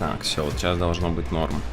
Так, все, вот сейчас должно быть норм.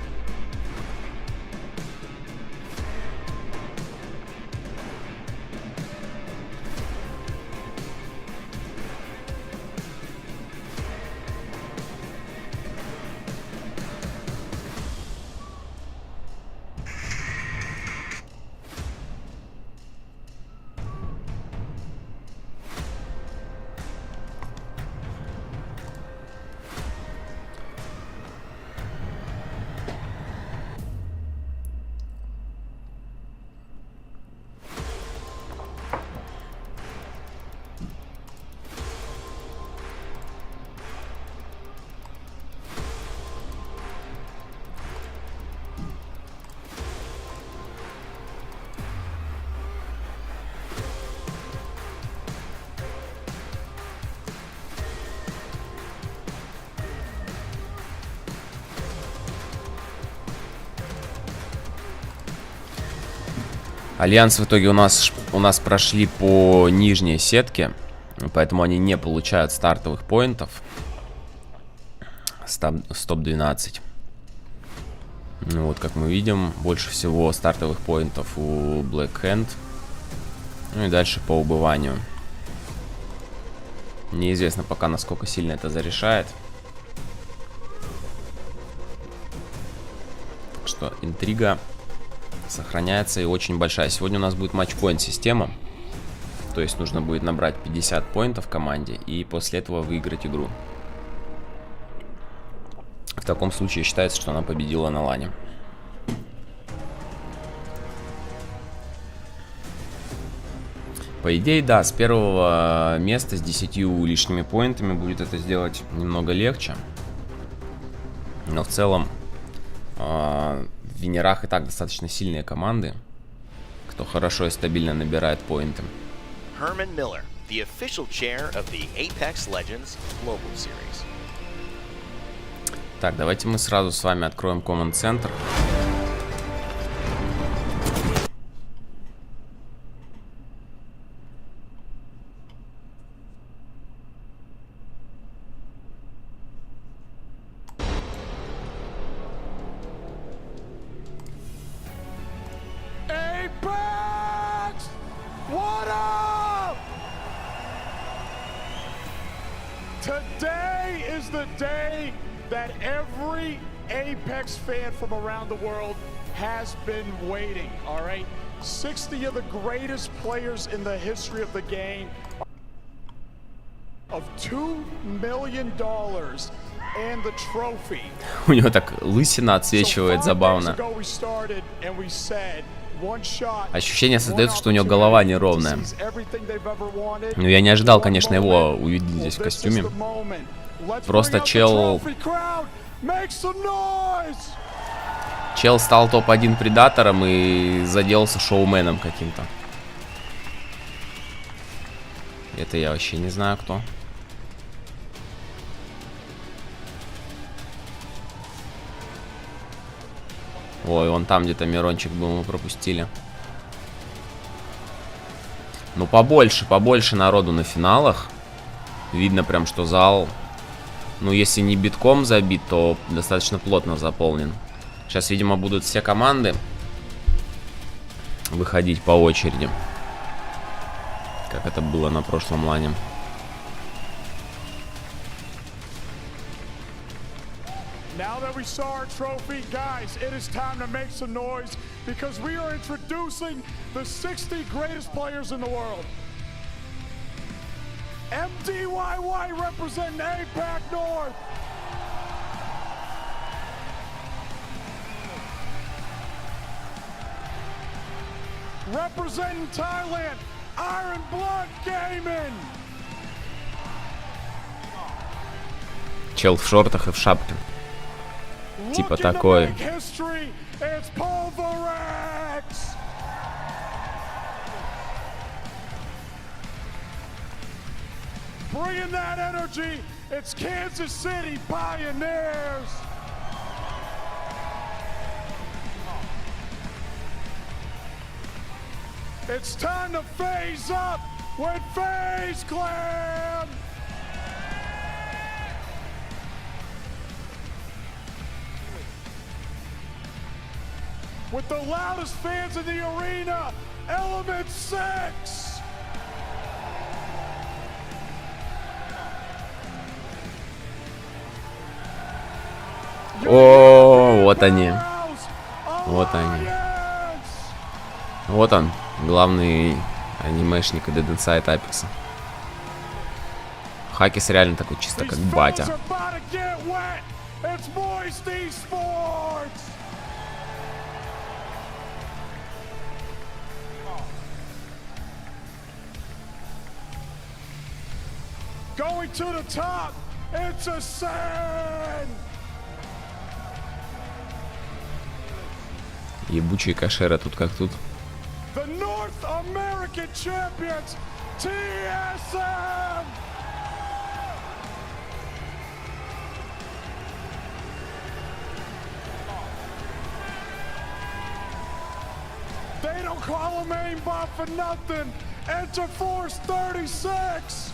Альянс в итоге у нас прошли по нижней сетке, поэтому они не получают стартовых поинтов с топ-12. Ну вот, как мы видим, больше всего стартовых поинтов у Black Hand. Ну и дальше по убыванию. Неизвестно пока, насколько сильно это зарешает. Так что интрига сохраняется и очень большая. Сегодня у нас будет матч-поинт система. То есть нужно будет набрать 50 поинтов команде и после этого выиграть игру. В таком случае считается, что она победила на лане. По идее, да, с первого места с 10 лишними поинтами будет это сделать немного легче. Но в целом в Венерах и так достаточно сильные команды, кто хорошо и стабильно набирает поинты. Так, давайте мы сразу с вами откроем команд-центр. Today is the day that every Apex fan from around the world has been waiting, all right? 60 of the greatest players in the history of the game of $2 million and the trophy. У него так лысина отсвечивает забавно. Ощущение создается, что у него голова неровная. Но я не ожидал, конечно, его увидеть здесь в костюме. Просто чел стал топ-1 предатором и заделался шоуменом каким-то. Это я вообще не знаю, кто. Ой, вон там где-то Мирончик был, мы пропустили. Ну, побольше народу на финалах. Видно прям, что зал, ну, если не битком забит, то достаточно плотно заполнен. Сейчас, видимо, будут все команды выходить по очереди, как это было на прошлом лане. Now that we saw our trophy, guys, it is time to make some noise because we are introducing the 60 greatest players in the world. MDYY representing APAC North. Representing Thailand, Iron Blood Gaming. Чел в шортах и в шапке. Типа такой. Bringing that energy, it's Kansas City Pioneers. It's time to phase up with FaZe Clan. with the loudest fans in the arena, Element 6. О, вот они. Вот они. Вот он, главный анимешник Dead Inside Apex. Хакис реально такой чисто как батя. Going to the top, it's a sin. Ебучие кошеры тут как тут. The North American champions, TSM. They don't call him aimbot for nothing. Enter Force 36.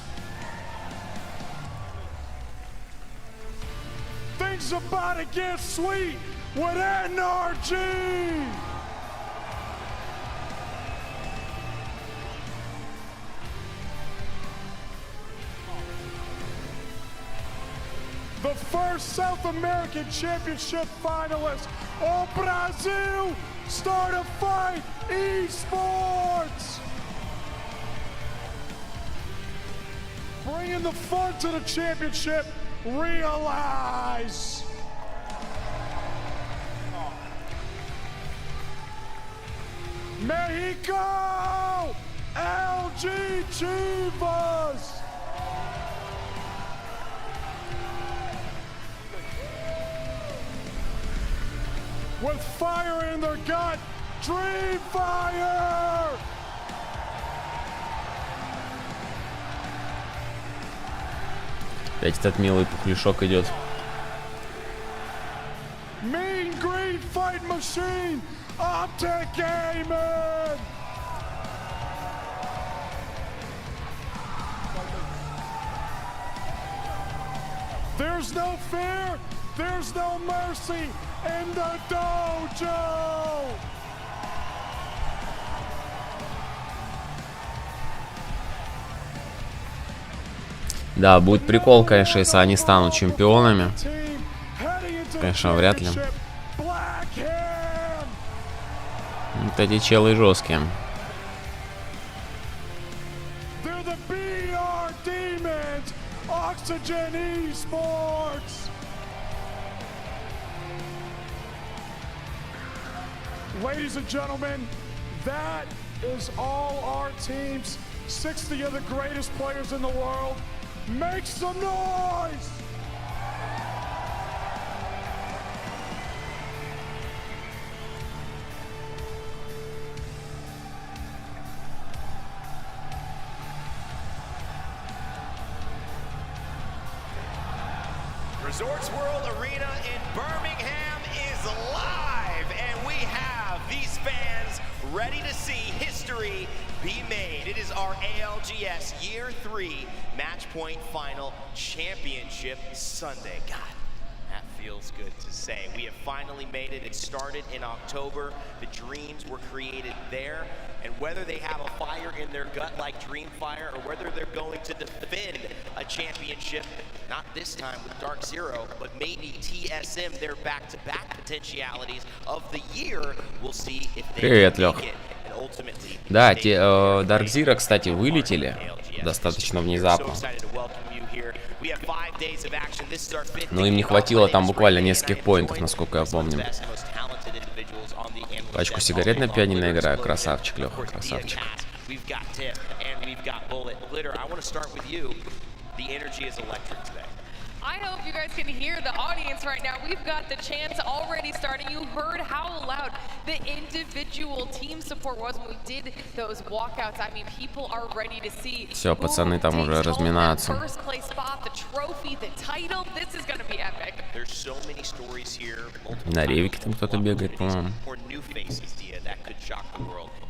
Things about to get sweet with NRG. The first South American Championship finalist, oh Brazil, start a fight, esports. Bringing the fun to the championship, realize. Mexico, LG Chivas. With fire in their gut, Dream Fire! Опять этот милый пухляшок идет. Mean Green Fight Machine, Optic Gaming! There's no fear, there's no mercy in the dojo! Да, будет прикол, конечно, если они станут чемпионами. Конечно, вряд ли. Вот эти челы жесткие. Ladies and gentlemen, that is all our teams. 60 of the greatest players in the world. Make some noise! Resorts World Arena in Birmingham is live, and we have these fans ready to see history be made. It is our ALGS Year 3 Match Point Final Championship Sunday. God, that feels good to say. We have finally made it. It started in October. The dreams were created there. And whether they have a fire in their gut like Dreamfire, or whether they're going to defend a championship, not this time with Dark Zero, but maybe TSM, their back-to-back potentialities of the year, we'll see if they Привет, can Лёх. make it. And ultimately, Да, Dark Zero, кстати, вылетели достаточно внезапно. Но им не хватило там буквально нескольких поинтов, насколько я помню. Пачку сигарет на пианино играю. Красавчик, Леха, красавчик. I hope you guys can hear the audience right now. We've got the chants already starting. You heard how loud the individual team support was when we did those walkouts. I mean, people are ready to see. Все, пацаны там уже разминаются. First place spot, the trophy, the title. This is going to be epic. На ревике там кто-то бегает, по-моему.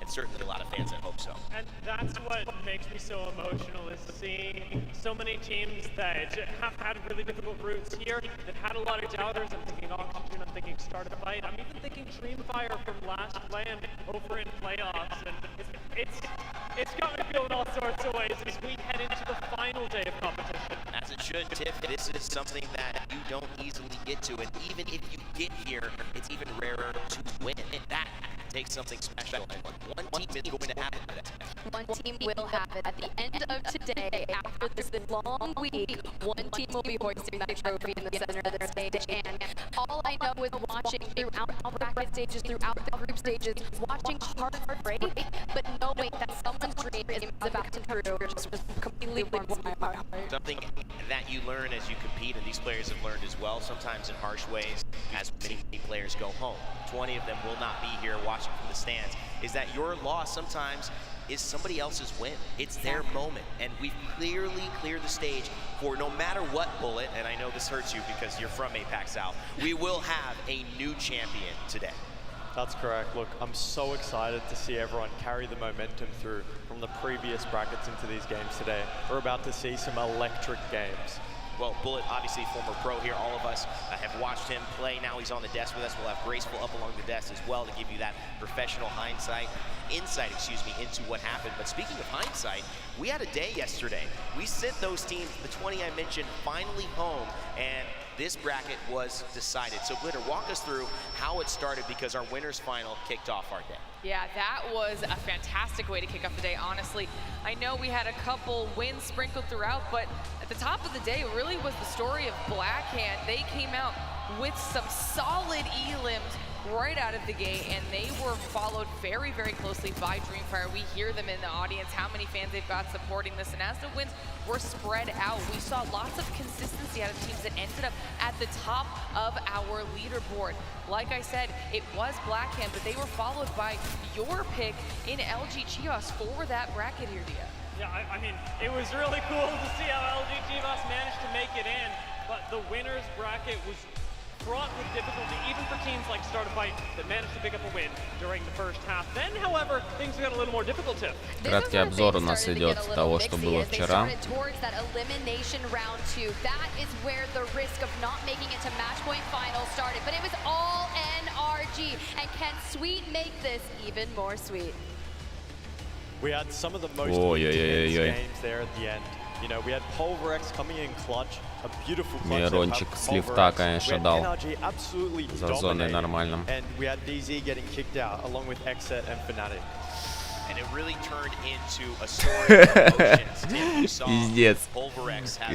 and certainly a lot of fans that hope so. And that's what makes me so emotional, is seeing so many teams that have had really difficult routes here, that had a lot of doubters. I'm thinking Oxygen, I'm thinking Start a Fight, I'm even thinking Dreamfire from last land over in playoffs. And it's got me feeling all sorts of ways as we head into the final day of competition. As it should, Tiff. This is something that you don't easily get to, and even if you get here, it's even rarer to win. That takes something special, and one team is going to have it. One team will have it. At the end of today, after this long week, one team will be hoisting that trophy in the center of their stage. And all I know is watching throughout the bracket stages, throughout the group stages, watching hearts break, but knowing that someone's dream is about to come true just completely warms my heart. Something that you learn as you compete, and these players have learned as well, sometimes in harsh ways, as many players go home. 20 of them will not be here watching from the stands, is that your loss sometimes is somebody else's win. It's their moment, and we've clearly cleared the stage for no matter what, Bullet, and I know this hurts you because you're from APAC South, we will have a new champion today. That's correct. Look, I'm so excited to see everyone carry the momentum through from the previous brackets into these games today. We're about to see some electric games. Well, Bullet, obviously former pro here. All of us have watched him play. Now he's on the desk with us. We'll have Graceful up along the desk as well to give you that professional insight, into what happened. But speaking of hindsight, we had a day yesterday. We sent those teams, the 20 I mentioned, finally home, and this bracket was decided. So Glitter, walk us through how it started, because our winners final kicked off our day. Yeah, that was a fantastic way to kick off the day, honestly. I know we had a couple wins sprinkled throughout, but at the top of the day really was the story of Blackhand. They came out with some solid elims right out of the gate, and they were followed very, very closely by Dreamfire. We hear them in the audience, how many fans they've got supporting this, and as the wins were spread out, we saw lots of consistency out of teams that ended up at the top of our leaderboard. Like I said, it was Blackhand, but they were followed by your pick in LG Chivas for that bracket here, Dia. Yeah, I mean, it was really cool to see how LG Chivas managed to make it in, but the winners bracket was fraught with difficulty, even for teams like Start a Fight that managed to pick up a win during the first half. Then, however, things got a little more difficult. Краткий обзор у нас идет того, что было вчера. That elimination round 2, that is where the risk of not making it to match point final started. But it was all NRG, and can Sweet make this even more sweet? We had some of the most intense games there at the end. You know, we had Pulverex coming in clutch, a beautiful clutch. Мирончик с лифта, конечно, дал за зоной нормально. And we had DZ getting kicked out along with Exet and Fnatic. And it really turned into a story of emotions. Пиздец.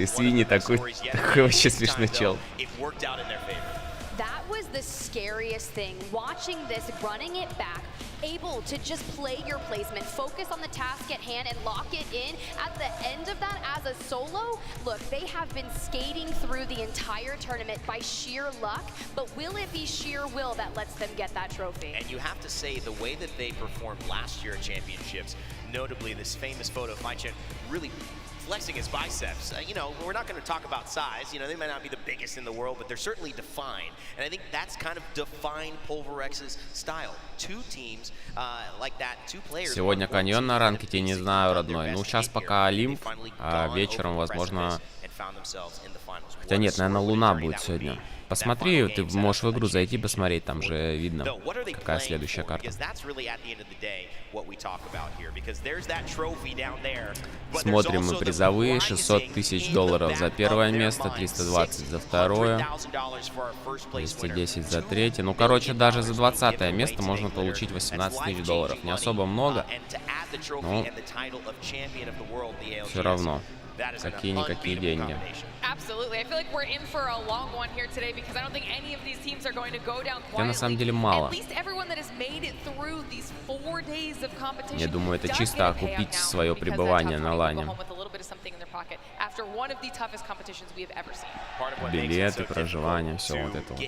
Свиньи такой вообще смешной чел. It worked out in their favor. That was the scariest thing, watching this, running it back, able to just play your placement, focus on the task at hand and lock it in. At the end of that, as a solo, look, they have been skating through the entire tournament by sheer luck, but will it be sheer will that lets them get that trophy? And you have to say, the way that they performed last year at championships, notably this famous photo of Mychan really flexing his biceps. You know, we're not going to talk about size. You know, they might not be the biggest in the world, but they're certainly defined. And I think that's kind of defined Pulverex's style. Two teams like that, two players. Сегодня каньон на ранкете, не знаю, родной. Ну, сейчас пока Олимп, а вечером, возможно... Хотя нет, наверное, Луна будет сегодня. Посмотри, ты можешь в игру зайти, посмотреть, там же видно, какая следующая карта. Смотрим мы призовые, $600 тысяч за первое место, 320 за второе, 210 за третье. Ну, короче, даже за 20-е место можно получить $18 тысяч. Не особо много, но все равно. Какие-никакие деньги. Absolutely. I feel like we're in for a long one here today because I don't think any of these teams are going to go down quietly. На самом деле мало. At least everyone that has made it through these 4 days of competition. Я думаю, это чисто окупить свое пребывание на лане. Билеты, проживание, все вот это вот.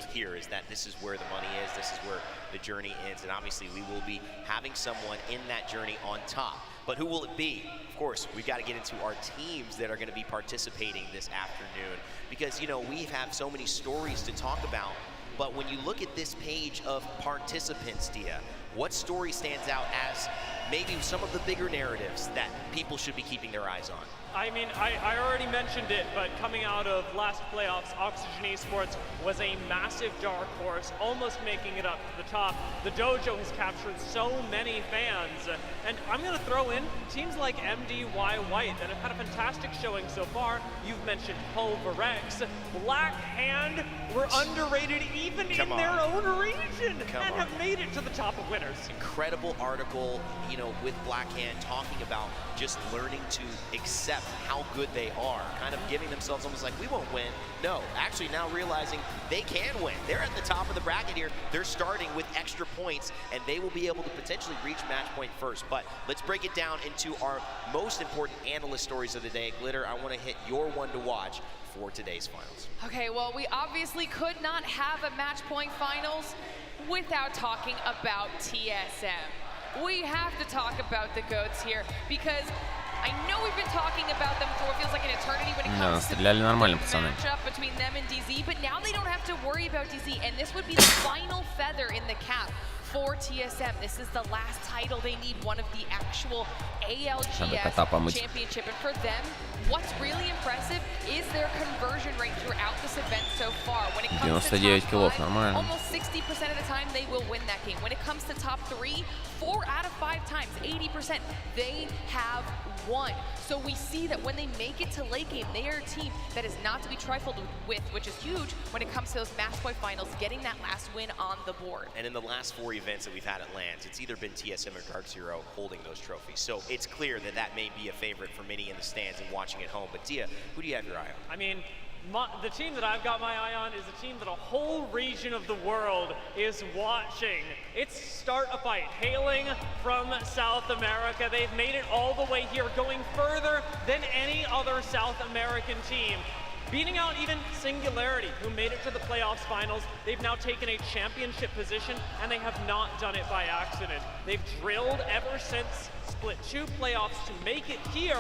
But who will it be? Of course, we've got to get into our teams that are going to be participating this afternoon. Because, you know, we have so many stories to talk about. But when you look at this page of participants, Dia, what story stands out as maybe some of the bigger narratives that people should be keeping their eyes on? I mean, I already mentioned it, but coming out of last playoffs, Oxygen Esports was a massive dark horse, almost making it up to the top. The dojo has captured so many fans, and I'm going to throw in teams like MDY White that have had a fantastic showing so far. You've mentioned Pulverex. Black Hand were underrated even in their own region and have made it to the top of winners. Incredible article, you know, with Black Hand talking about just learning to accept how good they are, kind of giving themselves almost like, we won't win. No, actually now realizing they can win. They're at the top of the bracket here. They're starting with extra points, and they will be able to potentially reach match point first. But let's break it down into our most important analyst stories of the day. Glitter, I want to hit your one to watch for today's finals. Okay, well, we obviously could not have a match point finals without talking about TSM. We have to talk about the GOATs here because I know we've been talking about them for what feels like an eternity when it comes to the matchup between them and DZ, but now they don't have to worry about DZ, and this would be the final feather in the cap for TSM. This is the last title they need, one of the actual ALGS championship, and for them, what's really impressive is their conversion rate throughout this event so far. When it comes to top 5, almost 60% of the time they will win that game. When it comes to top 3, 4 out of 5 times, 80%, they have won. So we see that when they make it to late game, they are a team that is not to be trifled with, which is huge when it comes to those match point finals, getting that last win on the board. And in the last 4 events that we've had at LANs, it's either been TSM or Dark Zero holding those trophies. So it's clear that that may be a favorite for many in the stands and watching at home. But Dia, who do you have your eye on? I mean, the team that I've got my eye on is a team that a whole region of the world is watching. It's Start a Fight, hailing from South America. They've made it all the way here, going further than any other South American team. Beating out even Singularity, who made it to the playoffs finals. They've now taken a championship position, and they have not done it by accident. They've drilled ever since Split 2 playoffs to make it here,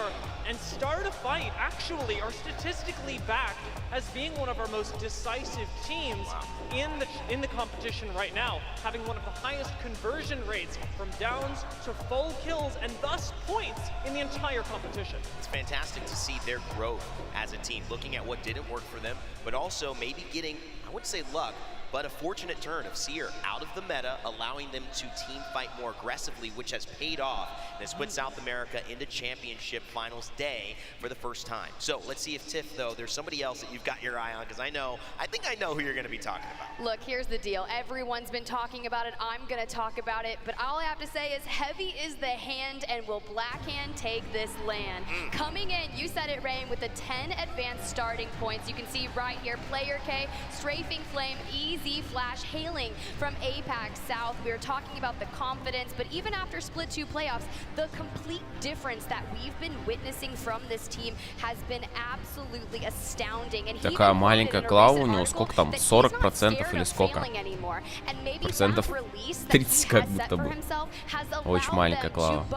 and Start a Fight actually are statistically backed as being one of our most decisive teams in the competition right now, having one of the highest conversion rates from downs to full kills and thus points in the entire competition. It's fantastic to see their growth as a team, looking at what didn't work for them, but also maybe getting, I wouldn't say luck, but a fortunate turn of Seer out of the meta, allowing them to team fight more aggressively, which has paid off and has put South America into championship finals day for the first time. So let's see if Tiff, though, there's somebody else that you've got your eye on, because I think I know who you're going to be talking about. Look, here's the deal. Everyone's been talking about it. I'm going to talk about it, but all I have to say is heavy is the hand, and will Black Hand take this LAN? Coming in, you said it, Rain, with the 10 advanced starting points. You can see right here, Player K, Strafing Flame, Easy Flash, hailing from APAC South. We were talking about the confidence, but even after Split 2 playoffs, the complete difference that we've been witnessing from this team has been absolutely astounding. And такая маленькая клава у него, сколько там, 40% или сколько? Процентов 30 как будто бы. Очень маленькая клава.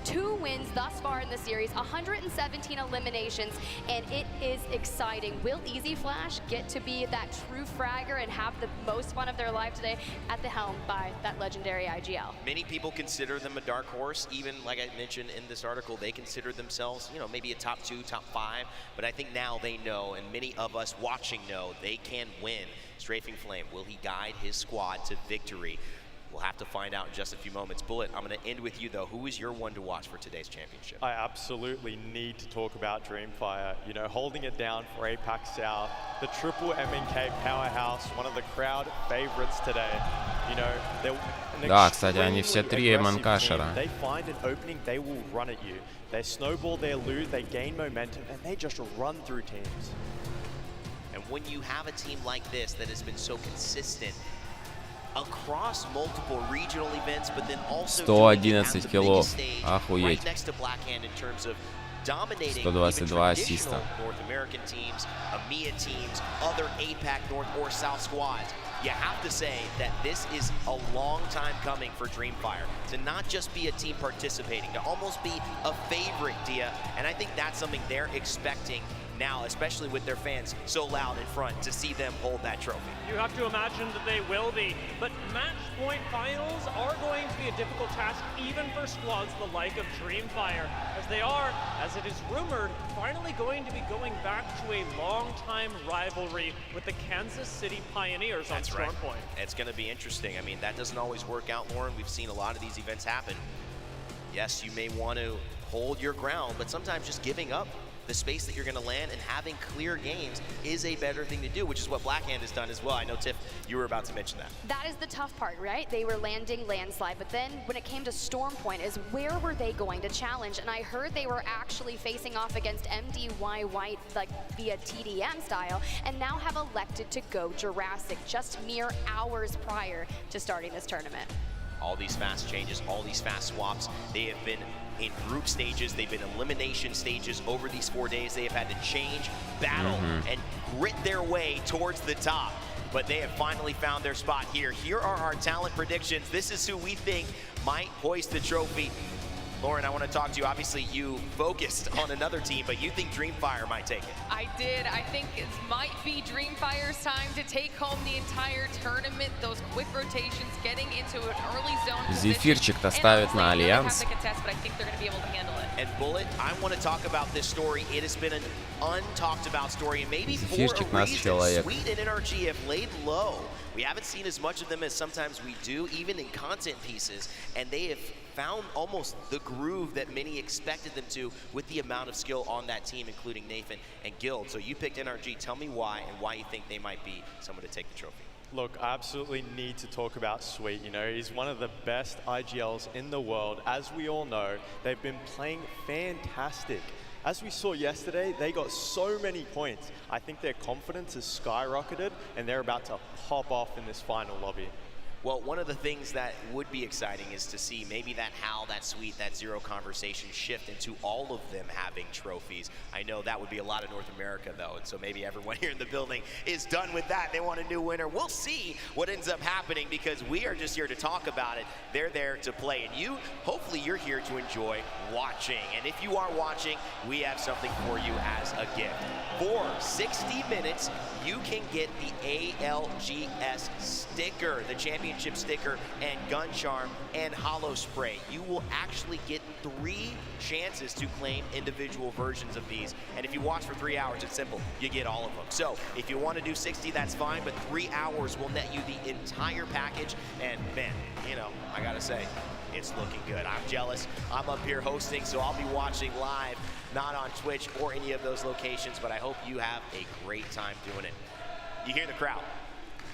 2 wins thus far in the series, 117 eliminations, and it is exciting. Will Easy Flash get to be that true fragger and have the most fun of their life today at the helm by that legendary IGL? Many people consider them a dark horse. Even like I mentioned in this article, they consider themselves, you know, maybe a top 2, top 5. But I think now they know, and many of us watching know, they can win. Strafing Flame, will he guide his squad to victory? We'll have to find out in just a few moments. Bullet, I'm going to end with you, though. Who is your one to watch for today's championship? I absolutely need to talk about Dreamfire. You know, holding it down for APAC South, the triple MNK powerhouse, one of the crowd favorites today. You know, Да, кстати, они все 3 МНКшера. They find an opening, they will run at you. They snowball their loot, they gain momentum, and they just run through teams. And when you have a team like this that has been so consistent across multiple regional events, but then also 111 киллов. Охуеть. right next to Black Hand in terms of dominating 122 ассиста. North American teams, EMEA teams, other APAC North or South squads. you have to say that this is a long time coming for Dreamfire to not just be a team participating, to almost be a favorite, Dia. And I think that's something they're expecting now, especially with their fans so loud in front, to see them hold that trophy. You have to imagine that they will be, but match point finals are going to be a difficult task even for squads the like of Dreamfire, as they are, as it is rumored, finally going to be going back to a long-time rivalry with the Kansas City Pioneers on Storm Point. It's going to be interesting. I mean, that doesn't always work out, Lauren. We've seen a lot of these events happen. Yes, you may want to hold your ground, but sometimes just giving up the space that you're going to land and having clear games is a better thing to do, which is what Blackhand has done as well. I know, Tiff, you were about to mention that. That is the tough part, right? They were landing landslide, but then when it came to Storm Point, is where were they going to challenge? And I heard they were actually facing off against MDY White, like via TDM style, and now have elected to go Jurassic just mere hours prior to starting this tournament. All these fast changes, all these fast swaps, they have been in group stages, they've been elimination stages over these 4 days. They have had to change, battle, and grit their way towards the top. But they have finally found their spot here. Here are our talent predictions. This is who we think might hoist the trophy. Lauren, I want to talk to you. Obviously, you focused on another team, but you think Dreamfire might take it. I did. I think it might be Dreamfire's time to take home the entire tournament. Those quick rotations, getting into an early zone position. Зефирчик-то ставит на Альянс. And Bullet, I want to talk about this story. It has been an untalked about story, and maybe for a Зефирчик наш reason. человек. Sweet and NRG have laid low. We haven't seen as much of them as sometimes we do, even in content pieces, and they have found almost the groove that many expected them to with the amount of skill on that team, including Nathan and Guild. So you picked NRG. Tell me why and why you think they might be someone to take the trophy. Look, I absolutely need to talk about Sweet. You know, he's one of the best IGLs in the world. As we all know, they've been playing fantastic. As we saw yesterday, they got so many points. I think their confidence has skyrocketed, and they're about to pop off in this final lobby. Well, one of the things that would be exciting is to see maybe that Hal, that Sweet, that Zero conversation shift into all of them having trophies. I know that would be a lot of North America, though, and so maybe everyone here in the building is done with that. They want a new winner. We'll see what ends up happening because we are just here to talk about it. They're there to play, and you, hopefully you're here to enjoy watching. And if you are watching, we have something for you as a gift. For 60 minutes, you can get the ALGS sticker, the championship sticker and gun charm and hollow spray. You will actually get 3 chances to claim individual versions of these. And if you watch for 3 hours, it's simple. You get all of them. So if you want to do 60, that's fine, but 3 hours will net you the entire package. And man, you know, I gotta say, it's looking good. I'm jealous. I'm up here hosting, so I'll be watching live, not on Twitch or any of those locations, but I hope you have a great time doing it. You hear the crowd.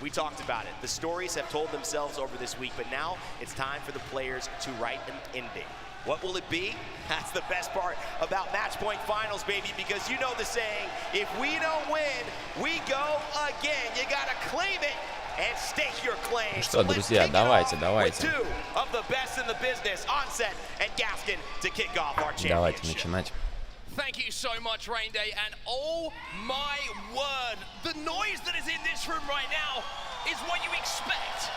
We talked about it. The stories have told themselves over this week, but now it's time for the players to write an ending. What will it be? That's the best part about Match Point Finals, baby, because you know the saying, if we don't win, we go again. You gotta claim it and stake your claim. Что, друзья, давайте. Two of the best in the business, Onset and Gaskin, to kick off our championship. Давайте начинать. Thank you so much, Rain Day, and oh my word, the noise that is in this room right now is what you expect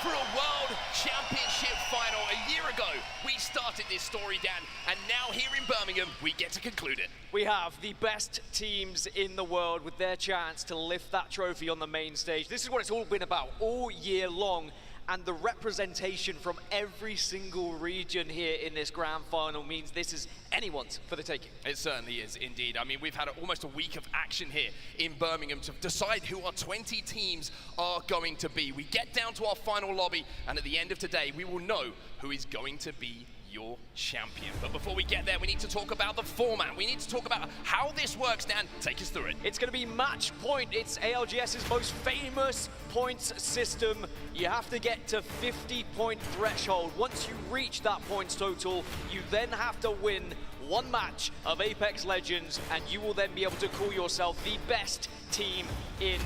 for a World Championship final. A year ago, we started this story, Dan, and now here in Birmingham, we get to conclude it. We have the best teams in the world with their chance to lift that trophy on the main stage. This is what it's all been about all year long. And the representation from every single region here in this grand final means this is anyone's for the taking. It certainly is, indeed. I mean, we've had almost a week of action here in Birmingham to decide who our 20 teams are going to be. We get down to our final lobby, and at the end of today, we will know who is going to be your champion. But before we get there, we need to talk about the format. We need to talk about how this works, Dan. Take us through it. It's going to be match point. It's ALGS's most famous points system. You have to get to 50-point threshold. Once you reach that points total, you then have to win 1 match of Apex Legends, and you will then be able to call yourself the best team in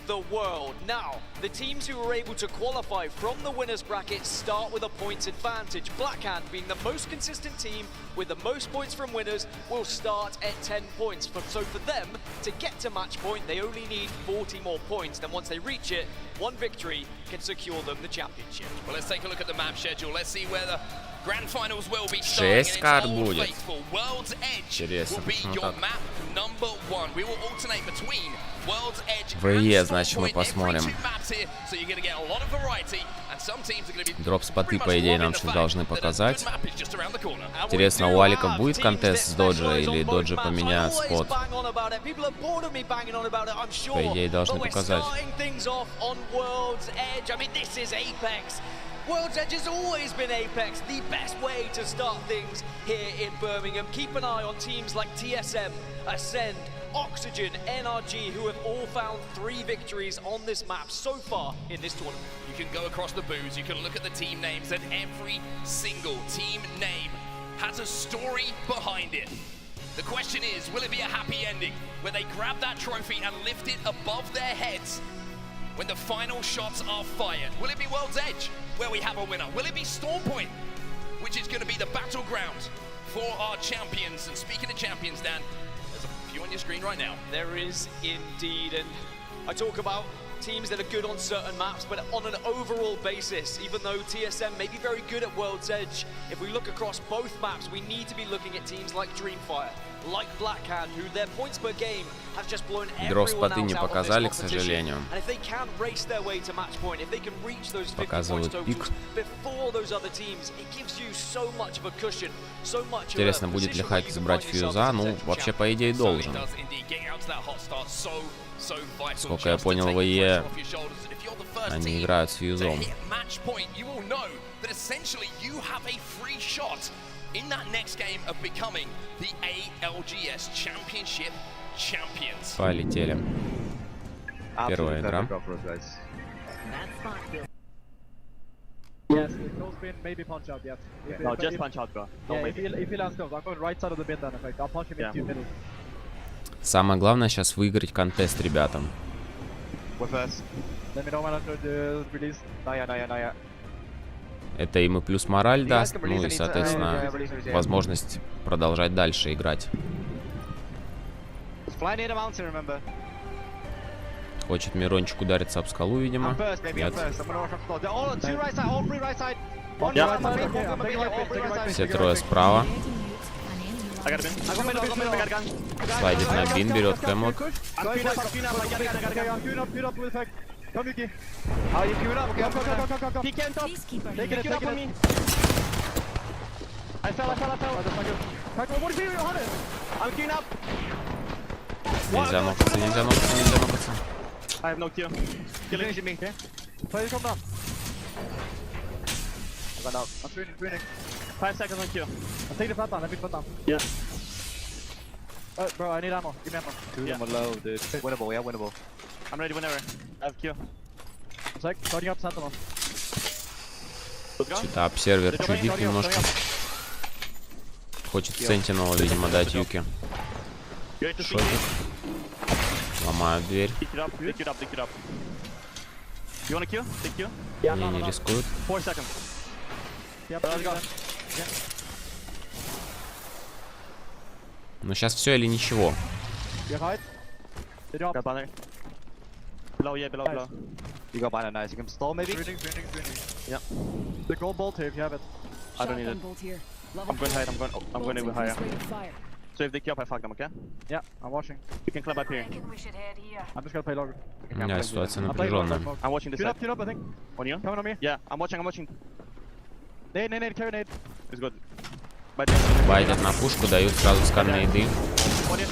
the world. Now, the teams who were able to qualify from the winners bracket start with a points advantage. Blackhand, being the most consistent team with the most points from winners, will start at 10 points. So for them to get to match point, they only need 40 more points. Then once they reach it, one victory can secure them the championship. Well, let's take a look at the map schedule. Let's see where the grand finals will be starting. 6 карт будет. World's Edge Интересно, will be your map number 1. We will alternate between World's Edge ВЕ, значит, мы посмотрим. Дроп-споты, по идее, нам сейчас должны показать. Интересно, у Аликов будет контест с доджа или доджи поменяет спот? По идее, должны показать. World's Edge has always been Apex, the best way to start things here in Birmingham. Keep an eye on teams like TSM, Ascend, Oxygen, NRG, who have all found 3 victories on this map so far in this tournament. You can go across the booths, you can look at the team names, and every single team name has a story behind it. The question is, will it be a happy ending, where they grab that trophy and lift it above their heads when the final shots are fired? Will it be World's Edge, where we have a winner? Will it be Stormpoint, which is going to be the battleground for our champions? And speaking of champions, Dan, there's a few on your screen right now. There is indeed, and I talk about teams that are good on certain maps, but on an overall basis, even though TSM may be very good at World's Edge, if we look across both maps, we need to be looking at teams like Dreamfire, like Blackhand, who their points per game have just blown everyone else out of this competition. And if they can race their way to match point, if they can reach those 50 points totals before those other teams, it gives you so much of a cushion, so much. Интересно, будет ли Хайк забрать фьюза? Ну, вообще, по идее, должен. Сколько я понял, ВЕ, они играют с фьюзом. In that next game of becoming the ALGS Championship champions. Полетели. Первая игра. Yes, no spin, maybe punch out, yes. No, just punch out, bro. Yeah, if he lands close, I'm going right side of the bin then, effect. I'll punch him into middle. Самое главное сейчас выиграть контест ребятам. We're first. Let me know when I release. Naya. Это им и плюс мораль даст, ну и, соответственно, возможность продолжать дальше играть. Хочет Мирончик удариться об скалу, видимо. Нет. Все трое справа. Слайдит на бин, берет кэмот. How you queued up? Go. He can't top. Take it up on me. I fell. What are you doing? I'm queuing up. Нельзя нокаться. I have no kill. Killing me. Please come down. I got out. I'm shooting. 5 seconds on kill. I'll take the flat down. Let me put down. Yeah. Bro, I need ammo. Give me ammo. Dude, I'm low, dude. Winnable, yeah, winnable. I'm ready whenever. I have kill. Starting up Sentinel. Что-то обсервер чудит немножко. Хочет Сентинела, видимо, дать Юки. Шотит. Ломают дверь. Не рискуют. Ну сейчас все или ничего. Below. You got banner, nice. You can stall maybe? Greening. Yeah. The gold bolt here if you have it. I don't need it. I'm going higher. I'm going over higher. So if they kill up, I fuck them, okay? Yeah, I'm watching. You can climb up here. I'm just gonna play logger. Да, ситуация напряженная. I'm watching this side. Tune up, I think. On you? Coming on me. Yeah, I'm watching. Nade, carry nade. It's good. Байдят на пушку, дают сразу сканные еды. On you.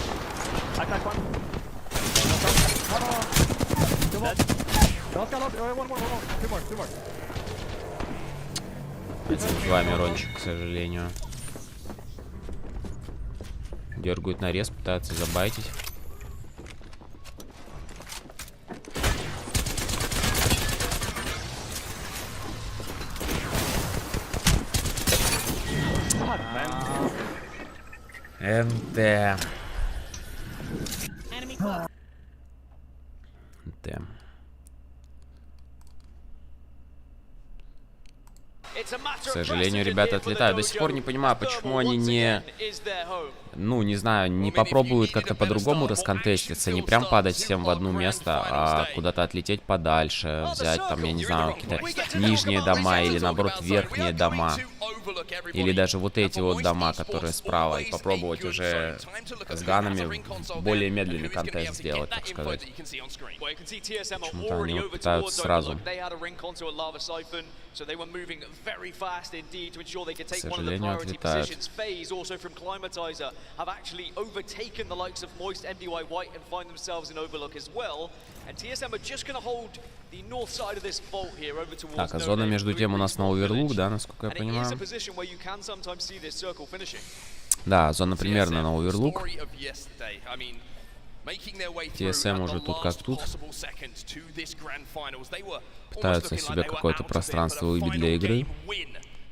I crack one. Two more. Два Мирончик, к сожалению. Дергают нарез, пытаются забайтить. НТ. К сожалению, ребята отлетают. До сих пор не понимаю, почему они не... Ну, не знаю, не попробуют как-то по-другому расконтеститься. Не прям падать всем в одно место, а куда-то отлететь подальше. Взять там, я не знаю, какие-то нижние дома или, наоборот, верхние дома. Или даже вот эти вот дома, которые справа. И попробовать уже с ганами более медленный контест сделать, так сказать. Почему-то они вот пытаются сразу. К сожалению, отлетают. Have actually overtaken the likes of Moist, MDY White, and find themselves in Overlook as well. And TSM are just going to hold the north side of this vault here over towards. Так, а зона между тем у нас на оверлук, да, насколько я понимаю. Да, зона примерно на оверлук. TSM уже тут как тут. Пытаются себе какое-то пространство выбить для игры.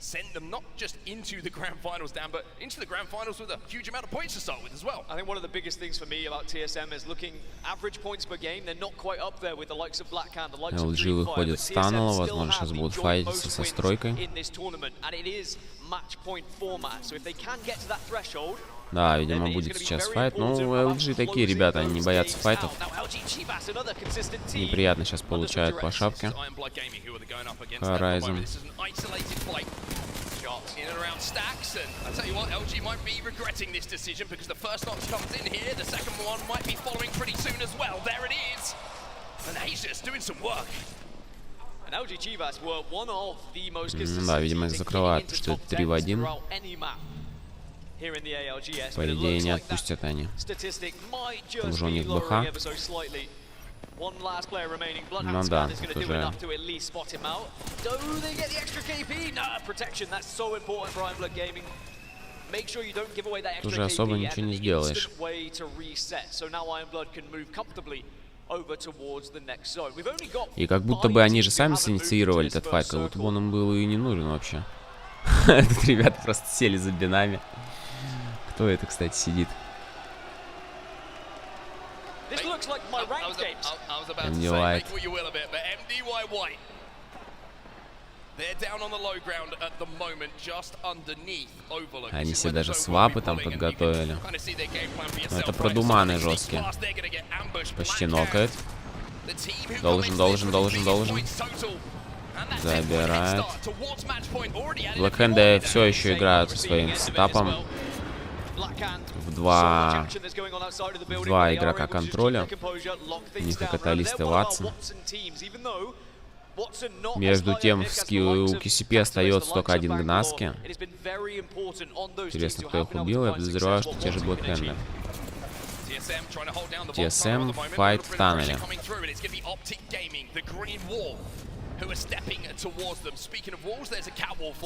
Send them not just into the grand finals, Dan, but into the grand finals with a huge amount of points to start with as well. I think one of the biggest things for me about TSM is looking average points per game. They're not quite up there with the likes of Blackhand, the likes of LG выходит с Tunnel, возможно, сейчас будут файтиться со стройкой. In this tournament, and it is match point format. So if they can get to that threshold. Да, видимо, будет сейчас файт. Ну, LG такие ребята, они не боятся файтов. Неприятно сейчас получают по шапке. Horizon. In and around stacks, and I tell you what, LG might be regretting this decision because the first notch comes in here, the second one might be following pretty soon as well. There it is, and Asia's doing some work. And LG Chivas were one of the most consistent. Да, видимо, их закрывают, потому что это 3 в 1. По идее, не отпустят они. Уже у них БХ. Ну да, тут уже... Тут уже особо ничего не сделаешь. И как будто бы они же сами синициировали этот файт, как будто бы он им был и не нужен вообще. Тут ребята просто сели за бинами. Кто это, кстати, сидит? MDY. Они себе даже свапы там подготовили. Но это продуманы жесткие. Почти нокает. Должен. Забирает. Блэкхенды все еще играют со своим сетапом. В два игрока контроля. У них и Каталист, и Ватсон. Между тем, у KCP остается только один Гнаски. Интересно, кто их убил. Я подозреваю, что те же Блэкхенды. TSM файт в тоннеле.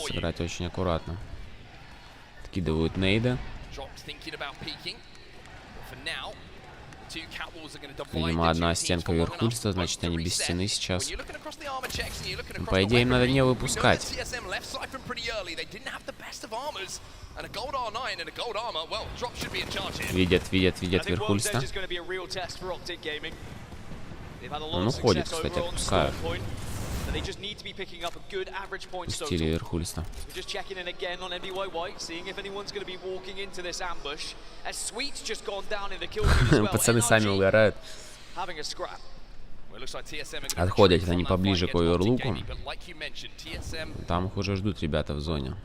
Сыграть очень аккуратно. Откидывают нейды. Видимо, одна стенка верхульства, значит, они без стены сейчас. Но, по идее, им надо не выпускать. Видят верхульства. Он уходит, кстати, отпускают. Пустили верхульства. Пацаны сами угорают. Отходят они поближе к оверлуку. Там их уже ждут ребята в зоне.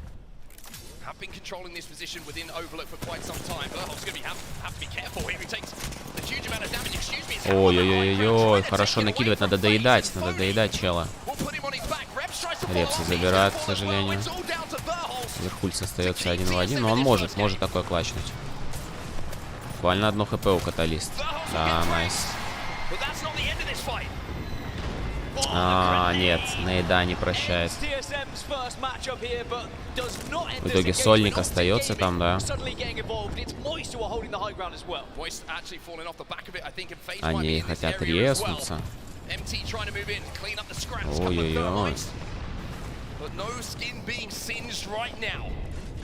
Ой-ой-ой-ой, хорошо накидывать, надо доедать чела. Репса забирают, к сожалению. Верхульц остается 1 в 1, но он может такое клачнуть. Буквально одно хп у Каталист. Да, найс. Нет, нейда не прощает. В итоге Сольник остается там, да. Они хотят резнуться. Ой-ой-ой.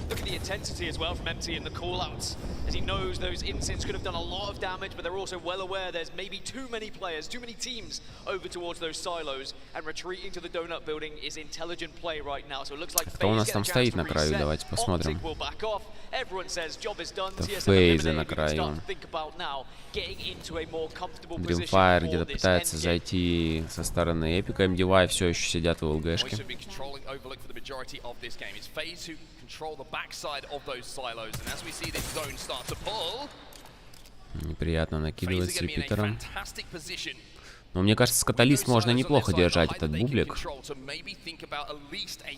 Look at the intensity as well from MT in the call-outs, as he knows those incidents could have done a lot of damage, but they're also well aware there's maybe too many players, too many teams over towards those silos, and retreating to the donut building is intelligent play right now. So it looks like Кто у нас там стоит на краю? Давайте посмотрим. Это Фейзы на краю. Dreamfire где-то пытается зайти со стороны Эпика. MDY все еще сидят в ЛГшке. Неприятно накидывается репитером. Но мне кажется, с каталист можно неплохо держать этот бублик.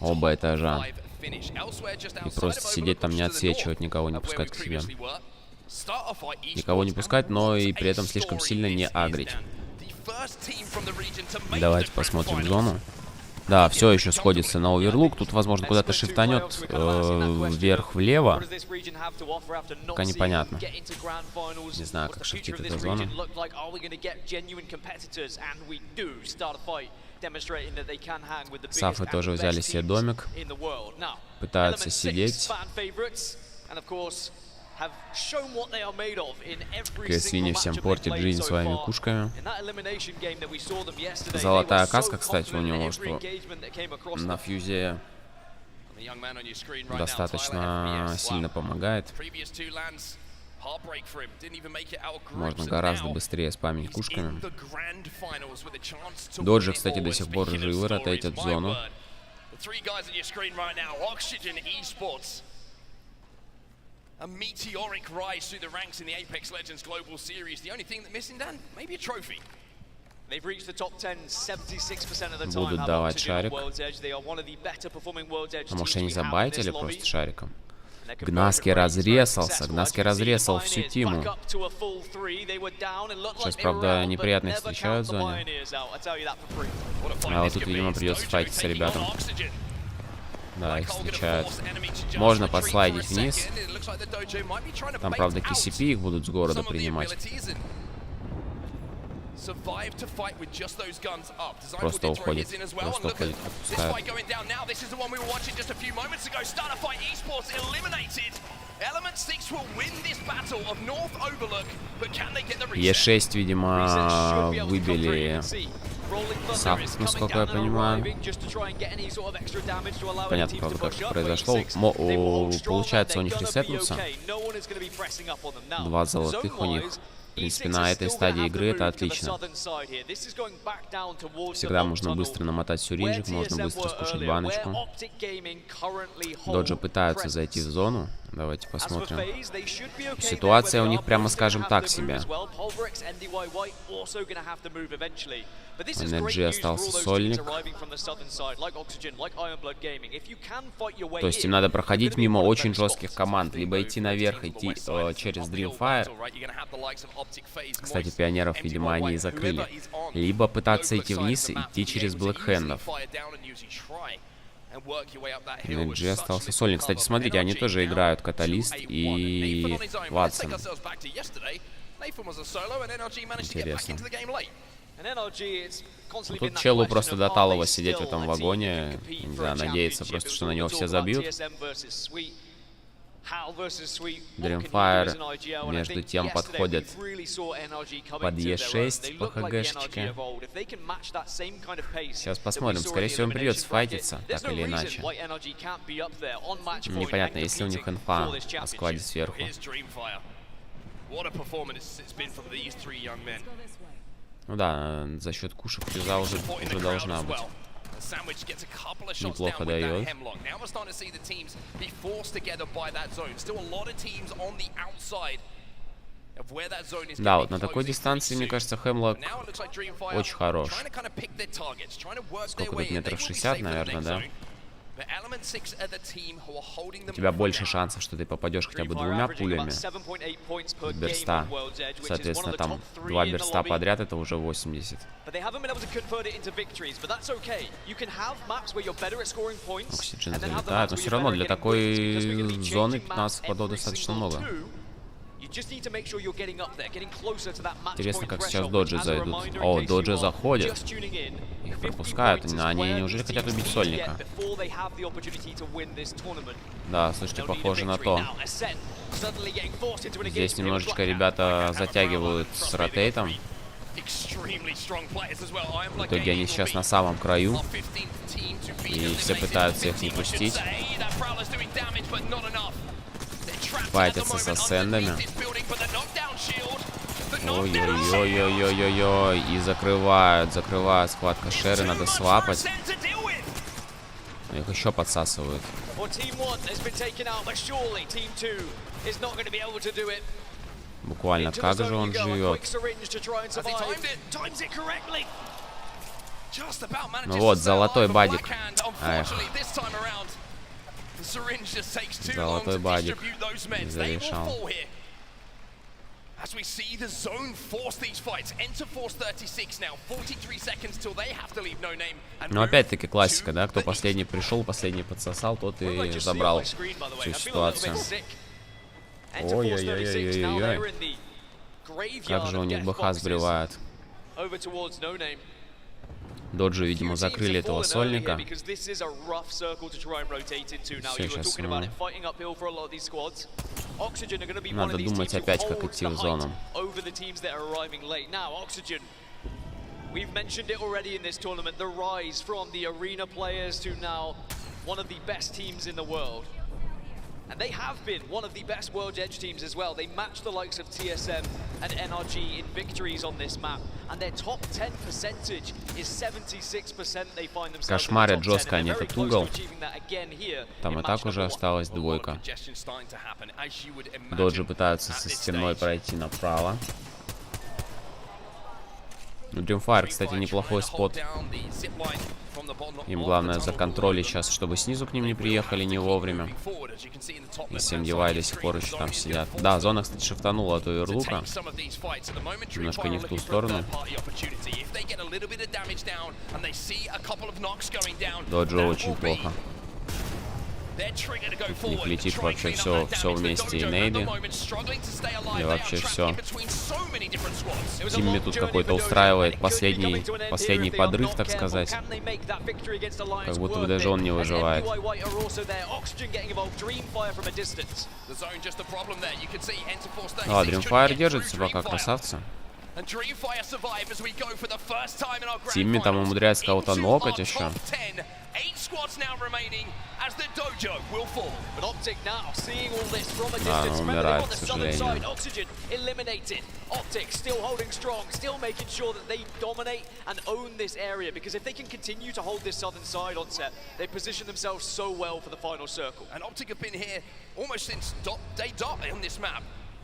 Оба этажа. И просто сидеть там, не отсвечивать, никого не пускать к себе. Никого не пускать, но и при этом слишком сильно не агрить. Давайте посмотрим зону. Да, все еще сходится на оверлук. Тут, возможно, куда-то шифтанет вверх-влево. Пока непонятно. Не знаю, как шифтит эта зона. Сафы тоже взяли себе домик. Пытаются сидеть. Свиньи всем портит жизнь своими пушками. Золотая каска, кстати, у него, что на фьюзе достаточно сильно помогает. Можно гораздо быстрее спамить кушками. Доджи, кстати, до сих пор живы, ротейтят в зону. A meteoric rise through the ranks in the Apex Legends Global Series. The only thing that's missing, Dan, maybe a trophy. They've reached the top 10 76% of the time. Будут давать шарик. А может, они забайтили просто шариком? Гнаски разрезался. Гнаски разрезал всю тиму. Сейчас, правда, неприятные встречают в зоне. А вот тут, видимо, придется файтиться ребятам. Да, их встречают. Можно подслайдить вниз. Там, правда, KCP их будут с города принимать. Просто уходит. Просто уходит. Отпускают. Е6, видимо, выбили Саф, насколько я понимаю. Понятно, правда, как это произошло. Получается, у них ресетнутся. 2 золотых у них. В принципе, на этой стадии игры это отлично. Всегда можно быстро намотать сюринжик, можно быстро скушать баночку. Доджи пытаются зайти в зону. Давайте посмотрим. Ситуация у них, прямо скажем, так себе. NG остался сольник. То есть им надо проходить мимо очень жестких команд. Либо идти наверх, идти через Dreamfire. Кстати, пионеров, видимо, они и закрыли. Либо пытаться идти вниз и идти через блэкхендов. NG остался сольник. Кстати, смотрите, они тоже играют Каталист и Ватсон. Интересно. Тут челу просто до талого сидеть в этом вагоне. Не знаю, надеяться просто, что на него все забьют. Dreamfire между тем подходит под Е6 по ХГшечке. Сейчас посмотрим. Скорее всего, им придется файтиться, так или иначе. Непонятно, есть ли у них инфа о складе сверху. Ну да, за счет кушек фьюза уже должна быть. Неплохо дает. Да, вот на такой дистанции, мне кажется, Хемлок очень хорош. Сколько тут, метров 60, наверное, да? У тебя больше шансов, что ты попадешь хотя бы 2 пулями берста. Соответственно, там 2 берста подряд, это уже 80. Оксиджен залетает, но все равно для такой зоны 15 ходов достаточно много. Интересно, как сейчас доджи зайдут. О, доджи заходят. Их пропускают. Они неужели хотят убить сольника? Да, слушайте, похоже на то. Здесь немножечко ребята затягивают с ротейтом. В итоге они сейчас на самом краю. И все пытаются их не пустить. Файтятся с ассендами. Ой-ой-ой-ой-ой-ой-ой. И закрывают схватка Шеры. Надо свапать. Их еще подсасывают. Буквально как же он живет. Ну вот, золотой бадик. Эх. Золотой бадик зарешал. Но опять-таки классика, да? Кто последний пришел, последний подсосал, тот и забрал всю ситуацию. Ой-ой-ой-ой-ой-ой. Как же у них БХ сбривает. Доджи, видимо, закрыли этого сольника. Все, сейчас надо думать опять, как идти в зону. We've mentioned it already in this tournament, the rise from the arena players to now one of the best teams in the world. And they have been one of the best World Edge teams as well. They match the likes of TSM and NRG in victories on this map. And their top 10 percentage is 76%. They find themselves Кошмарят жестко они этот угол. Там и так уже осталась двойка. Доджи пытаются со стеной пройти направо. Ну, Dreamfire, кстати, неплохой спот. Им главное законтролить сейчас, чтобы снизу к ним не приехали не вовремя. И SMDY до сих пор еще там сидят. Да, зона, кстати, шифтанула от Оверлука. Немножко не в ту сторону. Доджи очень плохо. У них летит вообще все вместе, и нейды, и вообще все. Тимми тут какой-то устраивает последний подрыв, так сказать. Как будто бы даже он не выживает. А, Dreamfire держит себя как красавцы. Тимми там умудряется кого-то нокать еще. Да, он умирает, к сожалению.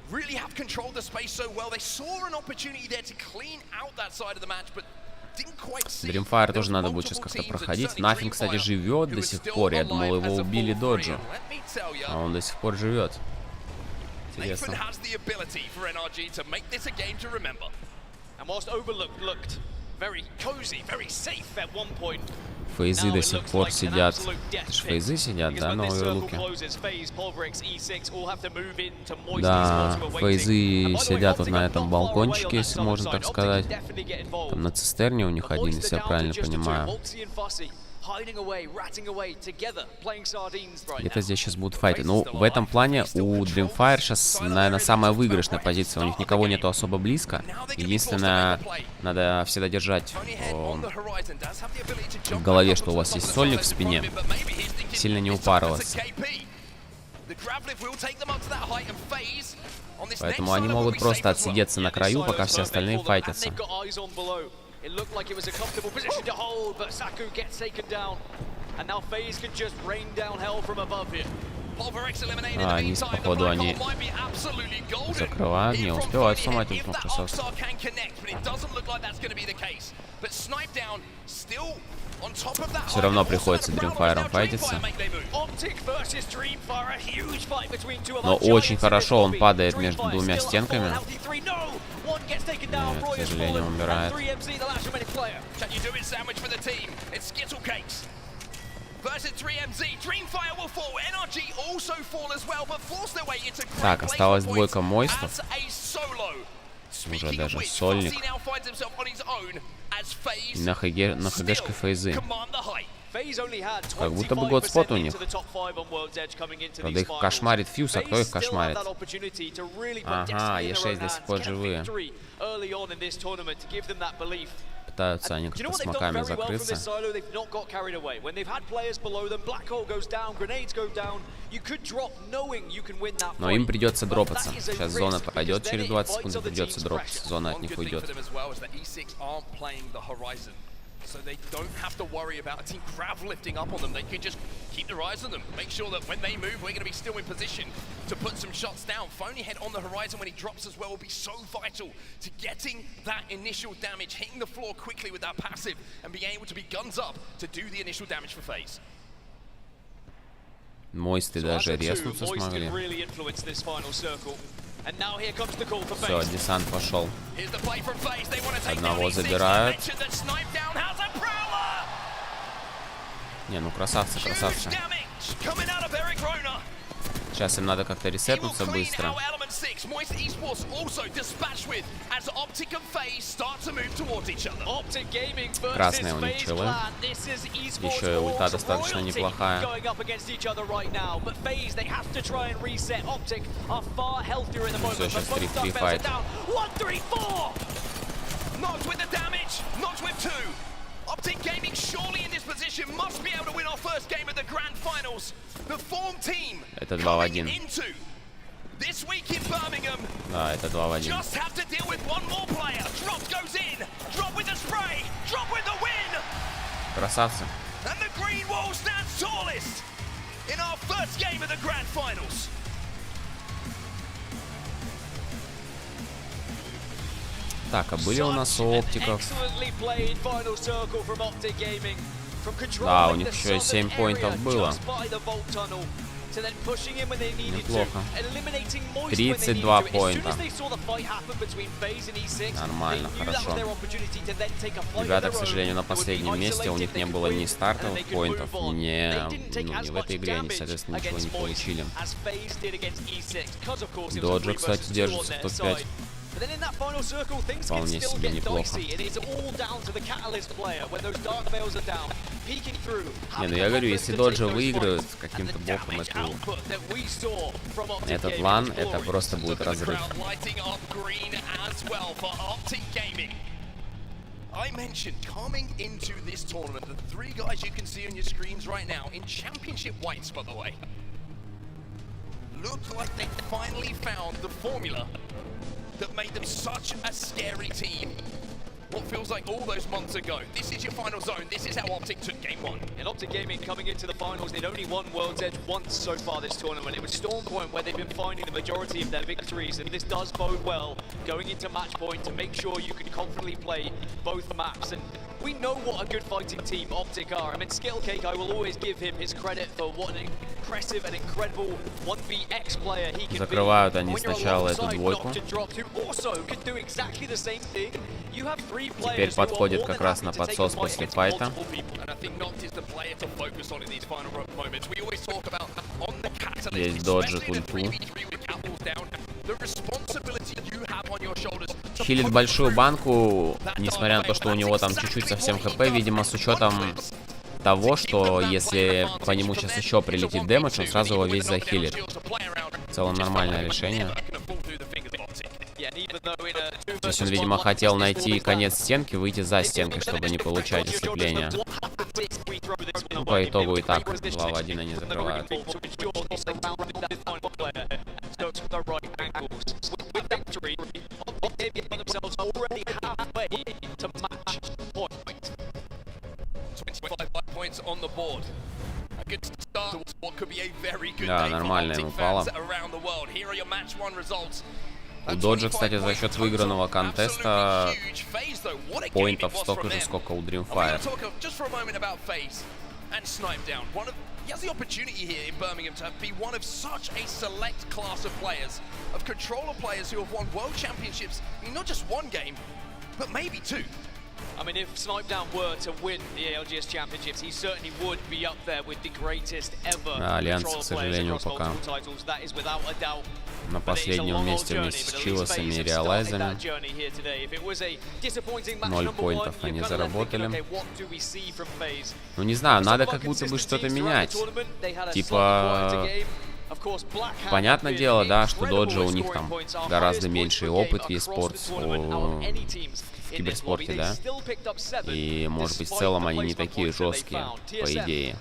Really have controlled the space so well. They saw an opportunity there to clean out that side of the match, but didn't quite see. Dreamfire тоже надо будет сейчас как-то проходить. Нафиг, кстати, живет до сих пор. Я думал, его убили доджи. А он до сих пор живет. Интересно. Фейзы до сих пор сидят. Это ж фейзы сидят, да, на оверлуке? Да, фейзы сидят вот на этом балкончике, если можно так сказать. Там на цистерне у них один, если я правильно понимаю. Где-то здесь сейчас будут файты. Ну, в этом плане у Dreamfire сейчас, наверное, самая выигрышная позиция. У них никого нету особо близко. Единственное, надо всегда держать в голове, что у вас есть сольник в спине. Сильно не упарываться. Поэтому они могут просто отсидеться на краю, пока все остальные файтятся. It looked like it was a comfortable position to hold, but Saku gets taken down. And now FaZe can just rain down hell from above here. А, низ, походу, они закрывают, не успевают сломать их, красавцы. Все равно приходится Dreamfire файтиться. Но очень хорошо он падает между двумя стенками. Нет, к сожалению, умирает. Так, осталась двойка мойстов. Уже даже сольник. И на ХГшке фейзы. Как будто бы годспот у них. Правда, их кошмарит фьюз, а кто их кошмарит? Ага, Е6 до сих пор живые. Пытаются они как-то с маками закрыться. Но им придется дропаться. Сейчас зона пойдет через 20 секунд, и придется дропаться. Зона от них уйдет. So they don't have to worry about a team crowd lifting up on them. They can just keep their eyes on them. Make sure that when they move, we're going to be still in position to put some shots down. Phony head on the horizon when he drops as well will be so vital to getting that initial damage, hitting the floor quickly with that passive, and being able to be guns up to do the initial damage for FaZe. Мойсты даже резнуться смогли. Все, десант пошел. Одного забирают. Не, ну красавцы, красавцы. Сейчас им надо как-то ресетнуться быстро. Красные у них челы. Еще и ульта достаточно неплохая. Все, сейчас 3-3 файт. Optic Gaming surely in this position must be able to win our first game of the grand finals. The form team это 2 в 1. This week in Birmingham. Да, это 2 в 1. Just have to deal with one more player. Drop goes in. Drop with the spray. Drop with the win. Красавцы. And the green wall stands tallest in our first game of the grand finals. Так, а были у нас у оптиков? Да, у них еще 7 поинтов было. Неплохо. 32 поинта. Нормально, хорошо. Ребята, к сожалению, на последнем месте. У них не было ни стартовых поинтов, ни в этой игре они, соответственно, ничего не получили. Доджи, кстати, держится в топ-5. Вполне себе неплохо. Не, ну я говорю, если Доджи выиграют каким-то боком этот лан, это просто будет разрыв. I mentioned coming into this tournament, the 3 guys you can see on your screens right now in championship whites, by the way, look like they finally found the formula that made them such a scary team. What feels like all those months ago. This is your final zone. This is how Optic took game 1. And Optic Gaming coming into the finals, they'd only won World's Edge once so far this tournament. It was Storm Point where they've been finding the majority of their victories, and this does bode well going into match point to make sure you can confidently play both maps. And we know what a good fighting team Optic are. I mean, Skillcake, I will always give him his credit for what an impressive and incredible 1vx player he can be. Закрывают они сначала эту двойку. Теперь подходит как раз на подсос после файта. Есть доджи, ульту. Хилит большую банку, несмотря на то, что у него там чуть-чуть совсем хп, видимо, с учетом того, что если по нему сейчас еще прилетит дэмэдж, он сразу его весь захилит. В целом нормальное решение. Здесь он, видимо, хотел найти конец стенки, выйти за стенкой, чтобы не получать ослепления. Ну, по итогу и так 2 в 1 они закрывают. Да, нормально ему упало. У Доджи, кстати, за счет выигранного контеста поинтов столько же, сколько у Dreamfire. He has the opportunity here in Birmingham to be one of such a select class of players, of controller players who have won world championships in not just one game, but maybe 2. I mean, if Snipedown were to win the ALGS Championships, he certainly would be up there with the greatest ever Альянс, к сожалению, пока на последнем месте вместе с Чилосами и Реалайзами. 0 поинтов они заработали. Ну, не знаю, надо как будто бы что-то менять. Типа... Понятное дело, да, что доджо у них там гораздо меньший опыт в e-спортс, в киберспорте, да. И, может быть, в целом они не такие жесткие, по идее.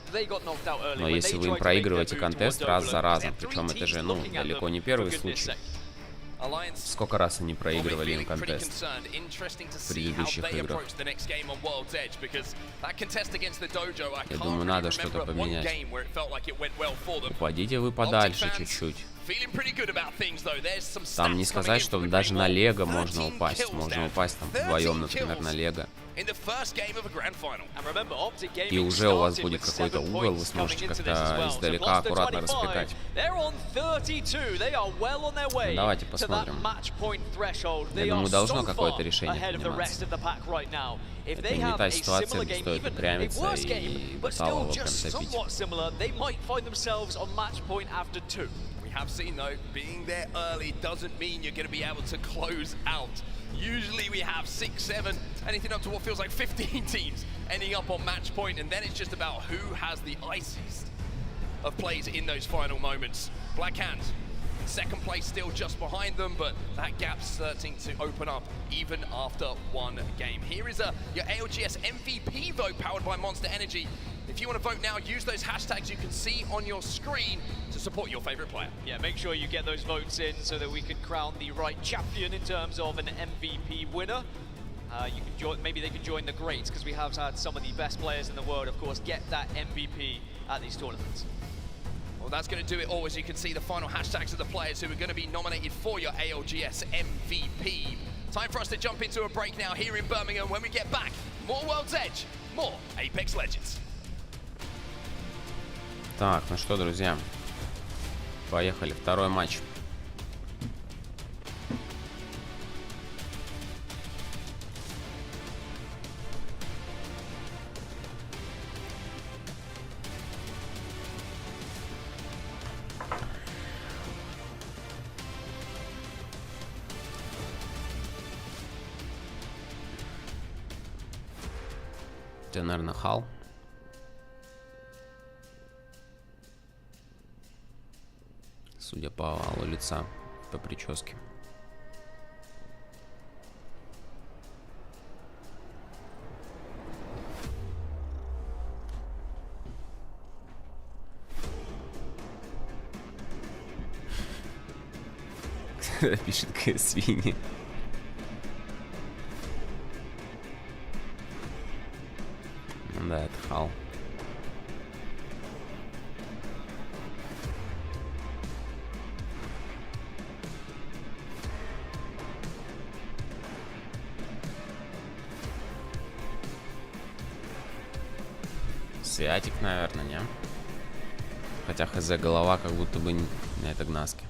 Но если вы им проигрываете контест раз за разом, причем это же, ну, далеко не первый случай. Сколько раз они проигрывали им контест в предыдущих играх? Я думаю, надо что-то поменять. Упадите вы подальше чуть-чуть. Там не сказать, что даже на Лего можно упасть. Можно упасть там вдвоем, например, на Лего. И уже у вас будет какой-то угол, вы сможете как-то издалека аккуратно распекать. Давайте посмотрим. Я думаю, должно какое-то решение приниматься. Это не та ситуация, где стоит упрямиться и бруталово прям топить. Have seen though, being there early doesn't mean you're going to be able to close out. Usually we have 6, 7, anything up to what feels like 15 teams ending up on match point, and then it's just about who has the iciest of plays in those final moments. Black Hands, second place still just behind them, but that gap's starting to open up even after one game. Here is your ALGS MVP vote powered by Monster Energy. If you want to vote now, use those hashtags you can see on your screen to support your favorite player. Yeah, make sure you get those votes in so that we can crown the right champion in terms of an MVP winner. You can join, maybe they could join the greats, because we have had some of the best players in the world, of course, get that MVP at these tournaments. Well, that's going to do it all. As you can see, the final hashtags of the players who are going to be nominated for your ALGS MVP. Time for us to jump into a break now here in Birmingham. When we get back, more World's Edge, more Apex Legends. Так, ну что, друзья, поехали, второй матч. Это, наверное, Хал. Судя по овалу лица, по прическе. Пишет свиньи. Да, это Хал. Святик, наверное, не? Хотя хз, голова как будто бы не это гнаски.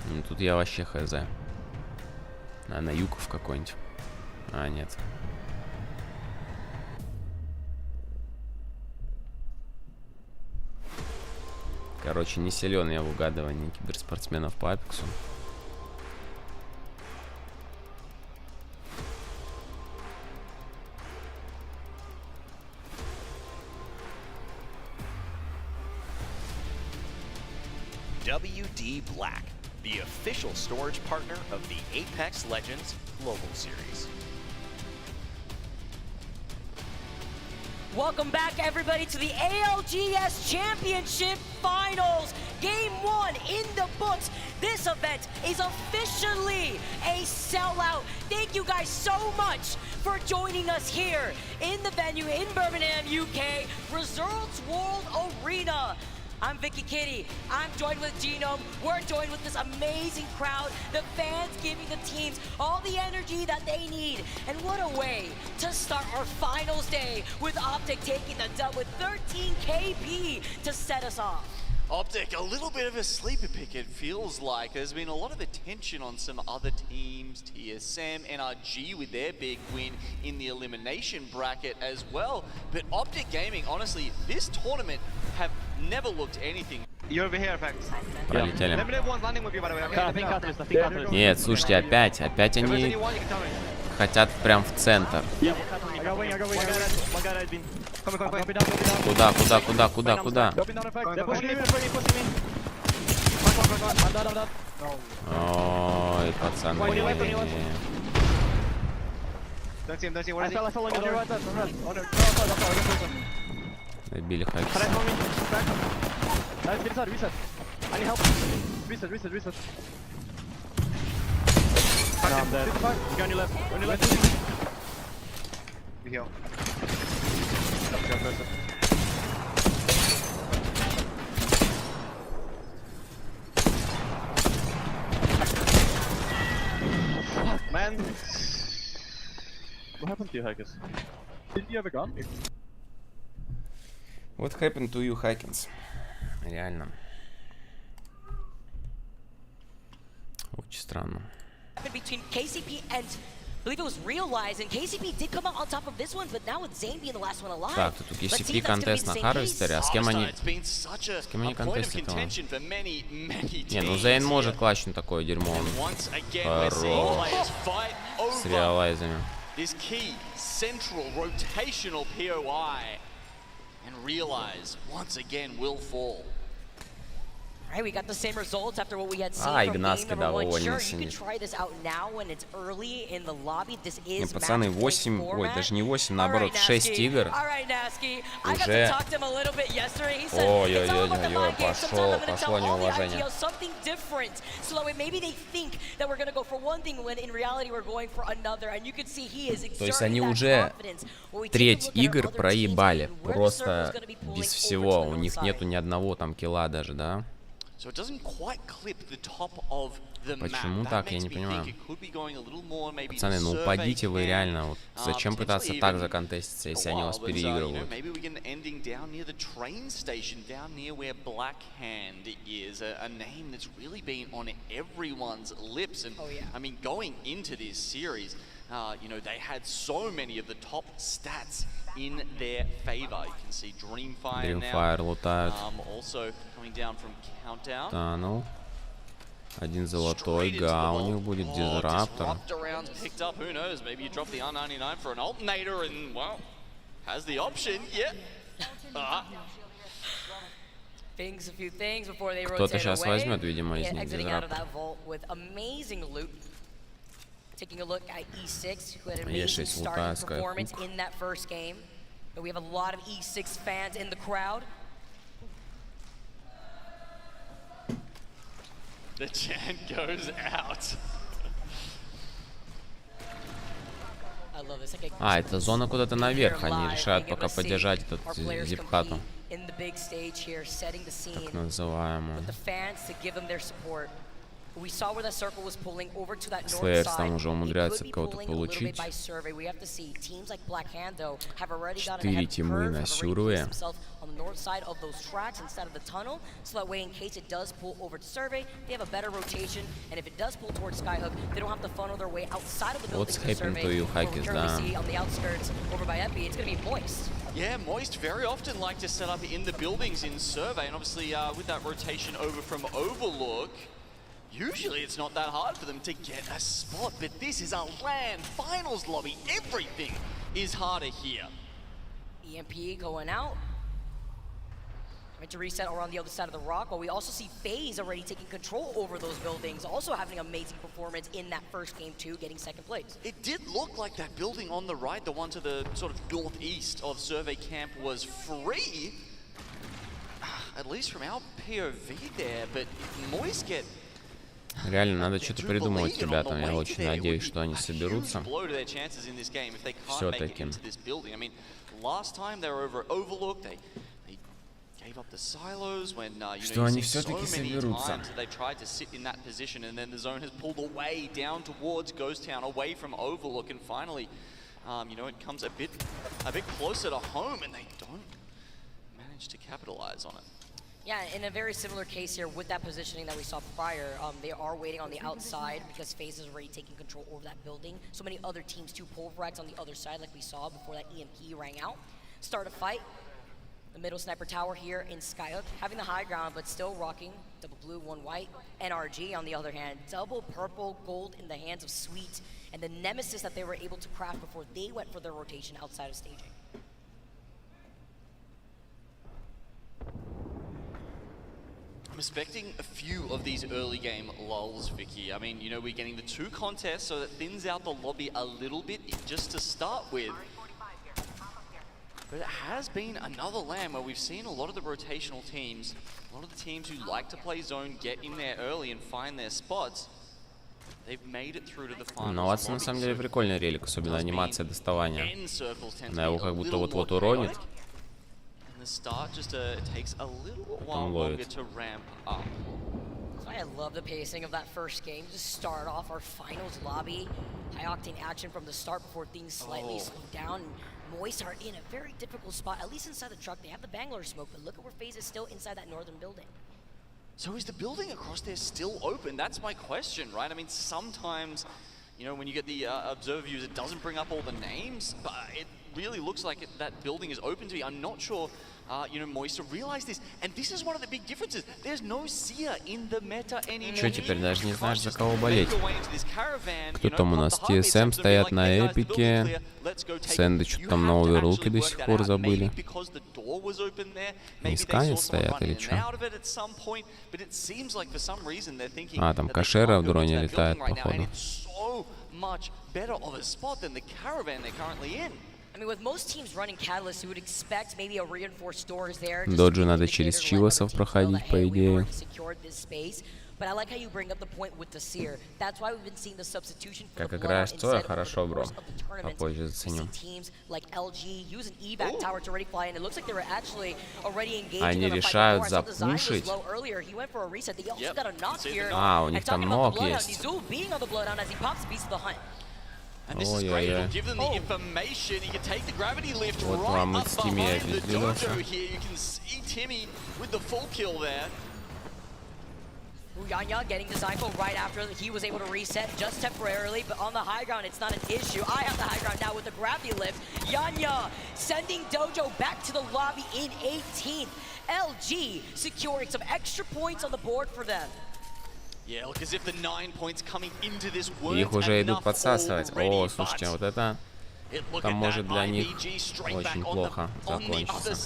Ну, тут я вообще хз. Наверное, Юков какой-нибудь. А, нет. Короче, не силен я в угадывании киберспортсменов по Апексу. WD Black, the official storage partner of the Apex Legends Global Series. Welcome back, everybody, to the ALGS Championship Finals. Game 1 in the books. This event is officially a sellout. Thank you guys so much for joining us here in the venue in Birmingham, UK, Results World Arena. I'm Vicky Kitty. I'm joined with Genome. We're joined with this amazing crowd. The fans giving the teams all the energy that they need. And what a way to start our finals day with Optic taking the dub with 13 KP to set us off. Optic, a little bit of a sleeper pick, it feels like. There's been a lot of attention on some other teams, TSM, NRG with their big win in the elimination bracket as well. But Optic Gaming, honestly, this tournament have never looked anything. You're over here, Fact. Пролетели. Let me know one landing with you, by the way. I think catalyst. Нет, слушайте, опять они хотят прям в центр. Куда? Ой, пацаны. Добили Хакса. Man, what happened to you, Hackers? Didn't you have a gun? What happened to you, Hackins? Реально. Очень странно. Between KCP and I believe it was Realize, and KCP did come out on top of this one, but now with Zane being the last one alive. Так, тут KCP контест на Харвестере, а с кем они контестят его? Не, ну Зейн может клачнуть такое дерьмо. Хорош. С реалайзами. This key central rotational POI and Realize once again will fall. Right, we got the same results after what we had seen from game number 1. Sure, you can try this out now when it's early in the lobby. This is пацаны, 8, ой, даже не 8, наоборот, 6 игр. Уже... Ой-ой-ой, пошло неуважение. То есть они уже треть игр проебали, просто без всего, у них нету ни одного там килла даже, да? Почему так, я не понимаю. Пацаны, ну упадите вы реально. Вот зачем пытаться так законтеститься, если они вас переигрывают? You know, they had so many of the top stats in their favor. You can see Dreamfire лутают. Also coming down from Countdown. Tunnel. Один золотой, га, у них будет дизраптор. Picked up, who knows? Maybe you drop the R99 for an alternator and, well, has the option, yeah. Кто-то сейчас возьмет, видимо, из них дизраптор. Taking a look at E6, who had an amazing starting performance in that first game. But we have a lot of E6 fans in the crowd. The chant goes out. А, это зона куда-то наверх, они решают пока поддержать этот зипхату. Так называемую. Слэйерс там уже умудряется кого-то получить. 4 тимы на Сюрве. What's happened to you, Hackers, да? Yeah, Moist very often like to set up in the buildings in Survey, and obviously with that rotation over from Overlook, usually it's not that hard for them to get a spot, but this is a LAN finals lobby. Everything is harder here. EMP going out. To reset over on the other side of the rock, while we also see FaZe already taking control over those buildings, also having an amazing performance in that first game too, getting second place. It did look like that building on the right, the one to the sort of northeast of Survey Camp, was free, at least from our POV there, but Moist get... Реально, надо что-то придумывать, ребята. Я очень надеюсь, что они соберутся. Все-таки. Что они все-таки соберутся. Yeah, in a very similar case here with that positioning that we saw prior, they are waiting on the outside because FaZe is already taking control over that building. So many other teams too, pulverize on the other side like we saw before that EMP rang out. Start a fight. The middle sniper tower here in Skyhook, having the high ground but still rocking. Double blue, one white. NRG on the other hand, double purple, gold in the hands of Sweet. And the nemesis that they were able to craft before they went for their rotation outside of staging. I'm expecting a few of these early game lulls, Vicky. I mean, you know, we're getting the 2 contests, so that thins out the lobby a little bit just to start with. But it has been another LAN where we've seen a lot of the rotational teams, a lot of the teams who like to play zone, get in there early and find their spots. They've made it through to the finals. Инновация на самом деле прикольный релик, особенно анимация доставания. Она его как будто вот-вот уронит. Потом ловит. I love the pacing of that first game. Just start off our finals lobby. High octane action from the start before things slightly slow down. Moist are in a very difficult spot, at least inside the truck. They have the Bangalore smoke, but look at where FaZe is still inside that northern building. So is the building across there still open? That's my question, right? I mean, sometimes, you know, when you get the observer views, it doesn't bring up all the names, but it really looks like that building is open to me. I'm not sure, you know, Moist realized this, and this is one of the big differences. There's no seer in the meta anymore. Чё теперь, даже не знаешь, за кого болеть? Кто там у нас? TSM стоят на эпике. Сэнды что-то там на оверлуке до сих пор забыли. Не сканет стоят или что? А, там Кашера в дроне летает, походу. Доджу надо через чивосов проходить, по идее. Как играешь Цоя, хорошо, бро. Попозже заценю. Они решают запушить. А, у них там ног есть. Ой-ой-ой. Вот вам и стиме определился. Yanya getting the cycle right after he was able to reset just temporarily, but on the high ground it's not an issue. I have the high ground now with the gravity lift. Yanya sending Dojo back to the lobby in 18th. LG securing some extra points on the board for them. Yeah, look, as if the 9 points coming into this weren't Их уже идут enough подсасывать. already, О, слушайте, вот это там может для них очень плохо закончиться.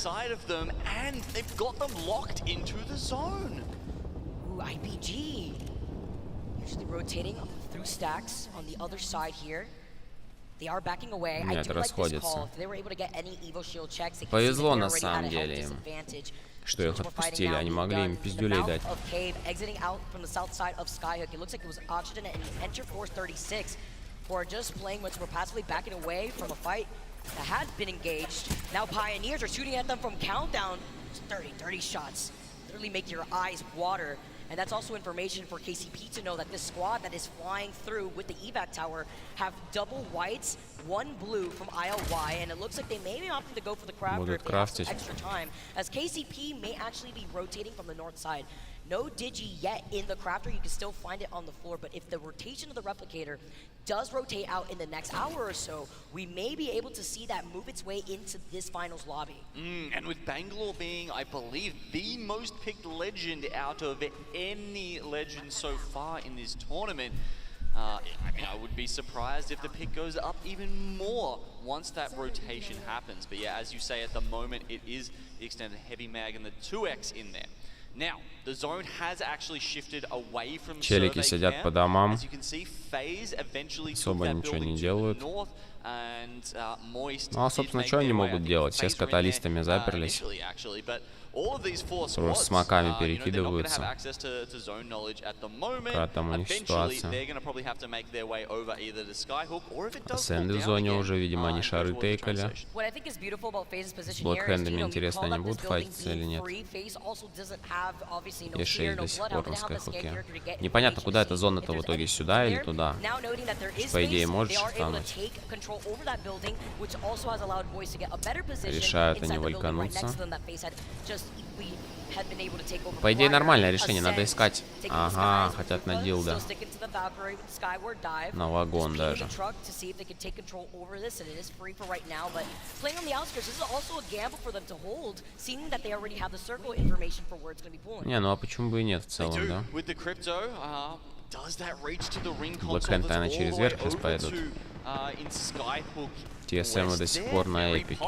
IPG usually rotating through stacks on the other side here. They are backing away. I do like this call. If they were able to get any Evo shield checks, they повезло на самом деле им, что их отпустили. Они могли им пиздюлей дать. Exiting out from the south side of Skyhook. It looks like it was Oxygen and Enter Force 36 who are just playing once we're passively backing away from a fight that had been engaged. Now Pioneers are shooting at them from countdown. 30 shots. Literally make your eyes water. And that's also information for KCP to know that this squad that is flying through with the evac tower have double whites, one blue from ILY, and it looks like they may be opting to go for the crafter if they have some extra time, as KCP may actually be rotating from the north side. No Digi yet in the crafter, you can still find it on the floor, but if the rotation of the replicator does rotate out in the next hour or so, we may be able to see that move its way into this finals lobby. And with Bangalore being, I believe, the most picked legend out of any legend so far in this tournament, I mean, I would be surprised if the pick goes up even more once that rotation happens. But yeah, as you say, at the moment, it is the extended heavy mag and the 2x in there. Now, the zone has actually shifted away from Челики сидят по домам, особо ничего не делают. Ну а собственно, что они могут делать? Все с каталистами заперлись. Просто с маками перекидываются. Какая там у них ситуация. Сэнды в зоне уже, видимо, они шары тейкали. С блэкхендами интересно, они будут файтиться или нет. И 6 до сих пор на скайхуке. Непонятно, куда эта зона-то в итоге, сюда или туда. По идее, может шифтануть. Решают они валькануться. По идее, нормальное решение, надо искать. Ага, хотят на дилда. На вагон даже. Не, ну а почему бы и нет в целом, да? Блэкхенд, наверное, через верх сейчас поедут. TSM до сих пор на эпике.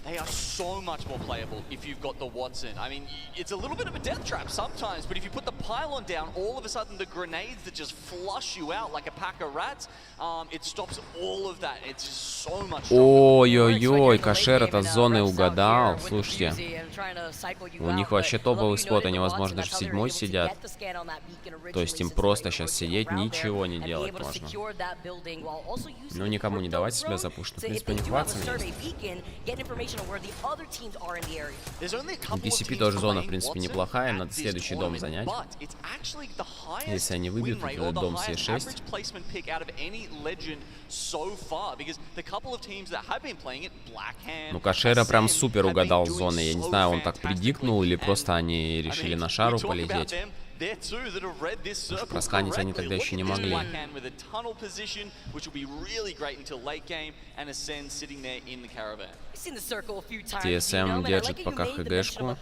They are so much more playable if you've got the Watson. I mean, it's a little bit of a death trap sometimes, but if you put the pylon down, all of a sudden the grenades that just flush you out like a pack of rats, it stops all of that. It's just so much stronger. Ой-ой-ой, Кошер это с зоной угадал. Слушайте, у них вообще топовый спот, они, возможно, даже в 7-й сидят. То есть им просто сейчас сидеть, ничего не делать можно. Ну, никому не давать себя запушить. В принципе, не хватится. DCP тоже зона, в принципе, неплохая. Надо следующий дом занять. Если они выбьют этот дом C6. Ну, Кошера прям супер угадал с зоны. Я не знаю, он так предикнул или просто они решили на шару полететь. Просканить они тогда еще не могли. TSM держит пока ХГшку.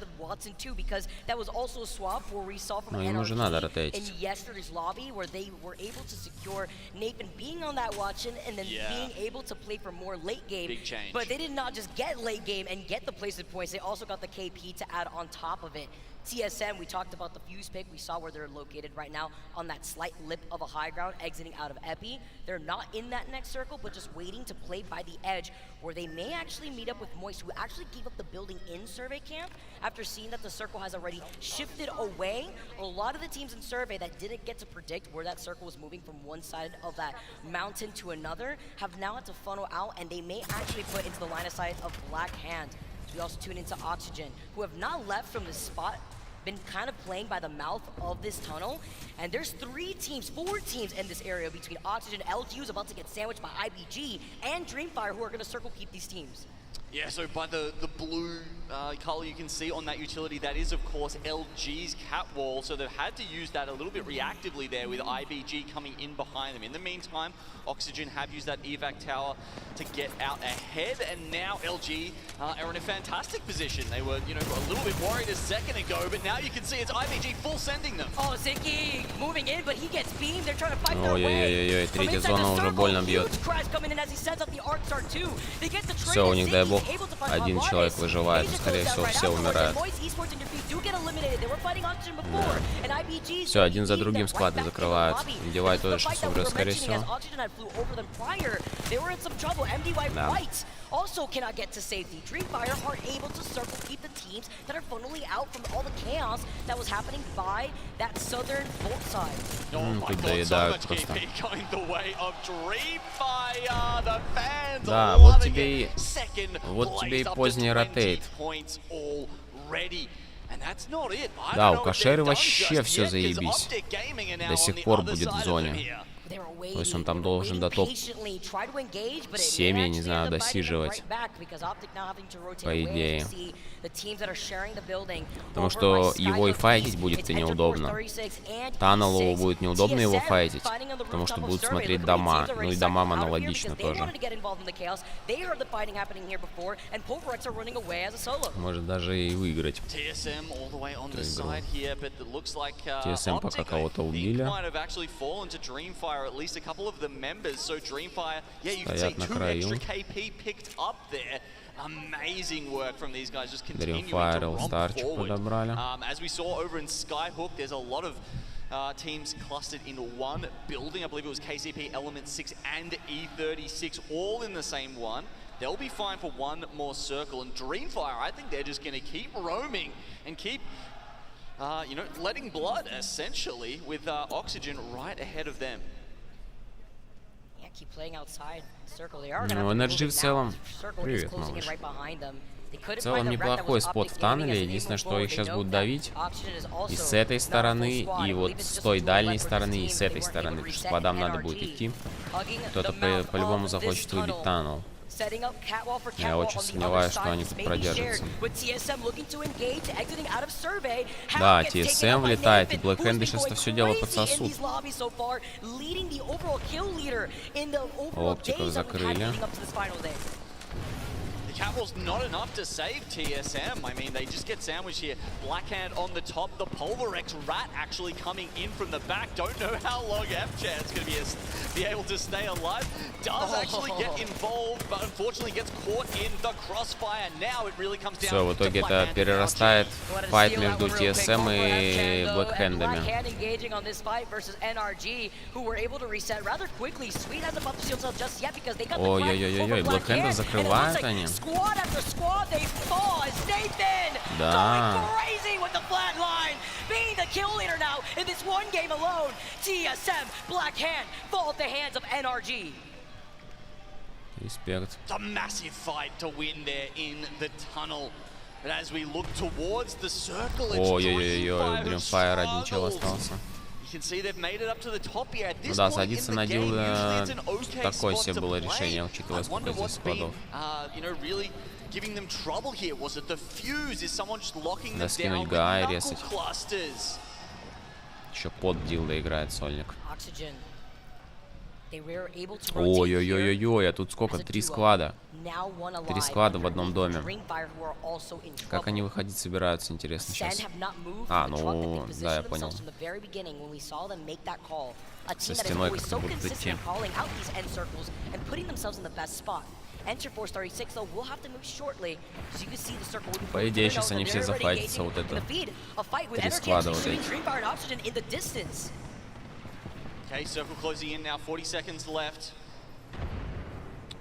Но ему же надо ротейтить. TSM, we talked about the fuse pick. We saw where they're located right now on that slight lip of a high ground, exiting out of Epi. They're not in that next circle, but just waiting to play by the edge, where they may actually meet up with Moist, who actually gave up the building in Survey Camp after seeing that the circle has already shifted away. A lot of the teams in Survey that didn't get to predict where that circle was moving from one side of that mountain to another have now had to funnel out, and they may actually put into the line of sight of Black Hand. So we also tune into Oxygen, who have not left from this spot, been kind of playing by the mouth of this tunnel, and there's 4 teams in this area between Oxygen, LG, who's about to get sandwiched by IBG, and Dreamfire, who are going to circle keep these teams. Yeah, so by the blue color you can see on that utility, that is of course LG's cat wall, so they've had to use that a little bit reactively there with IBG coming in behind them. In the meantime, Oxygen have used that evac tower to get out ahead, and now LG are in a fantastic position. They were, you know, a little bit worried a second ago, but now you can see it's IBG full sending them. Oh, Zinky moving in, but he gets beamed. They're trying to fight their way. Ой-ой-ой, третья зона уже больно бьет. Все, у них, дай бог, один человек выживает, скорее всего, все умирают. Все, один за другим склады закрывают. Девай тоже сейчас умрет, скорее всего. Да. Also cannot get to safety. Dreamfire are able to circle keep the teams that are funneling out from all the chaos that was happening by that southern vault side. Тут доедают просто. Да, вот тебе и поздний ротейт. Да, у Кошеры вообще все заебись. До сих пор будет в зоне. То есть он там должен до топ-7, я не знаю, досиживать, по идее. Потому что его и файтить будет неудобно. Таннелу будет неудобно его файтить, потому что будут смотреть дома. Ну и домам аналогично тоже. Может даже и выиграть эту игру. TSM пока кого-то убили. Стоят на краю. Amazing work from these guys, just continuing Dreamfire, to romp Starчик forward. подобрали. As we saw over in Skyhook, there's a lot of teams clustered in one building. I believe it was KCP, Element 6 and E36 all in the same one. They'll be fine for one more circle. And Dreamfire, I think they're just going to keep roaming and keep, you know, letting blood essentially with Oxygen right ahead of them. Keep playing outside circle. They are Ну, NRG в целом. Привет, малыш. В целом неплохой спот в тоннеле. Единственное, что их сейчас будут давить и с этой стороны, и вот с той дальней стороны, и с этой стороны. Потому что спадам надо будет идти. Кто-то по-любому захочет выбить тоннел. Я очень сомневаюсь, что они тут продержатся. Да, TSM влетает, и Блэкхенды сейчас это все дело подсосут. Оптиков закрыли. Catwall's not enough to save TSM. I mean, they just get sandwiched here. Blackhand on the top. The Pulverex Rat actually coming in from the back. Don't know how long FChat's going to be able to stay alive. Does actually get involved, but unfortunately gets caught in the crossfire. Now it really comes down. Все, в итоге это перерастает в файт между TSM и Блэкхендами. Ой-ой-ой-ой, Блэкхенда закрывают они. Squad after squad, they fall as Nathan going crazy with the flat line, being the kill leader now in this one game alone. TSM, Black Hand, fall at the hands of NRG. Респект. It's a massive fight to win there in the tunnel. But as we look towards the circle, it's Ой-ой-ой, Dreamfire один чел остался. Ну да, садиться на дилда такое себе было решение, учитывая, сколько здесь складов. Да, скинуть ГА и резать. Еще под дилда играет сольник. Ой-ой-ой-ой, а тут сколько? 3 склада. 3 склада в одном доме. Как они выходить собираются, интересно сейчас. А, ну, да, я понял. Со стеной как-то будут идти. По идее, сейчас они все зафайтятся, вот это. 3 склада вот эти. Okay, circle closing in now, 40 seconds left.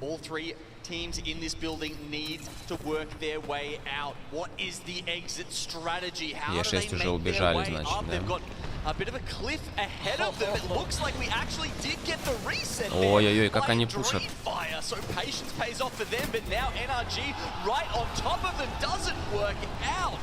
All three teams in this building need to work their way out. What is the exit strategy? How do they make their way up? They've got a bit of a cliff ahead of them. It looks like we actually did get the reset there. Ой-ой-ой, как они пушат. So patience pays off for them, but now NRG right on top of them doesn't work out.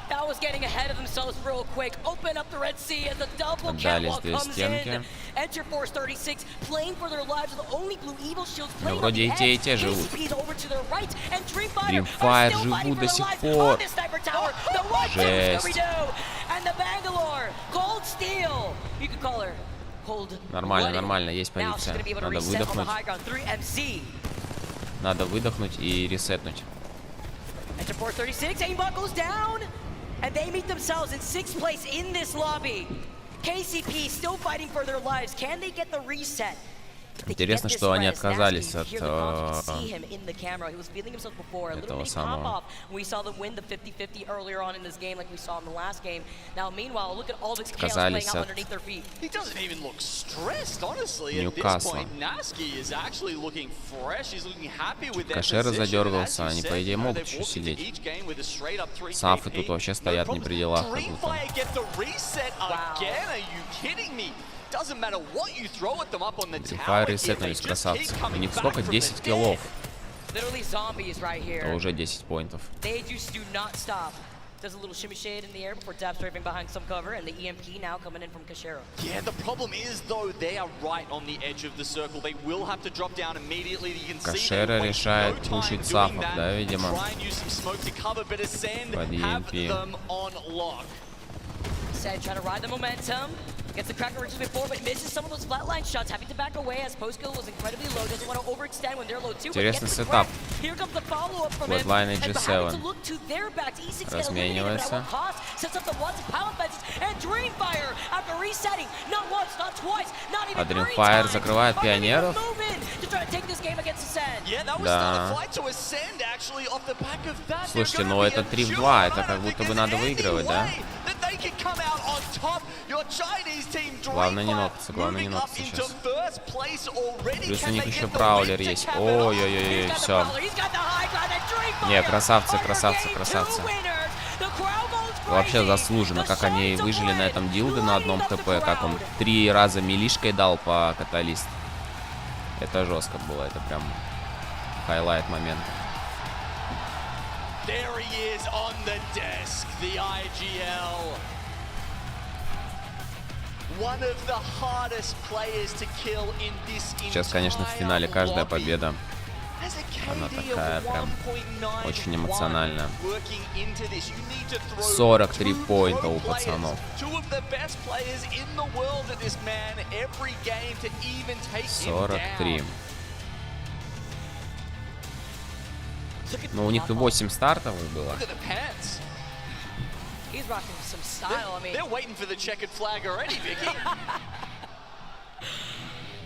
That was getting ahead of themselves real quick. Open up the Red Sea as the double catwalk comes in. Enter Force 36 playing for their lives with only blue evil shields playing on the edge. KCP's over to their right and Dreamfire are still fighting for their lives on this sniper tower. The one we do. And the Bangalore Cold Steel. You could call her Cold. Нормально, нормально, есть позиция. Надо выдохнуть. Надо выдохнуть и ресетнуть. Enter Force 36, aimbot goes down. And they meet themselves in 6th place in this lobby. KCP still fighting for their lives. Can they get the reset? Интересно, что они отказались от этого самого. Отказались от Ньюкасла. Кашера задергался, они, по идее, могут еще сидеть. Сафы тут вообще стоят не при делах. Файр ресетнулись, красавцы. У них сколько? 10 киллов. Это уже 10 поинтов. Does a little shimmy shade in the air before dab strafing behind some cover, and the EMP now coming in from Kashera. Yeah, the problem is though they are right on the edge of the circle. They will have to drop down immediately. You can see Кашера решает пушить сафов, да, видимо. Под EMP. Said trying to ride the momentum. Gets the cracker reaches before, but misses some of those flatline shots. Having to back away as post kill was incredibly low. Doesn't want to overextend when they're low too. Интересный сетап. Here comes the follow up from him. Flatline G7. To look to their backs. E6 разменивается. Sets up the ones and pilot fences and Dreamfire after resetting. Not once, not twice, not even three times. Dreamfire закрывает пионеров. Да. Слушайте, ну это 3 в 2. Это как будто бы надо выигрывать, да? Главное не нокаться, главное не нокаться сейчас. Плюс у них еще праулер есть. Ой-ой-ой, все. Не, красавцы, красавцы, красавцы. Вообще заслуженно, как они выжили на этом дилде на одном ТП, как он 3 раза милишкой дал по каталист. Это жестко было, это прям хайлайт момент. There he is on the desk, the IGL. One of the hardest players to kill in this. Сейчас, конечно, в финале каждая победа, она такая прям очень эмоциональная. 43 поинта у пацанов. 43. Ну, у них и 8 стартовых было. He's rocking some style. I mean, they're waiting for the checkered flag already, Vicky.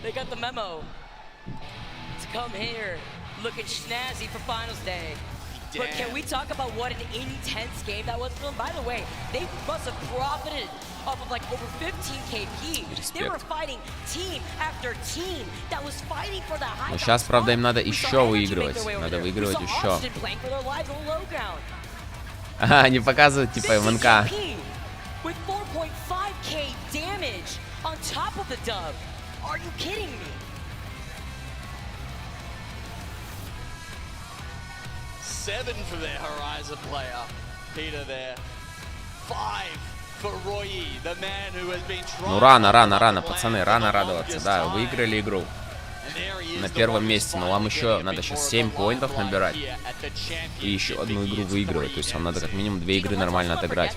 They got the memo to come here looking snazzy for finals day. Damn. But can we talk about what an intense game that was for them? By the way, they must have profited off of like over 15 KP. They were fighting team after team that was fighting for the high. Но сейчас, правда, им надо еще выигрывать. Надо выигрывать еще. Ага, не показывают типа МНК. With 4.5k damage on top of the dub. Are you kidding me? 7 for their Horizon player, Peter there. 5 for Roy, the man who has been trying. Ну рано, пацаны, рано радоваться. Да, выиграли игру. На первом месте, но вам еще надо сейчас 7 поинтов набирать и еще одну игру выигрывать. То есть вам надо как минимум 2 игры нормально отыграть.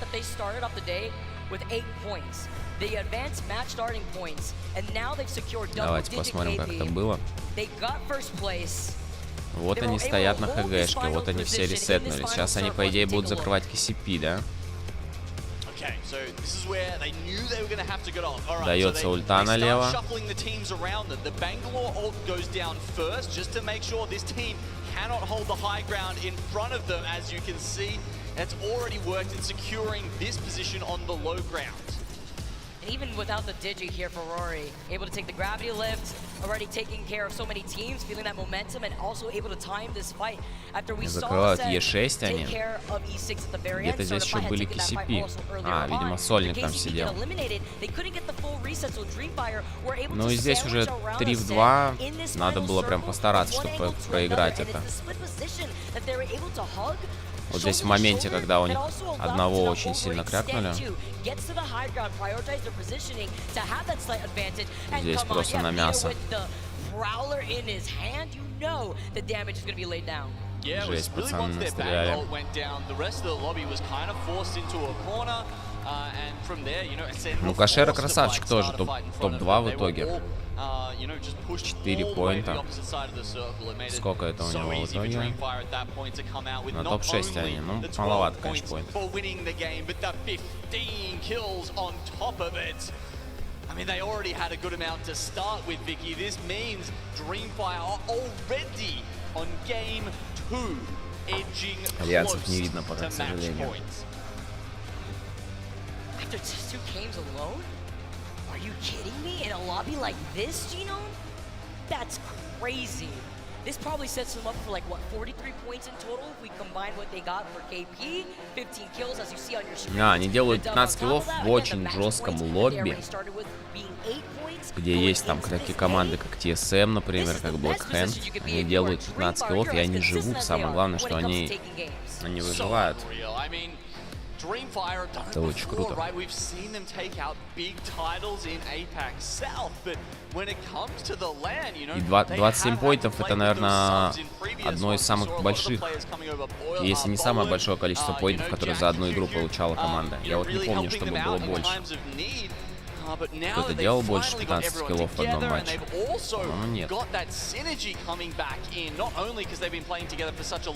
Давайте посмотрим, как это было. Вот они стоят на ХГшке, вот они все ресетнули. Сейчас они, по идее, будут закрывать KCP, да? Дается ульта налево. Even without the digi here for Rory, able to take the gravity lift, already taking care of so many teams, feeling that momentum, and also able to time this fight. After we saw Е6 они. Где-то здесь еще были KCP. А, видимо, сольник там сидел. Ну и здесь уже 3 в 2. Надо было прям постараться, чтобы проиграть это. Вот здесь в моменте, когда у них одного очень сильно крякнули. Здесь просто на мясо. Жесть, пацаны настреляли. Ну, Кашера красавчик тоже, топ-2 в итоге. 4 поинта. Сколько это у него в итоге? На топ-6 они. Ну, маловато, конечно, поинтов. I mean, they already had a good amount to start with, Vicky. This means Dreamfire are already on game 2, edging Альянсов не видно пока, к сожалению. After 2 games alone? Are you kidding me? In a lobby like this, Gino? That's crazy. This probably sets them up for like, what, 43 points in total if we combine what they got for KP, 15 kills, as you see on your screen. Они делают 15 киллов в очень жестком лобби, где есть там такие команды, как TSM, например, как Blackhand. Они делают 15 киллов, и они живут. Самое главное, что они выживают. Это очень круто. И 27 поинтов — это, наверное, одно из самых больших, если не самое большое количество поинтов, которые за одну игру получала команда. Я вот не помню, чтобы было больше. Кто-то делал больше 15 скиллов в одном матче? По-моему, нет.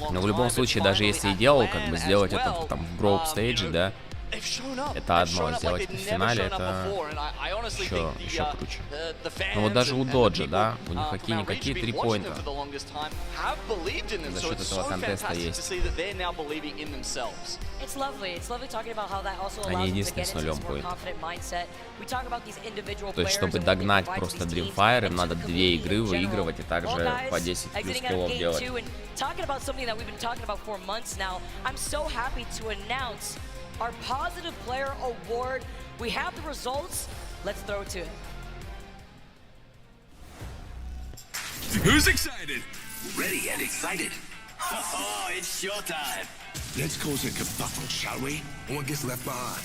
Но в любом случае, даже если и делал, как бы сделать это там в гроуп стейдже, да, это одно. Сделать это в финале, это еще круче. Но вот даже у Доджа, да, у них какие-никакие 3 поинта. За счет этого контеста есть. Они единственные с нулем поинтов. То есть, чтобы догнать просто Dreamfire, им надо 2 игры выигрывать и также по 10 плюс киллов делать. Our positive player award. We have the results. Let's throw it to it. Who's excited? Ready and excited. Oh, it's showtime. Let's cause a kerfuffle, shall we? No one gets left behind.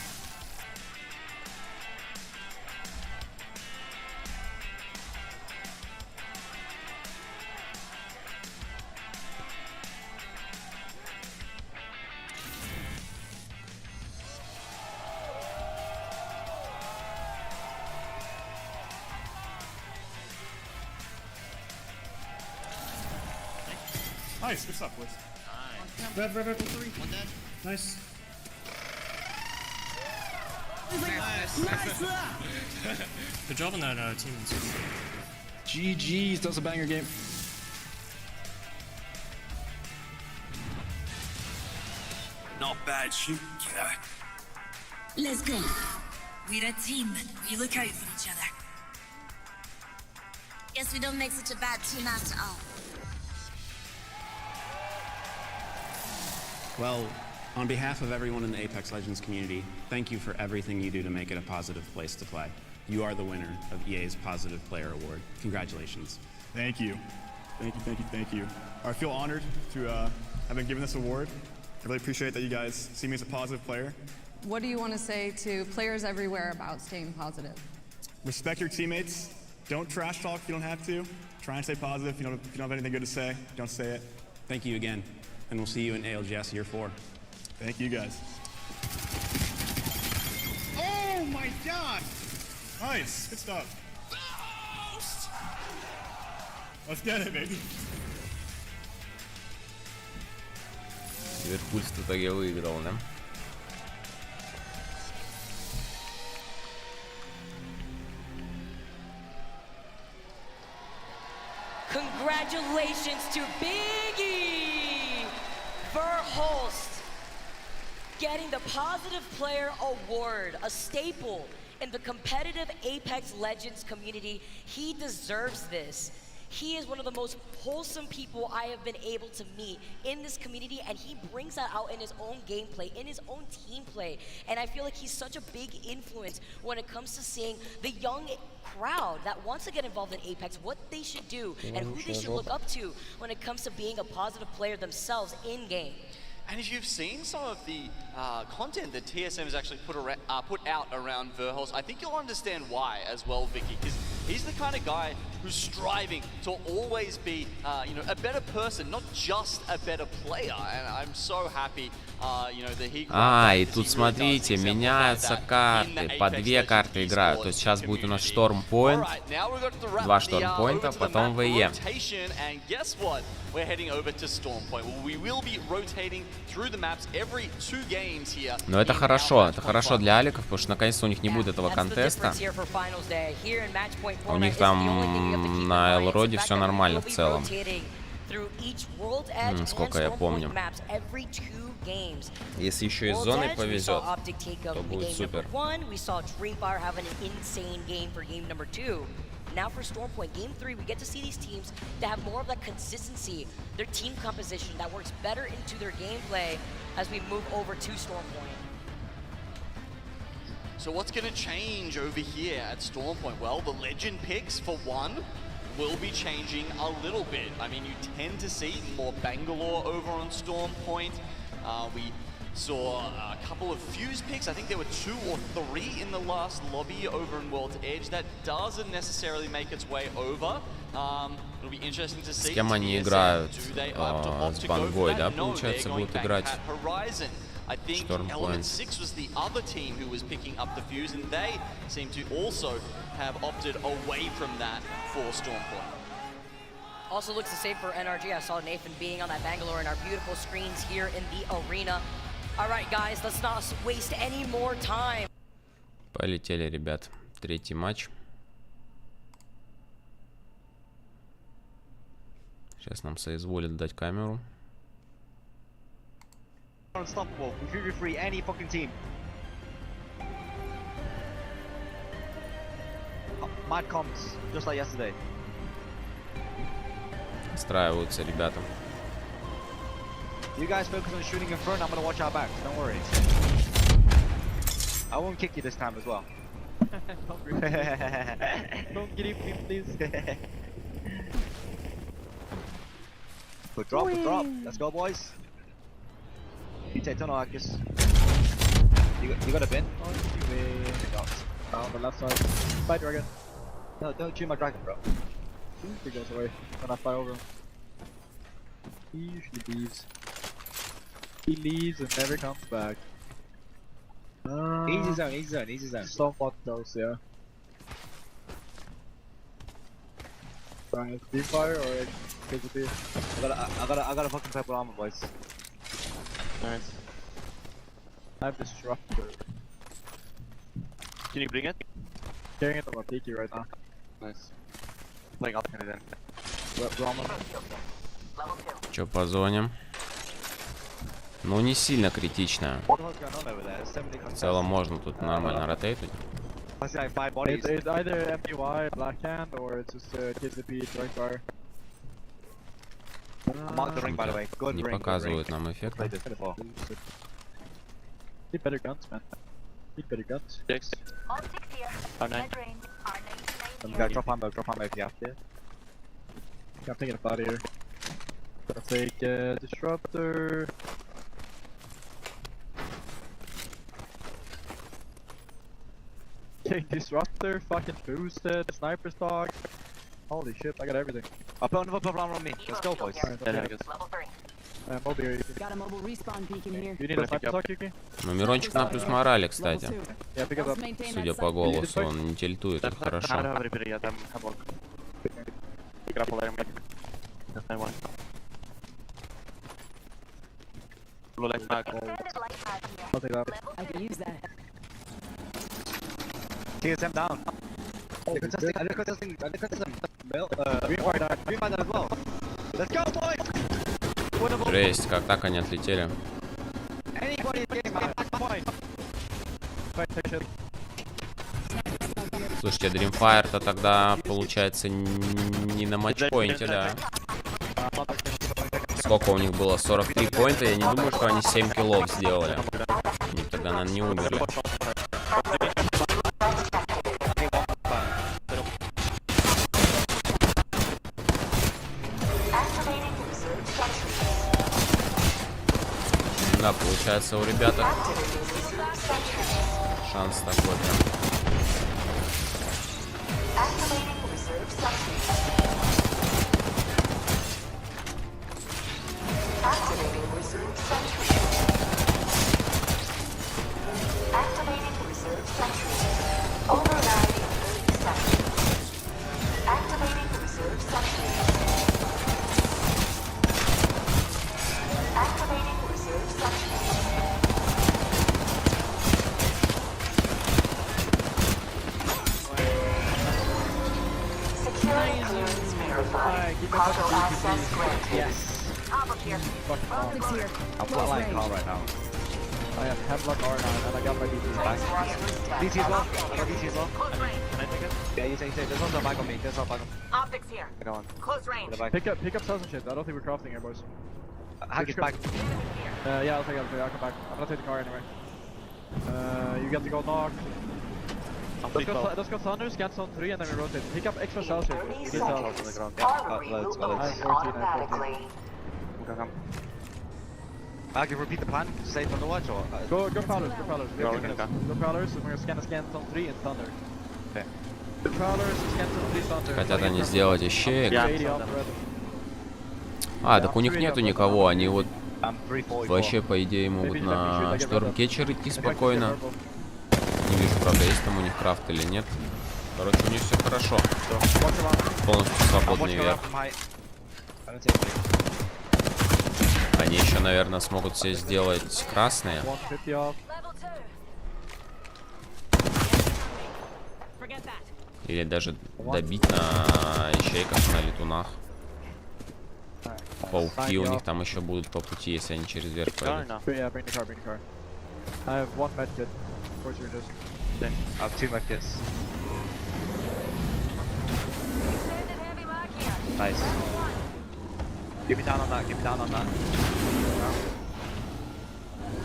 Nice, good stuff, boys. Nice. Red, 3. One dead. Nice. Nice. Good job on that team. GG's, that was a banger game. Not bad shoot, kiddo. Let's go. We're a team. We look out for each other. Guess we don't make such a bad team after all. Well, on behalf of everyone in the Apex Legends community, thank you for everything you do to make it a positive place to play. You are the winner of EA's Positive Player Award. Congratulations. Thank you. Thank you. I feel honored to have been given this award. I really appreciate that you guys see me as a positive player. What do you want to say to players everywhere about staying positive? Respect your teammates. Don't trash talk if you don't have to. Try and stay positive. If you don't have anything good to say, don't say it. Thank you again, and we'll see you in ALGS Year 4. Thank you, guys. Oh my god! Nice, good stuff. Let's get it, baby. Ливерпуль в итоге выиграл, да? Congratulations to Biggie Verhulst getting the Positive Player Award, a staple in the competitive Apex Legends community. He deserves this. He is one of the most wholesome people I have been able to meet in this community, and he brings that out in his own gameplay, in his own team play. And I feel like he's such a big influence when it comes to seeing the young crowd that wants to get involved in Apex, what they should do, and who they should look up to when it comes to being a positive player themselves in-game. And if you've seen some of the content that TSM has actually put out around Verhulst, I think you'll understand why as well, Vicky, because he's the kind of guy who's striving to always be, a better person, not just a better player. And I'm so happy, that he... И тут смотрите, меняются карты, по 2 карты играют. То есть сейчас будет у нас Штормпоинт, 2 Штормпоинта, потом ВЕ. We're heading over to Storm Point. We will be rotating through the maps every 2 games here. Но это хорошо для аликов, потому что наконец-то у них не будет этого контеста. У них там на Элроде все нормально в целом. Сколько я помню. Если еще и с зоной повезет, то будет супер. Now for Storm Point, Game 3, we get to see these teams that have more of that consistency, their team composition that works better into their gameplay as we move over to Storm Point. So what's going to change over here at Storm Point? Well, the legend picks, for one, will be changing a little bit. I mean, you tend to see more Bangalore over on Storm Point. We saw a couple of Fuse picks. I think there were 2 or 3 in the last lobby over in World's Edge. That doesn't necessarily make its way over. It'll be interesting to see. С кем они играют? С Бангой, да, получается, будут играть? I think Element 6 was the other team who was picking up the Fuse, and they seem to also have opted away from that for Storm Point. Also looks the same for NRG. I saw Nathan being on that Bangalore in our beautiful screens here in the arena. All right, guys, let's not waste any more time. Полетели, ребят. 3-й матч. Сейчас нам соизволят дать камеру. Unstoppable. We free any fucking team. Mad comms, just like yesterday. Настраиваются ребята. You guys focus on shooting in front, I'm gonna watch our backs, don't worry. I won't kick you this time as well. Don't get me, please. Good drop, good drop. Let's go, boys. You take tunnel, Arcus. You got a bin? Oh, you win. On the left side. Fight dragon. No, don't shoot my dragon, bro. He goes away when I fly over him. He usually leaves. He leaves and never comes back. Easy zone, easy zone, easy zone. Somewhat close, yeah. Right, deep fire or KGP? I got a fucking purple armor, boys. Nice. I have disruptor. Can you bring it? Carrying it on my peaky right now. Nice. Playing up here then. Чё по зоне? Ну не сильно критично. В целом можно тут нормально ротейтить. It's either MPY, Black Hand, or it's just KCP, Joint Fire. Не показывают нам эффект. Need better guns, man. Need better guns. Six. R9. I'm gonna drop ammo if you have to. I'm taking a body here. Gonna take Disruptor. Take Disruptor, fucking boosted, Sniper Stock. Holy shit, I got everything. I'll put another purple armor on me. Let's go, boys. Mobile here, Got a mobile respawn beacon here. You need a Sniper Stock, Yuki? Ну Мирончик на плюс морали, кстати. Yeah, pick it up. Судя по голосу, он не тильтует, это хорошо. I'll take that. I can use that. TSM down. They're contesting. Green fire as well. Let's go, boys! Жесть, как так они отлетели. Anybody in the game, back point. Слушайте, Dreamfire-то тогда получается не на матчпоинте, да. Сколько у них было? 43 поинта, я не думаю, что они 7 киллов сделали. Они тогда, наверное, не умерли. Да, получается у ребят шанс такой прям. Optics here. I'm flatlining car right now. I have Hemlock R9 and I got my DT back. DT as well. I got DT as well. Can I take it? Yeah, you take it. There's also a bag on me. There's also a bag on me. Optics here. Go on. Close range. Pick up cells and shit. I don't think we're crafting here, boys. Hack it back. Yeah, I'll take it. I'll come back. I'm gonna take the car anyway. You get to go knock. Let's go Thunder, scan zone 3 and then we rotate. Pick up extra cells here. We need cells on the ground. I have 14, I have 14. Come. I can repeat the plan. Stay from the watch or go prowlers. Go prowlers, and we're gonna scan zone 3 in Thunder. Okay. Prowlers, scan zone 3 Thunder. Хотят они сделать ищеек. А, так у них нету никого, они вот вообще по идее могут на штормкетчер идти спокойно. Не вижу, правда, есть там у них крафт или нет. Короче, у них все хорошо. Полностью свободный верх. Они еще, наверное, смогут все сделать красные. Или даже добить на ищейках, на летунах. Пауки у них там еще будут по пути, если они через верх пойдут. I have 2 medkits. Nice. Keep me down on that, keep me down on that.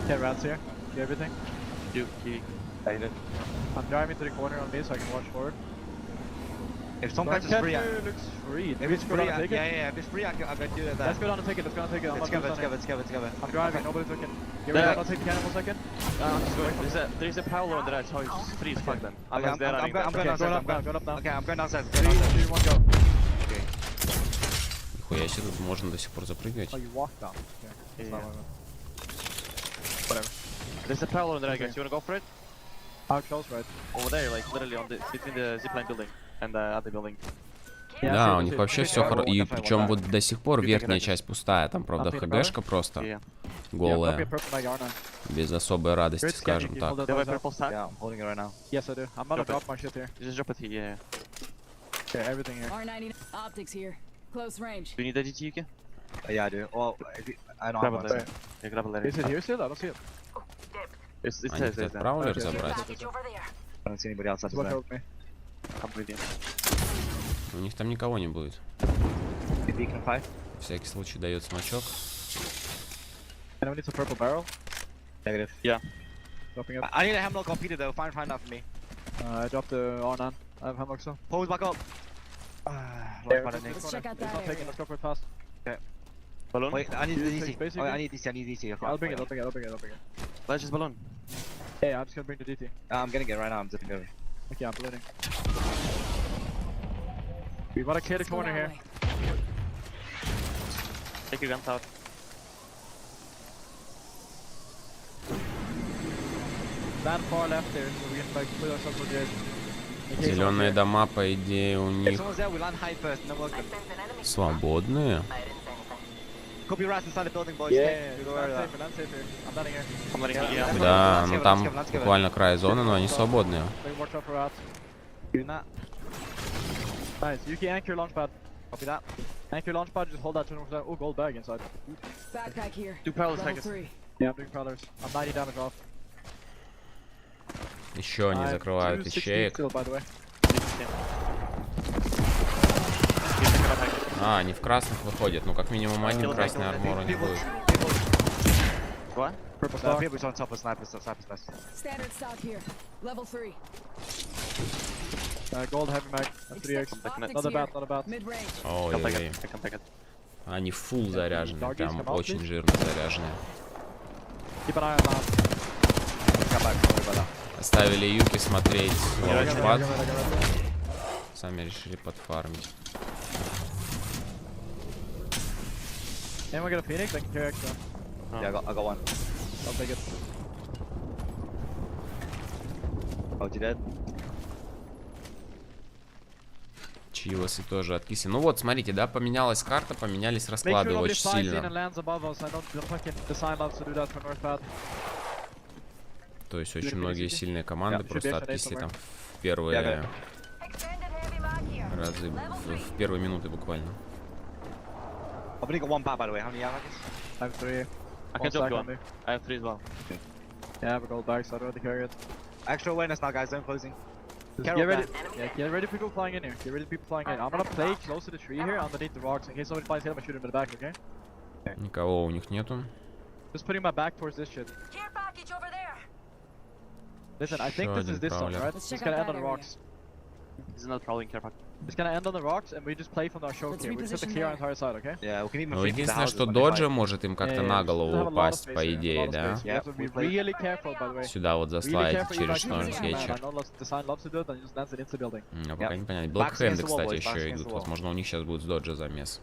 Get rounds here. You everything? You key. I did. I'm driving to the corner on me so I can watch forward. If some catches free, looks free. if it's free, yeah, if it's free, I'm gonna do that. Let's go down and take it. Let's go down and take it. Let's go. I'm driving. Nobody's looking. Get ready. I'll take the cannon 1 second. I'm just going. There's a Paolo on the right, so it's free as fuck then. I'm going downstairs. I'm going up now. Okay, I'm going downstairs. 3, 2, 1, go. Нихуя себе, тут можно до сих пор запрыгивать. Oh, you walked down. Okay. Whatever. There's a Paolo on the right, guys. You wanna go for it? How close, right? Over there, like literally on the between the zipline building and the other building. Да, у них вообще все хорошо. И причем вот до сих пор верхняя часть пустая. Там, правда, ХГшка просто голая. Без особой радости, скажем так. Yeah, I'm holding it right now. Yes, I do. I'm gonna drop my shit here. Just drop it here, yeah. Okay, everything here. R90 optics here. Close range. Do you need that GT, Yuki? Yeah, I do. Well, I don't Grab have it one. later. Yeah, grab it later. Is it here still? I don't see it. Они хотят браулер забрать. I don't see anybody else. What helped me? I'm with you. У них там никого не будет. Всякий случай дает смачок. Anyone needs a purple barrel? Negative. Yeah. Dropping up. I need a hemlock competed though. Find that for me. I dropped the R9. I have hemlock so. Pose back up. Let's check out that area. Let's go for it fast. Okay. Balloon? Wait, I need the DC. Basically. Oh, I need DC. I'll bring it. Let's just balloon. Hey, I'm just gonna bring the DT. I'm getting it right now. I'm zipping over. Okay, I'm ballooning. We wanna clear the corner here. Take your guns out. Land far left there, so we can like put ourselves on the edge. Зеленые дома, по идее, у них свободные. Да, ну там буквально край зоны, но они свободные. Nice, Yuki, anchor launchpad. Copy that. Anchor launchpad, just hold that 20%. Oh, gold bag inside. Backpack here. Do prowlers, seconds. Yeah, I'm doing prowlers. I'm 90 damage off. Еще они закрывают ячеек. А, они в красных выходят. Ну, как минимум один красный армор у них будет. What? Purple stock. People's on top of snipers. Standard stock here. Level 3. Gold heavy mag. 3x. Not a bad. Ой-ой-ой. Они фулл заряжены. Прям очень жирно заряжены. Keep an eye on that. Оставили Юки смотреть лаунчпад. Сами решили подфармить. Anyone get a Phoenix? I can carry extra. Yeah, I got one. I'll take it. Oh, you dead? Чивасы тоже откисли. Ну вот, смотрите, да, поменялась карта, поменялись расклады очень сильно. То есть очень многие сильные команды просто откисли там в первые разы, в первые минуты буквально. I've only got one bat, by the way. How many have I have 3. I can jump one. I have 3 as well. Okay. Yeah, I have a gold bag, so I don't have to carry it. Extra awareness now, guys. Don't closing. Get ready. Yeah, get ready for people flying in here. Get ready for people flying in. I'm gonna play close to the tree here, underneath the rocks, in case somebody flies in. I'm gonna shoot him in the back, okay? Никого у них нету. Just putting my back towards this shit. Listen, I think this is this zone, right? It's gonna end on the rocks. This is not prowling care pack. It's gonna end on the rocks, and we just play from our show here. We just have to clear our entire side, okay? Yeah, we can even. Ну, единственное, что доджа может им как-то на голову упасть, по идее, да? Сюда вот заслать через Штормкетчер. А пока не понятно. Блэкхэнды, кстати, еще идут. Возможно, у них сейчас будет с доджа замес.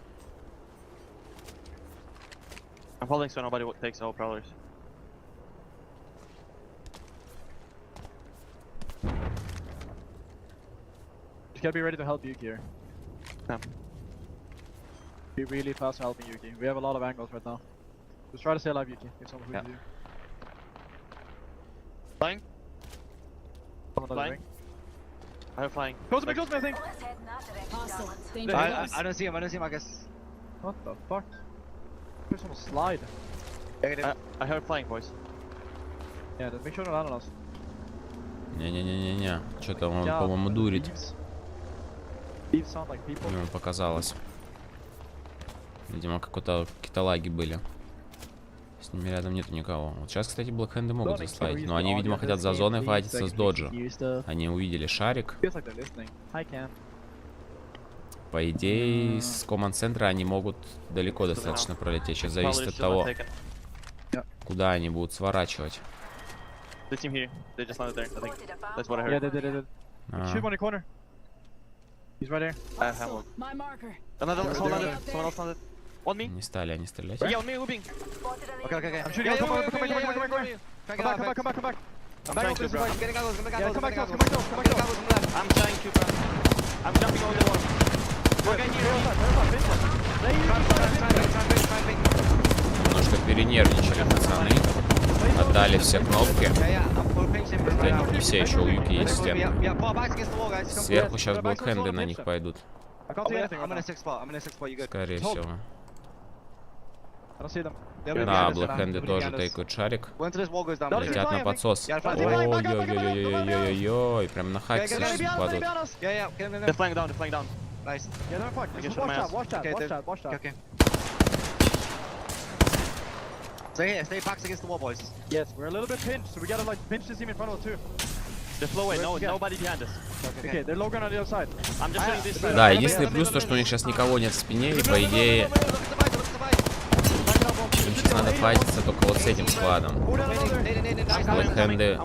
I'm holding so nobody takes all prowlers. You gotta be ready to help Yuki here. Yeah. Be really fast helping Yuki. We have a lot of angles right now. Just try to stay alive, Yuki. Get someone who can do. Flying? Flying? I have flying. Close me, I think! I don't see him, I guess. What the fuck? There's someone slide. I heard flying, boys. Yeah, just make sure to land on us. Не-не-не-не-не. Что-то он, по-моему, дурит. Ему показалось. Видимо, какие-то лаги были. С ними рядом нету никого. Вот сейчас, кстати, блэкхэнды могут заслать. Но они, видимо, хотят за зоной файтиться с доджа. Они увидели шарик. По идее, с команд-центра они могут далеко достаточно пролететь. Сейчас зависит от того, куда они будут сворачивать. Yeah, they did. Shoot one in the corner. He's right there. I have ammo. My marker. Another, someone else landed. On me. Не стали они стрелять. Yeah, on me, looping. Okay. I'm shooting. Come back. Come back. I'm trying to, bro. Getting goggles, come back, Yeah, come back. I'm trying to, bro. I'm jumping over the wall. Okay, Немножко перенервничали пацаны. Отдали все кнопки. Хотя не все, еще у Юки есть стенка. Сверху сейчас блэкхенды на них пойдут. Скорее всего. Да, блэкхенды тоже тейкают шарик. Летят на подсос. Ой-ой-ой-ой-ой-ой-ой. Прям на хаке сейчас упадут. They're flying down. Nice. Yeah, they're fucked. Watch that. Okay. Stay back against the wall, boys. Yes, we're a little bit pinched, so we gotta like pinch this team in front of us too. Just flow away. Nobody behind us. Okay, they're low ground on the other side. I'm just shooting this side. Да, единственный плюс то, что у них сейчас никого нет в спине, и по идее им сейчас надо файтиться только вот с этим складом. Блэкхенды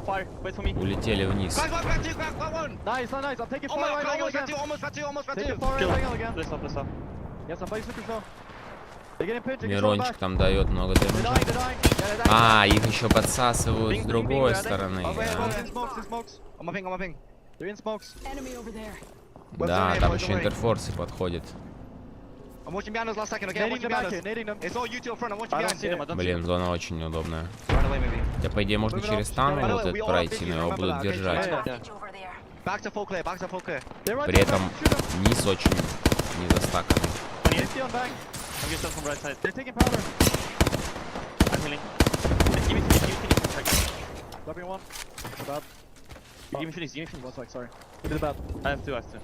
улетели вниз. Nice. I'm taking fire right angle again. Taking fire right angle again. Let's up. Yes, I'm fighting super slow. They're getting pinched. Мирончик там дает много дэмэджа. А, их еще подсасывают с другой стороны. Да, там еще интерфорсы подходят. Блин, зона очень неудобная. Хотя, по идее, можно через стан вот этот пройти, но его будут держать. При этом низ очень не застаканный. I'm getting from right side. They're taking powder. I'm healing. Give me finish. Dropping one. Bad. Give me finish. One sec, sorry. Who did bad? I have two. Okay.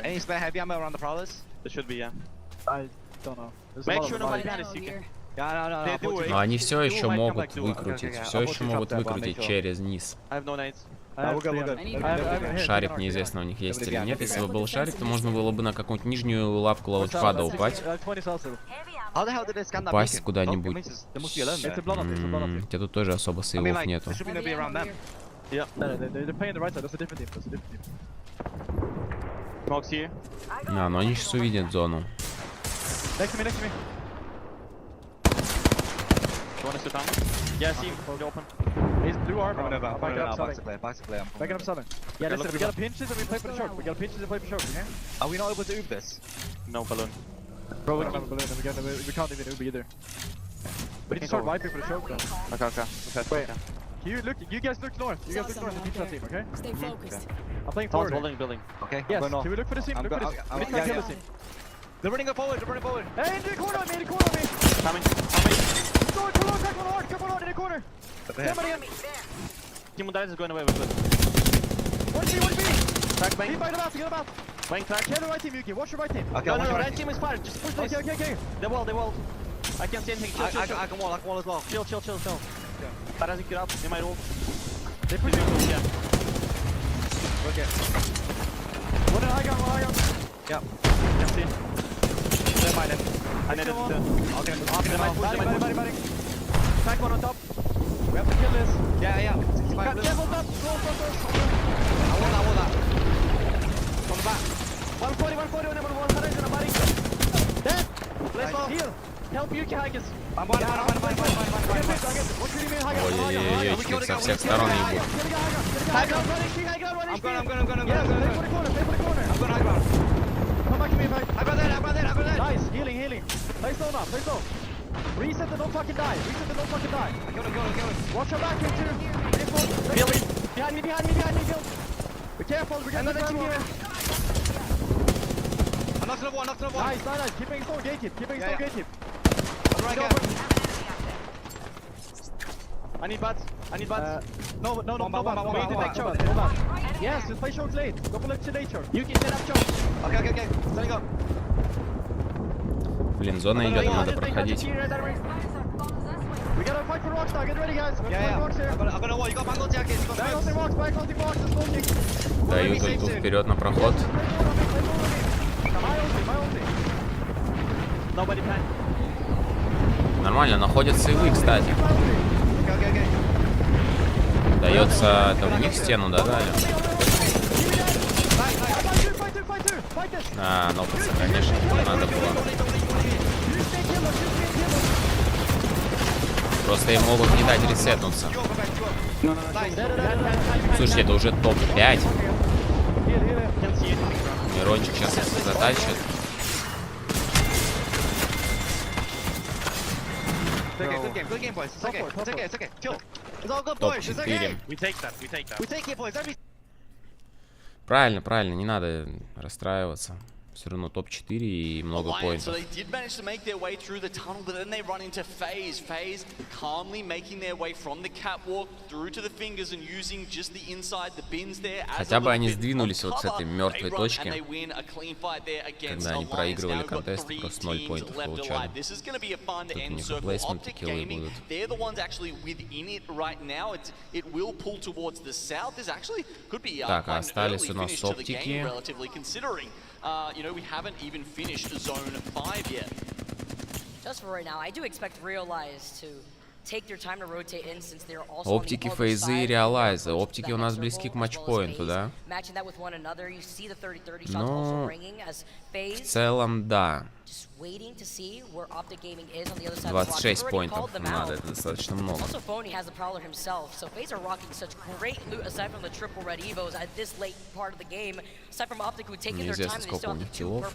Any spare heavy ammo around the prowlers? There should be, yeah. I don't know. Make sure nobody behind us. You can. Но они все еще могут выкрутить. Все еще могут выкрутить через низ. I have no nades. Шарик неизвестно у них есть или нет. Если бы был шарик, то можно было бы на какую-нибудь нижнюю лавку лаунчпада упасть. Упасть куда-нибудь. Хотя тут тоже особо сейвов нету. Да, но они сейчас увидят зону. Next to me. Want us to down? Yeah, see him. They're open. He's blue armor. Back to clear. Back up 7. Yeah, listen, we gotta pinch this and we play for the choke. Okay? Are we not able to oob this? No balloon. Bro, we don't have a balloon. We can't even oob either. We need to start wiping for the choke though. Okay. Wait. You guys look north. You guys look north and pinch that team, okay? Stay focused. I'm playing forward. Holding building. Okay. Yes, can we look for this team? Look for this. We need to kill this team. They're running forward. Hey, in the corner on me. Coming. Come on, in the corner. Somebody in. Team Dice is going away with good. 1v. Crack bang. Get about. Bang crack. Kill the right team, Yuki. Watch your right team. Okay, no, right team is fired. Just push this. Okay. They wall. I can't see anything. Chill. I can wall as well. Chill. Parazit, get up. In my roll. They push you. Yeah. Okay. One high ground. Yep. Can't see. They're mine. I need it. Okay. Body. Crack one on top. We have to kill this. Yeah. Leveled up. Go. I want that. From the back. 140 on number 1 horizon on body. Dead. Let's go. Heal. Help Yuki Haggis. I'm one. Ой-ой-ой, их со всех сторон ебут. I'm going. Yes, play for the corner. I'm going high ground. Come back to me, mate. I got that. Nice. Healing. Play slow now. Reset and don't fucking die. I'm going. Watch your back, Victor. Billy. Behind me, Bill. Be careful. We're getting the here. I'm knocked another one. Nice. Keep making stone gatekeep. I'm right here. I need bats. No. Wait to take choke. Yes, just play choke late. Go for late choke. Yuki, set up choke. Okay. Setting up. Блин, зона идет, надо проходить. We gotta fight for rocks now. Get ready, guys. I'm gonna wall. You got bangles jacket. Back on the rocks. Дают ульту вперед на проход. Нормально, находят сейвы, кстати. Дается это в них стену, да, дали? А, нокаться, конечно, надо было. Просто им могут не дать ресетнуться. Слушайте, это уже топ-5. Мирончик сейчас если затащит. Топ-4. Правильно, правильно, не надо расстраиваться. Все равно топ-4 и много поинтов. Хотя бы они сдвинулись вот с этой мертвой точки, когда они проигрывали контест, просто 0 поинтов получали. Тут у них плейсменты, киллы будут. Так, а остались у нас оптики. You know, we haven't even finished zone 5 yet. Just for right now, I do expect Realize to take their time to rotate in since they're also Оптики, фейзы и реалайзы. Оптики у нас близки к матчпоинту, да? Ну, в целом, да. 26 поинтов надо, это достаточно много. Неизвестно, сколько у них киллов.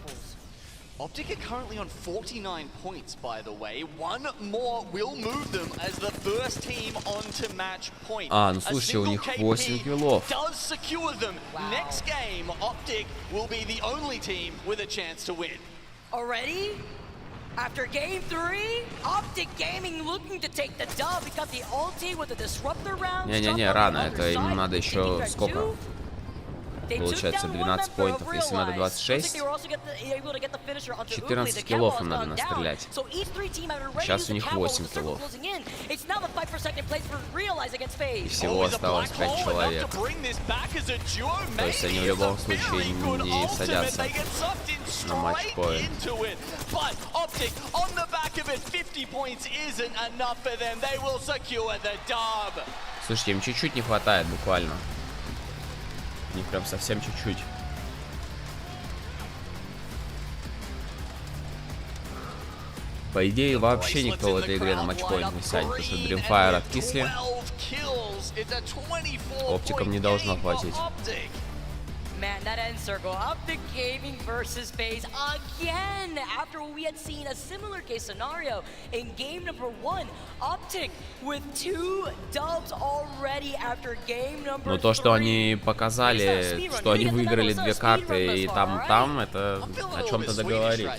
Optic are currently on 49 points, by the way. One more will move them as the first team onto match point. А, ну слушайте, у них 8 киллов. Does secure them. Next game, Optic will be the only team with a chance to win. Already? After game 3, Optic Gaming looking to take the dub. We got the ulti with the disruptor round. Не-не-не, рано, это им надо еще сколько? Получается 12 поинтов, если надо 26. 14 киллов им надо настрелять. Сейчас у них 8 киллов. И всего осталось 5 человек. То есть они в любом случае не садятся на матчпоинт. Слушайте, им чуть-чуть не хватает буквально. У них прям совсем чуть-чуть. По идее, вообще никто в этой игре на матчпоинт не сядет, потому что Dreamfire откисли. Оптикам не должно хватить. Man, that end circle. Optic Gaming versus FaZe again after we had seen a similar case scenario in game number 1. Optic with 2 dubs already after game number 3. Но то, что они показали, что они выиграли 2 карты и там, это о чем-то договорит.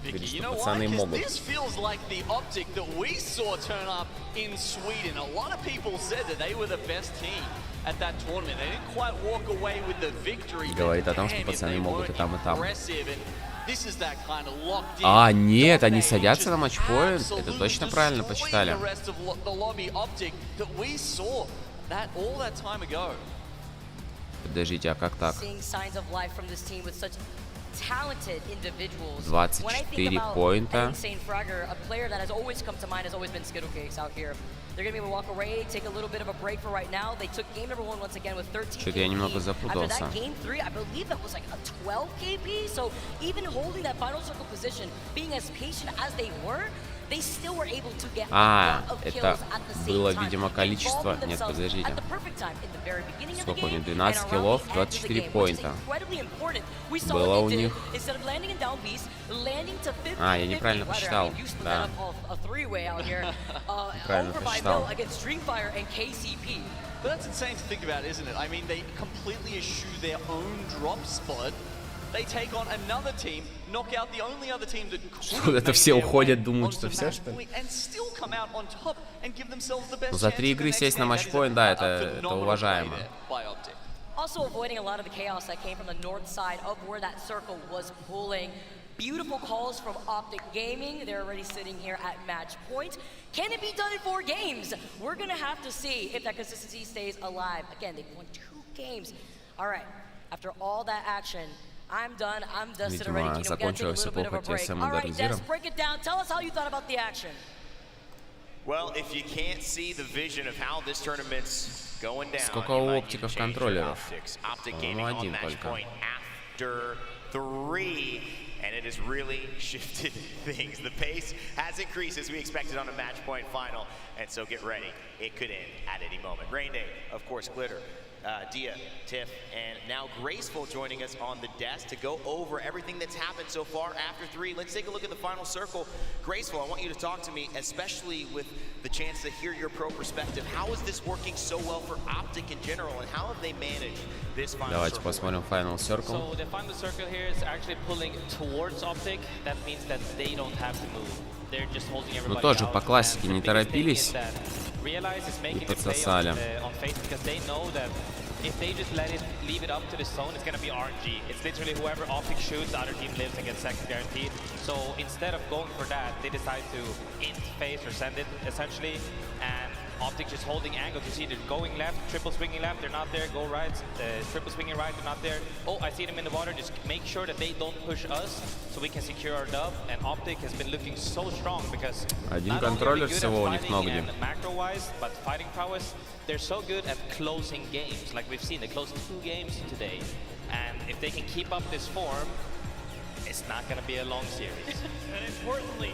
Говорит, что пацаны могут. Говорит о том, что пацаны могут и там, и там. А, нет, они садятся на матчпоинт. Это точно правильно посчитали. Подождите, а как так? 24 поинта. Что-то я немного запутался. А, это было, видимо, количество... Нет, подождите. Сколько у них? 12 киллов, 24 поинта. Было у них... А, я неправильно посчитал. Да. Неправильно посчитал. But that's insane to think about, isn't it? I mean, they completely eschew their own drop spot. They take on another team, knock out the only other team that could это все уходят, думают, что все, что ли? Ну, за 3 игры сесть на матчпоинт, да, это уважаемо. Also avoiding a lot of the chaos that came from the north side of where that circle was pulling. Beautiful calls from Optic Gaming. They're already sitting here at match point. Can it be done in 4 games? We're gonna have to see if that consistency stays alive. Again, they've won 2 games. All right, after all that action, I'm done. I'm dusted Видимо, already. We gotta take a закончилась little bit of a эпоха break. TSM All right, Des, модернизира. break it down. Tell us how you thought about the action. Well, if you can't see the vision of how this tournament's going down, Сколько у оптиков контроллеров? По-моему, один только. After 3, and it has really shifted things. The pace has increased as we expected on a match point final, and so get ready. It could end at any moment. Rain Day, of course, Glitter, Dia, Tiff, and now Graceful joining us on the desk to go over everything that's happened so far after 3. Let's take a look at the final circle. Graceful, I want you to talk to me, especially with the chance to hear your pro perspective. How is this working so well for Optic in general, and how have they managed this final Давайте circle? посмотрим final circle. So the final circle here is actually pulling towards Optic. That means that they don't have to move. They're just holding everybody Ну тоже out. по классике не торопились Realize is и making the play подсосали. on face because they know that if they just leave it up to the zone, it's gonna be RNG. It's literally whoever Optic shoots, the other team lives and gets second guaranteed. So instead of going for that, they decide to int face or send it essentially, and Optic just holding angle to see they're going left, triple swinging left, they're not there, go right, triple swinging right, they're not there. Oh, I see them in the water, just make sure that they don't push us so we can secure our dub. And Optic has been looking so strong because Один контроллер всего у них много где. macro-wise, but fighting prowess, they're so good at closing games. Like we've seen, they closed 2 games today. And if they can keep up this form, it's not going to be a long series. And importantly,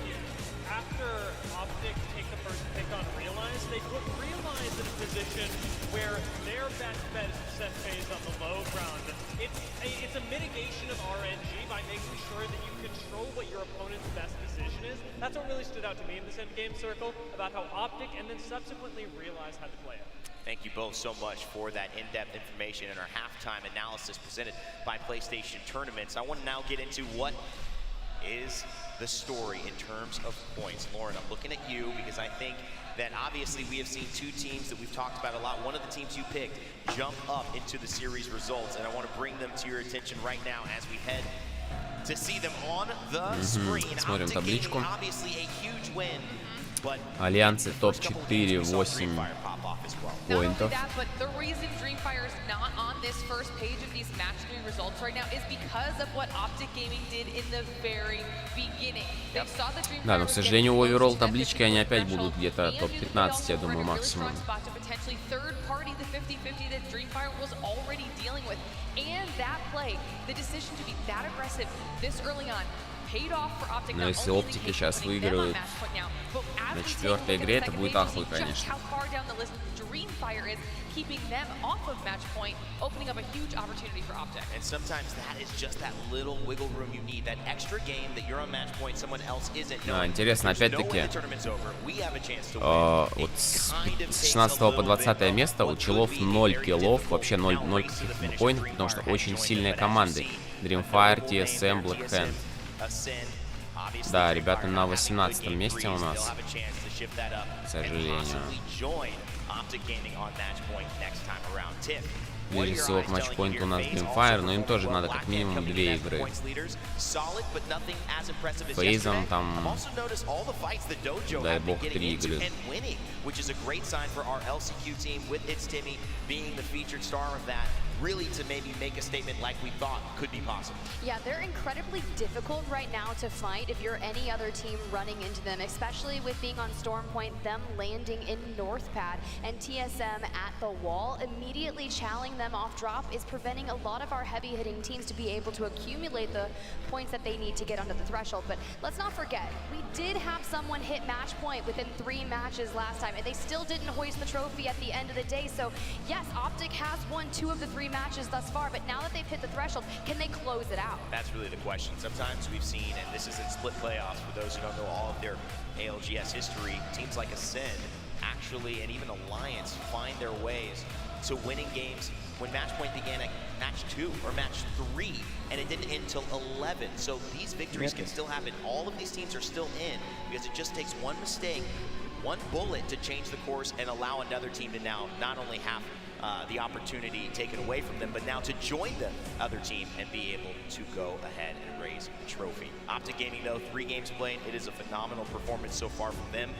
after Optic take the first pick on Realize, they put Realize in a position where their best bet is to set phase on the low ground. It's a mitigation of RNG by making sure that you control what your opponent's best decision is. That's what really stood out to me in this endgame circle about how Optic and then subsequently Realize had to play it. Thank you both so much for that in-depth information and our halftime analysis presented by PlayStation Tournaments. I want to now get into what is the story in terms of points. Lauren, I'm looking at you because I think that obviously we have seen 2 teams that we've talked about a lot. One of the teams you picked jump up into the series results, and I want to bring them to your attention right now as we head to see them on the screen. Смотрим табличку. Obviously a huge win. Альянсы топ-4, 8 поинтов. But the reason Dreamfire is not on this first page of these match 3 results right now is because of what Optic Gaming did in the very beginning. They saw the Dreamfire. Да, но, к сожалению, в оверолл табличке они опять будут где-то топ-15, я думаю, максимум. Potentially third party the 50-50 that Dreamfire was already dealing with. And that play, the decision to be that aggressive this early on, но если оптики сейчас выиграют на 4-й игре, это будет ахуй, конечно. Dreamfire is keeping them off of match point, opening up a huge opportunity for Optic. And sometimes that is just that little wiggle room you need, that extra game that you're on match point, someone else isn't. Интересно, опять-таки, вот с 16 по 20 место у челов 0 киллов, вообще 0 каких-то поинтов, потому что очень сильные команды. Dreamfire, TSM, Black Hand. Да, ребята на 18 месте у нас, к сожалению. Ближе всего к матчпоинту у нас Dreamfire, но им тоже надо как минимум 2 игры. Фейзом там, дай бог, 3 игры. Really to maybe make a statement like we thought could be possible. Yeah, they're incredibly difficult right now to fight if you're any other team running into them, especially with being on Storm Point, them landing in North Pad, and TSM at the wall. Immediately challenging them off drop is preventing a lot of our heavy-hitting teams to be able to accumulate the points that they need to get under the threshold. But let's not forget, we did have someone hit match point within 3 matches last time, and they still didn't hoist the trophy at the end of the day. So yes, Optic has won 2 of the 3 matches thus far, but now that they've hit the threshold, can they close it out? That's really the question. Sometimes we've seen, and this is in split playoffs for those who don't know all of their ALGS history, teams like Ascend actually, and even Alliance, find their ways to winning games when match point began at match 2 or match 3, and it didn't end until 11. So these victories can still happen. All of these teams are still in because it just takes one mistake, one bullet to change the course and allow another team to now not only have the opportunity taken away from them, but now to join the other team and be able to go ahead and raise the trophy. Optic Gaming, though, 3 games played. It is a phenomenal performance so far from them.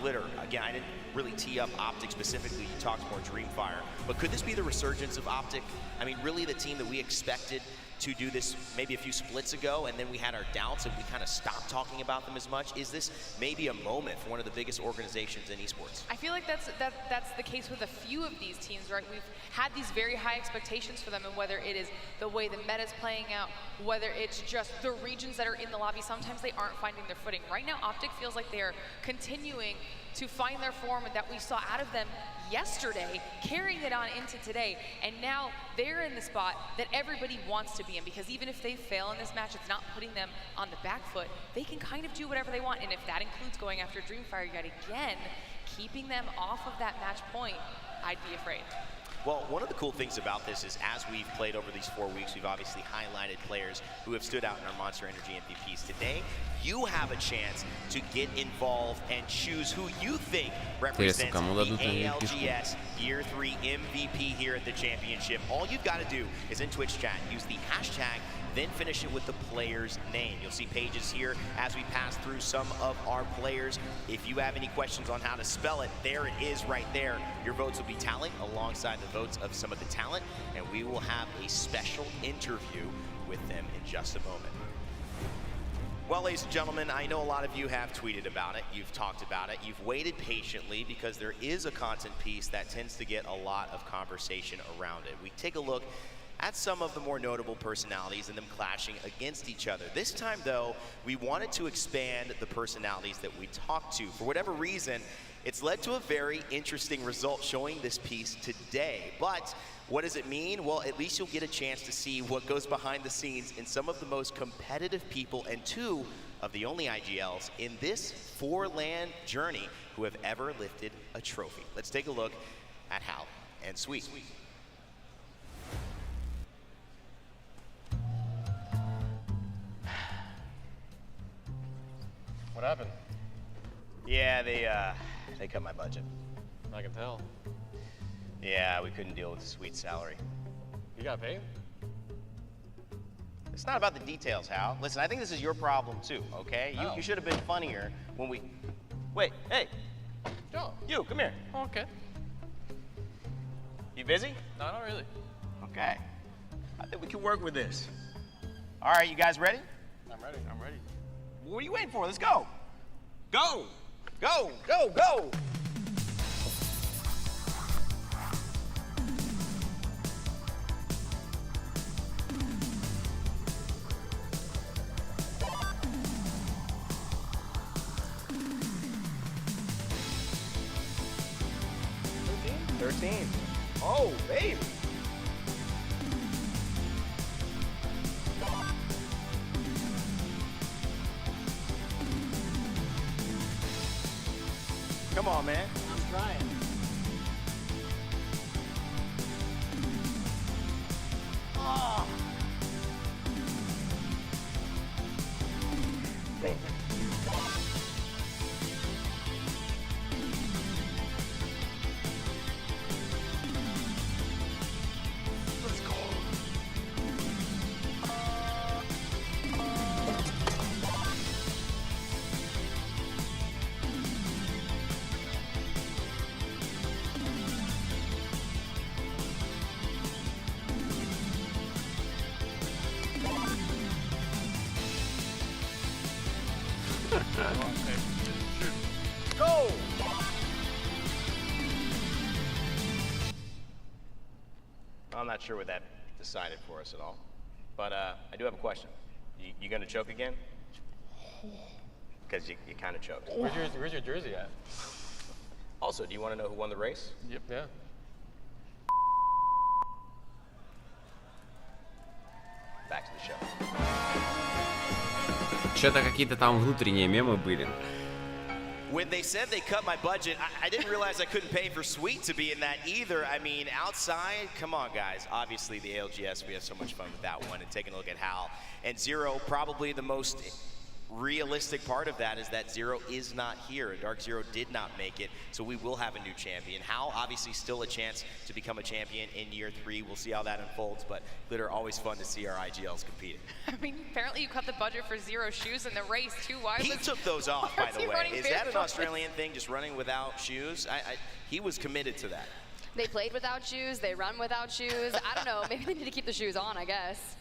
Glitter, again, I didn't really tee up Optic specifically. You talked more Dreamfire. But could this be the resurgence of Optic? I mean, really the team that we expected to do this maybe a few splits ago, and then we had our doubts and we kind of stopped talking about them as much? Is this maybe a moment for one of the biggest organizations in esports? I feel like that's the case with a few of these teams, right? We've had these very high expectations for them, and whether it is the way the meta's playing out, whether it's just the regions that are in the lobby, sometimes they aren't finding their footing. Right now, Optic feels like they're continuing to find their form that we saw out of them yesterday, carrying it on into today, and now they're in the spot that everybody wants to be in, because even if they fail in this match, it's not putting them on the back foot. They can kind of do whatever they want, and if that includes going after Dreamfire yet again, keeping them off of that match point, I'd be afraid. Well, one of the cool things about this is as we've played over these 4 weeks, we've obviously highlighted players who have stood out in our Monster Energy MVPs. Today, you have a chance to get involved and choose who you think represents the ALGS Year 3 MVP here at the championship. All you've got to do is in Twitch chat, use the hashtag, then finish it with the player's name. You'll see pages here as we pass through some of our players. If you have any questions on how to spell it, there it is right there. Your votes will be tallied alongside the votes of some of the talent, and we will have a special interview with them in just a moment. Well, ladies and gentlemen, I know a lot of you have tweeted about it, you've talked about it, you've waited patiently because there is a content piece that tends to get a lot of conversation around it. We take a look at some of the more notable personalities and them clashing against each other. This time, though, we wanted to expand the personalities that we talked to. For whatever reason, it's led to a very interesting result showing this piece today. But what does it mean? Well, at least you'll get a chance to see what goes behind the scenes in some of the most competitive people and 2 of the only IGLs in this 4-LAN journey who have ever lifted a trophy. Let's take a look at Hal and Sweet. What happened? Yeah, they cut my budget. I can tell. Yeah, we couldn't deal with the Sweet salary. You got paid? It's not about the details, Hal. Listen, I think this is your problem too, okay? You should have been funnier when we... Wait, hey. Joe. You, come here. Okay. You busy? No, not really. Okay. I think we can work with this. All right, you guys ready? I'm ready. What are you waiting for? Let's go. Go. Go, go, go. Oh, baby. Come on, man. I'm trying. Oh. Let's go. Go! I'm not sure what that decided for us at all. But I do have a question. You gonna choke again? Because you kind of choked. Where's your jersey at? Also, do you want to know who won the race? Yep. Yeah. Back to the show. Что-то какие-то там внутренние мемы были. When they said they cut my budget, I didn't realize I couldn't pay for Sweet to be in that either. I mean, outside, come on, guys. Obviously, the ALGS, we have so much fun with that one. And taking a look at Hal. And Zero, probably the most realistic part of that is that Zero is not here. Dark Zero did not make it, so we will have a new champion. Hal, obviously, still a chance to become a champion in year 3. We'll see how that unfolds, but Glitter, always fun to see our IGLs competing. I mean, apparently you cut the budget for Zero shoes in the race, too. Why He took those off, by the way. Is that an barefoot? Australian thing, just running without shoes? He was committed to that. They played without shoes, they run without shoes. I don't know, maybe they need to keep the shoes on, I guess.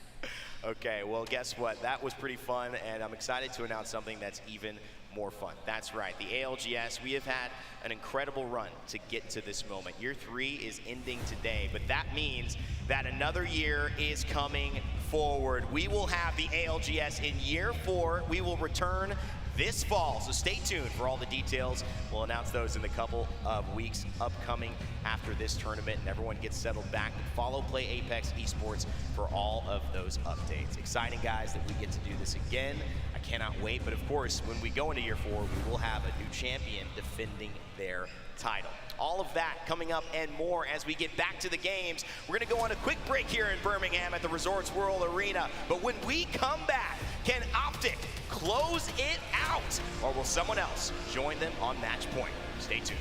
Okay, well, guess what? That was pretty fun, and I'm excited to announce something that's even more fun. That's right, the ALGS, we have had an incredible run to get to this moment. Year 3 is ending today, but that means that another year is coming forward. We will have the ALGS in year 4. We will return this fall, so stay tuned for all the details. We'll announce those in the couple of weeks upcoming after this tournament and everyone gets settled back. Follow Play Apex Esports for all of those updates. Exciting, guys, that we get to do this again. I cannot wait, but of course, when we go into year 4, we will have a new champion defending their title. All of that coming up and more as we get back to the games. We're gonna go on a quick break here in Birmingham at the Resorts World Arena, but when we come back, can Optic close it out, or will someone else join them on match point? Stay tuned.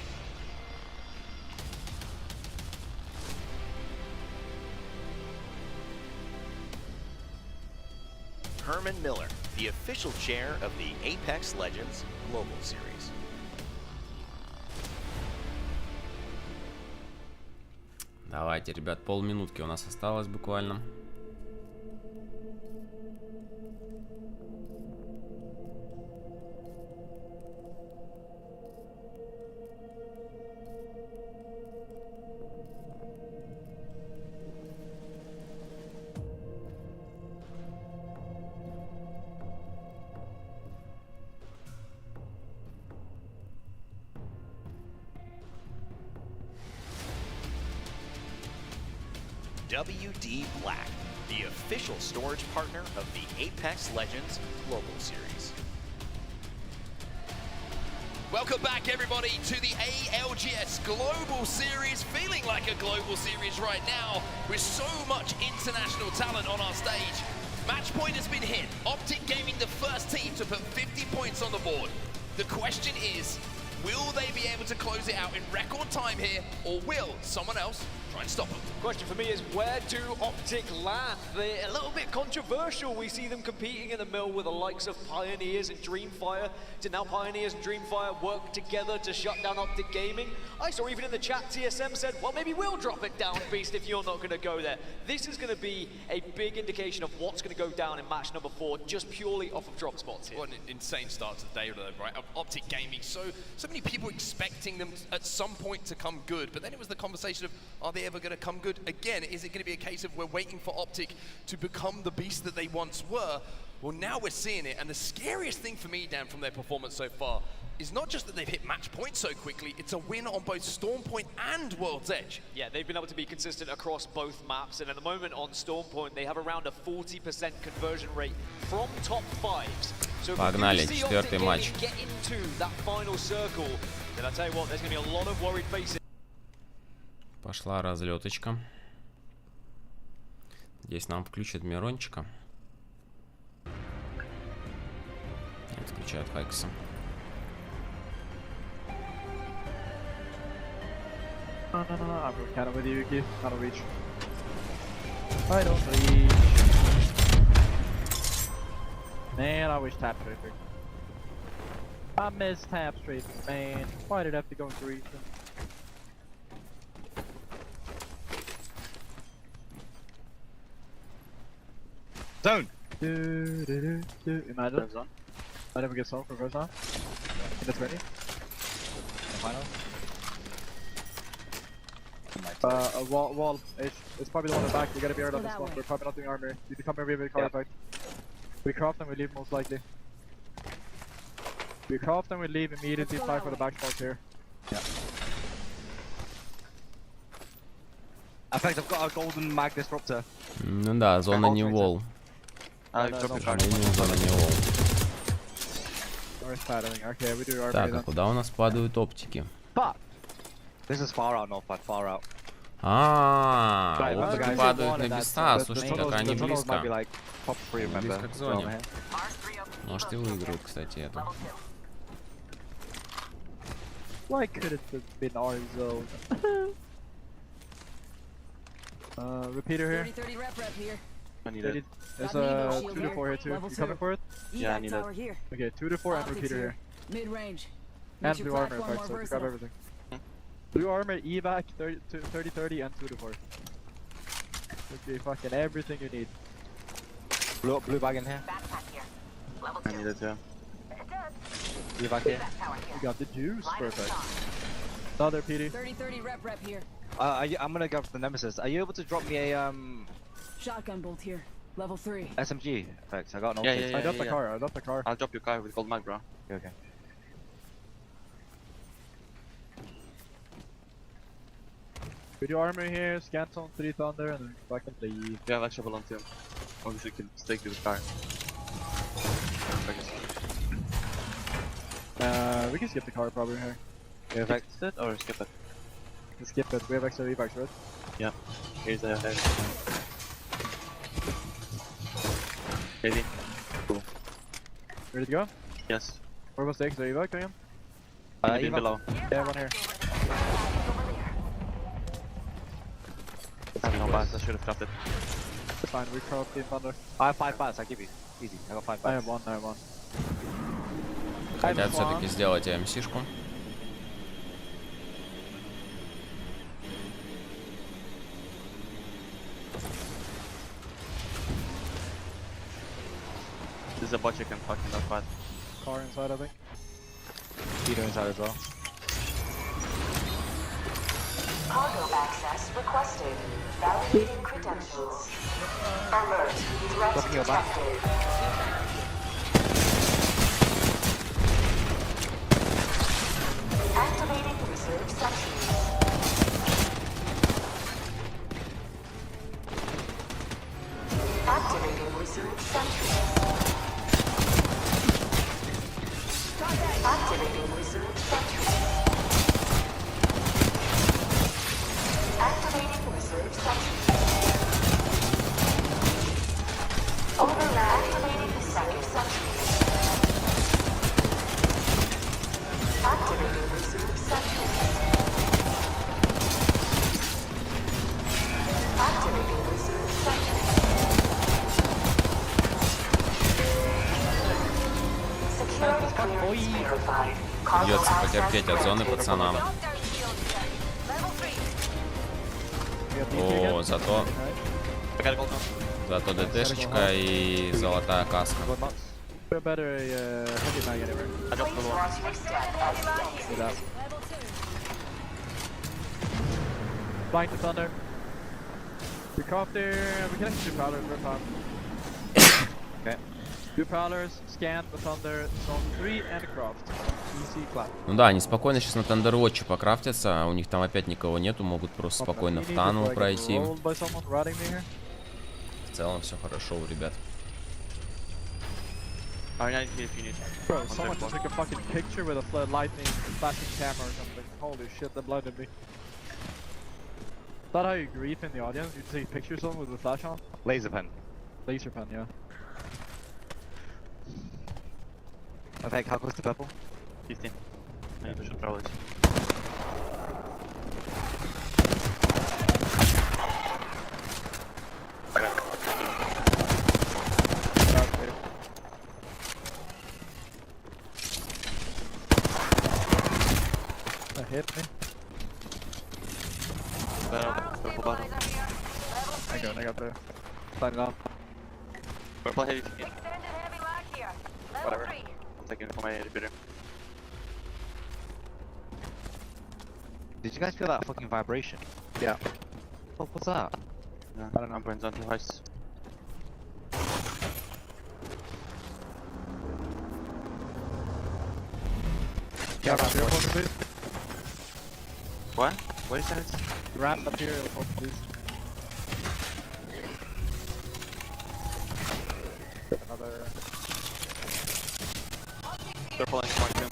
Herman Miller, the official chair of the Apex Legends Global Series. Давайте, ребят, полминутки у нас осталось буквально. WD Black, the official storage partner of the Apex Legends Global Series. Welcome back, everybody, to the ALGS Global Series. Feeling like a global series right now with so much international talent on our stage. Match point has been hit. Optic Gaming, the first team to put 50 points on the board. The question is, will they be able to close it out in record time here, or will someone else try and stop them? Question for me is, where do Optic land? They're a little bit controversial. We see them competing in the middle with the likes of Pioneers and Dreamfire. Did now Pioneers and Dreamfire work together to shut down Optic Gaming? I saw even in the chat TSM said, well, maybe we'll drop it down, Beast, if you're not going to go there. This is going to be a big indication of what's going to go down in match number 4, just purely off of drop spots here. What an insane start to the day, right? Optic Gaming, so many people expecting them at some point to come good, but then it was the conversation of, are they ever going to come good again? Is it going to be a case of we're waiting for Optic to become the beast that they once were? Well, now we're seeing it, and the scariest thing for me, Dan, from their performance so far is not just that they've hit match point so quickly, it's a win on both Storm Point and World's Edge. Yeah, they've been able to be consistent across both maps, and at the moment on Storm Point, they have around a 40% conversion rate from top 5s. So Погнали, четвертый матч. Get into that final circle, then I tell you what, there's going to be a lot of worried faces. Пошла разлеточка. Здесь нам включат Мирончика. Нет, включают Хайкса. No, I'm kind of with you, Yuki. I don't reach. I don't reach. Man, I wish tap strafing. I miss tap strafing, man. Why did I have to go into region? Zone! Imagine. I never get zone for first round. In the 20. Final. Wall. It's probably the one in the back. You gotta be early on this one. We're probably not doing armor. You become a really car fight. We craft and we leave most likely. We craft and we leave immediately. Fly for the back spots here. Yeah. In fact, I've got a golden mag disruptor. Ну да, зона не вол. Зона не вол. Так, а куда у нас падают оптики? This is far out, not far out. Оптики падают на Биста. Слушайте, как они близко. Близко к зоне. Может и выиграют, кстати, это. Why could it have been our zone? Repeater here. 30 rep here. I need it. There's a 2 to 4 here too. You coming for it? Yeah, I need it. Okay, 2 to 4 and repeater here. Mid range. And blue armor, in fact, so you grab everything. Blue armor, evac, 30, and 2 to 4. Okay, fucking everything you need. Blue bag in here. I need it, yeah. Blue bag here. You got the juice, perfect. Another PD. 30-30 rep here. I'm gonna go for the Nemesis. Are you able to drop me a Shotgun bolt here. Level 3. SMG effects? I got an Yeah, ulti. yeah, I got the yeah. car, I got the car. I'll drop your car with gold mag, bro. Okay. Video armor here, scans on 3 thunder, and then back and leave. Yeah, I have extra balloon too. Obviously, you can stick to the car. We can skip the car probably here. You have it or skip it? Let's skip it, we have extra evacs, right? Yeah. Here's the head. Ready? Cool. Ready to go? Yes. Where was the extra evac again? Evac below. Yeah, one here. That's no bad, I should have crafted. It's fine, we craft the thunder. I have 5 bats, I'll give you. Easy, I got 5 bats. I have one, I have one. Хотят все-таки сделать АМС-шку. This is a bot you can fucking not fight. Car inside, I think. Peter inside as well. Cargo access requested. Validating credentials. Alert. Threat detected. Activating reserve sentries. Activating reserve sentries. Activating reserve sentries. Activating reserve sentries. Activating the second sentry. Activating reserve sentry. Activating reserve sentry. Security clearance verified. Придется потерпеть от зоны пацанам. О, зато ДТшечка и золотая каска. Blind to thunder. We craft there, we can actually do prowlers, we're fine. Okay. Do prowlers, scan the thunder, zone 3 and craft. Easy clap. Ну да, они спокойно сейчас на Тандервотче покрафтятся, у них там опять никого нету, могут просто спокойно в Тану пройти. В целом все хорошо у ребят. Bro, someone just took a fucking picture with a flood lightning flashing camera or something. Holy shit, that blinded me. Is that how you grief in the audience? You take pictures of them with the flash on? Laser pen. Laser pen, yeah. Okay, how close to purple? 15. I need to shoot prowlers. That hit me. Purple bottom. I got there. Sign it off. Purple heavy. Whatever. I'm taking it for my repeater. Did you guys feel that fucking vibration? Yeah. Oh, what's that? Yeah, I don't know. I'm going zone 2 heist. Yeah, please. What? What is that? Ramp material, please. Another. They're pulling point 2.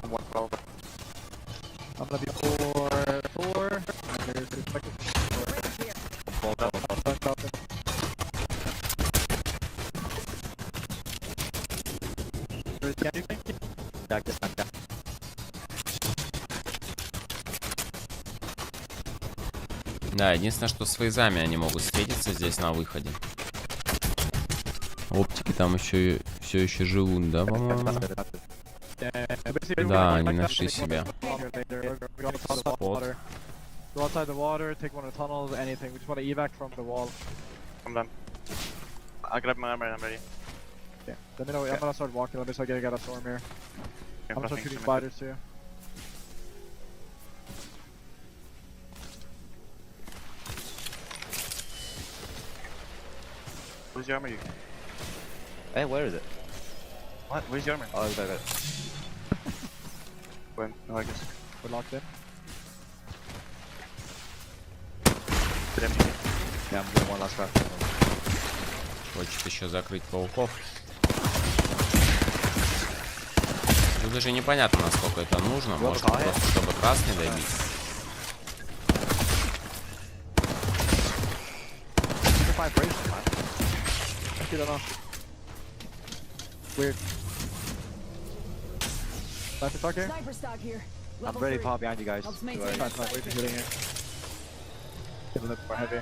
I'm 112. I'm gonna be 4. There's the second 4. Can you think? Yeah, just like that. Да, единственное, что с фейзами они могут встретиться здесь на выходе. Оптики там еще все еще живут, да, по-моему? Да, они нашли себя. Спот. Go outside the water, take one of the tunnels, anything. We just want to evac from the wall. I'm done. I grab my armor and I'm ready. Yeah. Let me know. I'm gonna start walking. Let me start getting out of storm here. I'm gonna start shooting spiders too. Where's your armor? You? Hey, where is it? What? Where's your armor? Oh, I got it. When? No, I guess. We're locked in. Yeah, I'm doing one last craft. Хочет еще закрыть пауков. Тут даже непонятно, насколько это нужно. Может, просто чтобы красный добить. Weird. Sniper stock here. I'm ready to pop behind you guys. Wait for hitting here. Get a little more heavy.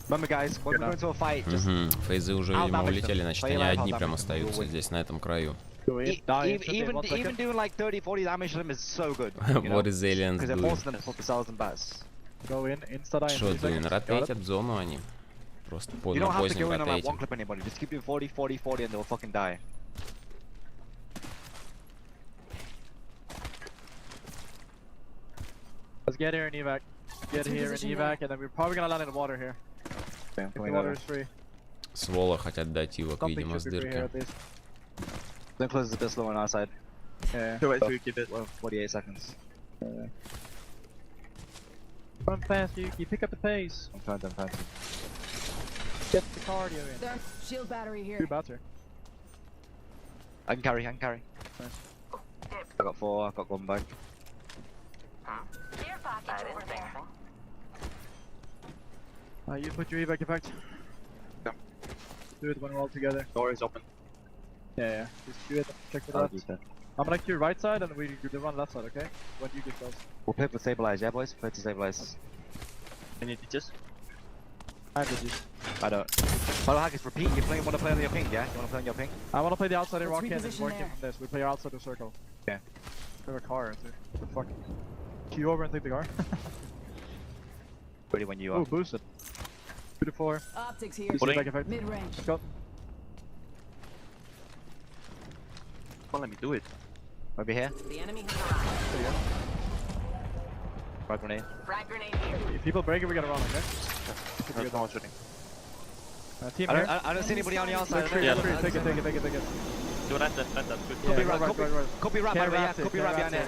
Remember, guys, when we go into a fight, just Фейзы уже, видимо, улетели, значит, они одни прям остаются здесь, на этом краю. even doing like 30-40 damage to them is so good. What is Aliens Because they're doing? most of them for themselves and bats. Go in, insta-die. Что, Дуин, ротейтят зону они? Просто You don't на have to позднем go in and like ротейте. one clip anybody. Just keep doing 40, and they'll fucking die. Let's get here and evac. Get here and evac, and then we're probably gonna land in the water here. If the water is free. Свола хотят дать ивок, видимо, с дырки. Then close is a bit slow on our side. Yeah. Keep it. 48 seconds. Run fast, you pick up the pace. I'm trying to. Get the cardio in. There, shield battery here. 2 bats here. I can carry. Nice. I got 4, I've got 1 back. You put your evac effect. Yeah. Do it when we're all together. Door is open. Yeah. Just do it. Check for that. I'm gonna cue right side and we run left side, okay? When you get close. We'll play for stabilize, yeah, boys? Play to stabilize. Any teachers? I have the G. I don't. Follow Haggis, repeat. You want to play on your ping, yeah? You want to play on your ping? I want to play the outside and rock in and work in from this. We play outside the circle. Yeah. We have a car, too. What the fuck? Queue over and take the car. Ready when you are. Oh, boosted. 2 to 4. Optics here. Mid range. Let's go. Come on, let me do it. Maybe here. The enemy has arrived. There you go. Frag grenade. Frag grenade here. If people break it, we gotta run, okay? That's not shooting. Team I here. don't see anybody on the outside. Yeah, take it. Do that, good. Could be right, right. could be right, by the way, yeah. Could be right behind here.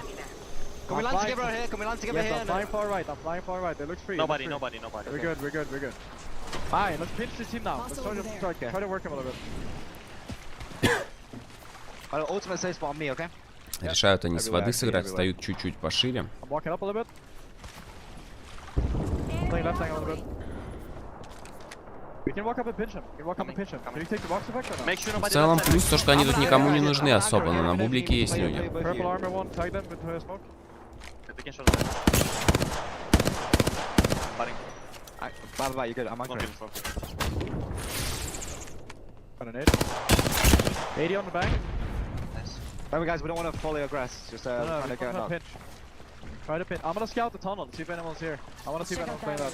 Can we land together out here? Can we land together here? Yes, I'm flying far right. It looks free. Nobody. We're good. Alright, let's pinch this team now. Let's try to work him a little bit. Ultimate safe spot on me, okay? Решают они с воды сыграть, встают чуть-чуть пошире. I'm walking up a little bit. I'm playing left angle a little bit. We can walk up and pinch him. Can you take the box effect or not? В целом плюс то, что они тут никому не нужны особо, но на бублике есть люди. Purple armor one, tag them with smoke. Bye, you're good. I'm anchoring. Got an 80 on the bank. Nice. Remember, guys, we don't want to fully aggress. Just trying to get knocked. Pinch. Try to pinch. I'm gonna scout the tunnel to see if anyone's here. I want to see if anyone's playing that.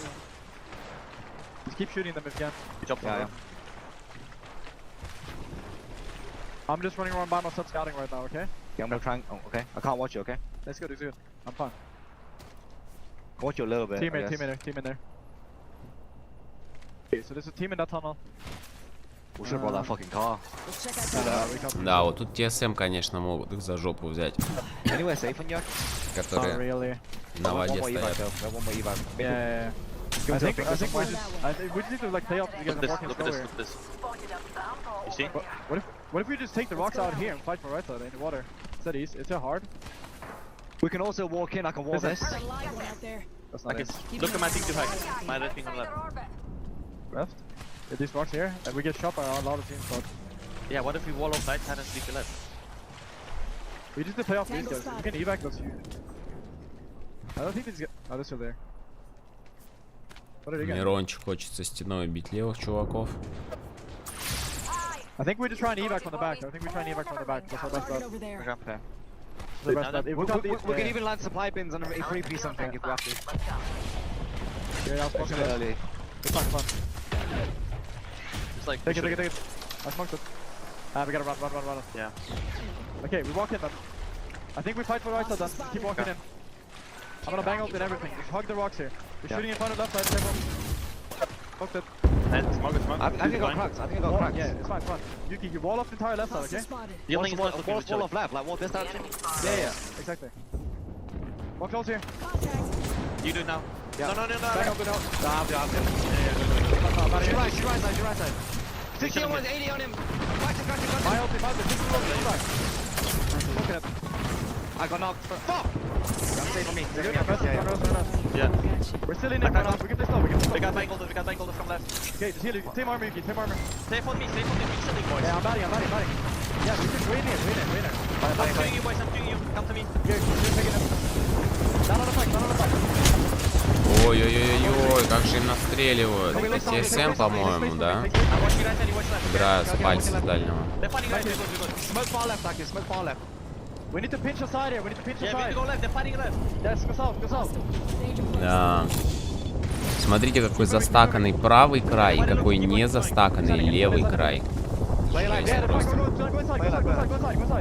Just keep shooting them if you can. Good job, yeah. I'm just running around by myself scouting right now, okay? Yeah, I'm gonna try and... Oh, okay. I can't watch you, okay? That's good. I'm fine. I'll watch you a little bit. Team in there. Okay, so there's a team in that tunnel. We should have brought that fucking car. Да, вот тут TSM, конечно, могут их за жопу взять. Anywhere safe on you? Которые на воде стоят. Yeah. I think we just need to like play off to get them walking slow here. You see? What if we just take the rocks out here and fight from right side in the water? Is that easy? Is that hard? We can also walk in. I can wall this. That's not it. Look at my thing to hack. My left thing on left. Left? Yeah, these rocks here, and we get shot by a lot of teams. But yeah, what if we wall off right side and sleep the left? We just need to play off these guys. We can evac those huge. I don't think these guys. Oh, they're still there. Мирончик хочется стеной бить левых чуваков. I think we're just trying to evac from the back. I think we're trying to evac from the back. That's our best bet. The best bet. We can even land supply bins on a 3P something if we have to. Yeah, I'll smoke it early. It's fine. Just like take it. I smoked it. We gotta run. Yeah. Okay, we walk in then. I think we fight for right side then. Just keep walking in. I'm gonna bang ult in everything. Just hug the rocks here. We're shooting in front of left side. Careful. Smoked it. Smoke. I think I got cracks. Yeah, it's fine. Yuki, you wall off the entire left side, okay? Wall off left, like wall this direction. Yeah, exactly. Walk close here. You do it now. Yeah. No. Bang ult it out. She right side. 60 on 80 on him. My ult, 60 on the back. Smoking it. I got knocked. Fuck! That's safe for me. Yeah. We're still in it. We get this now. We got bangled from left. Okay, just heal you. Team armor, Yuki. Team armor. Safe on me. Recently, boys. Yeah, I'm batting. Yeah, we can win it. I'm doing you, boys. I'm doing you. Come to me. Yeah, you're taking him. Down on the fight. Ой-ой-ой-ой, как же им настреливают. Это TSM, по-моему, да? Играю с пальца с дальнего. Smoke far left, Aki. Smoke far left. We need to pinch aside here. We need to pinch aside. Yeah, we need to go left. They're fighting left. Yes, go south. Да. Смотрите, какой застаканный правый край и какой не застаканный левый край.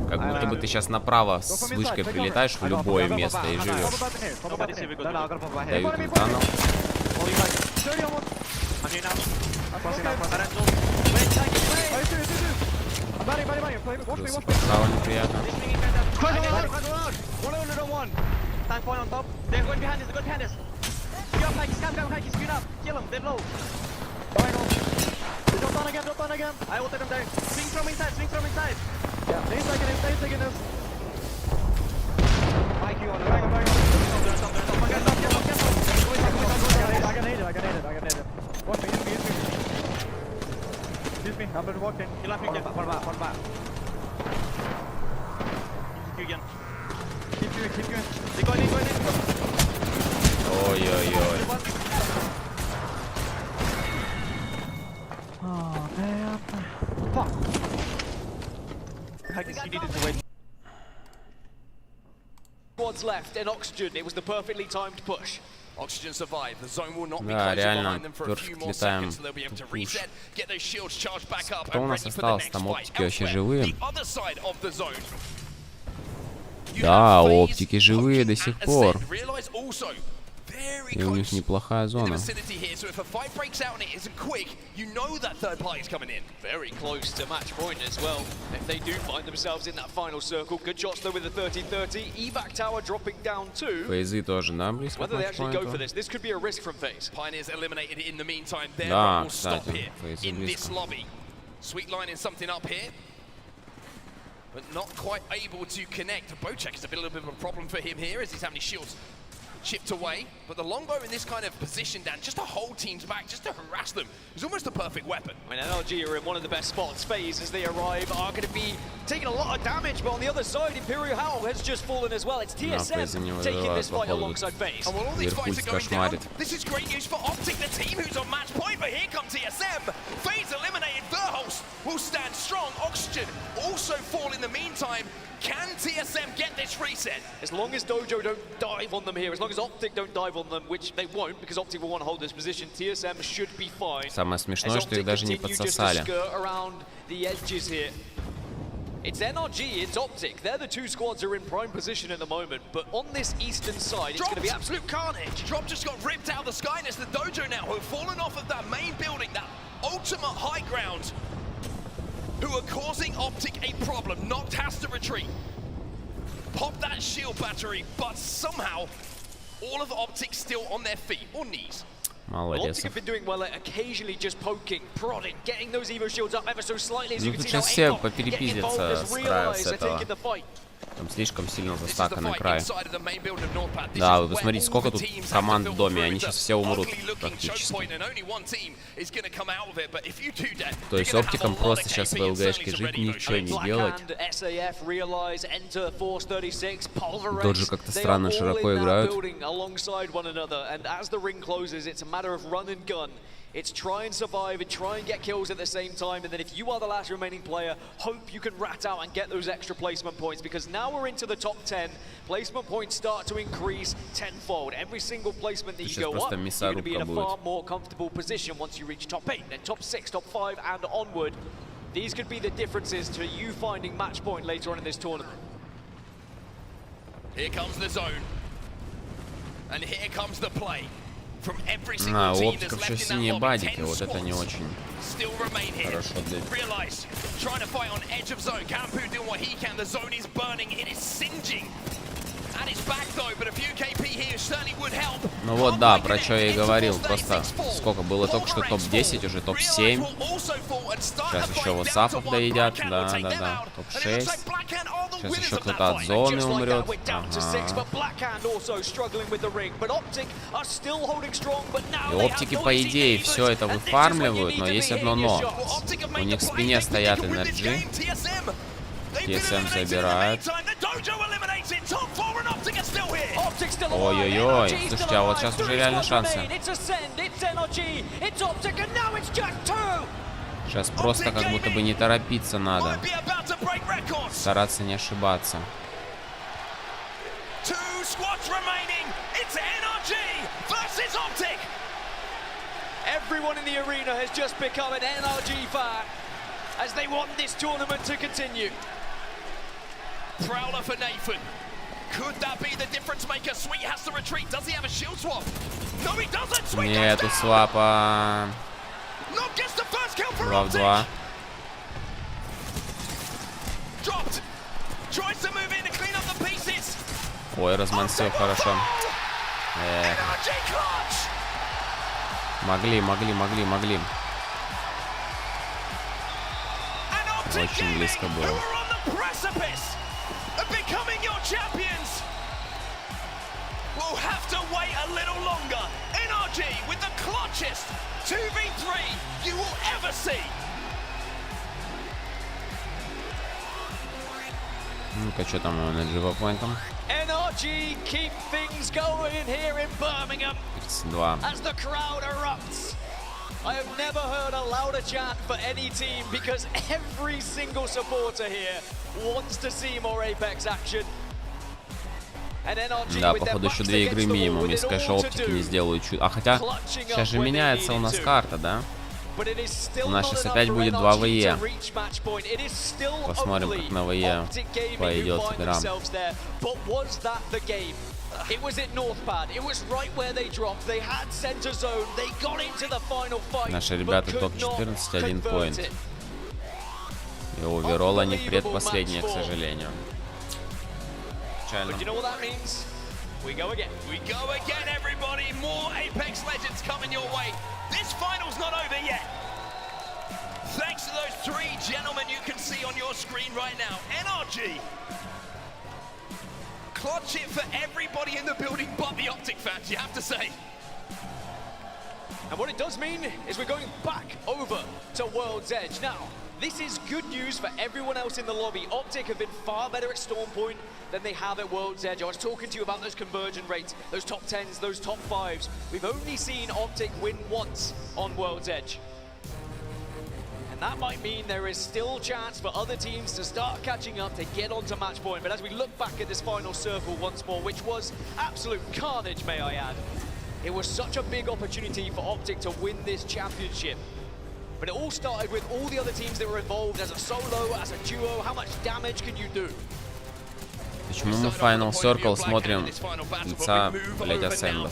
Как будто бы ты сейчас направо с вышкой прилетаешь в любое место и живешь. Дают им таннел. Справа неприятно. Drop down again. I ulted him down. Swing from inside. Yeah, stay taking this. Mike, you on the Bang. I got naded. Watch me, use me. Excuse me, I'm gonna walk in. You're laughing again. Fall back. You again. Keep going. They go in. Ой-ой-ой. Oh, man. Fuck. You needed to win. Squads left and Oxygen. It was the perfectly timed push. Oxygen survived. The zone will not be Да, closing реально, behind them for a few more seconds, so they'll be able to reset, get those shields charged back up, Кто у and нас ready for the остался? next Там fight. оптики вообще Elsewhere, живые? the other side of the zone. Да, оптики живые до сих пор. Realize also, very И у них неплохая in the зона. vicinity here, so if a fight breaks out and it isn't quick, you know that third party's coming in. Very close to match point as well. If they do find themselves in that final circle, good shots though with the 30-30. Evac tower dropping down too. Фейзы тоже, да, близко к Whether they actually go for матчпоинту. this could be a risk from FaZe. Pioneers eliminated in the meantime. Their Да, run will stop кстати, here FaZe in this близко. lobby. Sweet lining something up here, but not quite able to connect. Bocek is a little bit of a problem for him here as he's having his shields chipped away, but the longbow in this kind of position, Dan, just to hold teams back, just to harass them, is almost a perfect weapon. I mean, NLG are in one of the best spots. FaZe, as they arrive, are going to be taking a lot of damage, but on the other side, Imperial Howl has just fallen as well. It's TSM taking this fight alongside FaZe. And while all these fights are going down, this is great news for Optic, the team who's on match point, but here comes TSM. FaZe eliminated Verhost, will stand strong. Oxygen also fall in the meantime. Can TSM get this reset? As long as Dojo don't dive on them here, as long as Optic don't dive on them, which they won't, because Optic will want to hold this position, TSM should be fine. Самое смешное, что их даже не подсосали. Around the edges here. It's NRG, it's Optic. They're the two squads who are in prime position at the moment, but on this eastern side, it's going to be absolute carnage. Drop just got ripped out of the sky, and it's the Dojo now who have fallen off of that main building, that ultimate high ground, who are causing Optic a problem. Noct has to retreat. Pop that shield battery, but somehow all of Optic still on their feet or knees. Optic have been doing well at occasionally just poking, prodding, getting those Evo shields up ever so slightly. As you can see now, все поперепиздятся с края с этого. Там слишком сильно застаканный край. Да, вы посмотрите, сколько тут команд в доме. Они сейчас все умрут практически. То есть оптикам просто сейчас в ЛГшке жить, ничего не делать. Доджи как-то странно широко играют. It's try and survive and try and get kills at the same time, and then if you are the last remaining player, hope you can rat out and get those extra placement points, because now we're into the top 10. Placement points start to increase tenfold. Every single placement that you go up, you're going to be in a far more comfortable position once you reach top 8, then top 6, top 5 and onward. These could be the differences to you finding match point later on in this tournament. Here comes the zone. And here comes the play. А, у оптиков сейчас синие бадики, вот это не очень хорошо для... Ну вот да, про что я и говорил, просто сколько было только что топ-10, уже топ-7. Сейчас еще вот сафов доедят, да, топ-6. Сейчас еще кто-то от зоны умрет. И оптики, по идее, все это выфармливают, но есть одно но. У них в спине стоят энерджи. TSM забирает. Ой-ой-ой. Слушайте, а вот сейчас уже реально шансы. Сейчас просто как будто бы не торопиться надо. Стараться не ошибаться. Everyone in the arena has just become an NRG fan as they want this tournament to continue. Prowler for Nathan. Could that be the difference maker? Sweet has to retreat. Does he have a shield swap? No, he doesn't. Sweet нету свапа. 2 в 2. Ой, размансил хорошо. Могли. Очень близко было. Ну-ка, что там на дживопоинтом? NRG keep things going here in Birmingham 32. as the crowd erupts. I have never heard a louder chant for any team because every single supporter here wants to see more Apex action. Да, походу еще 2 игры минимум, если, конечно, оптики не сделают чуть. А хотя, сейчас же меняется у нас карта, да? У нас сейчас опять будет 2 ВЕ. Посмотрим, как на ВЕ пойдет игра. Наши ребята топ-14, 1 поинт. И оверолл они предпоследние, к сожалению. Печально. We go again, everybody. More Apex Legends coming your way. This final's not over yet. Thanks to those 3 gentlemen you can see on your screen right now. NRG. Clutch it for everybody in the building but the Optic fans, you have to say. And what it does mean is we're going back over to World's Edge. Now, this is good news for everyone else in the lobby. Optic have been far better at Storm Point than they have at World's Edge. I was talking to you about those conversion rates, those top 10s, those top 5s. We've only seen Optic win once on World's Edge. And that might mean there is still a chance for other teams to start catching up to get onto match point. But as we look back at this final circle once more, which was absolute carnage, may I add, it was such a big opportunity for Optic to win this championship. But it all started with all the other teams that were involved as a solo, as a duo. How much damage can you do? Почему мы Final Circle смотрим лица, блять, Ассембла?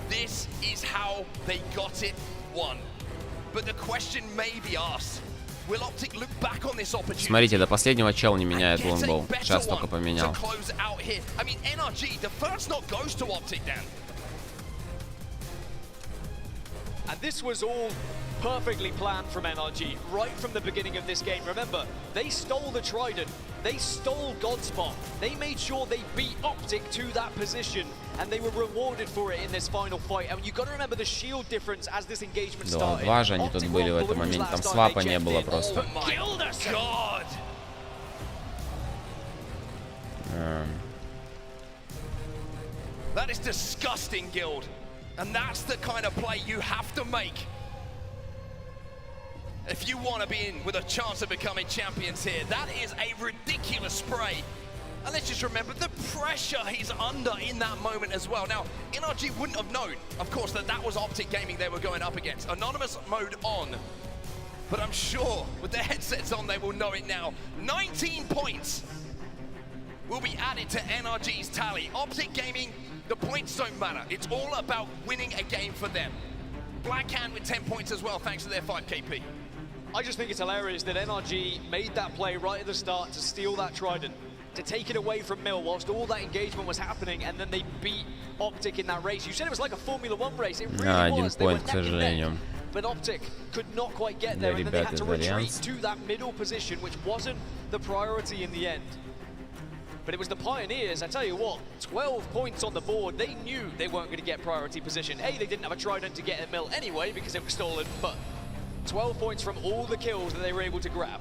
This is how they got it won. But the question may be asked. Will Optic look back on this opportunity? Смотрите, до последнего чел не меняет лонгбол. Сейчас только поменял. I mean, NRG, the first knock goes to Optic then. And this was all perfectly planned from NRG right from the beginning of this game. Remember, they stole the Trident. They stole Godspot. They made sure they beat Optic to that position, and they were rewarded for it in this final fight. And you got to remember the shield difference as this engagement started. Два же они тут были в этом моменте, там свапа не было просто. God! That is disgusting, Guild. And that's the kind of play you have to make if you want to be in with a chance of becoming champions here. That is a ridiculous spray. And let's just remember the pressure he's under in that moment as well. Now, NRG wouldn't have known, of course, that that was Optic Gaming they were going up against. Anonymous mode on. But I'm sure with their headsets on, they will know it now. 19 points will be added to NRG's tally. Optic Gaming, the points don't matter. It's all about winning a game for them. Blackhand with 10 points as well, thanks to their 5 KP. I just think it's hilarious that NRG made that play right at the start to steal that Trident, to take it away from Mill whilst all that engagement was happening, and then they beat Optic in that race. You said it was like a Formula 1 race. It really was. They were neck and neck. But Optic could not quite get there, and then they had to retreat to that middle position, which wasn't the priority in the end. But it was the Pioneers, I tell you what, 12 points on the board. They knew they weren't going to get priority position. A, they didn't have a Trident to get a Mill anyway because it was stolen, but 12 points from all the kills that they were able to grab.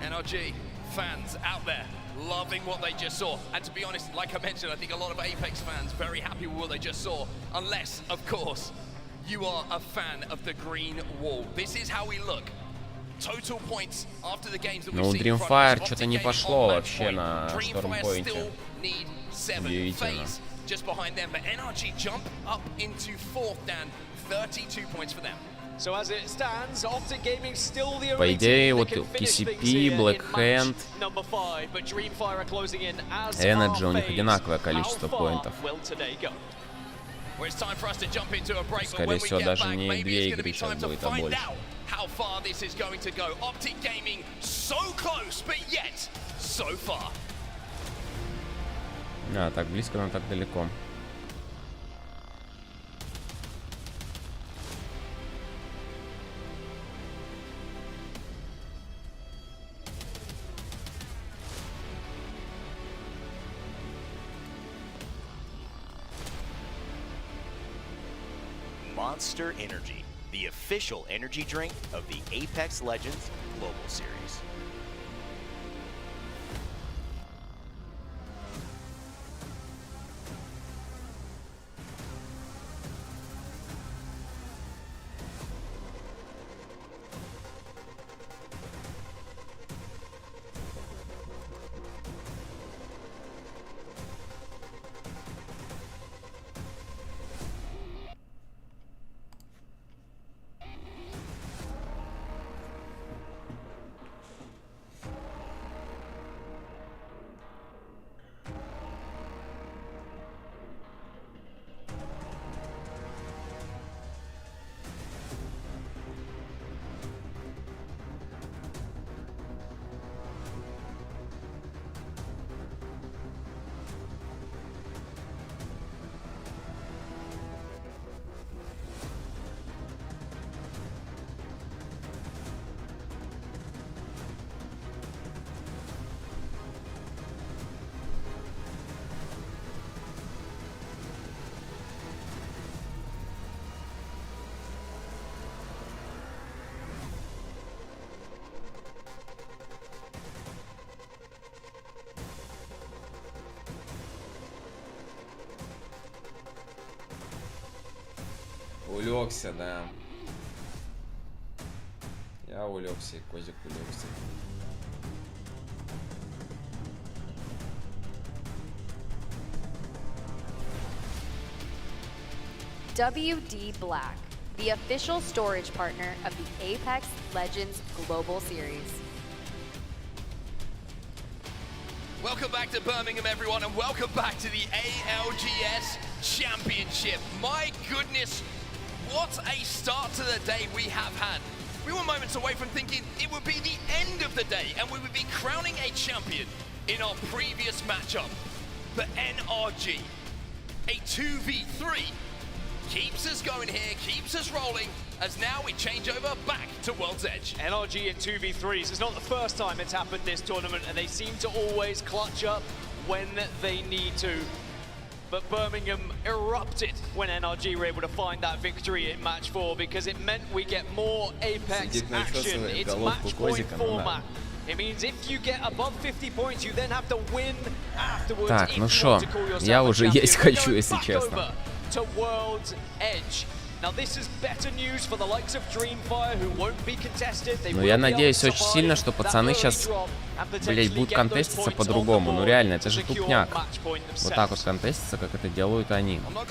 NRG fans out there loving what they just saw. And to be honest, like I mentioned, I think a lot of Apex fans very happy with what they just saw. Unless, of course, you are a fan of the green wall. This is how we look. Total points after the games that we've seen. Ну, Dreamfire что-то не пошло вообще на Stormpoint. Удивительно. Just behind them, but NRG jump up into 4th, Dan. 32 points for them. So as it stands, Optic Gaming still the По only идее, team вот that can finish KCP, things here Black in Hand, match number 5, but Dreamfire are closing in as Energy, у них our одинаковое phase. количество How far поинтов. will today go? Well, it's time for us to jump into a break, but Скорее when we всего, get даже back, не maybe две it's going to игры be сейчас time to будет, а find больше. out how far this is going to go. Optic Gaming so close, but yet so far. А, так близко, но так далеко. Monster Energy, the official energy drink of the Apex Legends Global Series. Улегся, да. Я улегся, Козик улегся. WD Black, the official storage partner of the Apex Legends Global Series. Welcome back to Birmingham, everyone, and welcome back to the ALGS Championship. My goodness, what a start to the day we have had. We were moments away from thinking it would be the end of the day and we would be crowning a champion in our previous matchup. But NRG, a 2v3 keeps us going here, keeps us rolling, as now we change over back to World's Edge. NRG in 2v3s. It's not the first time it's happened this tournament, and they seem to always clutch up when they need to. But Birmingham erupted when NRG were able to find that victory in match 4 because it meant we get more Apex action. It's match point format. It means if you get above 50 points, you then have to win afterwards. Так, ну шо, я уже есть хочу, если честно. To World's Edge. Now this is better news for the likes of Dreamfire, who won't be contested. Но я надеюсь очень сильно, что пацаны сейчас, блять, будут контеститься по-другому. Ну реально, это же тупняк. Вот так вот контеститься, как это делают они. Потому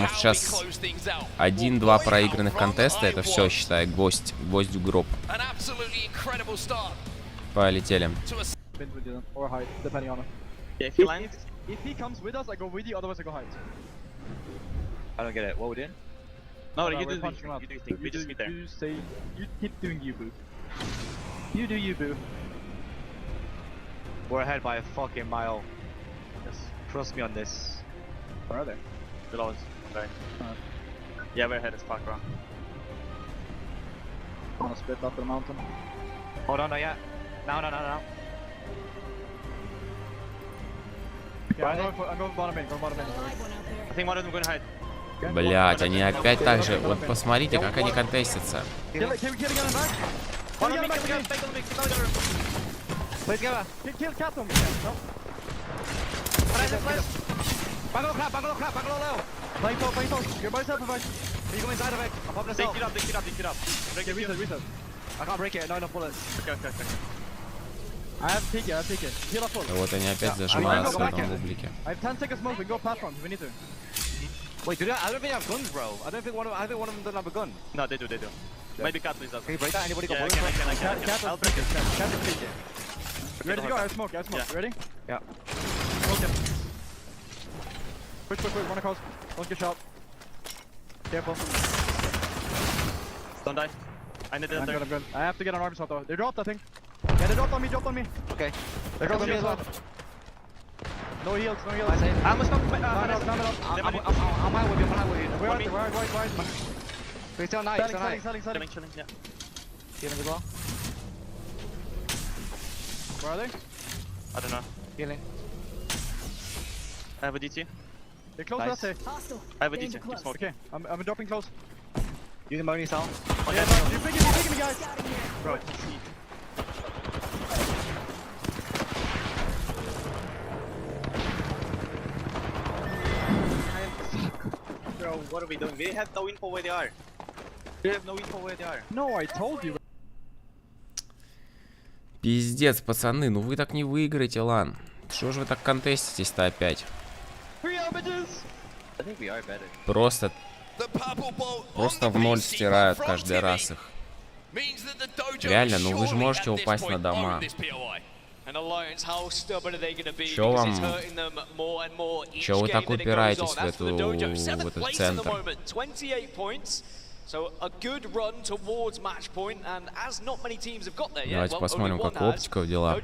что сейчас 1-2 проигранных контеста, это все, считай, гвоздь в гроб. Полетели. If he comes with us, I go with you, otherwise I go hide. I don't get it. What we doing? No, you do thing. We just meet there. You say, you keep doing you, boo. You do you, boo. We're ahead by a fucking mile. Just trust me on this. Where are they? Below us. Sorry. Yeah, we're ahead as fuck, bro. I'm gonna split up the mountain. Hold on, not yet. No. Yeah, I'm going bottom in, I think one of them going to hide. Блять, они опять так же. Вот посмотрите, как они контестятся. Kill Captain. No. Play close. Your body's self-provision. You go inside of it. I'm popping this out. Dig it up. Reset. I can't break it. No enough bullets. Okay. I have peek it. Heal up full. Вот они опять зажимаются в этом бублике. I have 10 seconds smoke. We go platforms if we need to. Wait, I don't think they have guns, bro. I think one of them doesn't have a gun. No, they do. Maybe Cat please does. Can you break that? Anybody got bullets? Cat, I'll break it. Cat is peek it. Ready to go? I have smoke. Yeah. Ready? Yeah. Smoke him. Quick. Run across. Don't get shot. Careful. Don't die. I need I'm good. I have to get an arm shot though. They dropped, I think. Yeah, they dropped on me. Okay. They dropped on me as well. No heals. I almost got I'm high with you. Where are they? We're still nice. Selling. Yeah. Healing as well. Where are they? I don't know. Healing. I have a DT. They're close, let's say. I have a DT. Okay, I'm dropping close. You can bonus out. Yeah, you're picking me, guys. Bro, Bro, what are we doing? We have no info where they are. No, I told you. Пиздец, пацаны, ну вы так не выиграете, лан. Что же вы так контеститесь-то опять? Просто в ноль стирают каждый раз их. Реально, ну вы же можете упасть на дома. Чё вам? Чё вы так упираетесь в этот центр? Давайте посмотрим, как у оптиков дела.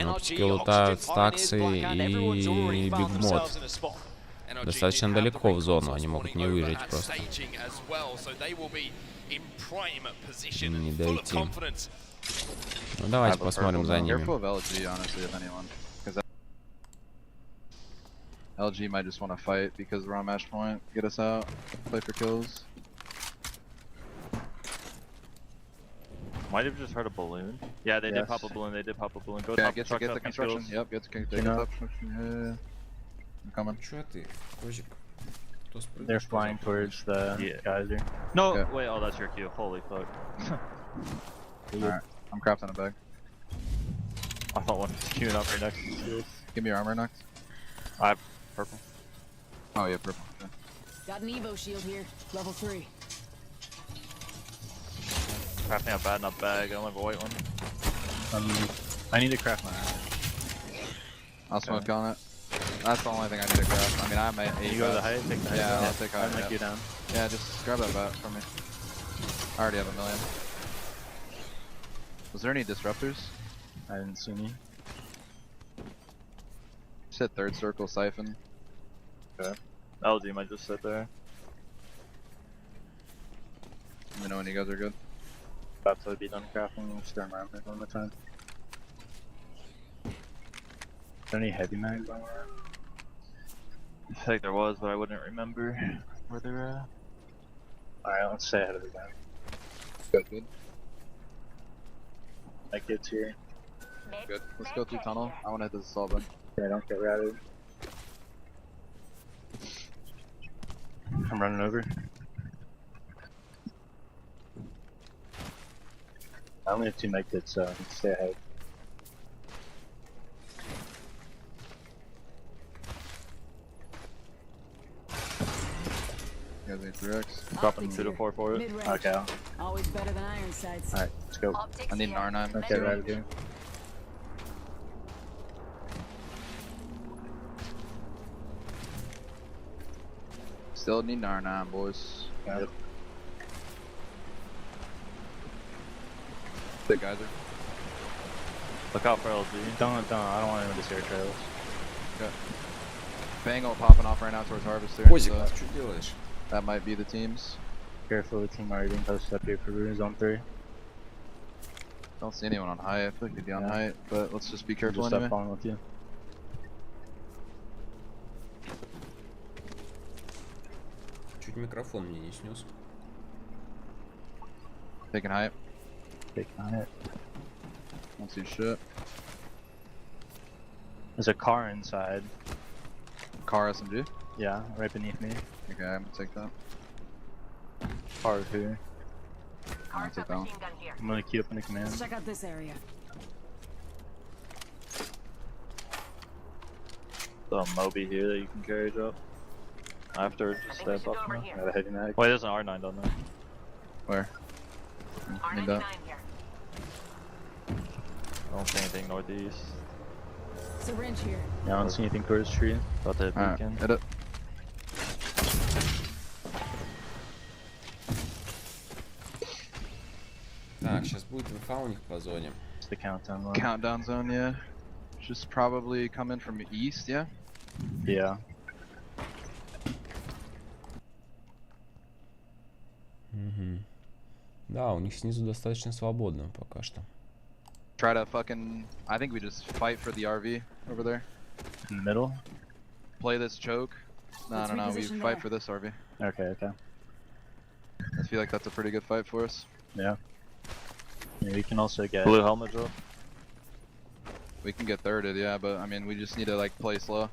Оптики лутают стаксы и бигмод. Достаточно далеко в зону, они могут не выжить просто. Не дойти. Ну давайте посмотрим за ними. LG might just want to fight because we're on match point. Get us out. Play for kills. Might have just heard a balloon. Yeah, they did pop a balloon. Go yeah, top get the construction. Yep, get the construction. Yeah. I'm coming. They're flying towards the geyser. No, wait, oh, that's your cue. Holy fuck. Alright, I'm crafting a bag. I thought one was queuing up right next to you. Give me your armor next. I have purple. Oh, yeah, purple. Yeah. Got an Evo shield here, level 3. Crafting a bad enough bag, I only have a white one. I need to craft my armor. I'll smoke on it. That's the only thing I need to grab. I mean, I'm at 8. You go to the height, take the height. Yeah, I'll take height. I'll make you down. Yeah, just grab that bat for me. I already have 1 million. Was there any disruptors? I didn't see any. Just hit third circle siphon. Okay. LG might just sit there. Let me know when you guys are good. About to be done crafting. We'll just turn around here one more time. Is there any heavy mags on around? I feel like there was, but I wouldn't remember where they were at. Alright, let's stay ahead of the game. Good. That gets here. Good. Let's go through tunnel. I want to hit this assault button. Yeah, don't get routed. I'm running over. I only have 2 med kits, so stay ahead. You guys need 3x. Dropping 2 to 4 for it. Okay. Always better than iron sights. Alright, let's go. I need an R9. Okay, right here. Still need an R9, boys. Yep. Big geyser. Look out for LG. Don't, I don't want anyone to see our trails. Okay. Bangle popping off right now towards Harvester. Позик, so что делаешь? that might be the teams. Careful, the team already being posted up here for zone 3. Don't see anyone on height. I feel like they'd be on height, but let's just be careful Just anyway. stop falling with you. Чуть микрофон мне не снес. Taking height. Taking height. Don't see shit. There's a car inside. Car SMG? Yeah, right beneath me. Okay, I'm gonna take that. Car here. I'm gonna take that one. I'm gonna queue up in the command. Let's check out this area. There's a Moby here that you can carriage up. After, just step up now. Got a heavy mag. Wait, there's an R9 down there. Where? Need that. I don't see anything northeast. Syringe here. Yeah, I don't see anything towards the tree. About to hit beacon. Hit it. Так, сейчас будет инфа у них по зоне. It's the countdown one. Countdown zone, yeah. Just probably coming from east, yeah? Yeah. Угу. Да, у них снизу достаточно свободно пока что. Try to fucking... I think we just fight for the RV over there. In the middle? Play this choke. No, no, no, we reposition fight there. for this RV. Okay, okay. I feel like that's a pretty good fight for us. Yeah. Yeah, we can also get blue helmet drop. We can get thirded, yeah, but I mean, we just need to like play slow.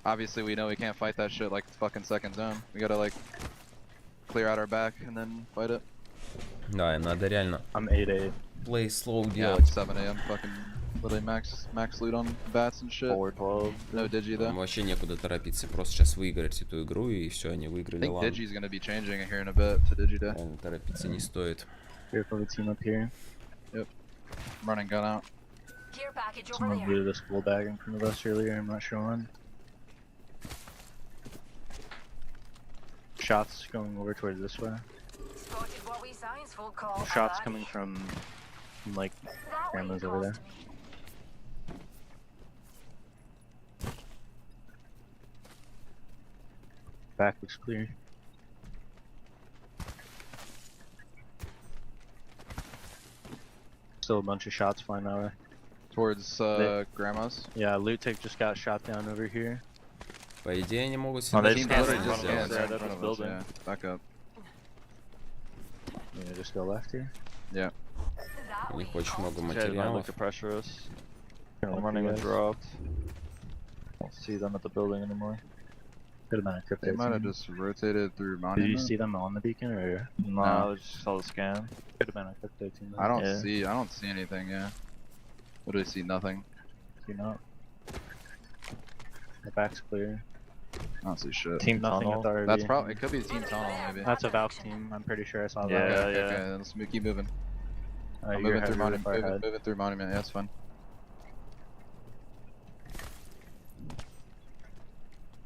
Obviously, we know we can't fight that shit like fucking second zone. We gotta like clear out our back and then fight it. Да, им надо реально I'm 8-8. play slow Yeah, делать. 7 AM, fucking literally max loot on bats and shit. Forward 12. No Digi though. Им вообще некуда торопиться, просто сейчас выиграть эту игру и все, они I выиграли think лан. Digi's gonna be changing here in a bit to Digi Day. Реально торопиться не стоит. Careful the team up here. Yep. I'm running gun out. Care package over Someone there. blew the school bag in front of us earlier, I'm not sure when. Shots going over towards this way. Spotted what we science folk call Shots a coming from like That way, cameras over there. Back looks clear. Still a bunch of shots flying that way. Towards grandma's. Yeah, loot take just got shot down over here. По идее они могут Oh, they себе just что-то can't сделать. yeah, that's this building. Yeah, back up. Yeah, just go left here. Yeah. У них очень много Okay, they might look материалов. to pressure us. I'm running a drop. Don't see them at the building anymore. Could have been a crypto They might have team. just rotated through Did monument. you see them on the beacon or? No, I just saw the scan. Could have been a crypto team. I don't Yeah. I don't see anything, yeah. Literally see nothing. See not. The back's clear. I don't see shit. Team nothing tunnel. at the RV. That's probably, it could be the team tunnel maybe. That's a Valve team. I'm pretty sure I saw Yeah, that. okay, okay, then let's keep moving. I'm you're moving through heavy monument, far ahead. moving through monument, yeah, that's fine.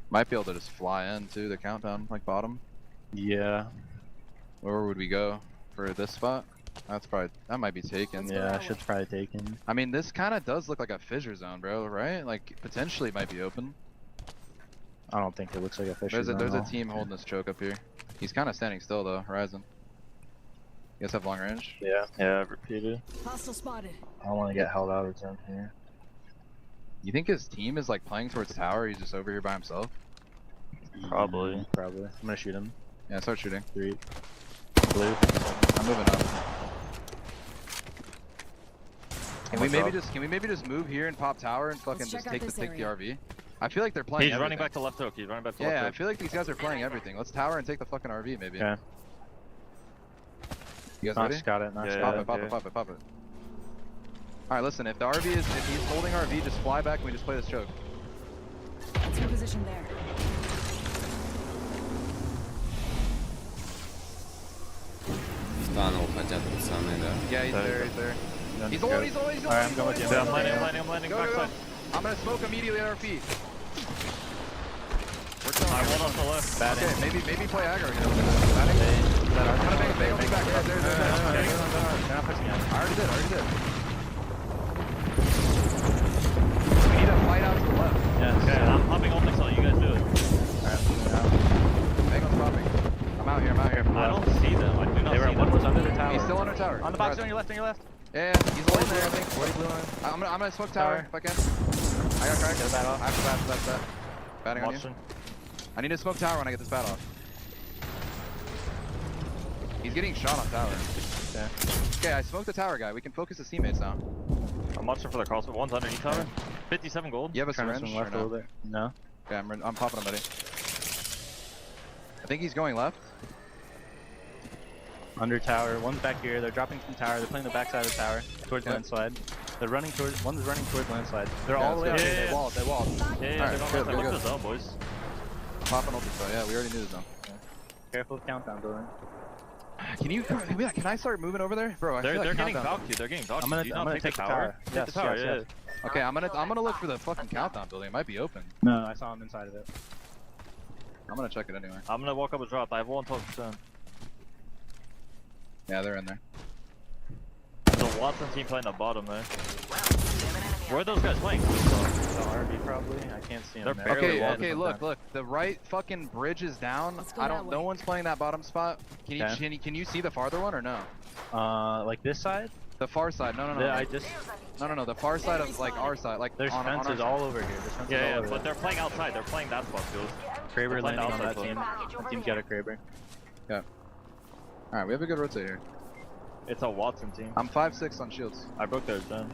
Might be able to just fly in too, the countdown, like bottom. Yeah. Where would we go for this spot? That might be taken. Yeah, shit's probably taken. I mean, this kind of does look like a fissure zone, bro, right? Like, potentially it might be open. I don't think it looks like a fissure zone. There's a team holding this choke up here. He's kind of standing still though, Horizon. You guys have long range? Yeah, repeated. Hostile spotted. I don't want to get held out of zone here. You think his team is like playing towards tower? He's just over here by himself? Probably. I'm gonna shoot him. Yeah, start shooting. 3. Blue. I'm moving up. Can we maybe just move here and pop tower and fucking just take the RV? I feel like they're playing. He's running back to left hook. He's running back to left hook. Yeah, I feel like these guys are playing everything. Let's tower and take the fucking RV maybe. Okay. You guys ready? Nice, got it. Nice, Pop it. Alright, listen, if the if he's holding RV, just fly back and we just play this choke. Let's reposition there. Финал хотят пацаны, да? Yeah, he's there. He's on. Alright, I'm going with you. I'm landing backside. I'm gonna smoke immediately at our feet. I went off the left. Okay, maybe play aggro, you know. I'm gonna bang on me back. There. I already did. We need to fight out to the left. Yeah, okay, I'm popping ult next, you guys do it. Alright, Bang on popping. I'm out here. I don't see them. I do not see them. One was under the tower. He's still under tower. On the box on your left, Yeah, he's holding there, I think. 40 blue line. I'm gonna smoke tower if I can. I got cracked. Get a bat off. I have to bat. Batting on you. I need to smoke tower when I get this bat off. He's getting shot on tower. Okay, I smoked the tower guy. We can focus his teammates now. I'm watching for the crossbow. One's underneath tower. 57 gold. You have a syringe left or no? over there. No. Okay, I'm popping him, buddy. I think he's going left. Under tower. One's back here. They're dropping from tower. They're playing the backside of the tower towards landslide. They're running towards. One's running towards landslide. They're all the way up. They walled. Yeah. Alright, good. Look at the zone, boys. Popping ulti spell. Yeah, we already knew the zone. Careful with countdown building. Can I start moving over there, bro? They're getting valkyed. They're getting valkyed. I'm gonna take the tower. Take the tower. Yeah. Okay, I'm gonna look for the fucking countdown building. It might be open. No, I saw him inside of it. I'm gonna check it anyway. I'm gonna walk up a drop. I have 112%. Yeah, they're in there. There's a Watson team playing the bottom there. Where are those guys playing? The RV probably. I can't see them. Okay, look. The right fucking bridge is down. No one's playing that bottom spot. Can you see the farther one or no? Like this side? The far side. No. Yeah, No. The far side of like our side. Like there's fences all over here. Yeah, but they're playing outside. They're playing that spot, dude. Kraber landing on that team. That team's got a Kraber. Yeah. Alright, we have a good rotate here. It's a Watson team. I'm 5-6 on shields. I broke theirs then.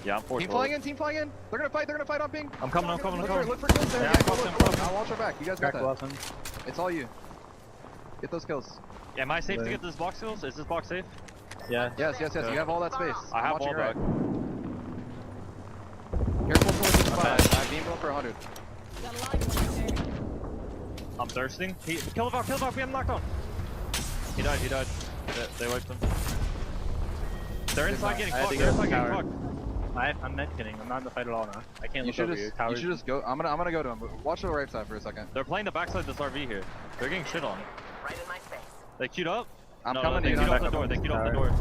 Yeah, I'm 4-12. Team flying in. They're gonna fight on ping. I'm coming. Look for kills there. Yeah, I'll watch our back. You guys got that. Weapon. It's all you. Get those kills. Am I safe to get this box kills? Is this box safe? Yeah. Yes. You have all that space. I have wall back. Careful towards the spot. I have beam for 100. I'm thirsting. Kill the Valk, we have him knocked on. He died. They wiped him. They're inside getting fucked. I'm med kitting. I'm not in the fight at all now. I can't look over you. You should just go. I'm gonna go to him. Watch the right side for a second. They're playing the backside of this RV here. They're getting shit on. Right in my face. They queued up? I'm coming They in. queued up the door.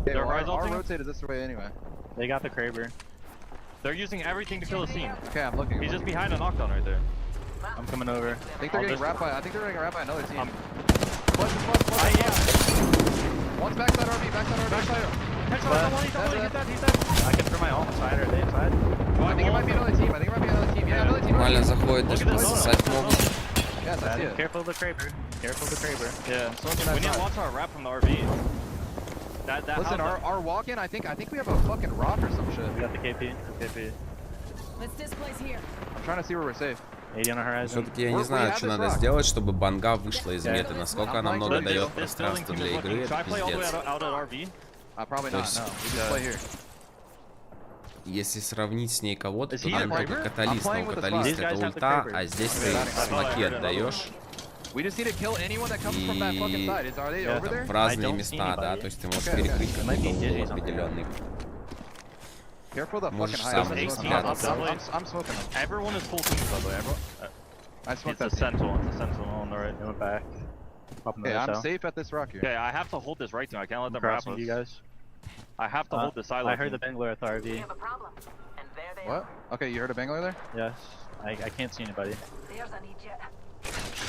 Yeah, They're our rotate is this way anyway. They got the Kraber. They're using everything to kill the scene. Okay, I'm looking. He's just behind a knockdown right there. I'm coming over. I think they're getting wrapped by another team. Plus. One's backside RV. He's dead. I can throw my ult inside. Are they inside? I think it might be another team. Yeah, another team. Нормально заходит, даже пососать могут. Yeah, that's it. Careful of the Kraber. Yeah. We need to watch our wrap from the RV. Listen, our walk-in, I think we have a fucking rock or some shit. We got the KP. Let's displace here. I'm trying to see where we're safe. Все-таки я не знаю, что надо сделать, чтобы банга вышла из меты. Насколько она много дает пространства для игры, это пиздец. Probably not, no. We just play here. Если сравнить с ней кого-то, то там только каталист. Но каталист это ульта, а здесь ты смоки отдаешь. И в разные места, да, то есть ты можешь перекрыть какой-то угол определенный. Careful the Можешь fucking сам high. спрятаться. I'm smoking them. Everyone is full teams, by the way. Everyone. I smoked It's a that team. sentinel. It's a sentinel on the right. They went back. Okay, I'm safe at this rock here. Okay, I have to hold this right team. I can't let them wrap us. You guys. I have to hold this silo. I heard the Bangler at the RV. What? Okay, you heard a Bangler there? Yes. I can't see anybody.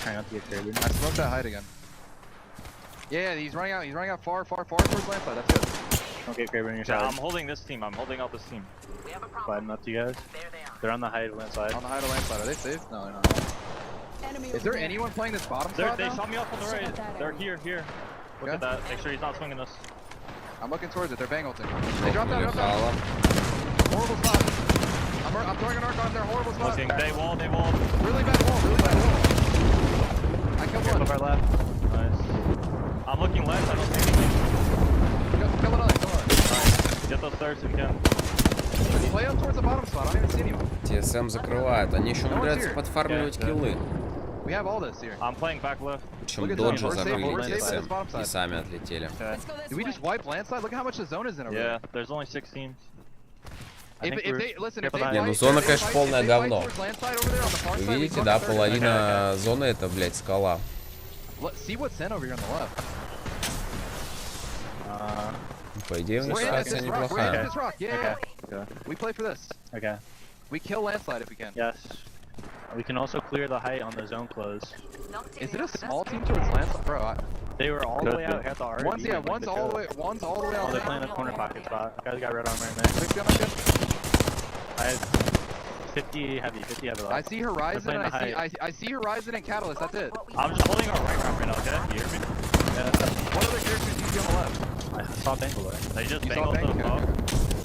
Trying not to get carried. I smoked that height again. Yeah, he's running out. He's running out far towards landslide. That's good. Don't get Kraber in your side. I'm holding this team. I'm holding out this team. Sliding up to you guys. They're on the height of landslide. On the height of landslide. Are they safe? No, they're not. Is there anyone playing this bottom spot They now? shot me off on the right. They're here. Look at that. Make sure he's not swinging us. I'm looking towards it. They're bang ulting. They dropped down. Horrible spot. I'm throwing an arc on their horrible spot. Looking. They wall. Really bad wall. I killed one. Over left. Nice. I'm looking left. I don't see anything. Kill another. Alright. Get those thirds if you can. Play up towards the bottom spot. I don't even see anyone. TSM закрывает. Они еще умудряются подфармливать киллы. We have all this here. I'm playing back left. Причем доджи закрыли TSM и сами отлетели. Did we just wipe landslide? Look at how much the zone is in over there. Yeah, there's only 6 teams. Не, ну зона, конечно, полное говно. Вы видите, да, половина зоны это, блядь, скала. See what's in over here on the left. По идее, у них ситуация неплохая. We play for this. Okay. We kill landslide if we can. Yes. We can also clear the height on the zone close. Is it a small team towards landslide? Bro, they were all the way out here at the RV. One's all the way Oh, out. they're playing a corner pocket spot. Guys got red armor in there. I have 50 heavy left. I see Horizon and I see Horizon and Catalyst, that's it. I'm just holding our right arm right now, okay? You hear me? Yeah. What other characters do you see on the left? I saw Bangler. They just bangled them up.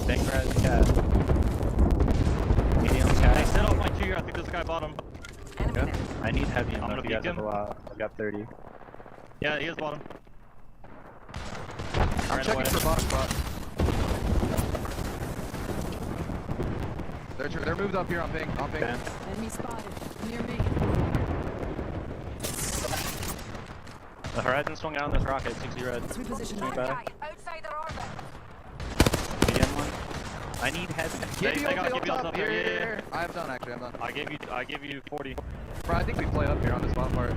Bangler has a cat. Medium cat. They set off my Q. I think there's a guy bottom. Okay. I need heavy. I'm gonna peek him. I've got 30. Yeah, he is bottom. I'm checking for bottom spot. They're moved up here on ping. Okay. Enemy spotted. Near me. The Horizon swung out on this rocket. 60 red. Reposition back. outside their orbit. Medium one. I need heavy. They gotta give you up there. Here. I'm done actually. I'm done. I give you 40. Bro, I think we play up here on this bottom part.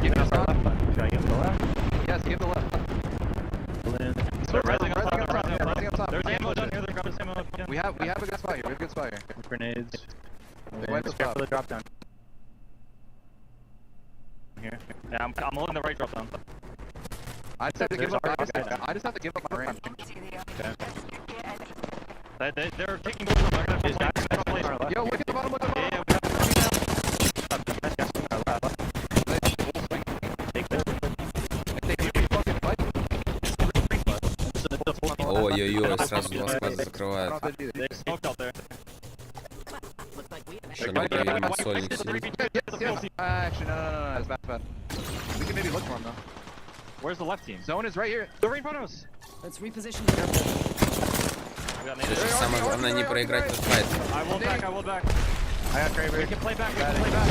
Give us our left button. Should I give the left? Yes, give the left. They're rising up top. There's There's ammo down here. They're grabbing ammo if you can. We have a good spot here. We have a good spot here. Grenades. They wiped us Careful up. the drop down. Here. Yeah, I'm holding the right drop down. I just have to give up. I just have to give up my range. Okay. They're taking both of them. They're gonna play. Yo, look at the bottom. Look at the bottom. Yeah, we have Ой-ой-ой, сразу два склада закрывают. Еще на сольник сидит. Actually, no, it's bad. We can maybe look for him though. Where's the left team? Zone is right here. They're right in front of us. Let's reposition. Слушай, самое главное не проиграть этот файт. I will back. I got Kraber. We can play back. Play back.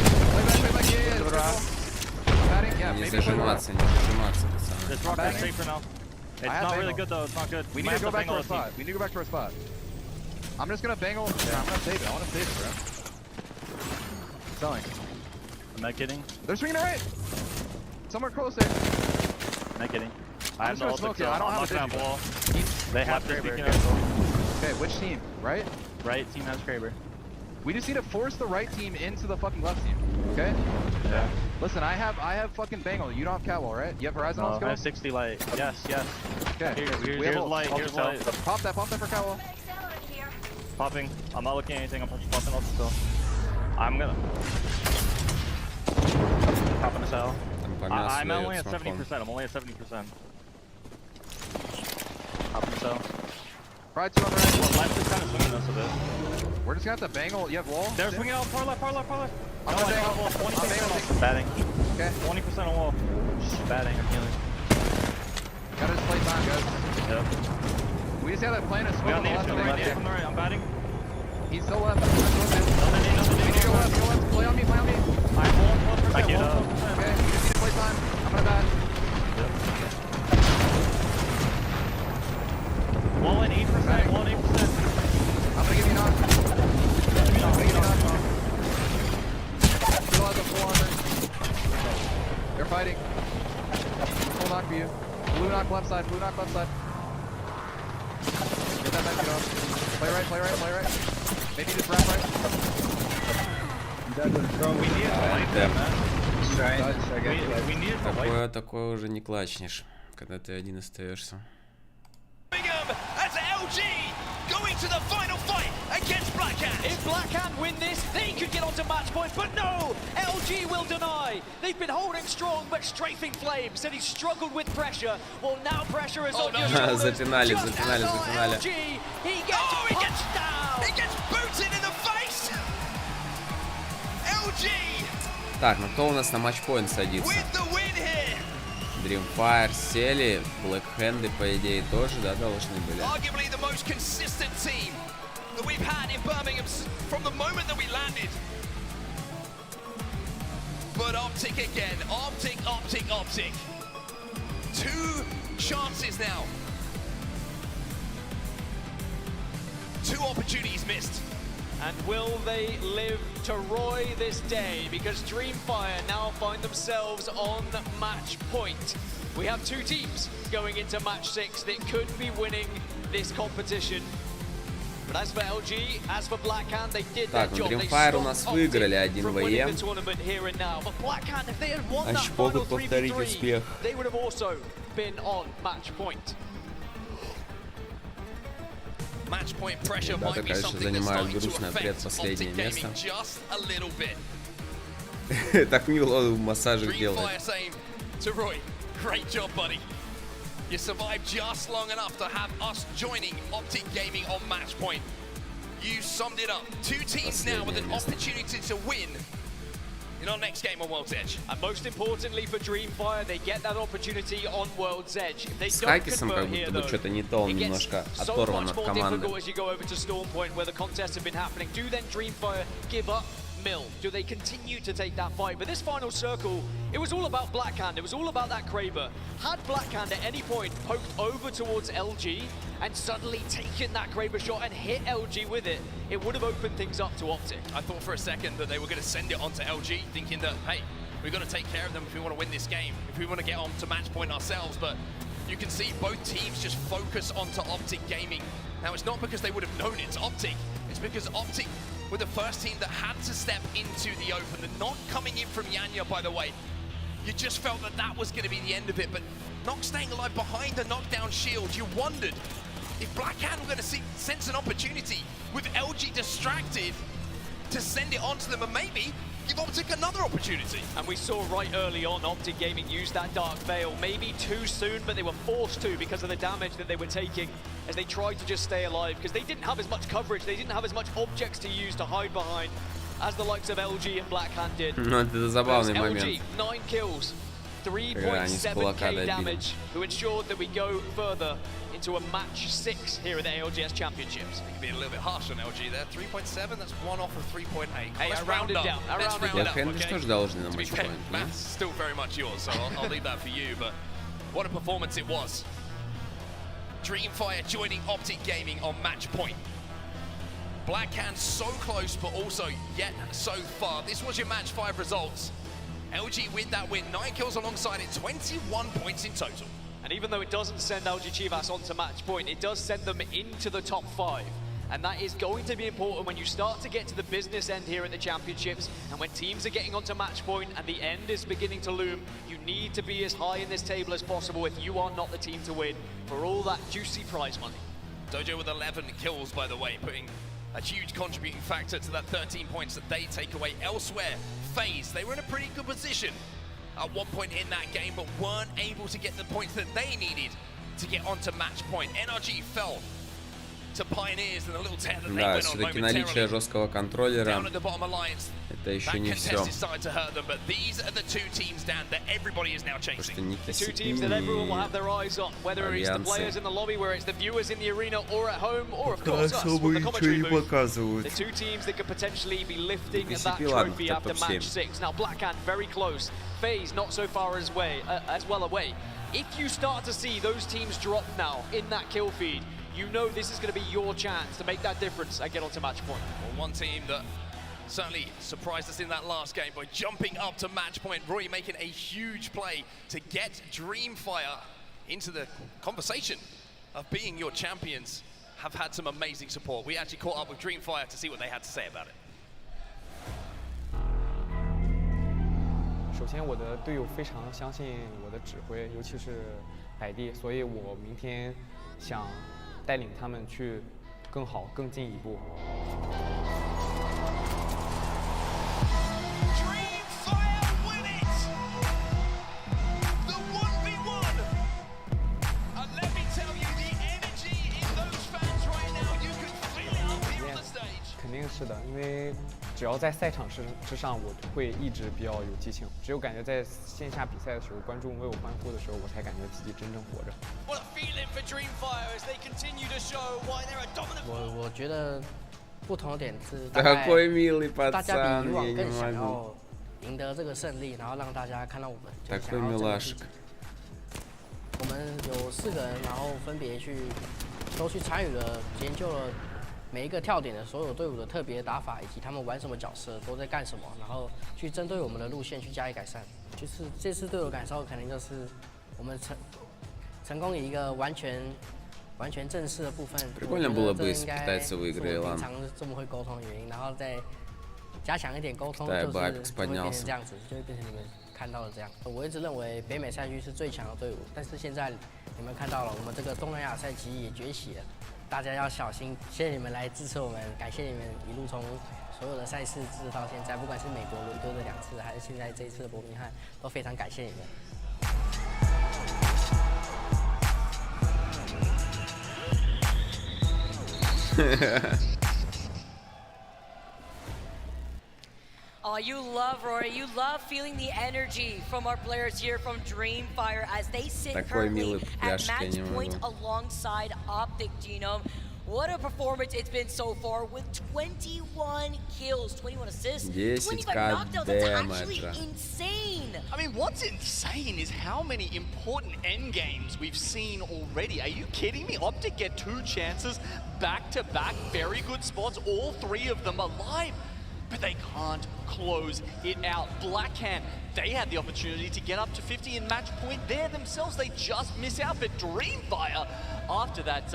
Не зажиматься, пацаны. This rock is safe for now. It's not really good though. It's not good. We need to go back to our spot. We need to go back to our spot. I'm just gonna bangle. Yeah, I'm gonna save it. I want to save it, bro. Selling. I'm not kidding. They're swinging right. Somewhere close there. I'm not kidding. I have no smoke. I don't have a wall. They have Kraber. Okay, which team? Right? Right team has Kraber. We just need to force the right team into the fucking left team. Okay? Yeah. Listen, I have fucking Bangle. You don't have Catwall, right? You have Horizon on I skill? have 60 light. Yes. Okay. Here's light. Here's light. Pop that for Catwall. Popping. I'm not looking at anything. I'm just popping off the cell. I'm gonna. Popping the cell. I'm only at 70%. I'm only at 70%. Popping the cell. Right, 2 on the right. Well, left is kind of swinging us a bit. We're just gonna have to Bangle. You have wall? They're swinging out far left. I'm No, gonna I got wall. 20% batting. Okay. 20% on wall. Batting. I'm healing. Gotta just play time, guys. Yep. We just have to plan a We swing got on the nades left from and the right. right. From the right. I'm batting. He's still left. We need to go left. Play on me. I'm full. I get up. Okay, you just need to play time. I'm gonna bat. Wall in 8%. Wall in 8%. fighting. Full knock for you. Blue knock left side, blue knock left side. Get that medkit off. Play right, play right, play right. Maybe just wrap right. Такое уже не клачнешь, когда ты один остаешься. As LG going to the final fight against Blackhand. If Blackhand win this, they could get onto match point, but no! LG will deny. They've been holding strong, but strafing Flame said he struggled with pressure. Well, now pressure is on your shoulders. Запинали. LG, he gets punched down. He gets booted in the face. LG. Так, ну кто у нас на матчпоинт садится? Dreamfire сели, Blackhand, по идее, тоже, да, должны были. Arguably the most consistent team that we've had in Birmingham from the moment that we landed. But Optic again, Optic. 2 chances now. 2 opportunities missed. And will they live to Roy this day? Because Dreamfire now find themselves on match point. We have 2 teams going into match 6 that could be winning this competition. But as for LG, as for Blackhand, they did their job. Dreamfire у нас выиграли 1-2. Значит, могут повторить успех. They would have also been on match point. Match point pressure Ребята, конечно, занимают грустное предпоследнее место. Так мило массажик делает. Great job, buddy. You survived just long enough to have us joining Optic Gaming on match point. You summed it up. 2 teams now with an opportunity to win in our next game on World's Edge. And most importantly for Dreamfire, they get that opportunity on World's Edge. If they С don't Хакисом как convert here, будто бы though, что-то не то, он it gets немножко so оторван much от more команды. difficult as you go over to Storm Point, where the contests have been happening. Do then Dreamfire give up Mill? Do they continue to take that fight? But this final circle, it was all about Blackhand. It was all about that Kraber. Had Blackhand at any point poked over towards LG and suddenly taken that Kraber shot and hit LG with it, it would have opened things up to Optic. I thought for a second that they were going to send it onto LG, thinking that, hey, we've got to take care of them if we want to win this game, if we want to get on to match point ourselves. But you can see both teams just focus onto Optic Gaming. Now, it's not because they would have known it's Optic. It's because Optic were the first team that had to step into the open. The knock coming in from Yanya, by the way, you just felt that that was going to be the end of it. But Knock staying alive behind the knockdown shield, you wondered if Blackhand were going to sense an opportunity with LG distracted to send it onto them and maybe give Optic another opportunity. And we saw right early on Optic Gaming use that Dark Veil, maybe too soon, but they were forced to because of the damage that they were taking as they tried to just stay alive, because they didn't have as much coverage, they didn't have as much objects to use to hide behind as the likes of LG and Blackhand did. Ну, это забавный момент. LG, 9 kills, 3.7k damage, who ensured that we go further into a match 6 here at the ALGS Championships. You can be a little bit harsh on LG there. 3.7, that's 1 off of 3.8. Hey, let's round it down. Let's round it up, okay? Тоже должны на To be fair, Matt's still very much yours, so I'll leave that for you, but what a performance it was. Dreamfire joining Optic Gaming on match point. Blackhand so close, but also yet so far. This was your match 5 results. LG with that win, 9 kills alongside it, 21 points in total. And even though it doesn't send LG Chivas onto match point, it does send them into the top 5. And that is going to be important when you start to get to the business end here at the championships, and when teams are getting onto match point and the end is beginning to loom. You need to be as high in this table as possible if you are not the team to win for all that juicy prize money. Dojo with 11 kills, by the way, putting a huge contributing factor to that 13 points that they take away. Elsewhere, FaZe, they were in a pretty good position at one point in that game, but weren't able to get the points that they needed to get onto match point. NRG fell to Pioneers and a little tear that they Да, went on все-таки наличие жесткого контроллера down at the bottom alliance. это еще не все. Contest decided to hurt them, but these are the 2 teams, Dan, that everybody is now chasing. The 2 teams that everyone will have their eyes on, whether it's the players in the lobby, whether it's the viewers in the arena or at home, or of course us with the commentary booth. The 2 teams that could potentially be lifting that trophy after match 6. Now Blackhand very close, FaZe not so far as well away. If you start to see those teams drop now in that kill feed, you know this is going to be your chance to make that difference and get onto match point. Well, one team that certainly surprised us in that last game by jumping up to match point. Roy making a huge play to get Dreamfire into the conversation of being your champions. Have had some amazing support. We actually caught up with Dreamfire to see what they had to say about it. 首先，我的队友非常相信我的指挥，尤其是百地，所以我明天想带领他们去更好、更进一步。肯定是的，因为只要在赛场之上，我会一直比较有激情。只有感觉在线下比赛的时候，观众为我欢呼的时候，我才感觉自己真正活着。我觉得不同的点是，大家比以往更想要赢得这个胜利，然后让大家看到我们就想要争气。我们有4个人，然后分别都去参与了、研究了。每一个跳点的所有队伍的特别打法，以及他们玩什么角色，都在干什么，然后去针对我们的路线去加以改善。就是这次对我感受，可能就是我们成功以一个完全正式的部分。我觉得这应该是我平常这么会沟通的原因，然后再加强一点沟通，就是会变成这样子，就会变成你们看到的这样。我一直认为北美赛区是最强的队伍，但是现在你们看到了，我们这个东南亚赛区也崛起了。大家要小心，谢谢你们来支持我们，感谢你们一路从所有的赛事支持到现在，不管是美国伦敦的2次，还是现在这一次的伯明翰，都非常感谢你们。Oh, you love Rory. You love feeling the energy from our players here from Dreamfire as they sit currently at match point alongside Optic Genome. What a performance it's been so far with 21 kills, 21 assists, 25 knockdowns. That's actually insane. I mean, what's insane is how many important end games we've seen already. Are you kidding me? Optic get 2 chances back-to-back, very good spots, all 3 of them alive. But they can't close it out. Blackhand, they had the opportunity to get up to 50 in match point there themselves. They just miss out. But Dreamfire, after that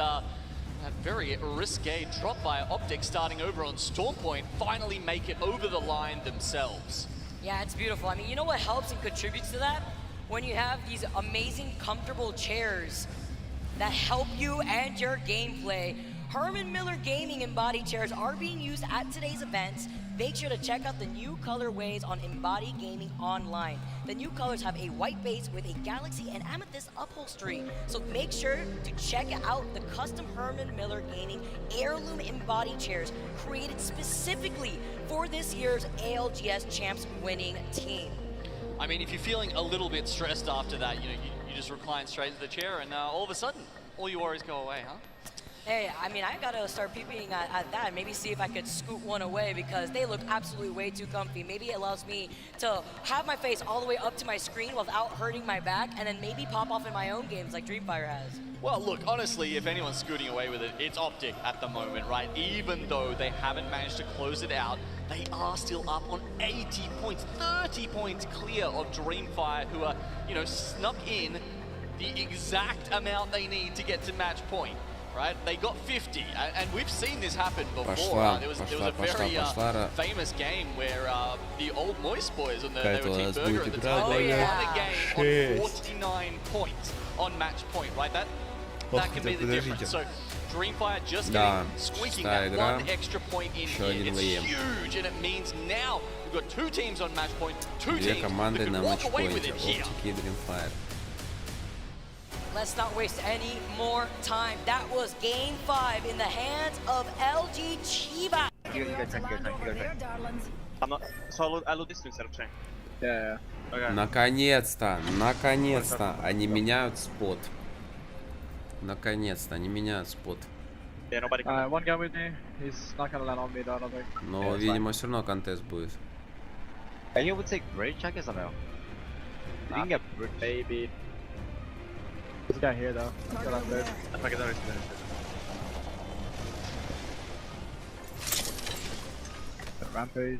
very risque drop by Optic starting over on Storm Point, finally make it over the line themselves. Yeah, it's beautiful. I mean, you know what helps and contributes to that? When you have these amazing, comfortable chairs that help you and your gameplay. Herman Miller Gaming embodied chairs are being used at today's events. Make sure to check out the new colorways on Embody Gaming Online. The new colors have a white base with a galaxy and amethyst upholstery. So make sure to check out the custom Herman Miller Gaming heirloom embody chairs created specifically for this year's ALGS Champs winning team. I mean, if you're feeling a little bit stressed after that, you just recline straight into the chair and all of a sudden, all your worries go away, huh? Hey, I mean, I gotta start peeping at that and maybe see if I could scoot one away because they look absolutely way too comfy. Maybe it allows me to have my face all the way up to my screen without hurting my back and then maybe pop off in my own games like Dreamfire has. Well, look, honestly, if anyone's scooting away with it, it's Optic at the moment, right? Even though they haven't managed to close it out, they are still up on 80 points, 30 points clear of Dreamfire, who are, snuck in the exact amount they need to get to match point. Right? They got 50, and we've seen this happen before. There was a very famous game where the old Moist Boys, and they were Team Burger at the time, they won the game on 49 points on match point, right? That can be the difference. So Dreamfire just squeaking that 1 extra point in here. It's huge, and it means now we've got 2 teams on match point, 2 teams that can walk away with it here. Let's not waste any more time. That was game 5 in the hands of LG Chiba. You go train. I'm not. So I load this instead of train. Yeah. Okay. Наконец-то, они меняют спот. Наконец-то, они меняют спот. Yeah, nobody. One guy with me. He's not gonna land on me, though, I don't think. Но, видимо, все равно контест будет. Are you able to take bridge, I guess, or no? You can get bridge. Maybe. This guy here though. Got on third. I forget that Rampage.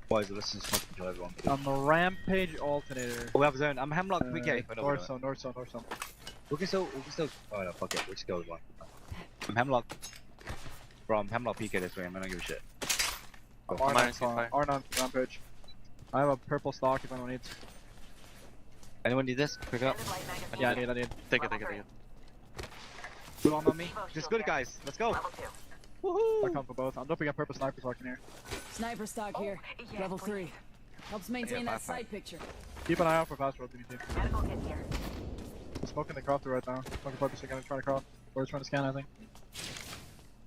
Boys, listen to smoking to everyone. I'm a Rampage alternator. Oh, we have a zone. I'm Hemlock. PK. North zone, north zone, north zone. We can still. Oh no, fuck it. We just go with one. I'm Hemlock. Bro, I'm Hemlock PK this way. I'm not give a shit. R9 Rampage. I have a purple stock if anyone needs. Anyone need this? Pick it up. Yeah, I need. Take it. Blue on me. Just good guys. Let's go. Woohoo! I come for both. I'm dropping a purple sniper stock in here. Sniper stock here. Level 3. Helps maintain that side picture. Keep an eye out for fast road BT. I'm smoking the crafter right now. Smoking purposely gonna try to craft. Or he's trying to scan, I think.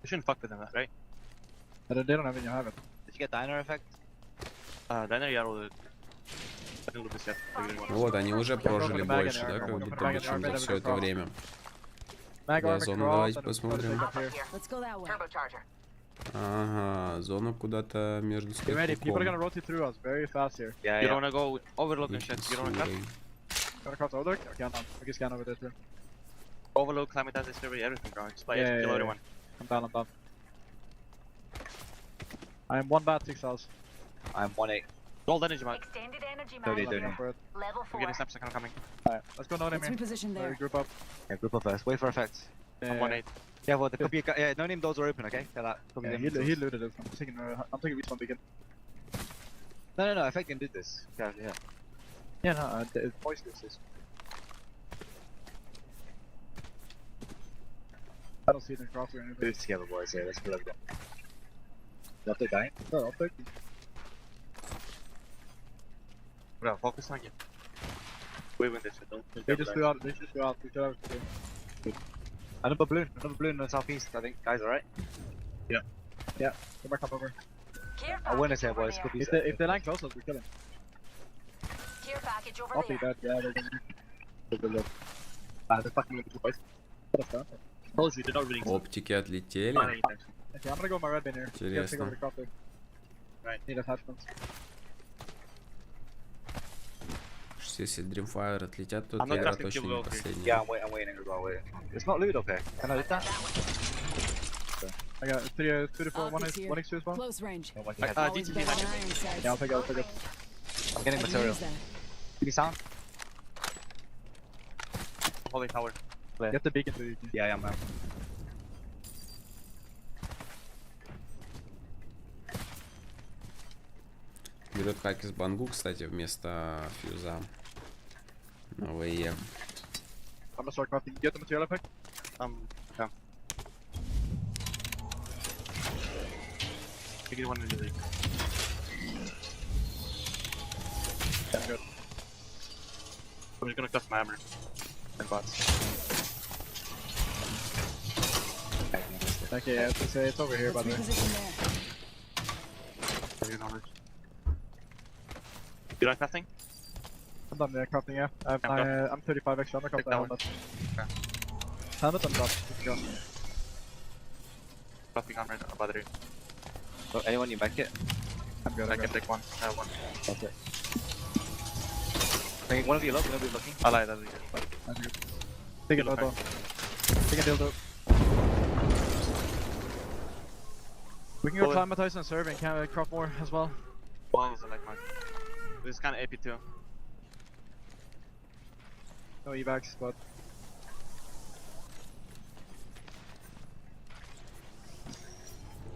We shouldn't fuck with them, right? They don't have it, you have it. Did you get diner effect? Дайнер я роллю. Вот, они уже прожили больше, да, как будто бы, чем за все это время. Да, зону давайте посмотрим. Ага, зона куда-то между People are gonna rotate through us very fast here. You don't wanna go overlook and shit. You don't wanna cut. Gonna cross overlook? Okay, I'm done. We can scan over there too. Overlook, climb it, this everything, bro. Just play it, kill everyone. I'm down. I am 1 bat, 6 cells. I'm 1-8. Gold energy, man. Extended energy 30. Level 4. We're getting snaps are coming. Alright, let's go no name here. Reposition there. Group up. Yeah, group up first. Wait for effects. I'm 1-8. Yeah, well, there could be a no name doors are open, okay? Yeah, he looted it. I'm taking respawn beacon. No, effect can do this. Yeah. Yeah, no, it's voice this. I don't see it in crafter or anything. Do it together, boys. Yeah, let's kill everyone. Love the dying? No, I'll take it. Bro, focus on you. We win this, don't. They just flew out. We should have to do. Another balloon in the southeast, I think. Guys, alright? Yeah. Come back up over. I win this here, boys. If they land close, we kill them. Care package over I'll take that. Yeah, they're gonna. They're fucking with the boys. What a Told you, they're not really. Оптики отлетели. Okay, I'm gonna go with my red bin here. Интересно. Right. Need attachments. Если Dreamfire отлетят, то игра точно не последняя. Yeah, I'm waiting as well. It's not loot, okay? Can I loot that? I got 2 to 4, 1 x 2 as well. Close range. DTT Yeah, I'll take it. I'm getting material. Give me sound. Holy tower. Get the beacon to you. Yeah, man. Берет хак из бангу, кстати, вместо фьюза. На ВЕ. I'm gonna start crafting. Get the material effect? Yeah. You get one in the league. Yeah, good. I'm just gonna custom hammer and bots. Okay, yeah, it's over here, by the way. You like nothing? I'm done crafting, yeah. I'm 35 extra. I'm gonna craft the helmet. Okay. Helmet and drop. Go. Crafting armor and battery. So, anyone need back it? I'm good. I can take one. I have one. Okay. Hey, one of you looking. I like that. I'm good. Take it, Dildo. Take a dildo. We can go climatize and serve and can craft more as well. One is like mine. This is kind of AP too. No evacs, but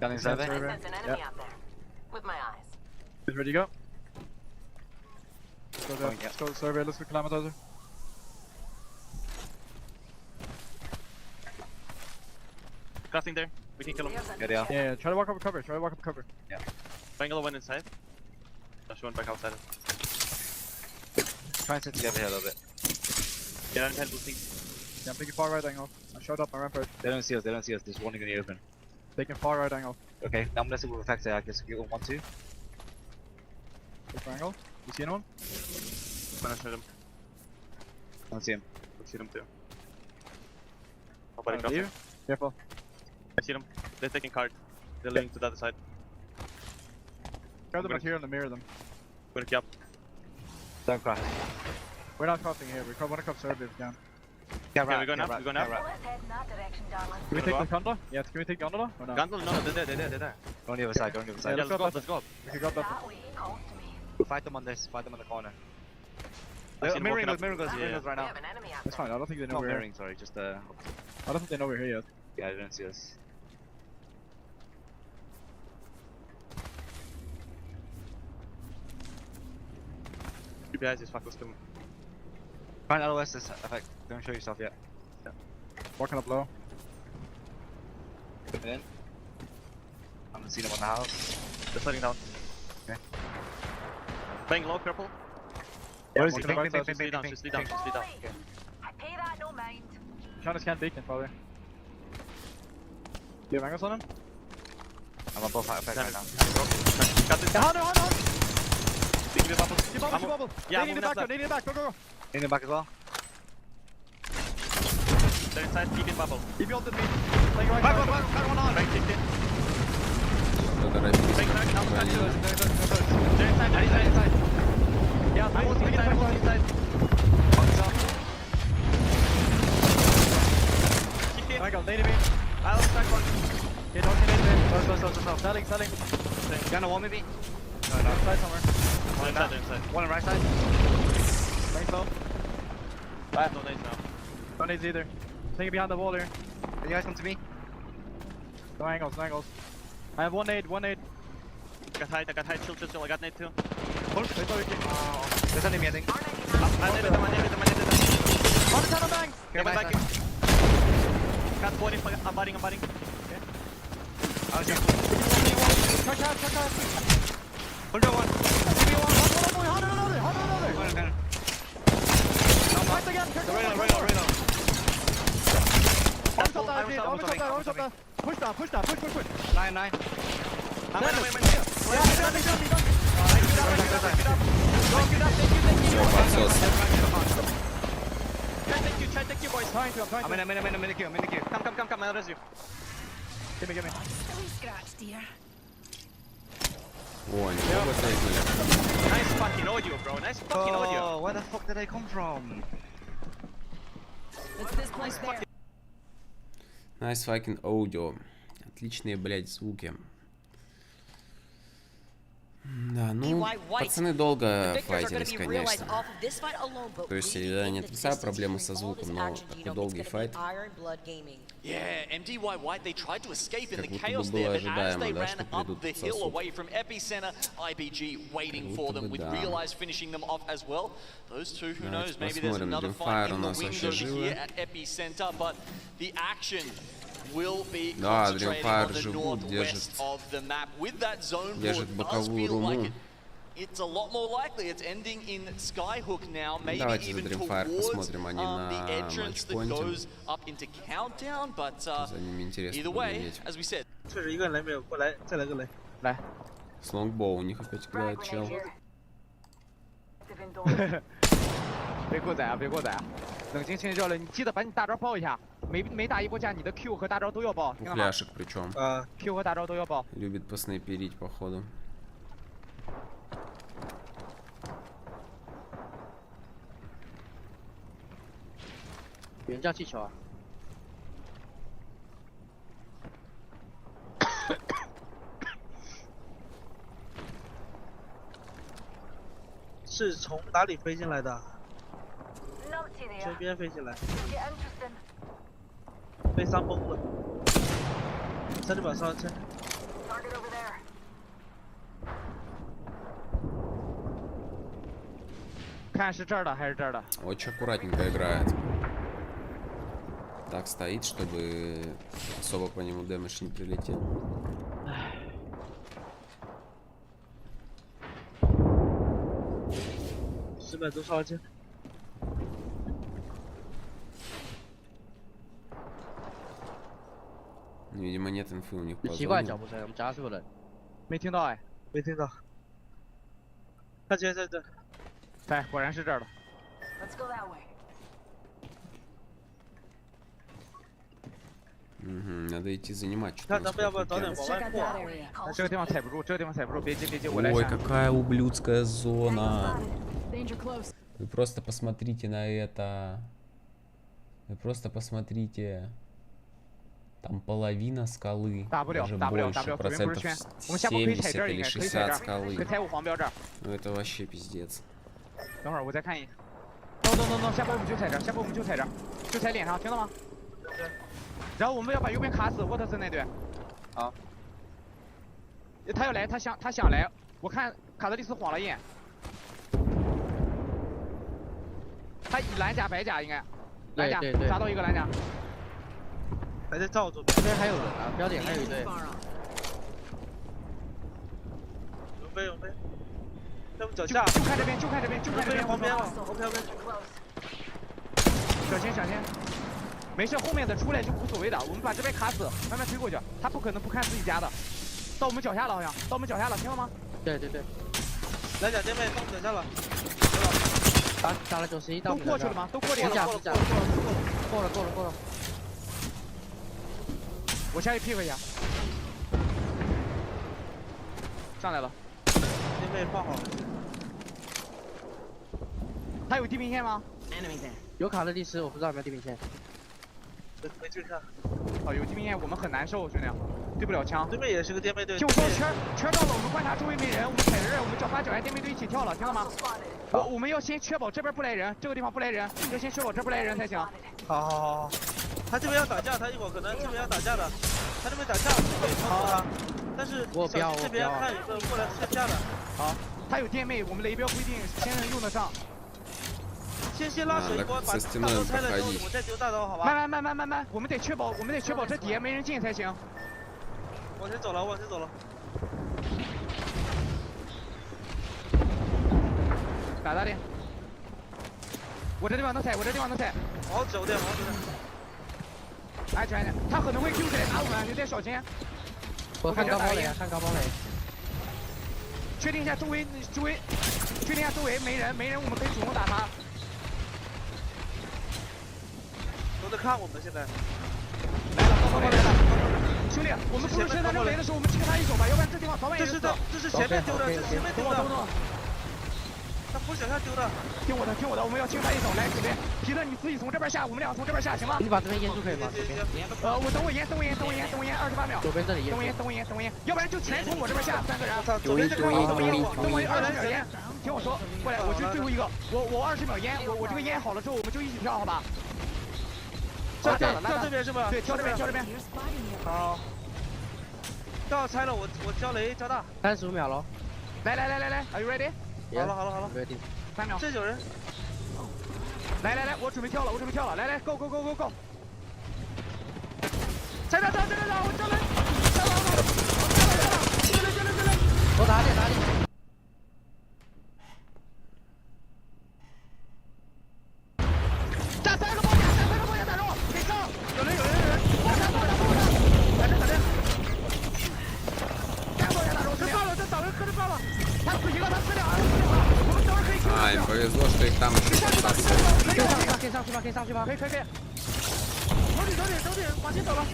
Gun inside there? Yeah. With my eyes. Is ready to go? Let's go to survey, let's go climatizer. Crafting there. We can kill him. Yeah, try to walk up cover. Yeah. Bangalore went inside. She went back outside. Try and sit together here a little bit. Yeah, I'm helping. Yeah, I'm taking far right angle. I showed up my rampart. They don't see us. There's one in the open. Taking far right angle. Okay, now I'm messing with effects here. I guess you 1, 2. Which angle? You see anyone? I'm gonna shoot him. I don't see him. I see them too. Nobody dropped leave. him. Careful. I see them. They're taking card. They're leaning to the other side. Grab the material and mirror them. Gonna keep up. Don't crash. We're not crossing here. We want to cross Serbia if we can. Yeah, we're going up. We're going up. Let's head in that direction, darling. Can we take the gondola? Yeah, can we take gondola or no? Gondola? No, they're there. Go on the other side. Go on the other side. Yeah, Let's go. We can grab that. That way calls to me. Fight them on this. Fight them on the corner. Mirroring goes right We now. have an enemy out That's fine. I don't think they know Not we're here. mirroring, sorry. Just I don't think they know we're here yet. yeah, they don't see us. Keep your eyes just fuck us them. Find LOS this effect. Don't show yourself yet. Walking up low. Coming in. I haven't seen him on the house. They're sliding down. Okay. Playing low, purple. Where is he? Just Ping. lead down. Just lead down. I pay that no mind. Trying to scan beacon, probably. Do you have angles on him? I'm on both effect right now. Got this. Hunter! Keep the bubble. Keep bubble. Yeah, They need it back, go. In the back as well. They're inside. Keep in bubble. Keep you on the beat. Playing right Fire side. one on. Right, kicked in. Кто-то They're inside. Yeah, I'm holding inside. Kick in. I got lady beam. I'll stack one. Okay, don't get in there. Slow. Selling. Gonna wall maybe? No. Side somewhere. They're inside. One on right side. Playing slow. I have no nades now. Don't need either. Take it behind the wall here. Can you guys come to me? No angles. I have one nade. I got height. Chill. I got nade too. Push. There's only me, I think. I naded them. On the tunnel bang! Get back in. Got 40. I'm biting. Okay. I was here. Touch out. Pull down one. Give me one. Another. Fight again. Reno. Arms up there. Push down. 9. Все, подсос. Thank you, boys. I'm in a queue. Come. I'll res you. Give me. Silly scratch, dear. О, ничего себе. Nice fucking audio, bro. Nice fucking audio. Oh, where the fuck did they come from? It's this place there. Nice fucking audio. Отличные, блядь, звуки. Да, ну, пацаны долго файтились, конечно. То есть я не отрицаю проблемы со звуком, но такой долгий файт. Yeah, MDY White, they tried to escape in the Как будто chaos бы there, было but as ожидаемо, they да, ran что up the придут hill сосуд. away from Epicenter, IBG waiting for them with да. Realize finishing them off as well. Those two, who Давайте knows, maybe there's посмотрим. another Dreamfire fight у in the нас wings вообще over живы. here at Epicenter, but the action will be Да, concentrating Dreamfire on the живут, держит, northwest of the map. With that zone держит board, does боковую feel like руму. it's a lot more likely it's ending in Skyhook now, maybe Давайте even за Dreamfire towards посмотрим, они the на entrance that матчпоинте. goes up into Countdown, but За ними интересно either way, поглядеть. as we said. 确实一个人来没有，过来，再来个雷。来。С лонгбоу у них опять играет чел. 别过载啊！冷静教练，你记得把你大招报一下。每打一波架，你的 Q 和大招都要报。Пухляшек причем. Q 和大招都要报。Любит поснайперить, походу. 原价气球啊！是从哪里飞进来的？这边飞进来。被伤崩了。3把伤枪。看是这儿的还是这儿的？ Очень аккуратненько играет. Так стоит, чтобы особо по нему дэмэдж не прилетел.100多烧枪。Видимо, нет инфы у них по奇怪зоне. 脚步声，我们家是不是？没听到哎，没听到。他直接在这。对，果然是这儿的。Let's go that way. Надо идти занимать.看咱们要不要早点往外破？这个地方踩不住，别急，我来。Ой, какая ублюдская зона. Вы просто посмотрите на это. Вы просто посмотрите. Там половина скалы. Даже больше. Процентов 70 или 60 скалы. Ну это вообще пиздец. 等会儿我再看一。No，下波我们就踩这儿，下波我们就踩这儿，就踩脸上，听到吗？然后我们要把右边卡死，沃特森那队。好。他要来，他想来，我看卡特利斯晃了眼。他蓝甲白甲应该。蓝甲砸到一个蓝甲。还在照着。这边还有人啊，标点还有一队。有飞。 要不脚下，就看这边，旁边了 ，OK， 小心，没事，后面的出来就无所谓的，我们把这边卡死，慢慢推过去，他不可能不看自己家的，到我们脚下了好像，到我们脚下了，听到吗？对，来2姐妹到我们脚下了，打了91，都过去了吗？都过脸了，过了，我下去 pick 一下，上来了。 姐妹放好了。他有地平线吗？有卡特利斯，我不知道有没有地平线。没去看。哦，有地平线我们很难受，兄弟，对不了枪。对面也是个电妹队。听我说，圈到了，我们观察周围没人，我们踩着这儿，我们把脚下电妹队一起跳了，听到吗？我们要先确保这边不来人，这个地方不来人，要先确保这不来人才行。好。他这边要打架，他一会儿可能这边要打架的，他这边打架可以操作他。 但是小心这边看有个过来线下的，好，他有电妹，我们雷标不一定先能用得上。先拉水波，把大刀拆了之后，我再丢大刀，好吧？慢，我们得确保这底下没人进才行。往前走了。打的，我这地方能踩，往走点。安全点，他可能会 Q 起来打我们，你得小心。 我看高堡垒，确定一下周围没人，我们可以主动打他。都在看我们现在。来了，高堡垒了，兄弟，我们不是趁他扔雷的时候，我们击他一手吧，要不然这地方早晚也是死。这是前面丢的，懂。他不想要丢的。听我的，我们要清他一手，来，准备。皮特，你自己从这边下，我们俩从这边下，行吗？你把这边淹住可以吗？我等我淹，28秒。左边这里淹。等我淹，要不然就全从我这边下3个人。等我20秒淹。听我说，过来，我是最后一个，我20秒淹，我这个淹好了之后，我们就一起跳，好吧？跳这边是吧？对，跳这边。好。道拆了，我交雷交大。35秒了。来 ，Are you ready？ 好了。 ready。 3秒。这有人。 来，我准备跳了，来 ，go， 踩着，我交雷，我打点，打3个包夹打中，给上，有人，打这，3个包夹打中，这爆了，这导人磕着爆了，他死一个，他死2个，我们等会可以 Q。 им повезло, что их там еще可以上去吗？可以。走点，往前走了。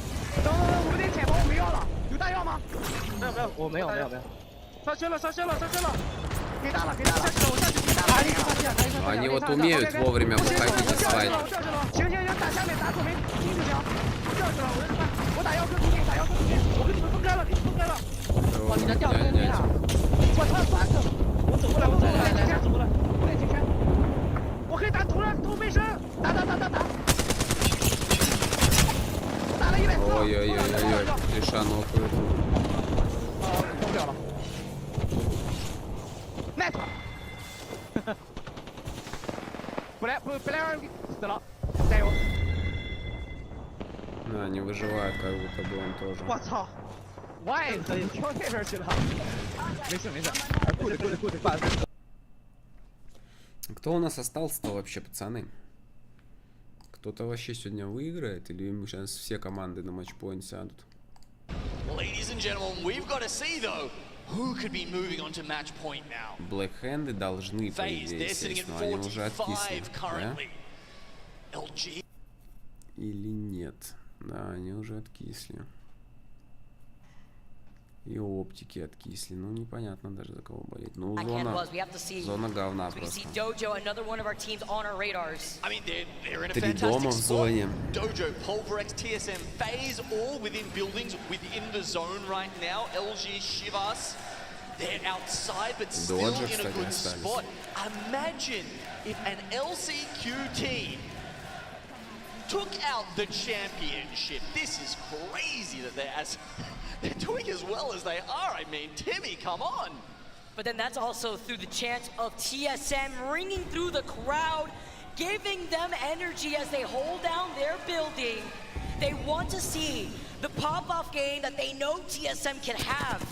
等，我们得捡包，我没药了，有大药吗？没有，我没有。上线了。给大了，我下去给大了。Они вот умеют вовремя выходить из файта. 行，打下面打左边进就行。我掉去了，我打药哥出去，我跟你们分开了。哇，你的掉真厉害！我操，3个！我走过来，我来解圈。我可以打头没声，打。打了140。Ой-ой-ой, Лишанов. 受不了了。Net。布莱尔死了，加油。Не выживает, как будто бы он тоже. 我操 ！Why？ 跳那边去了。没事。Good。 Кто у нас остался-то вообще, пацаны? Кто-то вообще сегодня выиграет, или ему сейчас все команды на матчпоинт сядут? Ladies and gentlemen, we've got to see though who could be moving on to match point now. Блэкхенды должны, по идее, сесть, но они уже откисли, да? LG. Или нет? Да, они уже откисли. И оптики откисли. Ну, непонятно даже за кого болеть. Ну, зона говна просто. 3 дома в зоне. Dojo, Pulverex, TSM, FaZe, all within buildings, within the zone right now. LG, Shivas, they're outside, but still in a good spot. Imagine if an LCQ team took out the championship. This is crazy that they're doing as well as they are. I mean, Timmy, come on. But then that's also through the chants of TSM ringing through the crowd, giving them energy as they hold down their building. They want to see the pop-off game that they know TSM can have.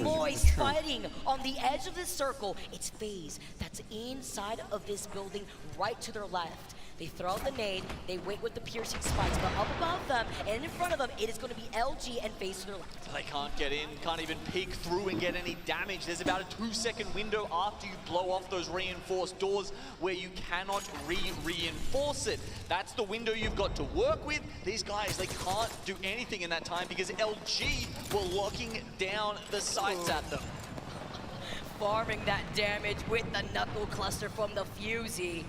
Moist fighting on the edge of this circle. It's FaZe that's inside of this building right to their left. They throw out the nade, they wait with the piercing spikes, but up above them and in front of them, it is going to be LG and FaZe to their left. They can't get in, can't even peek through and get any damage. There's about a 2-second window after you blow off those reinforced doors where you cannot reinforce it. That's the window you've got to work with. These guys, they can't do anything in that time because LG were locking down the sights at them. Farming that damage with the knuckle cluster from the Fusey.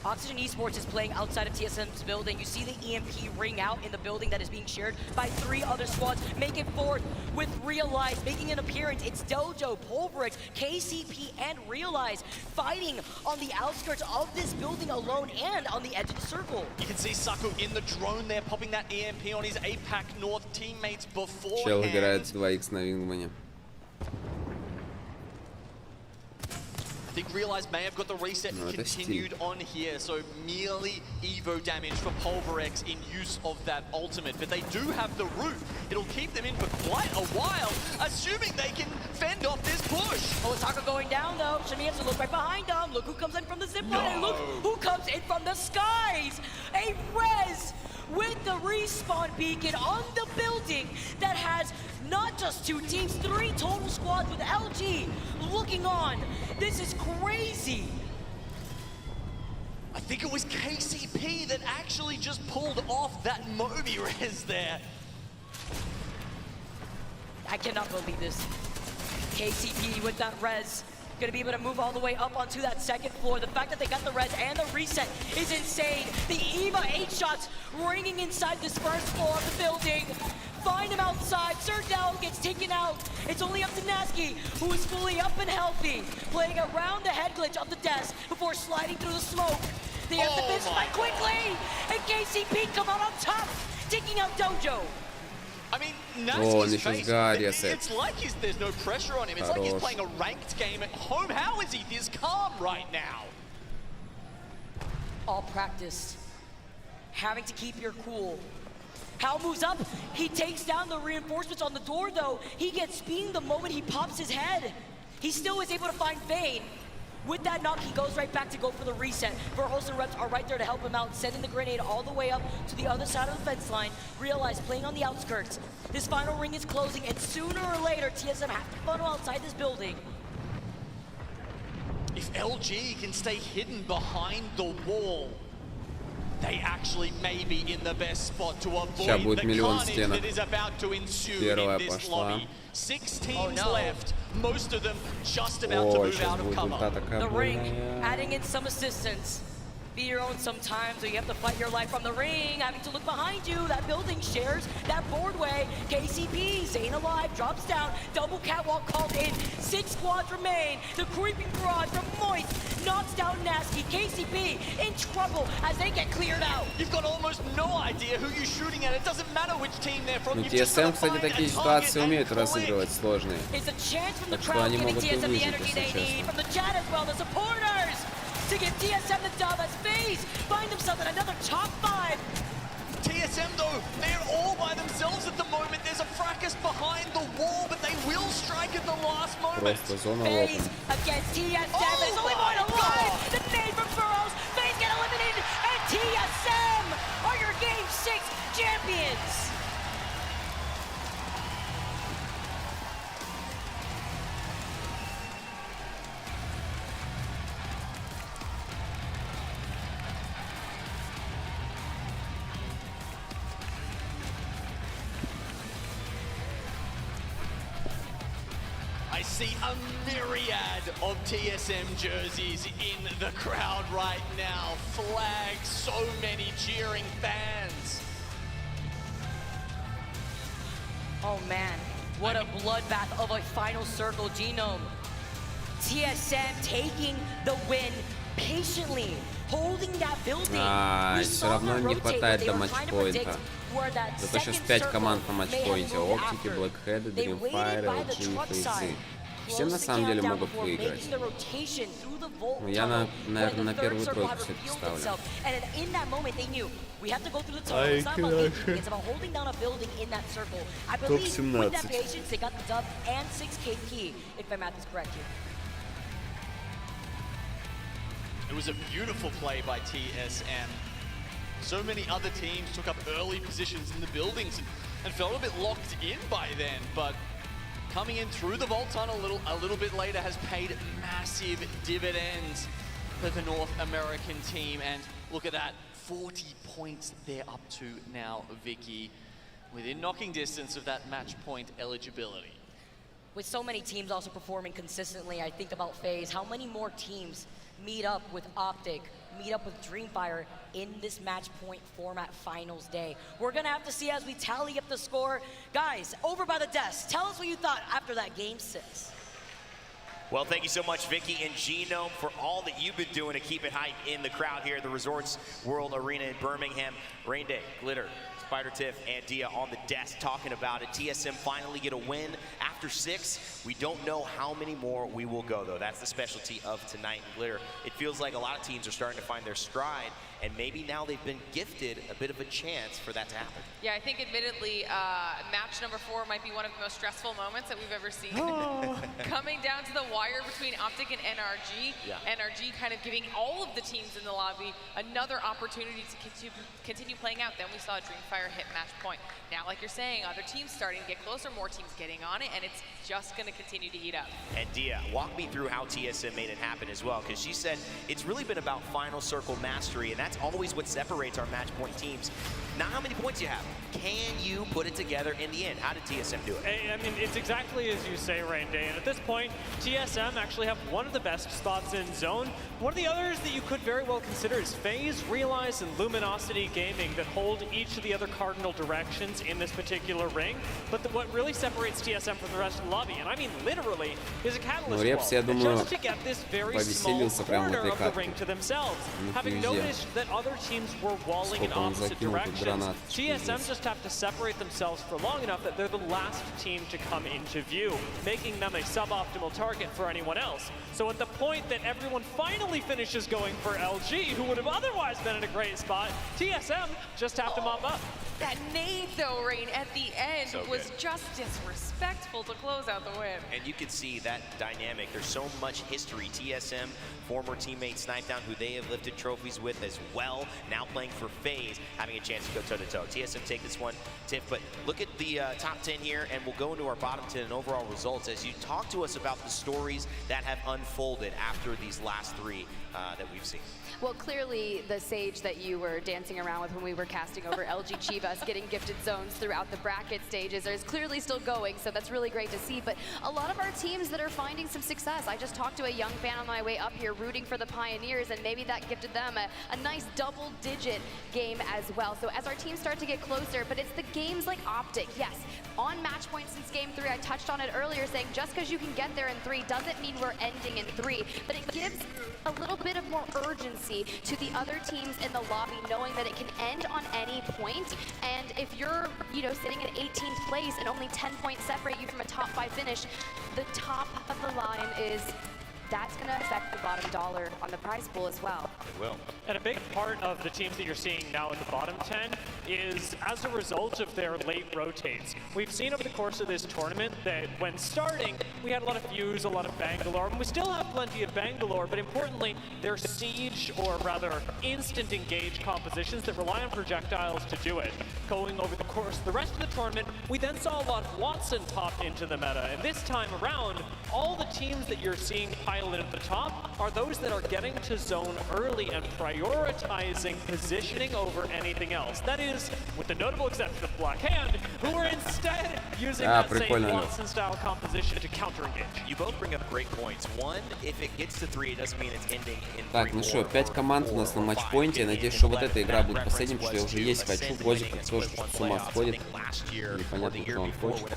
Oxygen Esports is playing outside of TSM's building. You see the EMP ring out in the building that is being shared by 3 other squads. Make it forth with Realize making an appearance. It's Dojo, Pulverex, KCP, and Realize fighting on the outskirts of this building alone and on the edge of the circle. You can see Saku in the drone there, popping that EMP on his APAC North teammates beforehand. Чел играет 2х на вингмане. I think Realize may have got the reset and continued on here, so merely Evo damage for Pulverex in use of that ultimate. But they do have the root. It'll keep them in for quite a while, assuming they can fend off this push. Osaka going down though. Shimmy has to look right behind him. Look who comes in from the zipline and look who comes in from the skies. A res with the respawn beacon on the building that has not just 2 teams, 3 total squads with LG looking on. This is crazy. I think it was KCP that actually just pulled off that Moby res there. I cannot believe this. KCP with that res. Gonna be able to move all the way up onto that 2nd floor. The fact that they got the res and the reset is insane. The EVA 8 shots ringing inside this 1st floor of the building. Find him outside. Serdal gets taken out. It's only up to Nasky, who is fully up and healthy, playing around the head glitch of the desk before sliding through the smoke. They have to finish fight quickly, and KCP come out on top, taking out Dojo. I mean, Nasky's face, it's like there's no pressure on him. It's like he's playing a ranked game at home. How is he this calm right now? All practice. Having to keep your cool. Hal moves up. He takes down the reinforcements on the door, though. He gets beamed the moment he pops his head. He still is able to find Vayne. With that knock, he goes right back to go for the reset. Verhoes and Reps are right there to help him out, sending the grenade all the way up to the other side of the fence line. Realize playing on the outskirts. This final ring is closing, and sooner or later, TSM have to funnel outside this building. If LG can stay hidden behind the wall, they actually may be in the best spot to avoid the carnage that is about to ensue in this lobby. 6 teams left, most of them just about to move out of cover. The ring, adding in some assistance. Be your own sometimes, or you have to fight your life from the ring, having to look behind you. That building shares that boardway. KCP, Zane alive, drops down. Double catwalk called in. 6 squads remain. The creeping barrage from Moist knocks down Nasky. KCP in trouble as they get cleared out. You've got almost no idea who you're shooting at. It doesn't matter which team they're from. Ну, TSM, кстати, такие ситуации умеют разыгрывать сложные. Так что они могут и выжить, если честно. To give TSM the dub as FaZe find themselves in another top 5. TSM though, they're all by themselves at the moment. There's a fracas behind the wall, but they will strike at the last moment. FaZe against TSM. There's only one alive. The nade from Burrows. FaZe get eliminated, and TSM are your Game 6 champions. see a myriad of TSM jerseys in the crowd right now. Flags, so many cheering fans. Oh man, what a bloodbath of a final circle genome. TSM taking the win patiently, holding that building. Все равно не хватает до матчпоинта. Зато сейчас 5 команд на матчпоинте. Оптики, Блэкхеды, Дримфайр, LG, Фейсы. Все на самом деле могут выиграть. Но я, наверное, на первую тройку все-таки ставлю. Топ-17. It was a beautiful play by TSM. So many other teams took up early positions in the buildings and felt a bit locked in by then, but coming in through the vault tunnel a little bit later has paid massive dividends for the North American team. And look at that, 40 points they're up to now, Vicky, within knocking distance of that match point eligibility. With so many teams also performing consistently, I think about FaZe, how many more teams meet up with Optic, meet up with Dreamfire in this match point format finals day? We're gonna have to see as we tally up the score. Guys, over by the desk, tell us what you thought after that game 6. Well, thank you so much, Vicky and Genome, for all that you've been doing to keep it hype in the crowd here at the Resorts World Arena in Birmingham. Rain Day, Glitter, Spider Tiff, and Dia on the desk talking about it. TSM finally get a win after 6. We don't know how many more we will go, though. That's the specialty of tonight in Glitter. It feels like a lot of teams are starting to find their stride, and maybe now they've been gifted a bit of a chance for that to happen. Yeah, I think admittedly, match number 4 might be one of the most stressful moments that we've ever seen. Coming down to the wire between Optic and NRG. Yeah. NRG kind of giving all of the teams in the lobby another opportunity to continue playing out. Then we saw Dreamfire hit match point. Now, like you're saying, other teams starting to get closer, more teams getting on it, and it's just going to continue to heat up. And Dia, walk me through how TSM made it happen as well, because she said it's really been about final circle mastery, and that's always what separates our match point teams. Not how many points you have. Can you put it together in the end? How did TSM do it? I mean, it's exactly as you say, Rain Day. And at this point, TSM actually have one of the best spots in zone. One of the others that you could very well consider is FaZe, Realize, and Luminosity Gaming that hold each of the other cardinal directions in this particular ring. But what really separates TSM from the rest of the lobby, and I mean literally, is a catalyst wall. Just to get this very small corner of the ring to themselves. Having noticed that other teams were walling in opposite directions, TSM just have to separate themselves for long enough that they're the last team to come into view, making them a suboptimal target for anyone else. So at the point that everyone finally finishes going for LG, who would have otherwise been in a great spot, TSM just have to mop up. That nade, though, Rain, at the end was just disrespectful to close out the win. And you can see that dynamic. There's so much history. TSM, former teammate Snipedown, who they have lifted trophies with as well, now playing for FaZe, having a chance to go toe-to-toe. TSM take this one, Tiff, but look at the top 10 here, and we'll go into our bottom 10 and overall results as you talk to us about the stories that have unfolded after these last 3 that we've seen. Well, clearly the Sage that you were dancing around with when we were casting over LG Chivas getting gifted zones throughout the bracket stages is clearly still going, so that's really great to see. But a lot of our teams that are finding some success. I just talked to a young fan on my way up here rooting for the Pioneers, and maybe that gifted them a nice double-digit game as well. So as our teams start to get closer, but it's the games like Optic, yes, on match point since game 3, I touched on it earlier saying just because you can get there in 3 doesn't mean we're ending in 3, but it gives a little bit of more urgency to the other teams in the lobby, knowing that it can end on any point. And if you're, sitting in 18th place and only 10 points separate you from a top 5 finish, the top of the line that's going to affect the bottom dollar on the prize pool as well. It will. And a big part of the teams that you're seeing now in the bottom 10 is as a result of their late rotates. We've seen over the course of this tournament that when starting, we had a lot of Fuse, a lot of Bangalore, and we still have plenty of Bangalore, but importantly, they're siege, or rather instant engage compositions that rely on projectiles to do it. going over the course of the rest of the tournament, we then saw a lot of Watson popped into the meta. And this time around, all the teams that you're seeing pile in at the top are those that are getting to zone early and prioritizing positioning over anything else. That is, with the notable exception of Black Hand, who are instead using that same Watson-style composition to counter-engage. You both bring up great points. One, if it gets to 3, it doesn't mean it's ending in 3. Так, ну что, 5 команд у нас на матчпоинте. Я надеюсь, что вот эта игра будет последней, потому что я уже есть хочу. Козик тоже с ума сходит. Непонятно, что он хочет.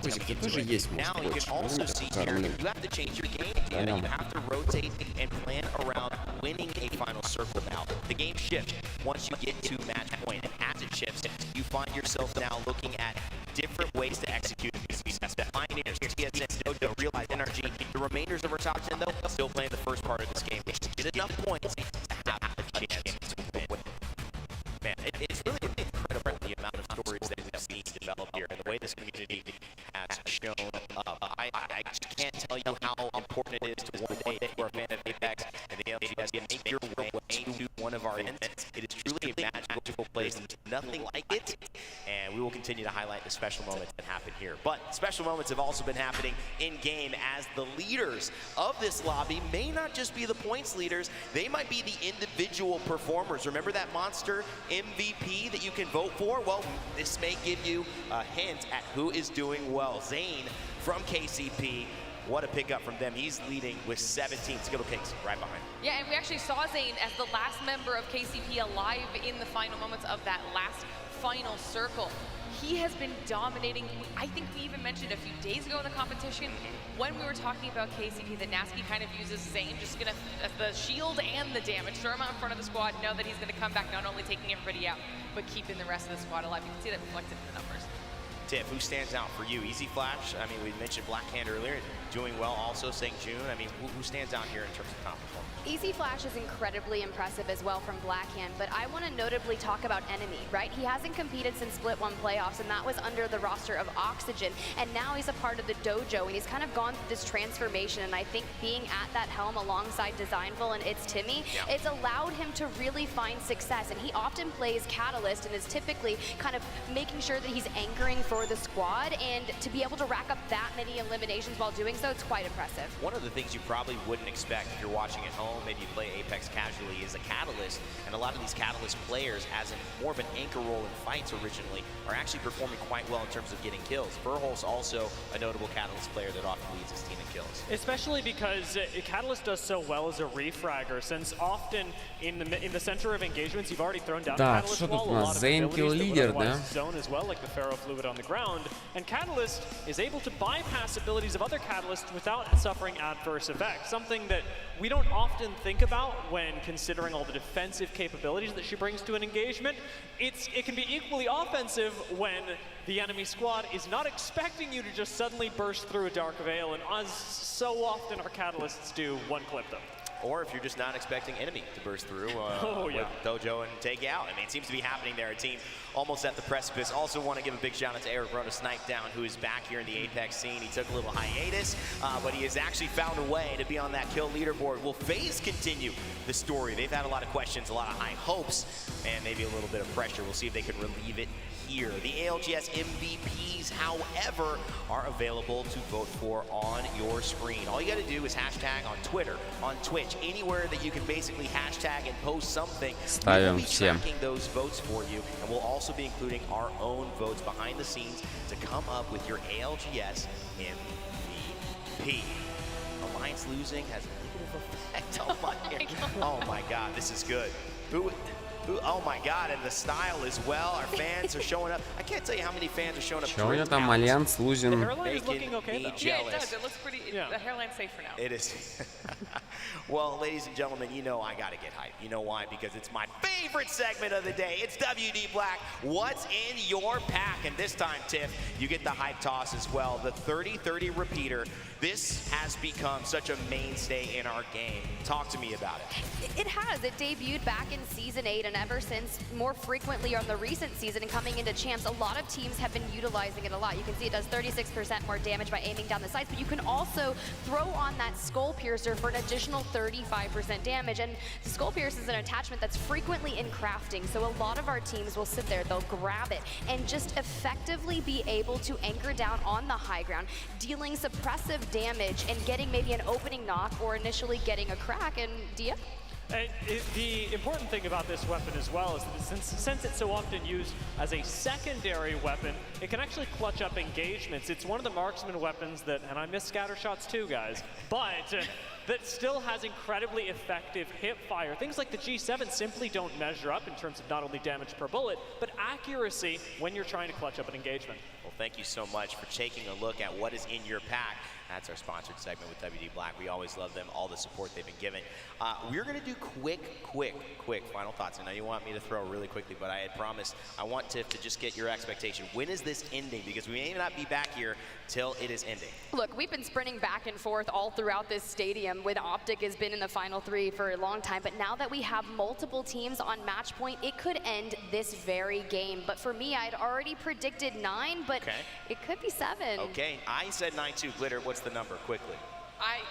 Козик, ты тоже есть, может, хочешь. You have to change your game plan. You have to rotate and plan around winning a final circle now. The game shifts once you get to match point. And as it shifts, you find yourself now looking at different ways to execute these success. Pioneers, TSN, Dojo, Realize, NRG, the remainders of our top 10, though, still playing the first part of this game. Get enough points to have a chance to win. Man, it's really incredible the amount of stories that we've seen develop here and the way this community has shown up. I just can't tell you how important it is to one day if you're a fan of Apex and the LGS to make your way to one of our events. It is truly a magical place. Nothing like it. And we will continue to highlight the special moments that happen here. But special moments have also been happening in-game as the leaders of this lobby may not just be the points leaders, they might be the individual performers. Remember that monster MVP that you can vote for? Well, this may give you a hint at who is doing well. Zane from KCP. What a pickup from them. He's leading with 17. Skittle Kings right behind. Yeah, and we actually saw Zane as the last member of KCP alive in the final moments of that last final circle. He has been dominating. I think we even mentioned a few days ago in the competition when we were talking about KCP that Nasky kind of uses Zane, just gonna the shield and the damage, throw him out in front of the squad, know that he's gonna come back not only taking everybody out, but keeping the rest of the squad alive. You can see that reflected in the numbers. Tiff, who stands out for you? Easy Flash, I mean, we mentioned Black Hand earlier, doing well also, St. June. I mean, who stands out here in terms of top performance? Easy Flash is incredibly impressive as well from Black Hand, but I want to notably talk about Enemy, right? He hasn't competed since Split 1 playoffs, and that was under the roster of Oxygen, and now he's a part of the Dojo, and he's kind of gone through this transformation, and I think being at that helm alongside Designful and It's Timmy, it's allowed him to really find success, and he often plays Catalyst and is typically kind of making sure that he's anchoring for the squad, and to be able to rack up that many eliminations while doing so, it's quite impressive. One of the things you probably wouldn't expect if you're watching at home, maybe you play Apex casually, is a Catalyst, and a lot of these Catalyst players, as more of an anchor role in fights originally, are actually performing quite well in terms of getting kills. Verhol's also a notable Catalyst player that often leads his team in kills. Especially because Catalyst does so well as a refragger, since often in the center of engagements you've already thrown down Catalyst wall, a lot of abilities that would otherwise zone as well, like the Pharaoh Fluid on the ground, and Catalyst is able to bypass abilities of other Catalysts without suffering adverse effects, something that we don't often think about when considering all the defensive capabilities that she brings to an engagement. It can be equally offensive when the enemy squad is not expecting you to just suddenly burst through a Dark Veil, and as so often our Catalysts do, one-clip them. Or if you're just not expecting Enemy to burst through with Dojo and take out. I mean, it seems to be happening there. A team almost at the precipice. Also want to give a big shout out to Eric Rona Snipe Down, who is back here in the Apex scene. He took a little hiatus, but he has actually found a way to be on that kill leaderboard. Will FaZe continue the story? They've had a lot of questions, a lot of high hopes, and maybe a little bit of pressure. We'll see if they can relieve it here. The ALGS MVPs, however, are available to vote for on your screen. All you got to do is hashtag on Twitter, on Twitch, anywhere that you can basically hashtag and post something. We'll be tracking those votes for you, and we'll also be including our own votes behind the scenes to come up with your ALGS MVP. Alliance losing has a little bit of effect on my God, this is good. Oh my God, and the style as well. Our fans are showing up. I can't tell you how many fans are showing up. Чего у него там Альянс лузин? The hairline is looking okay, though. Yeah, it does. It looks pretty. The hairline's safe for now. It is. Well, ladies and gentlemen, you know I gotta get hyped. You know why? Because it's my favorite segment of the day. It's WD Black. What's in your pack? And this time, Tiff, you get the hype toss as well. The 30-30 repeater. This has become such a mainstay in our game. Talk to me about it. It has. It debuted back in Season 8, and ever since, more frequently on the recent season and coming into Champs, a lot of teams have been utilizing it a lot. You can see it does 36% more damage by aiming down the sights, but you can also throw on that Skull Piercer for an additional additional 35% damage. And the Skull Pierce is an attachment that's frequently in crafting, so a lot of our teams will sit there, they'll grab it, and just effectively be able to anchor down on the high ground, dealing suppressive damage and getting maybe an opening knock or initially getting a crack. And Dia? The important thing about this weapon as well is that since it's so often used as a secondary weapon, it can actually clutch up engagements. It's one of the marksman weapons that, and I miss scatter shots too, guys, but that still has incredibly effective hip fire. Things like the G7 simply don't measure up in terms of not only damage per bullet, but accuracy when you're trying to clutch up an engagement. Well, thank you so much for taking a look at what is in your pack. That's our sponsored segment with WD Black. We always love them, all the support they've been given. We're going to do quick final thoughts. I know you want me to throw really quickly, but I had promised I want to just get your expectation. When is this ending? Because we may not be back here till it is ending. Look, we've been sprinting back and forth all throughout this stadium with Optic has been in the final three for a long time, but now that we have multiple teams on match point, it could end this very game. But for me, I'd already predicted 9, but it could be 7. Okay, I said 9-2. Glitter, what's the number, quickly?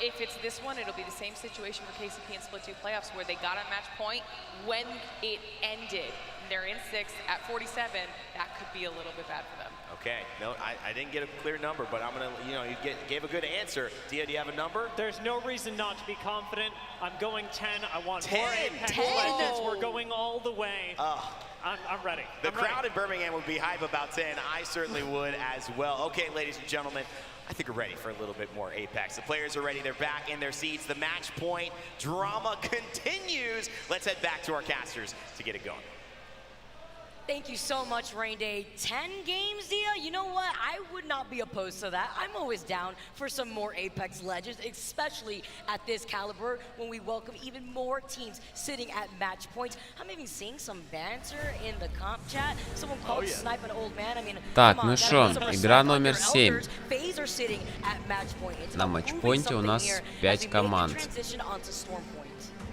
If it's this one, it'll be the same situation for KCP and Split 2 playoffs where they got on match point when it ended. They're in 6 at 47. That could be a little bit bad for them. Okay, no, I didn't get a clear number, but I'm gonna, you gave a good answer. Dia, do you have a number? There's no reason not to be confident. I'm going 10. I want 10. more Apex Legends. We're going all the way. I'm ready. The crowd in Birmingham would be hype about 10. I certainly would as well. Okay, ladies and gentlemen, I think we're ready for a little bit more Apex. The players are ready. They're back in their seats. The match point drama continues. Let's head back to our casters to get it going. Thank you so much, Rain Day. 10 games, Dia? You know what? I would not be opposed to that. I'm always down for some more Apex Legends, especially at this caliber when we welcome even more teams sitting at match points. I'm even seeing some banter in the comp chat. Someone called Snipe an old man. I mean, Так, ну что, игра номер 7. FaZe are sitting at match point. На матчпоинте у нас 5 команд.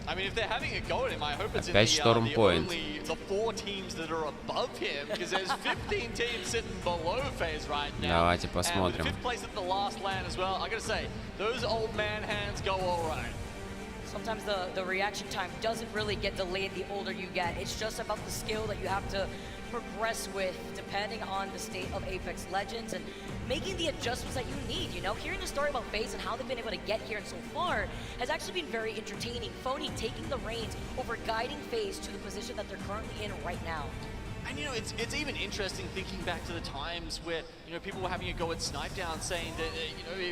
I mean, if they're having a go at him, I hope it's in the 4 teams that are above him, because there's 15 teams sitting below FaZe right now. Давайте посмотрим. And 5th place at the last land as well. I gotta say, those old man hands go all right. Sometimes the reaction time doesn't really get delayed the older you get. It's just about the skill that you have to progress with depending on the state of Apex Legends and making the adjustments that you need. Hearing the story about FaZe and how they've been able to get here and so far has actually been very entertaining. Phony taking the reins over guiding FaZe to the position that they're currently in right now. And it's even interesting thinking back to the times where people were having a go at Snipe Down, saying that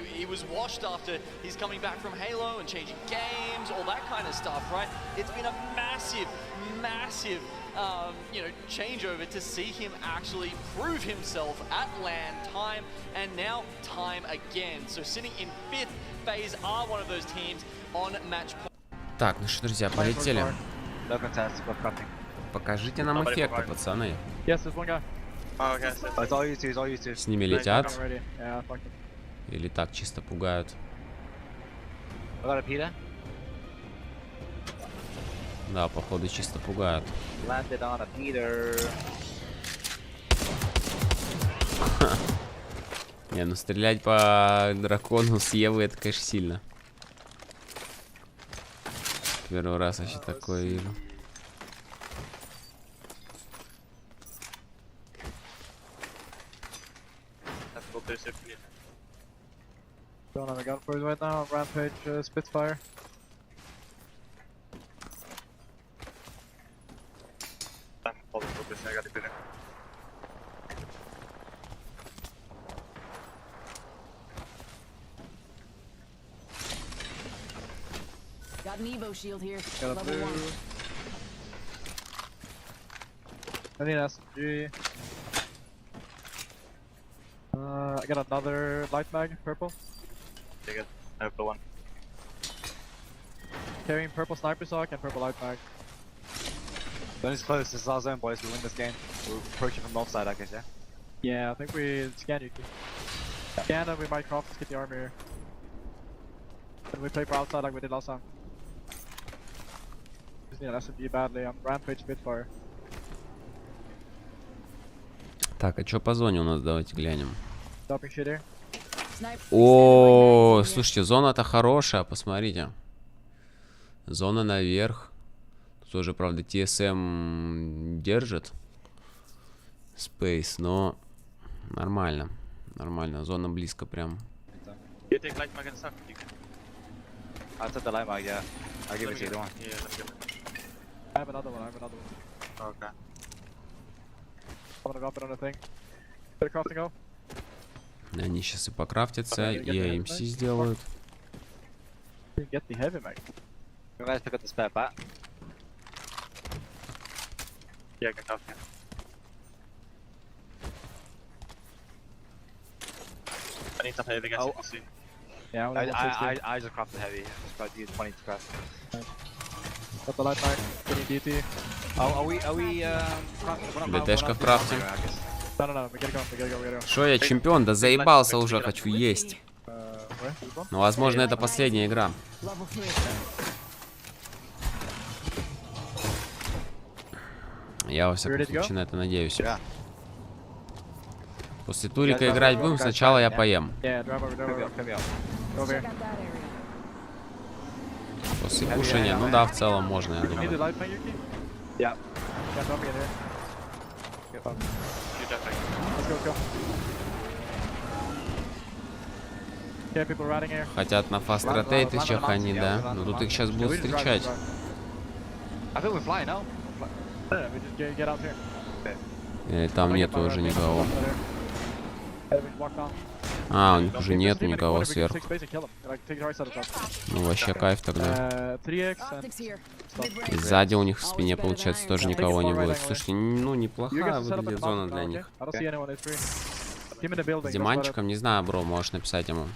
he was washed after he's coming back from Halo and changing games, all that kind of stuff, right? It's been a massive changeover to see him actually prove himself at LAN time and now time again. So sitting in 5th, FaZe are one of those teams on match point. Так, ну что, друзья, полетели. Покажите нам эффекты, пацаны. С ними летят? Или так чисто пугают? Да, походу чисто пугают. Не, ну стрелять по дракону с Евы, это, конечно, сильно. Первый раз вообще такое вижу. Don't have a gun for it right now. Rampage, Spitfire. Got an Evo shield here. Got a Level blue. 1. I need an SMG. I got another light mag, purple. Take it. I have the one. Carrying purple sniper sock and purple light mag. Zone is close. This is our zone, boys. We win this game. We're approaching from north side, I guess, yeah? Yeah, I think we scan you. Scan and we might craft to get the armor here. And we play for outside like we did last time. Just need an SMG badly. I'm Rampage Spitfire. Так, а что по зоне у нас? Давайте глянем. О, слушайте, зона-то хорошая, посмотрите. Зона наверх. Тут тоже, правда, TSM держит Space, но нормально. Нормально. Зона близко прям. You take light mag and stuff. I took the light mag, yeah. I'll give it to you, don't worry. I have another one, Okay. I'm gonna drop it on the thing. Get a crafting go. Они сейчас и покрафтятся, и AMC сделают. Get the heavy mag. You guys pick up the spare bat. Yeah, get off here. I need some heavy guys, you can see. Yeah, I just crafted heavy. I just got to use 20 to craft. Got the light mag, getting DT. Are we БТшка в крафте. No, we gotta go. Шо, я чемпион? Да заебался уже, хочу есть. Но, возможно, это последняя игра. Я, во всяком случае, на это надеюсь. После турика играть будем, сначала я поем. После кушания, ну да, в целом можно, я думаю. Хотят на фаст ротейт из Чехани, да? Но тут их сейчас будут встречать. Там нету уже никого. А, у них уже нету никого сверху. Ну вообще кайф тогда. И сзади у них в спине, получается, тоже никого не будет. Слушайте, ну неплохая выглядит зона для них. С Диманчиком, не знаю, бро, можешь написать ему.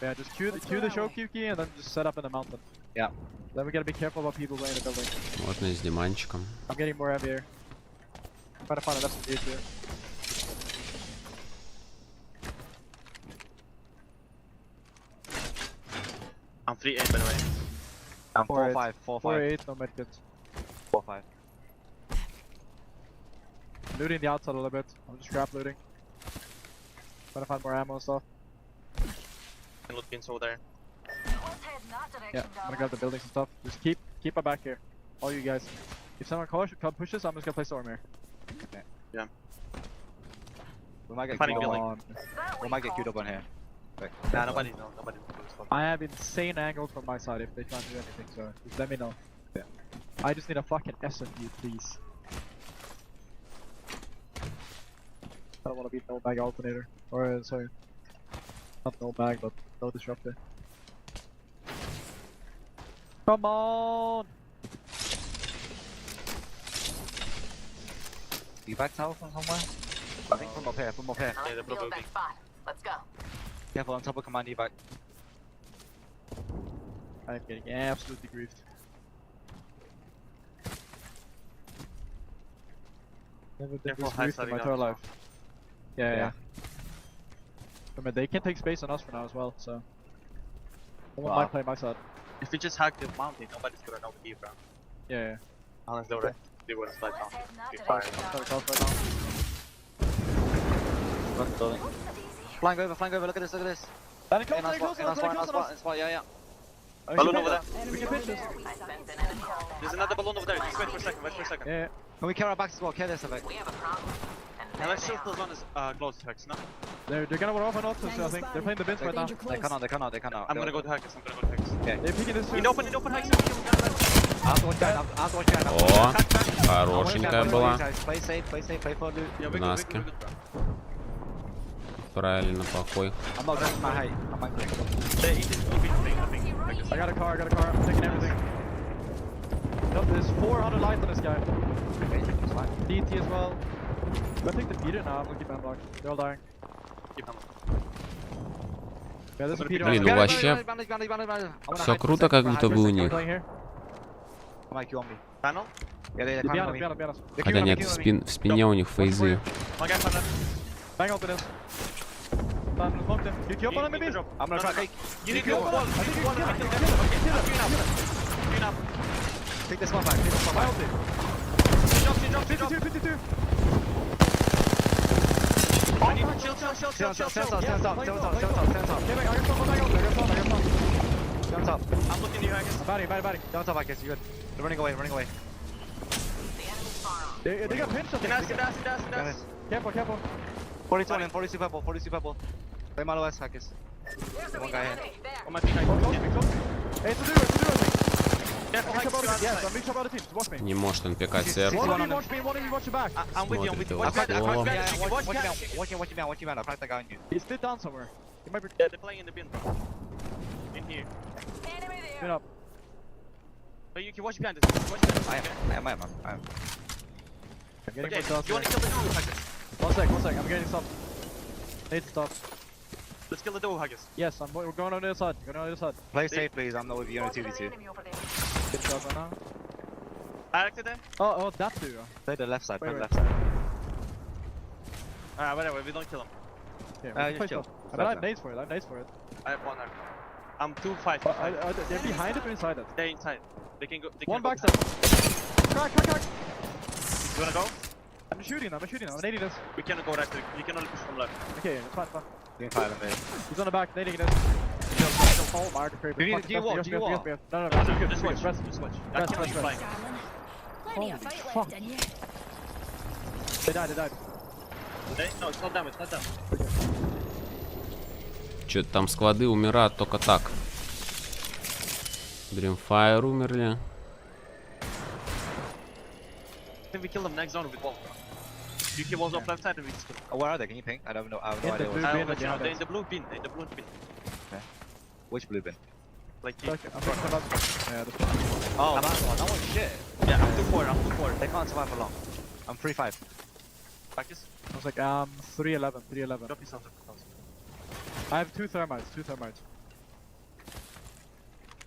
Yeah, just cue the showkeep key and then just set up in the mountain. Yeah. Then we gotta be careful about people in the building. Можно и с Диманчиком. I'm getting more heavy here. I'm trying to find an SMG here. I'm 3-8 by the way. I'm 4-5, 4-8, no medkits. 4-5. Looting the outside a little bit. I'm just scrap looting. Trying to find more ammo and stuff. And look pins over there. Yeah, I'm gonna grab the buildings and stuff. Just keep my back here. All you guys. If someone pushes, I'm just gonna play Storm here. Okay. Yeah. We might get queued up. We might get queued up on here. Okay. Nah, nobody knows. I have insane angles from my side if they try to do anything, so just let me know. Yeah. I just need a fucking SMG, please. I don't want to beat no bag alternator. Or, sorry. Not no bag, but no disruptor. Come on! You back tower from somewhere? I think from up here, Yeah, they're probably. Let's go. Careful on top of command evac. I'm getting absolutely griefed. Never been this griefed in my entire life. Yeah. Remember, they can take space on us for now as well, so... Someone might play my side. If we just hack the mountain, nobody's gonna know the ground. Yeah. Unless they would slide down. Be fine. Flying over, look at this. In spot, yeah. Balloon over there. We can pitch this. There's another balloon over there, just wait for a second. Yeah. Can we carry our backs as well? Carry this a bit. And let's shift those ones close to Hex, no? They're gonna run off and off, so I think they're playing the bins right now. They cannot. I'm gonna go to Hex. Yeah. They're picking this. In open Hex. О, хорошенькая была. Play safe, play for loot. Наски. Правильно, плохой. I'm not going my height. I'm not I got a car. I'm taking everything. Nope, there's 400 lights on this guy. DT as well. I think the Peter now. I'm gonna keep them blocked. They're all dying. Yeah, there's a Peter. Блин, ну вообще все круто, как будто бы у них. Хотя нет, в спине у них фейзы. Bang open this. Smoke them. You kill one maybe? I'm gonna try to take. You kill one. Take this one back. My ulti. He dropped. 52. Chill. Stand top. I'm looking at you, Haggis. Body. Stand top, Haggis. You're good. They're running away. They got pinched. Dash. Careful. 42 on him, 42 purple. Play Malo S, Haggis. One guy here. On my behind. Hey, it's a duo. Careful, Haggis. Yes, I'm mixed up other teams. Watch me. Не может он пикать сверху. One of you watch me, one of you watch your back. I'm with you. Смотрит его Watch в стволом. Watch him out. I cracked that guy on you. He's still down somewhere. He might be. Yeah, they're playing in the bin, bro. In here. Spin up. But you can watch behind this. I am. I'm getting Okay, more shots. you want to kill the duo, Haggis? One sec. I'm getting stopped. Need to stop. Let's kill the duo, Haggis. Yes, we're going on the other side. Play safe, please. I'm not with you on a 2v2. Good shot right now. I acted there. Oh, that duo. Play the left side. Wait. Left side. Alright, whatever. We don't kill him. Yeah, just chill. I have nades for it. I have one. I'm 2-5. They're behind it or inside it? They're inside. They can go. One backside. Crack. You wanna go? I'm shooting. I'm nading this. We cannot go right. We can only push from left. Okay, it's fine. You can fire them, mate. He's on the back, nading this. Oh, my God. Do you want? No. Just watch. Rest. That's flying. Plenty of fight left in you. They died. No, it's not damage. Что-то там склады умирают только так. Dreamfire умерли. I think we kill them next zone with wall. You kill walls off left side and we just kill them. Where are they? Can you ping? I don't know. I have no idea. They're in the blue bin. Okay. Which blue bin? Like here. Okay, I'm going up. Yeah, this one. Oh, that one's shit. Yeah, I'm 2-4. They can't survive for long. I'm 3-5. Practice. I was like, 311. Drop yourself. I have two thermites.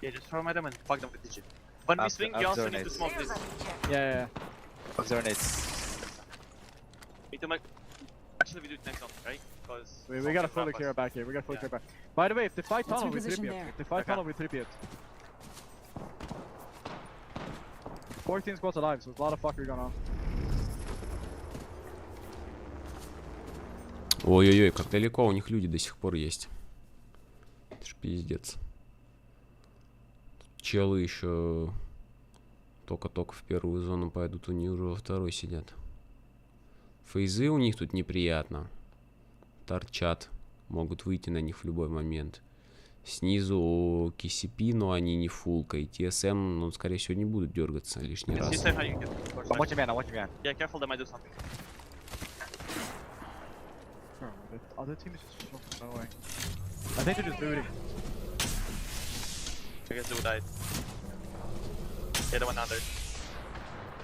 Yeah, just throw them and fuck them with the chip. When we swing, you also need to smoke this. Yeah. Observe nades. Need to make... Actually, we do it next zone, right? Because we gotta fully clear back here. By the way, if they fight tunnel, we 3p it. 14 squads alive, so there's a lot of fuckery going on. Ой-ой-ой, как далеко у них люди до сих пор есть. Это ж пиздец. Челы еще только-только в первую зону пойдут, они уже во второй сидят. Фейзы у них тут неприятно. Торчат. Могут выйти на них в любой момент. Снизу KCP, но они не фулка. И TSM, ну, скорее всего, не будут дергаться лишний раз. Watch him behind. Yeah, careful, they might do something. The other team is just fucking annoying. I think they're just looting. I guess they died. Yeah, they went under.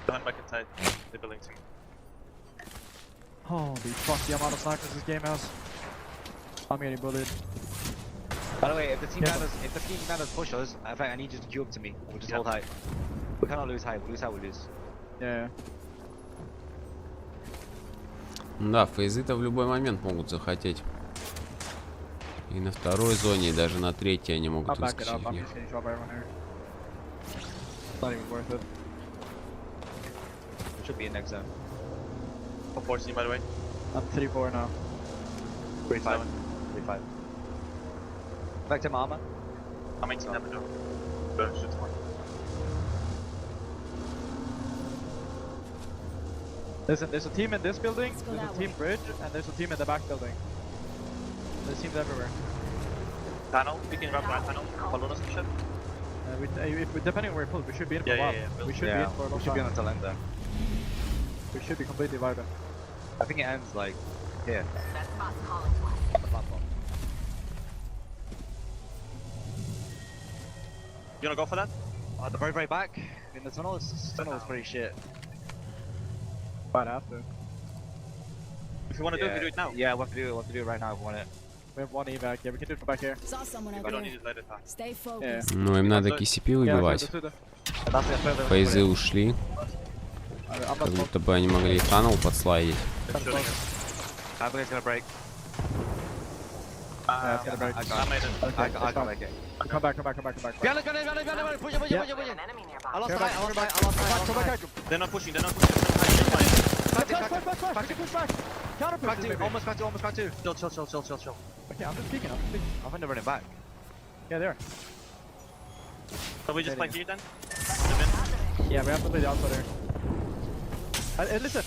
They went back inside the building too. Holy fuck, the amount of snipers this game has. I'm getting bullied. By the way, if the team does push us, in fact, I need you to queue up to me. We'll just hold height. We cannot lose height. We lose. Yeah. Да, фейзы-то в любой момент могут захотеть. И на второй зоне, и даже на третьей они могут выскочить в них. Should be in next zone. What force you, by the way? I'm 3-4 now. 3-5. Back to armor. I'm 18 damage. Shoot one. There's a team in this building, there's a team bridge, and there's a team in the back building. There's teams everywhere. Panel, we can grab that panel. Follow us and shit. Depending on where we pull, we should be in for a while. We should be in for a long time. We should be on the tail end there. We should be completely vibing. I think it ends like here. You wanna go for that? At the very back in the tunnel. This tunnel is pretty shit. Might have to. If you wanna do it, we do it now. Yeah, we have to do it right now if we want it. We have one evac. Yeah, we can do it from back here. Saw someone over We don't there. need to let it pass. Stay focused. Ну, им надо KCP выбивать. Фейзы ушли. Как будто бы они могли танел подслайдить. I think it's gonna break. Yeah, it's gonna break. I can't make it. Come back. Behind, push it. I lost height. They're not pushing. Back. Counter push. Crack two, almost crack two, almost crack two. Chill. Okay, I'm just peeking. I think they're running back. Yeah, they are. So we just play here then? Yeah, we have to play the outside here. Listen.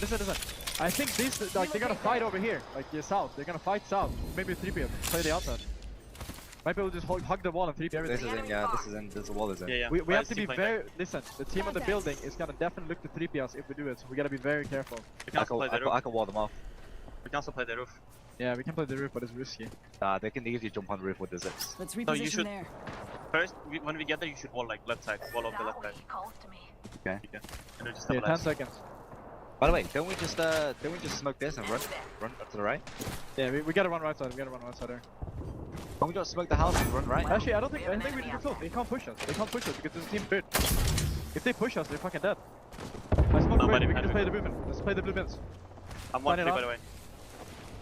I think these, like, they're gonna fight over here, like south. They're gonna fight south. Maybe 3P. Play the outside. Maybe we'll just hug the wall and 3P everything. This is in, yeah. This is in. This wall is in. Yeah. We have to be very. Listen, the team on the building is gonna definitely look to 3P us if we do it. So we gotta be very careful. I can wall them off. We can also play the roof. Yeah, we can play the roof, but it's risky. They can easily jump on the roof with the zips. Let's So you reposition should there. first, when we get there, you should wall like left side, wall off the left side. Okay. And then just Yeah, 10 stabilize. seconds. By the way, don't we just smoke this and run up to the right? Yeah, we gotta run right side. We gotta run right side here. Don't we just smoke the house and run right? Actually, I think we need to close. They can't push us. Because this team built. If they push us, they're fucking dead. I smoke we can just play the blue min. Let's play the blue mins. I'm 1-3 by the way.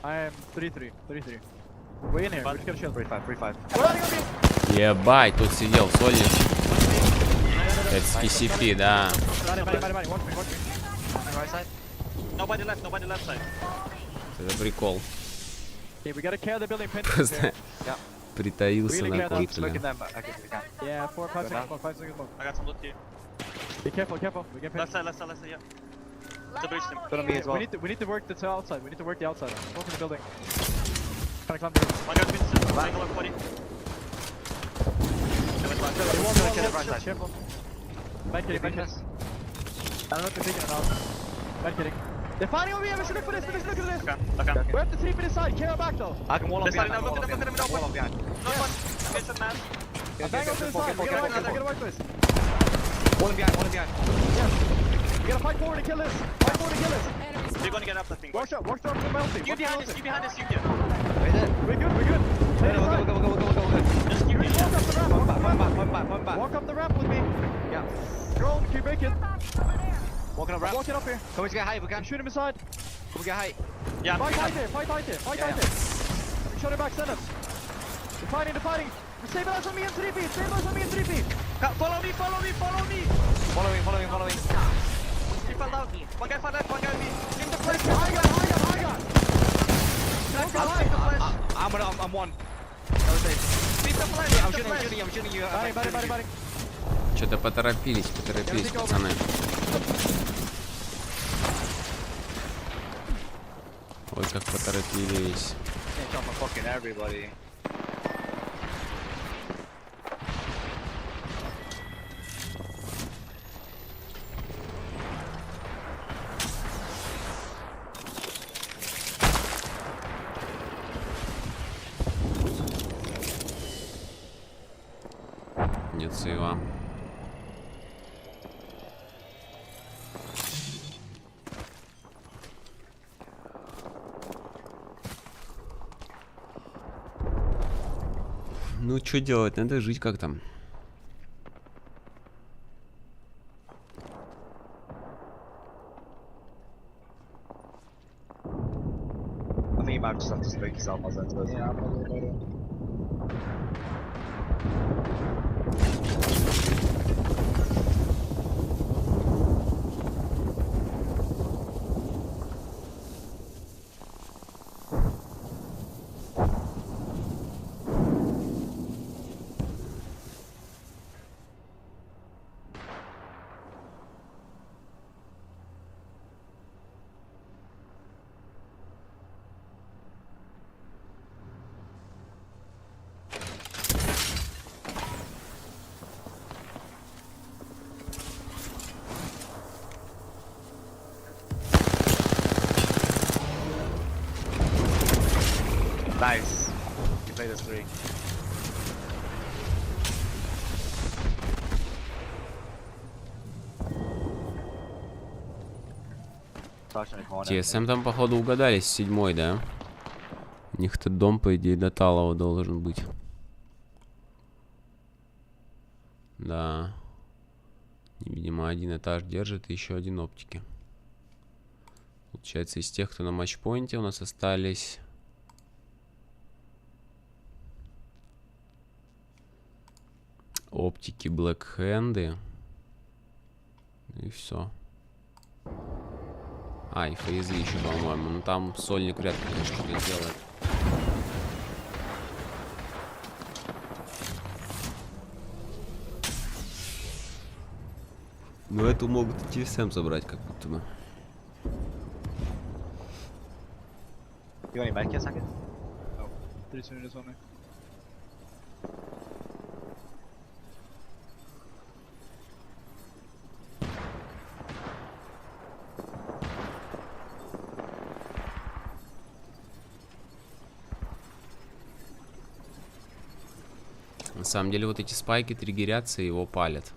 I am 3-3. We're in here. We're just gonna chill. 3-5. Ебать, тут сидел Солнечный. Это с KCP, да. Nobody left side. Это прикол. Okay, we gotta carry the building pin. Просто притаился на контуре. Yeah, 4, 5 seconds more. I got some loot here. Be careful. We get pinned. Left side, yeah. To breach them. Gonna be as well. We need to work the outside. We need to work the outside. Go for the building. Trying to climb the roof. One guy's been angle 40. Careful. Back hitting. I don't know if they're taking it out. Back hitting. They're fighting over here. We should look for this. Okay. We're at the 3 minute side. Carry our back though. I can wall off behind. Look at them. Wall off behind. Not one. Get some man. I'm bang up to the side. We gotta work this. Wall him behind. We gotta fight forward to kill this. You're gonna get up, I think. Watch out from the melting. You behind us, you can. We're good. Go. Just keep Walk up the ramp. One back. Walk up the ramp with me. Yeah. Drone, keep breaking. Walking up ramp. Walking up here. Come we get height, we can. Shoot him inside. Come we get height. Yeah. Fight height there. Shut him back, send him. They're fighting. Stabilize on me in 3P. Follow me. Following. He fell down. One guy fell left, one guy me. In the flash. I got. I'm one. Leave the flash. I'm shooting you. Body. Что-то поторопились, пацаны. Ой, как поторопились. Fucking everybody. Нет сейва. Ну, что делать? Надо жить как-то. I think you might just have to speak yourself as that. Yeah, I'm a little better. Nice. You played us 3. TSM там, походу, угадались с 7-й, да? У них-то дом, по идее, до Талова должен быть. Да. Видимо, один этаж держит и еще один оптики. Получается, из тех, кто на матчпоинте, у нас остались... Оптики, блэкхенды. И все. А, и фейзы еще, по-моему. Ну там сольник вряд ли, конечно, что-то сделает. Но эту могут и TSM забрать, как будто бы. You want any med kits, Angus? No, 3 minutes only. На самом деле вот эти спайки триггерятся и его палят.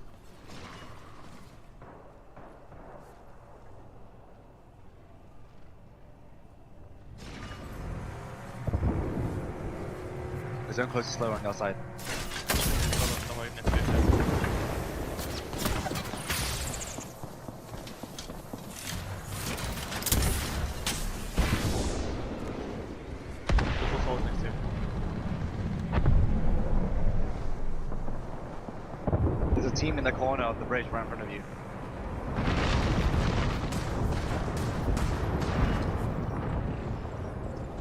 Zone close to slow on your side. There's a team in the corner of the bridge right in front of you.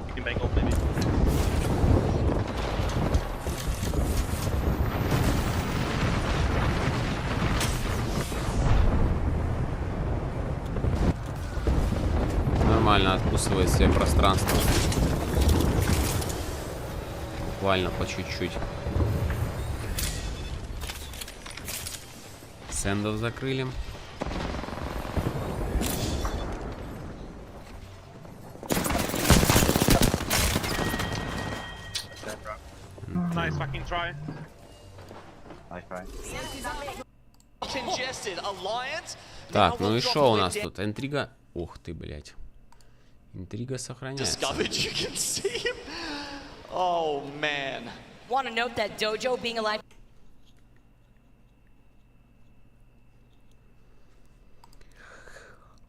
You can bank ult maybe. Нормально откусывает себе пространство. Буквально по чуть-чуть. Сэндов закрыли. Nice fucking try. Nice try. Congested Alliance. Так, ну и шо у нас тут? Интрига. Ух ты, блядь. Интрига сохраняется. Discovered, you can see him. Oh man. Want to note that Dojo being alive.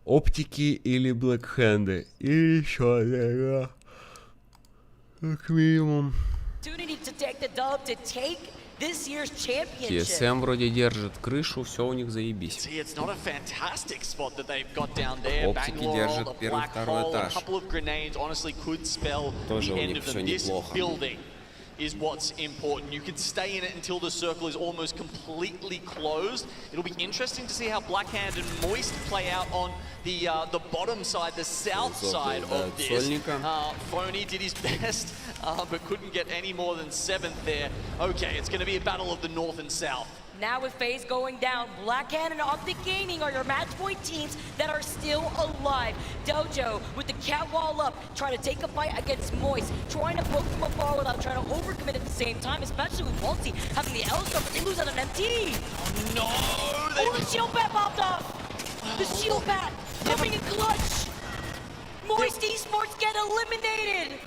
Оптики или блэкхенды. Или еще одна. Как минимум. TSM вроде держит крышу, все у них заебись. Оптики держат первый, второй этаж. Тоже у них все неплохо. Is what's important. You can stay in it until the circle is almost completely closed. It'll be interesting to see how Blackhand and Moist play out on the bottom side, the south side of this. Phony did his best, but couldn't get any more than 7th there. Okay, it's going to be a battle of the north and south. Now with FaZe going down, Blackhand and Optic Gaming are your match point teams that are still alive. Dojo with the cat wall up, trying to take a fight against Moist, trying to poke from afar without trying to overcommit at the same time, especially with Waltzy having the L start, but they lose on an MT. Oh no! Oh, the shield bat popped off! The shield bat coming in clutch! Moist Esports get eliminated!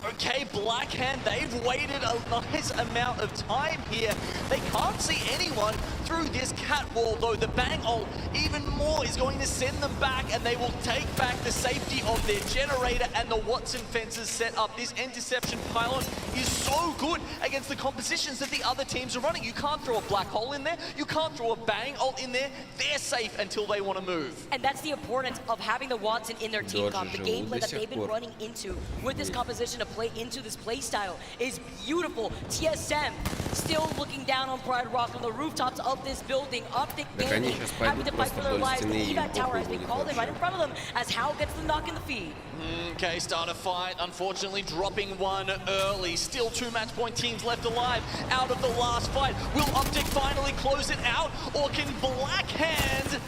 Okay, Blackhand, they've waited a nice amount of time here. They can't see anyone through this cat wall, though. The bang ult, even more, is going to send them back, and they will take back the safety of their generator and the Watson fences set up. This interception pylon is so good against the compositions that the other teams are running. You can't throw a black hole in there. You can't throw a bang ult in there. They're safe until they want to move. And that's the importance of having the Watson in their team comp. The gameplay that they've been running into with this composition of play into this play style is beautiful. TSM still looking down on Pride Rock on the rooftops of this building. Optic Gaming having to fight for their lives. The evac tower has been called in right in front of them as Hal gets the knock in the feed. Okay, start a fight. Unfortunately, dropping one early. Still 2 match point teams left alive out of the last fight. Will Optic finally close it out, or can Blackhand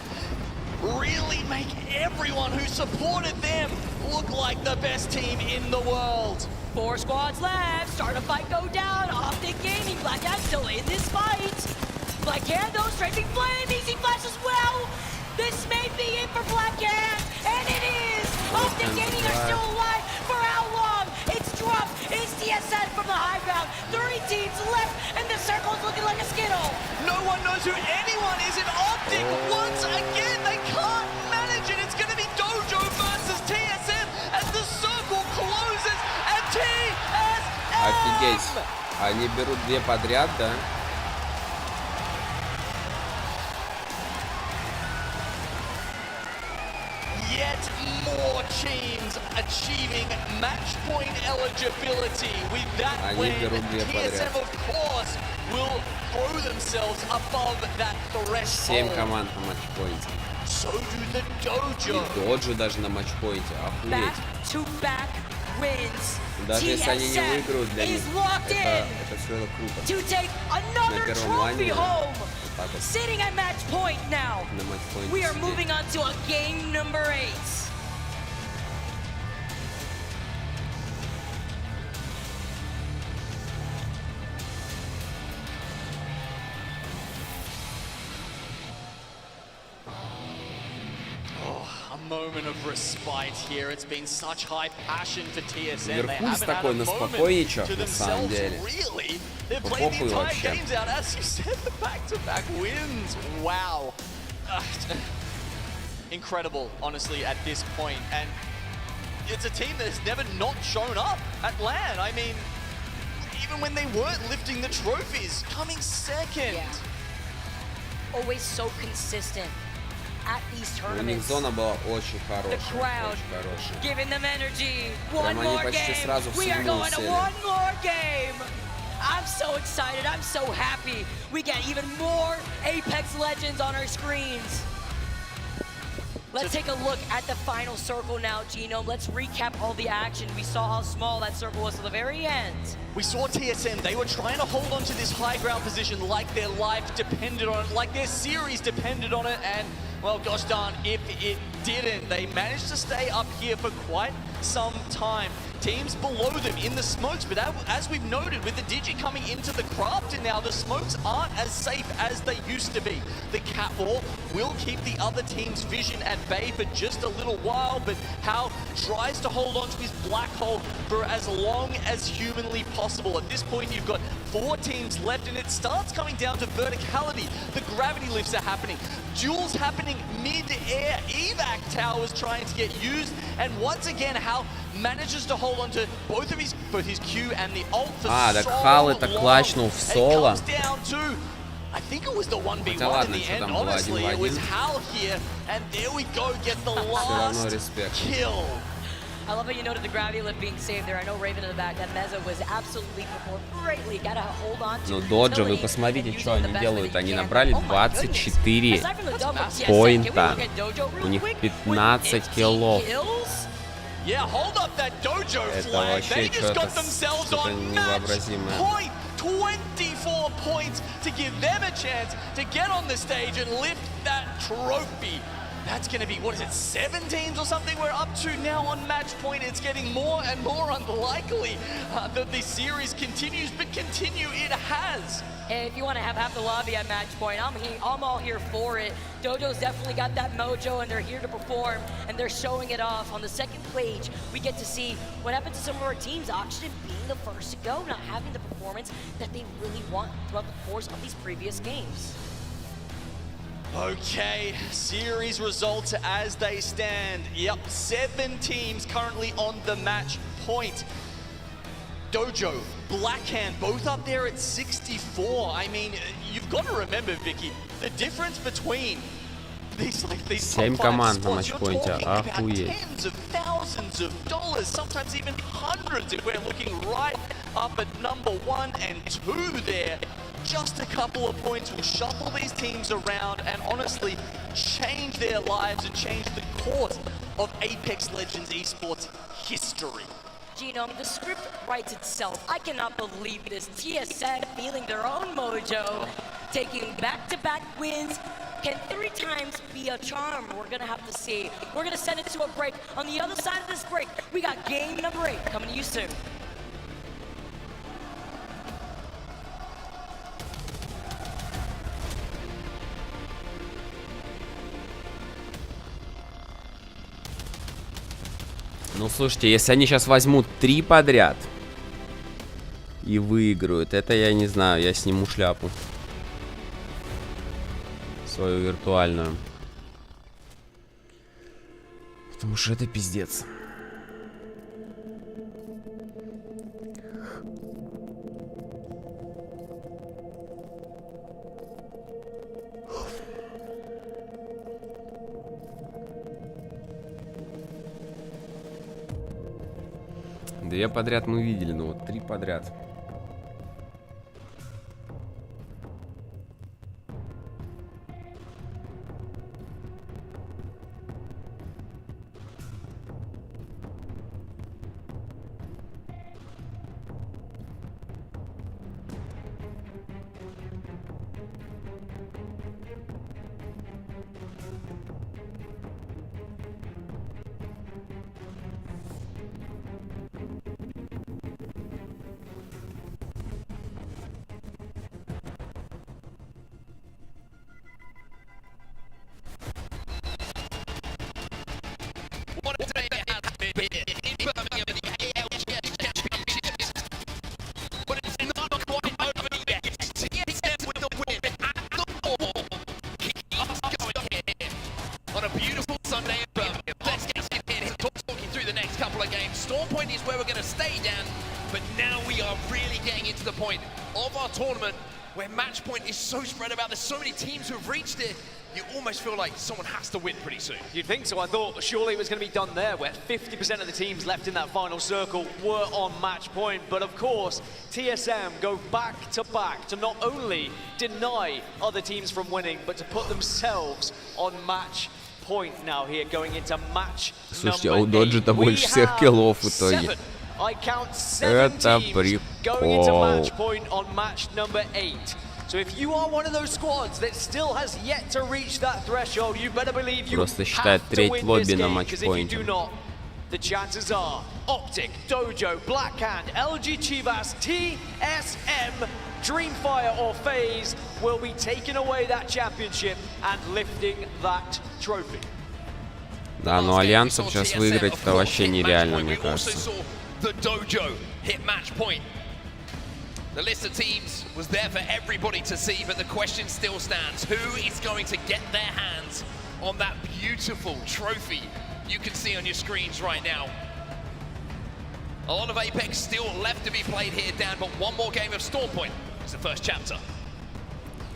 really make everyone who supported them look like the best team in the world? 4 squads left. Start a fight, go down. Optic Gaming, Blackhand still in this fight. Blackhand though, strafing flame, easy flash as well. This may be it for Blackhand, and it is. Optic Gaming are still alive. For how long? It's dropped. It's TSN from the high ground. 3 teams left, and the circle's looking like a skittle. No one knows who anyone is in Optic. Once again, they can't manage it. It's going to be Dojo versus TSM as the circle closes, and TSM. Офигеть. Они берут 2 подряд, да? Yet more teams achieving match point eligibility. With that win, TSM of course will throw themselves above that threshold. 7 команд на матчпоинте. So do the Dojo. И Доджо даже на матчпоинте. Охуеть. Back-to-back wins. Даже если они не выиграют, для них это все круто. To take another trophy home. Sitting at match point now. We are moving on to a game number 8. Moment of respite here. It's been such high passion for TSM. Ливерпуль такой на спокойничок, на самом деле. Похуй вообще. As you said, the back-to-back wins. Wow. Incredible, honestly, at this point. And it's a team that has never not shown up at LAN. I mean, even when they weren't lifting the trophies, coming second. Yeah. Always so consistent. At these У них зона была очень хорошая, giving them energy. One more game. We are going to one more game. I'm so excited. I'm so happy. We get even more Apex Legends on our screens. Let's take a look at the final circle now, Genome. Let's recap all the action. We saw how small that circle was to the very end. We saw TSM, they were trying to hold on to this high ground position like their life depended on it, like their series depended on it, and well, gosh darn, if it didn't. They managed to stay up here for quite some time. Teams below them in the smokes, but as we've noted, with the Digi coming into the crafter now, the smokes aren't as safe as they used to be. The catwall will keep the other team's vision at bay for just a little while, but Hao tries to hold on to his black hole for as long as humanly possible. At this point, you've got 4 teams left, and it starts coming down to verticality. The gravity lifts are happening. Duels happening mid-air. Evac towers trying to get used, and once again, Hao manages to hold on to both his Q and the ult for так Хал это клатчнул в соло. I think it was the 1v1 in the end, honestly. It was Hal here, and there we go, get the last kill. I love how you noted the gravity lift being saved there. I know Raven in the back, that Meza was absolutely performed greatly. Gotta hold on to. Ну, Доджо, вы посмотрите, что они делают. Они набрали 24 поинта. У них 15 киллов. Yeah, hold up that Dojo flag. They just got themselves on match point. 24 points to give them a chance to get on the stage and lift that trophy. That's going to be, what is it, 7 teams or something we're up to now on match point. It's getting more and more unlikely that this series continues, but continue it has. Hey, if you want to have half the lobby at match point, I'm all here for it. Dojo's definitely got that mojo, and they're here to perform, and they're showing it off. On the second page, we get to see what happened to some of our teams. Oxygen being the first to go, not having the performance that they really want throughout the course of these previous games. Okay, series results as they stand. Yep, 7 teams currently on the match point. Dojo, Blackhand, both up there at 64. I mean, you've got to remember, Vicky, the difference between these 7 команд на матчпоинте, охуеть. Tens of thousands of dollars, sometimes even hundreds if we're looking right up at number 1 and 2 there. Just a couple of points will shuffle these teams around and honestly change their lives and change the course of Apex Legends esports history. Genome, the script writes itself. I cannot believe this. TSM feeling their own mojo, taking back-to-back wins. Can 3 times be a charm? We're gonna have to see. We're gonna send it to a break. On the other side of this break, we got game number 8 coming to you soon. Ну, слушайте, если они сейчас возьмут 3 подряд и выиграют, это я не знаю, я сниму шляпу. Свою виртуальную. Потому что это пиздец. 2 подряд мы видели, но вот 3 подряд. Where match point is so spread about, there's so many teams who've reached it, you almost feel like someone has to win pretty soon. You'd think so. I thought surely it was going to be done there, where 50% of the teams left in that final circle were on match point. But of course, TSM go back to not only deny other teams from winning, but to put themselves on match point now here, going into match Слушайте, а у Доджи-то больше всех киллов в итоге. I count 7 teams going into match point on match number 8. So if you are one of those squads that still has yet to reach that threshold, you better believe you have to win this game, because if you do not, the chances are Optic, Dojo, Blackhand, LG Chivas, TSM, Dreamfire or FaZe will be taking away that championship and lifting that trophy. Да, но Альянсов сейчас выиграть это вообще нереально, мне кажется. The Dojo hit match point. The list of teams was there for everybody to see, but the question still stands. Who is going to get their hands on that beautiful trophy you can see on your screens right now? A lot of Apex still left to be played here, Dan, but one more game of Storm Point is the first chapter.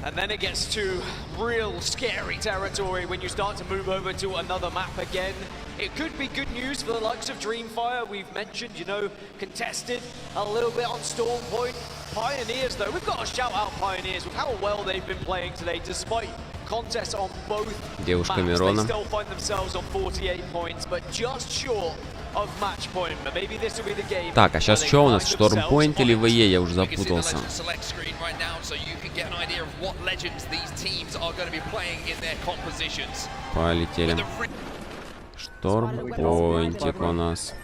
And then it gets to real scary territory when you start to move over to another map again. It could be good news for the likes of Dreamfire. We've mentioned, you know, contested a little bit on Storm Point. Pioneers, though, we've got to shout out Pioneers with how well they've been playing today, despite contests on both maps. They still find themselves on 48 points, but just short of match point. But maybe this will be the game. Так, а сейчас что у нас? Stormpoint или ВЕ? Я уже запутался. Полетели. Штормпойнтик у нас.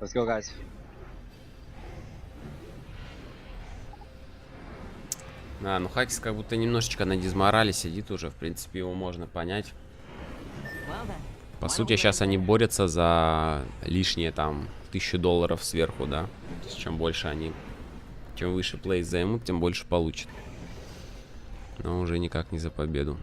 Let's go, guys. Да, ну Хакис как будто немножечко на дизморале сидит уже, в принципе, его можно понять. По сути, сейчас они борются за лишние там $1000 сверху, да. Чем больше они, чем выше плейс займут, тем больше получат. Но уже никак не за победу.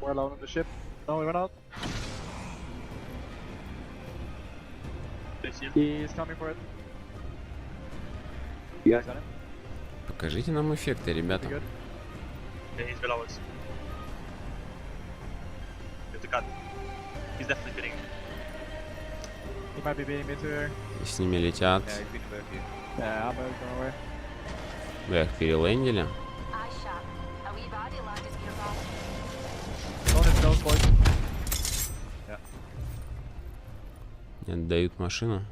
Покажите нам эффекты, ребята. И с ними летят. Бля, их перелендили. Не отдают машину.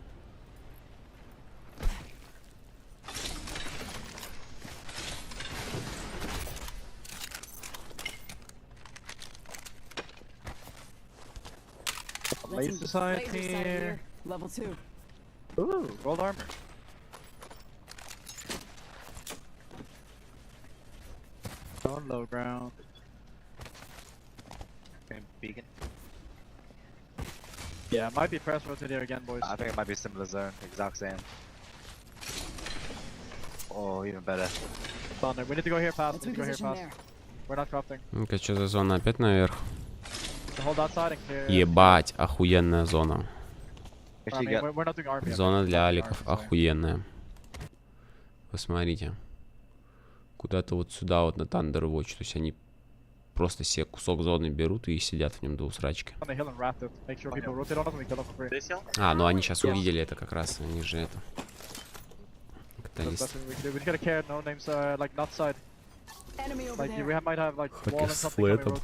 Laser side here. Level 2. Ooh, gold armor. On low ground. Okay, beacon. Yeah, it might be press rotate here again, boys. I think it might be similar zone, exact same. Oh, even better. Thunder, we need to go here fast. We need to go here fast. We're not crafting. Ну-ка, что за зона? Опять наверх. Hold outside and clear. Ебать, охуенная зона. We're not doing army. Зона для аликов охуенная. Посмотрите. куда-то вот сюда, вот на Thunder Watch. То есть они просто себе кусок зоны берут и сидят в нем до усрачки. А, ну они сейчас увидели это как раз. Они же это... Каталист. Хоппер с флетом.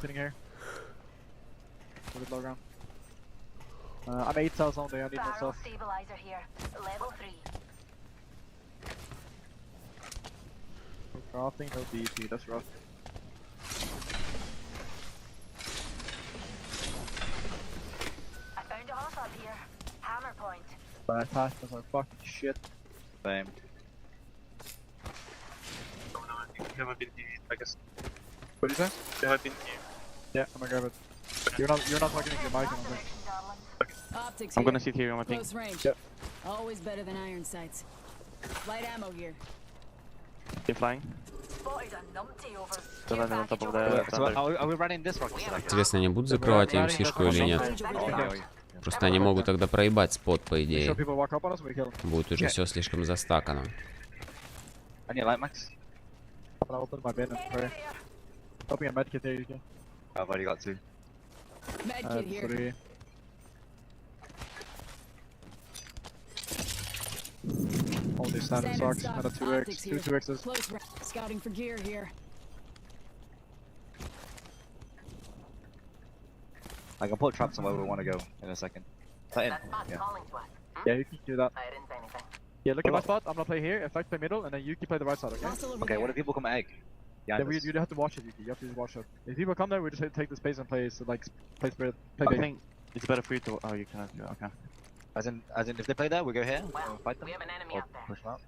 I'm 8 cells only, I need more cells. Stabilizer here. Level 3. No crafting, no DP, that's rough. I found a hostile here. Hammer point. Bad pass, that's like fucking shit. Same. You have a bit, I guess. What did you say? You have a bit. Yeah, I'm gonna grab it. You're not talking into your mic, I don't think. Optics I'm here. gonna sit here on my ping. Close range. Yep. Always better than iron sights. Light ammo here. You're flying. Spotted a numpty over. So then on top of the So are we running this rocket select? Интересно, они будут закрывать МС-шку или нет? Просто они могут тогда проебать спот, по идее. Будет уже все слишком застакано. I need light max. I'll open my bin and pray. Open a medkit there, you can. I've already got 2. Medkit here. 3. All these standard socks, and a 2x, 2x's. Close range. Scouting for gear here. I can put traps on where we want to go in a second. Is that in? Yeah. Yeah, you can do that. I didn't say anything. Yeah, look at my spot. I'm gonna play here. Effect play middle, and then you can play the right side. Okay. Okay. What if people come egg? Yeah. Then you have to watch it, Yuki. You have to watch it. If people come there, we just take the space and play. So like, play spirit. Play I big. think it's better for you to. Oh, you cannot do it. Okay. As in, if they play there, we go here. Fight them. We have an enemy Or out there. push them out.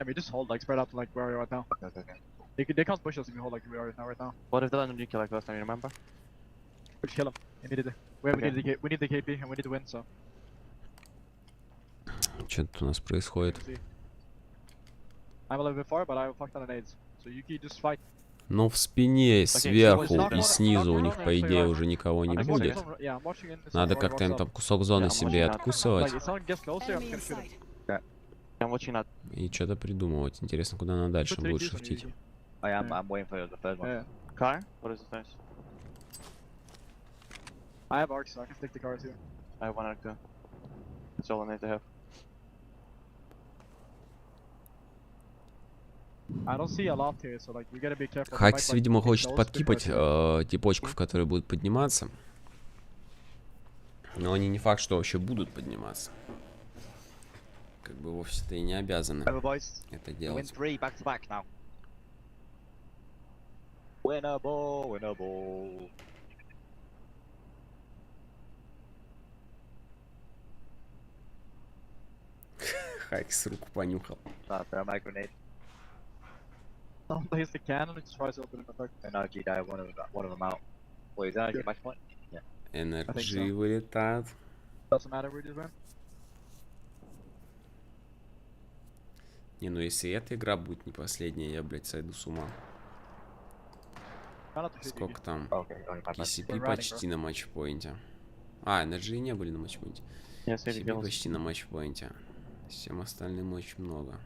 I mean, just hold like spread out to like where we are right now. Okay. They can't push us if you hold like we are right now. What if they land on nuclear like last time? You remember? We just kill them immediately. We need the KP and we need to win. So. Что тут у нас происходит? I'm a little bit far, but I will fuck down the nades. So Yuki, just fight. Но в спине, сверху и снизу у них, по идее, уже никого не будет. Надо как-то им там кусок зоны себе откусывать. И что-то придумывать. Интересно, куда она дальше будет шифтить. I'm waiting for the third one. Car? What is the first? I have arcs, so I can stick the car too. I have one arc too. That's all I need to have. I don't see a lot here, so like we gotta be careful. Хакс, видимо, хочет подкипать типочков, которые будут подниматься. Но они не факт, что вообще будут подниматься. Как бы вовсе-то и не обязаны это делать. Winnable. Хакс руку понюхал. Don't place the cannon, it just tries to open the Energy die one of them out. Wait, is that energy match point? Yeah. Энерджи вылетает. Doesn't matter where it is, man. Не, ну если эта игра будет не последняя, я, блядь, сойду с ума. Сколько там? KCP почти на матчпоинте. А, Energy не были на матчпоинте. KCP почти на матчпоинте. Всем остальным очень много.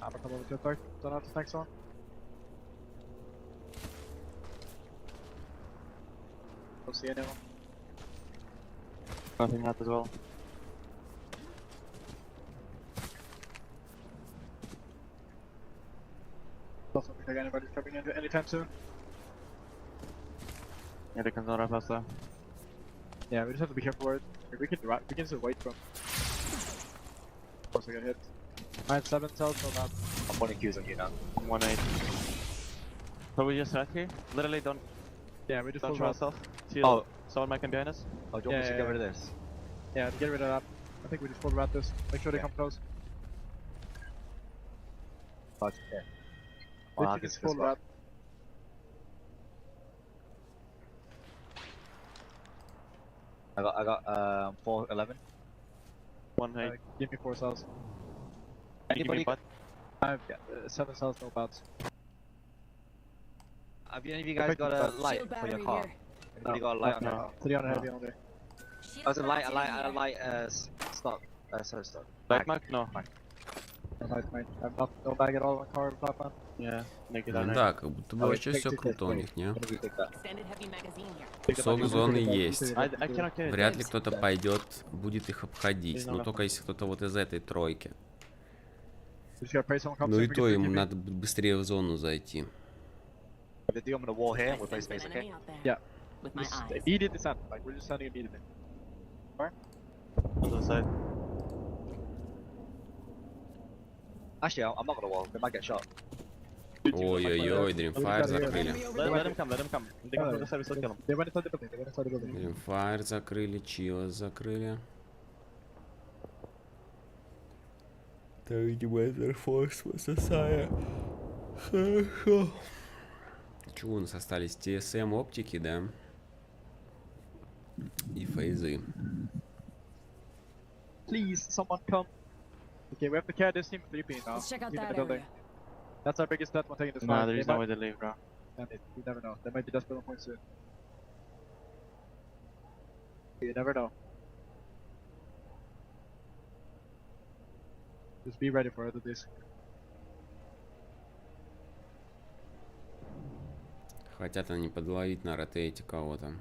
I'm gonna come over to the third. Don't have to next one. Don't see anyone. Nothing up as well. Doesn't look like anybody's coming in anytime soon. Yeah, they can run right past there. Yeah, we just have to be careful where we can just wait from. Of course we get hit. 9-7 cells, so bad. I'm putting Qs on you now. 1-8. So we just sat here? Literally don't... Yeah, we just don't pull show out. ourselves? Oh. Someone might come behind us? Oh, do you want me to get rid of this? Yeah, get rid of that. I think we just pull about this. Make sure they come close. Oh, yeah. Literally just pull about. I got 4-11. 1-8. Give me 4 cells. Anybody? I've got 7 cells, no bots. Have any of you guys got a light for your car? Anybody got a light on their car? 300 heavy on there. Oh, a light, stock. Sorry, stock. Light mag? No. No light mag. I've got no bag at all on car, platform. Yeah, make it Ну on да, как будто бы вообще все круто у них, не? Extended heavy magazine here. Кусок зоны есть. I cannot get it. Вряд ли кто-то пойдет, будет их обходить. Ну только если кто-то вот из этой тройки. Ну и то ему надо быстрее в зону зайти. They do them in a wall here, we'll play space, okay? Yeah. With my eyes. Immediate descent, like we're just sending immediately. Alright? On the side. Actually, I'm not gonna wall, they might get shot. Ой-ой-ой, Dreamfire закрыли. Let him come, let him come. They come from the side, we still kill him. They went inside the building, they went inside the building. Dreamfire закрыли, Чилос закрыли. Да, видимо, Эдерфорс Сосая. Хорошо. Чего у нас остались? TSM, оптики, да? И фейзы. Please, someone come. Okay, we have to carry this team 3P now. Let's check out Team in that the building. area. That's our biggest threat when taking this Nah, fight. there is They no might- way to leave, bro. Damn it, you never know. They might be desperate on point soon. You never know. Just be ready for it at least. Хотят они подловить на ротейте кого-то.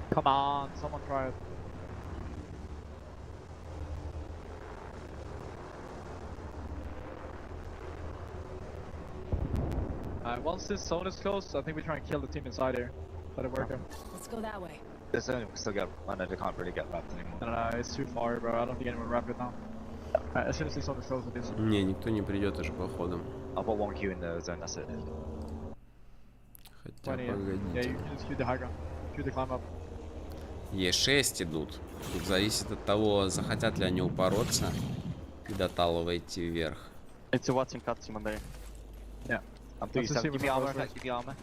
Come on, someone try it. Once this zone is closed, I think we try and kill the team inside here. Let it work out. Let's go that way. This only will still get, I know they can't really get wrapped anymore. No, it's too far, bro. I don't think anyone wrap it now. As soon as this zone is closed, it is. Не, никто не придет уже походом. I'll put 1 Q in the zone, that's it. Хотя, 20, yeah, погодите. you can just queue the high ground. Queue the climb up. Е6 идут. Тут зависит от того, захотят ли они упороться и до талого идти вверх. It's a watching cutscene on there. Yeah. I'm 37, give me armor, give me armor.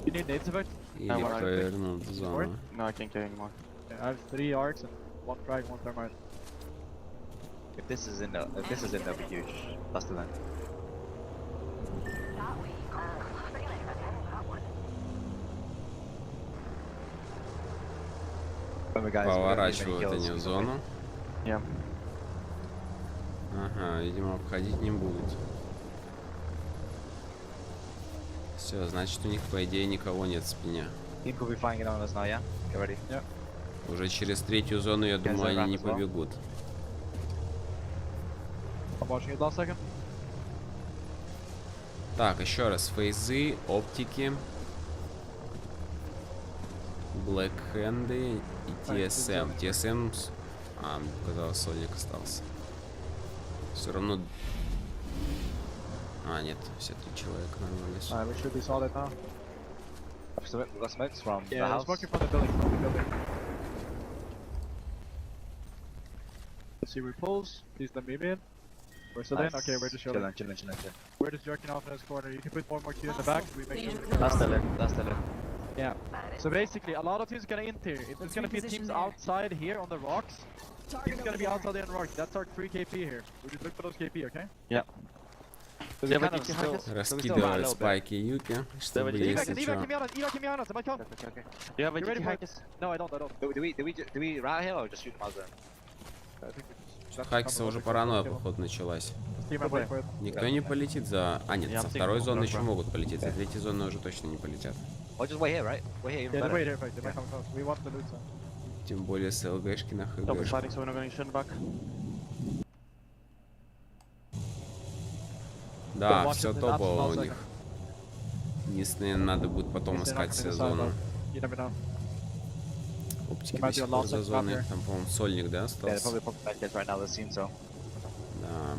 You need nades effect? Или повернут в зону. No, I can't carry anymore. Yeah, I have 3 arcs and 1 frag, 1 thermite. If this is in, that'll be huge. That's the land. Поворачивают они в зону. Yeah. Ага, видимо, обходить не будут. Все, значит, у них, по идее, никого нет в спине. Уже через третью зону, я думаю, они не побегут. Так, еще раз. Фейзы, оптики, блэкхенды и TSM. TSM... А, мне показалось, сольник остался. Все равно... А, нет, все 3 человека нормально. We should be solid now. We got smokes from the Yeah, house. smoking from the building, Let's see repulse. Please let me in. We're still in? Okay, we're just chilling. Chilling. We're just jerking off in this corner. You can put more Q in the back. We make sure. That's the lid, that's the lid. Yeah. So basically, a lot of teams gonna enter. If there's gonna be teams outside here on the rocks, teams gonna be outside there on the rocks. That's our free KP here. We just look for those KP, okay? Yeah. Раскидывают спайки Юки, чтобы если что. You have a DK hackers? No, I don't. Do we route here or just shoot them out there? Хайкса уже паранойя, походу, началась. Никто не полетит за... А, нет, со второй зоны еще могут полететь, за третьей зоны уже точно не полетят. Тем более с ЛГшки на ХГшку. Да, все топово у них. Единственное, надо будет потом искать себе зону. Оптики до сих пор за зоной. Там, по-моему, сольник, да, остался? Да.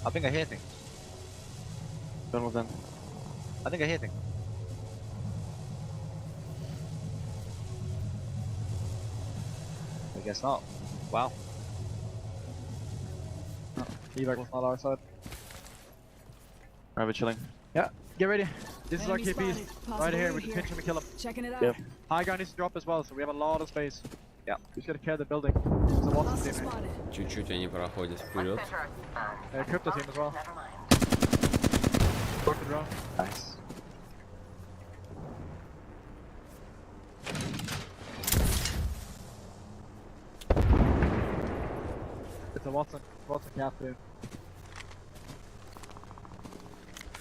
I think I hear things. Done with them. I think I hear things. guess not. Wow. Evac was not our side. Alright, we're chilling. Yeah, get ready. This is our KPs. Right here, we just pinch him and kill him. Checking it out. Yep. High ground needs to drop as well, so we have a lot of space. Yeah. We just gotta carry the building. There's a lot of team here. Чуть-чуть они проходят вперед. Crypto team as well. Work the drone. Nice. It's a Watson cap dude.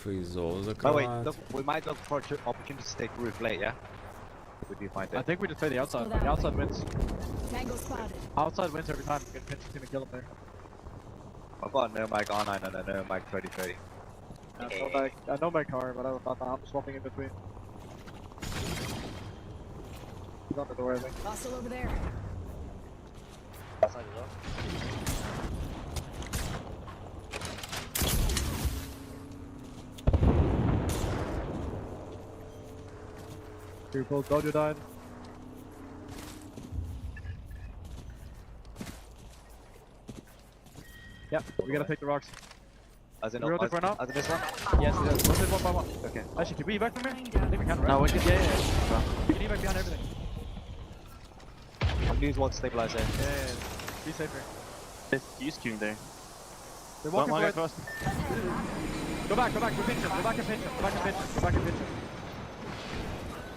Фейзол By the way, закрывает. look, we might look for opportunities to take roof late, yeah? Would you find it? I think we just play the outside. The outside wins. Tango spotted. Outside wins every time. We can pinch the team and kill him there. I've got no mic on, and a no mic 30-30. I know my car, but I'm swapping in between. He's on the door, I think. Hostile over there. Outside as well. People, Dojo died. Yep, we gotta take the rocks. As in, we rotate for now? as in this one? Yes, yes. Rotate one by one. Okay. Actually, can we evac from here? I think we can, right? No, we can. Yeah. We can evac behind everything. I'm using one stabilizer. Yeah. Be safe here. There's use queuing there. They're walking One guy for it. first. Go back, we pinch him. Go back and pinch him. Go back and pinch him. Go back and pinch him.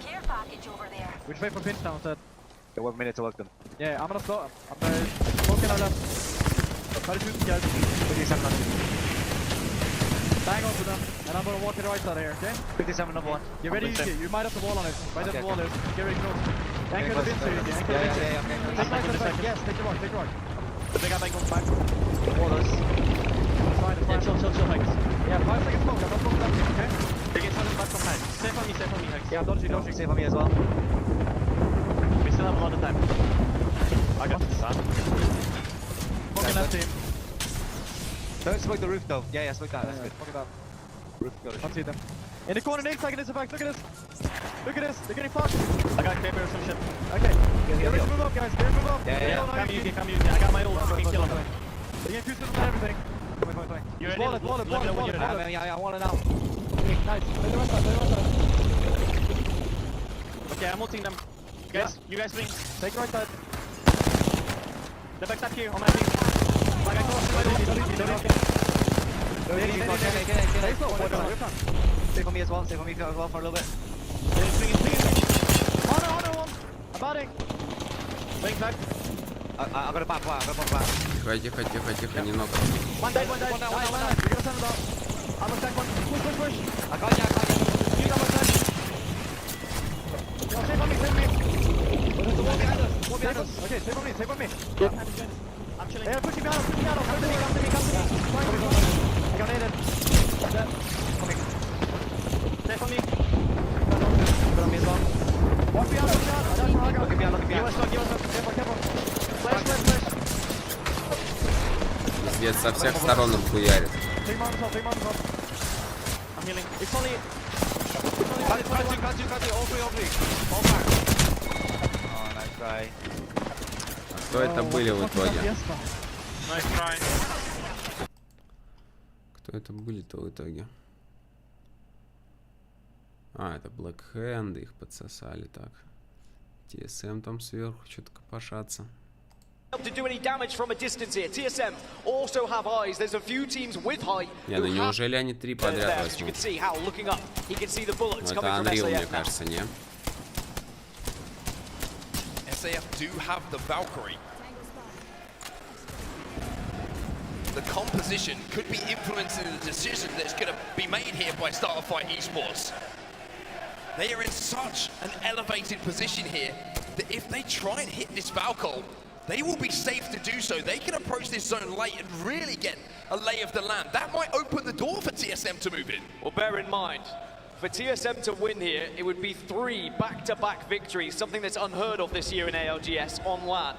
Care package over there. We just wait for pinch now instead. Got 1 minute to work them. Yeah, I'm gonna start. I'm gonna smoke in our left. Try to shoot the guys. 57 on Bang onto them, and I'm gonna walk to the right side here, okay? 57 number 1. Get ready, you might have the wall on it. Right at the wall is. Get ready, close. Anchor the pinch here, anchor the pinch here. Take right to the back, yes, take the rock, take the rock. They got back on back. Wallers. It's fine, it's fine. Chill, Hex. Yeah, 5 seconds smoke, I'm not smoking that, okay? They get shot back from Hex. Safe on me, Hex. Yeah, dodgy. Safe on me as well. We still have a lot of time. I got this, son. Smoking that team. Don't smoke the roof though. Yeah, smoke that. That's good. Smoke it up. Roof got Can't see them. In the corner, Nate, second is effect. Look at this. Look at this. They're getting fucked. I got clear or some shit. Okay. Get ready to move up, guys. Get ready to move up. Yeah. Come use. I got my ult. Fucking kill him. They're getting two systems and everything. Fine. You ready? Wall it. Yeah, I want it now. Okay, nice. Play the right side. Okay, I'm ulting them. Guys, you guys swing. Take the right side. The back here on my team. I got close. Stay for me as well for a little bit. Honor one. Abiding. Wing back. I got a back. Тихо, не ног. One die. We're gonna send it out. I'm gonna stack one. Push. I got you. You got one side. Yo, save on me. There's a wall behind us. Okay, save on me. I'm chilling. Yeah, push me out. Come to me. I got naded. Dead. Coming. Stay for me. Put on me as well. Walk me out. Look at me. Give us up. Careful. Flash. Пиздец, со всех сторон их хуярит. Take Mons off. I'm healing. It's only... Got you. All three. All back. Oh, nice try. Кто это были в итоге? Nice try. Кто это были-то в итоге? А, это Black Hand, их подсосали так. TSM там сверху что-то копошатся. To do any damage from a distance here. TSM also have eyes. There's a few teams with height. Не, ну неужели они 3 подряд You возьмут? can see how looking up, he can see the bullets Это coming from Unreal, мне SAF. кажется, не? SAF do have the Valkyrie. The composition could be influencing the decision that's going to be made here by Starfight Esports. They are in such an elevated position here that if they try and hit this Valkyrie, they will be safe to do so. They can approach this zone late and really get a lay of the land. That might open the door for TSM to move in. Well, bear in mind, for TSM to win here, it would be 3 back-to-back victories, something that's unheard of this year in ALGS on LAN.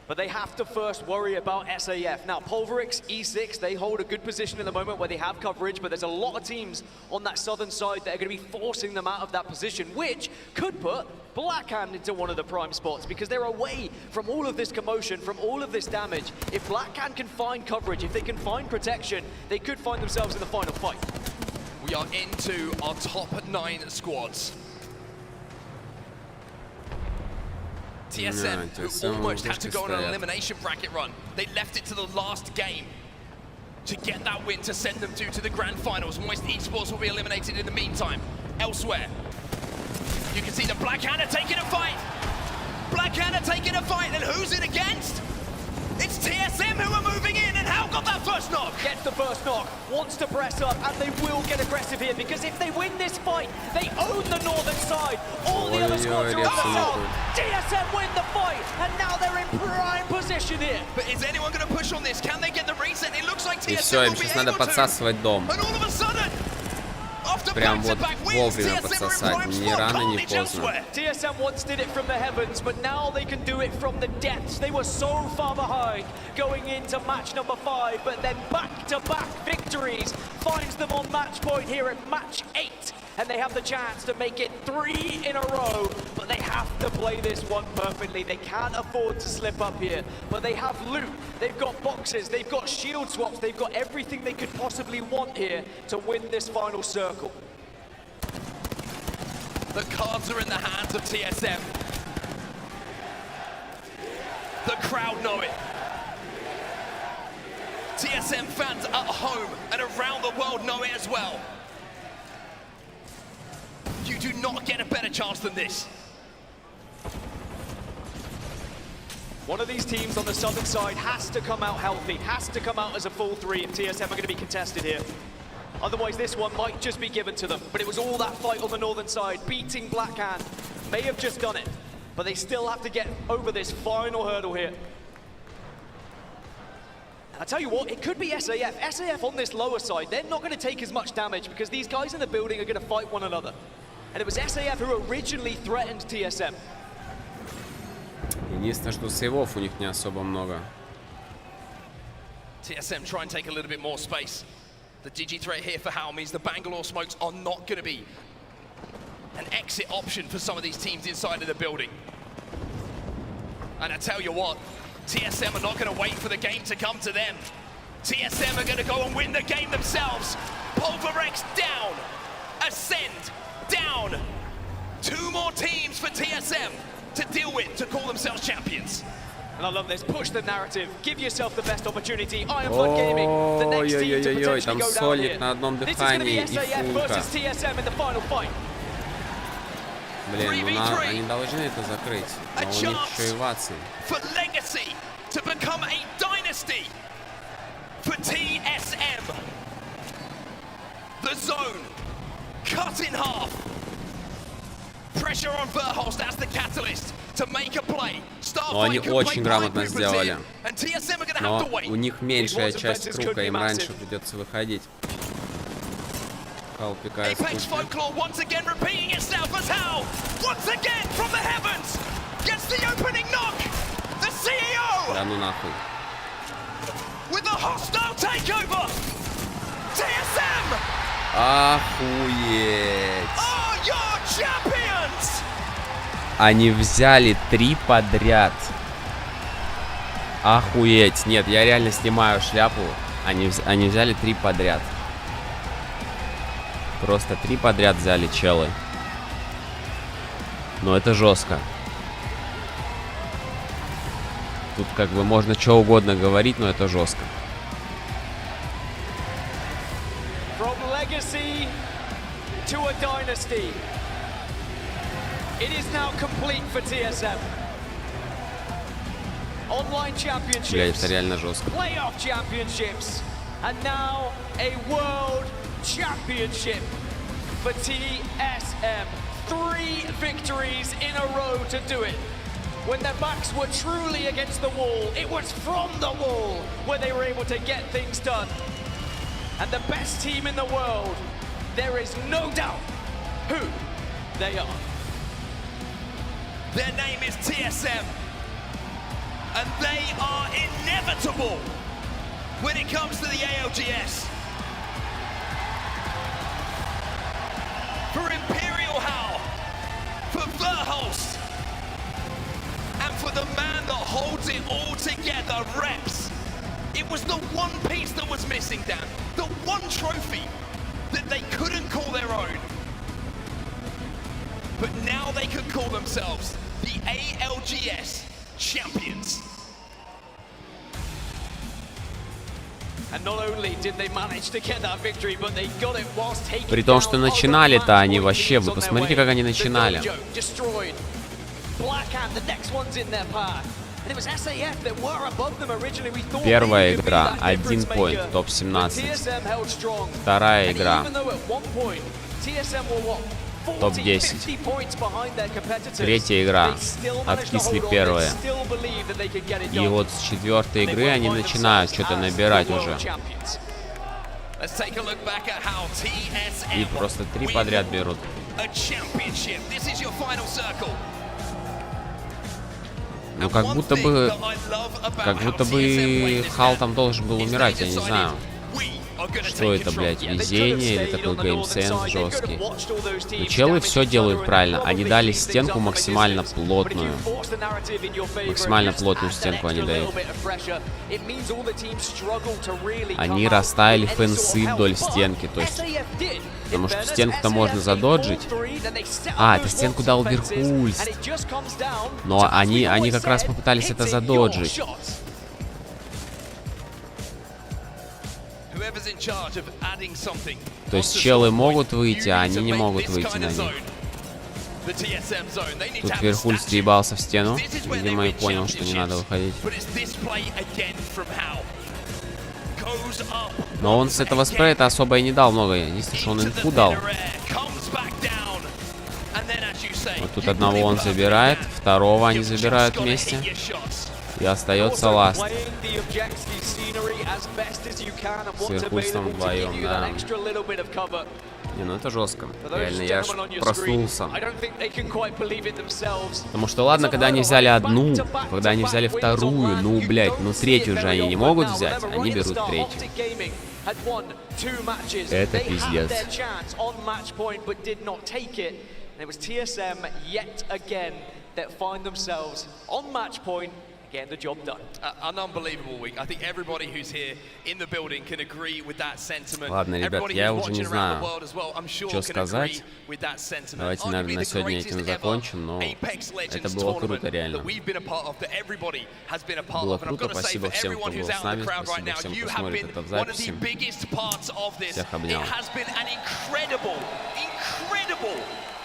But they have to first worry about SAF. Now, Pulverix, E6, they hold a good position in the moment where they have coverage, but there's a lot of teams on that southern side that are going to be forcing them out of that position, which could put Blackhand into one of the prime spots because they're away from all of this commotion, from all of this damage. If Blackhand can find coverage, if they can find protection, they could find themselves in the final fight. We are into our top 9 squads. TSM, who almost had to go on an elimination bracket run. They left it to the last game to get that win to send them through to the grand finals. Moist Esports will be eliminated in the meantime. Elsewhere, you can see the Blackhand are taking a fight. Blackhand are taking a fight, and who's it against? It's TSM who are moving in, and Hal got that first knock. Gets the first knock, wants to press up, and they will get aggressive here because if they win this fight, they own the northern side. All the other squads are on the south. TSM win the fight, and now they're in prime position here. But is anyone going to push on this? Can they get the reset? It looks like TSM И все, им will be сейчас надо able to. подсасывать дом. And all of a sudden, Прям вот вовремя подсосать, ни рано, ни поздно. TSM once did it from the heavens, but now they can do it from the depths. They were so far behind going into match number 5, but then back-to-back victories finds them on match point here at match 8. And they have the chance to make it 3 in a row, but they have to play this one perfectly. They can't afford to slip up here, but they have loot, they've got boxes, they've got shield swaps, they've got everything they could possibly want here to win this final circle. The cards are in the hands of TSM. The crowd know it. TSM fans at home and around the world know it as well. You do not get a better chance than this. One of these teams on the southern side has to come out healthy, has to come out as a full 3 if TSM are going to be contested here. Otherwise, this one might just be given to them. But it was all that fight on the northern side. Beating Blackhand may have just done it, but they still have to get over this final hurdle here. And I tell you what, it could be SAF. SAF on this lower side, they're not going to take as much damage because these guys in the building are going to fight one another. And it was SAF who originally threatened TSM. Единственное, что сейвов у них не особо много. TSM try and take a little bit more space. The Digi threat here for Hal means the Bangalore smokes are not going to be an exit option for some of these teams inside of the building. And I tell you what, TSM are not going to wait for the game to come to them. TSM are going to go and win the game themselves. Pulverix down. Ascend down. 2 more teams for TSM to deal with to call themselves champions. And I love this. Push the narrative. Give yourself the best opportunity. Iron Flood Gaming, the next team to potentially go down here. This is going to be SAF versus TSM in the final fight. Блин, ну они должны это закрыть. Но у них еще и вации. For legacy to become a dynasty for TSM. The zone cut in half. Pressure on Verhulst as the catalyst to make a play. Но они очень грамотно сделали. Но у них меньшая часть круга, им раньше придется выходить. Хал пикает Apex Folklore once again repeating itself as Hal once again from the heavens gets the opening knock. The CEO. Да ну нахуй. With a hostile takeover. TSM. Охуеть. Are your champions. Они взяли 3 подряд. Охуеть. Нет, я реально снимаю шляпу. Они взяли 3 подряд. Просто 3 подряд взяли челы. Но это жестко. Тут как бы можно что угодно говорить, но это жестко. From legacy to a dynasty. It is now complete for TSM. Online championships. Бля, это реально жестко. Playoff championships. And now a world championship for TSM. 3 victories in a row to do it. When their backs were truly against the wall, it was from the wall where they were able to get things done. And the best team in the world, there is no doubt who they are. Their name is TSM. and they are inevitable when it comes to the ALGS. For Imperial Howl, for Verhulst, and for the man that holds it all together, Reps. It was the one piece that was missing, Dan. The one trophy that they couldn't call their own. But now they could call themselves the ALGS champions. And not only did they manage to get that victory, but they got it whilst taking При том, что начинали-то они вообще, вы посмотрите, как они начинали. Первая игра 1 point, топ-17. Вторая игра топ-10. Третья игра откисли первая. И вот с четвертой игры они начинают что-то набирать уже. И просто 3 подряд берут. Ну как будто бы Хал там должен был умирать, я не знаю. Что это, блядь, везение или такой геймсенс жесткий? Но челы все делают правильно. Они дали стенку максимально плотную. Максимально плотную стенку они дают. Они расставили фэнсы вдоль стенки, то есть... Потому что стенку-то можно задоджить. А, это стенку дал Верхульст. Но они как раз попытались это задоджить. То есть челы могут выйти, а они не могут выйти на них. Тут Верхульст ебался в стену. Видимо, и понял, что не надо выходить. Но он с этого спрея-то особо и не дал много. Единственное, что он инфу дал. Вот тут одного он забирает, второго они забирают вместе. И остается ласт. С Верхульстом вдвоем, да. Не, ну это жестко. Реально, я аж проснулся. Потому что ладно, когда они взяли одну, когда они взяли вторую, ну, блядь, ну третью же они не могут взять, они берут третью. Это пиздец. Getting the job done. An unbelievable week. I think everybody who's here in the building can agree with that sentiment. Ладно, ребят, я уже не знаю, что сказать. Давайте, наверное, на сегодня этим закончим, но это было круто, реально. Было круто, спасибо всем, кто был с нами, спасибо всем, кто смотрит это в записи. Всех обнял.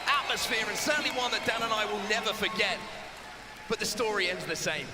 Atmosphere, and certainly one that Dan and I will never forget. But the story ends the same.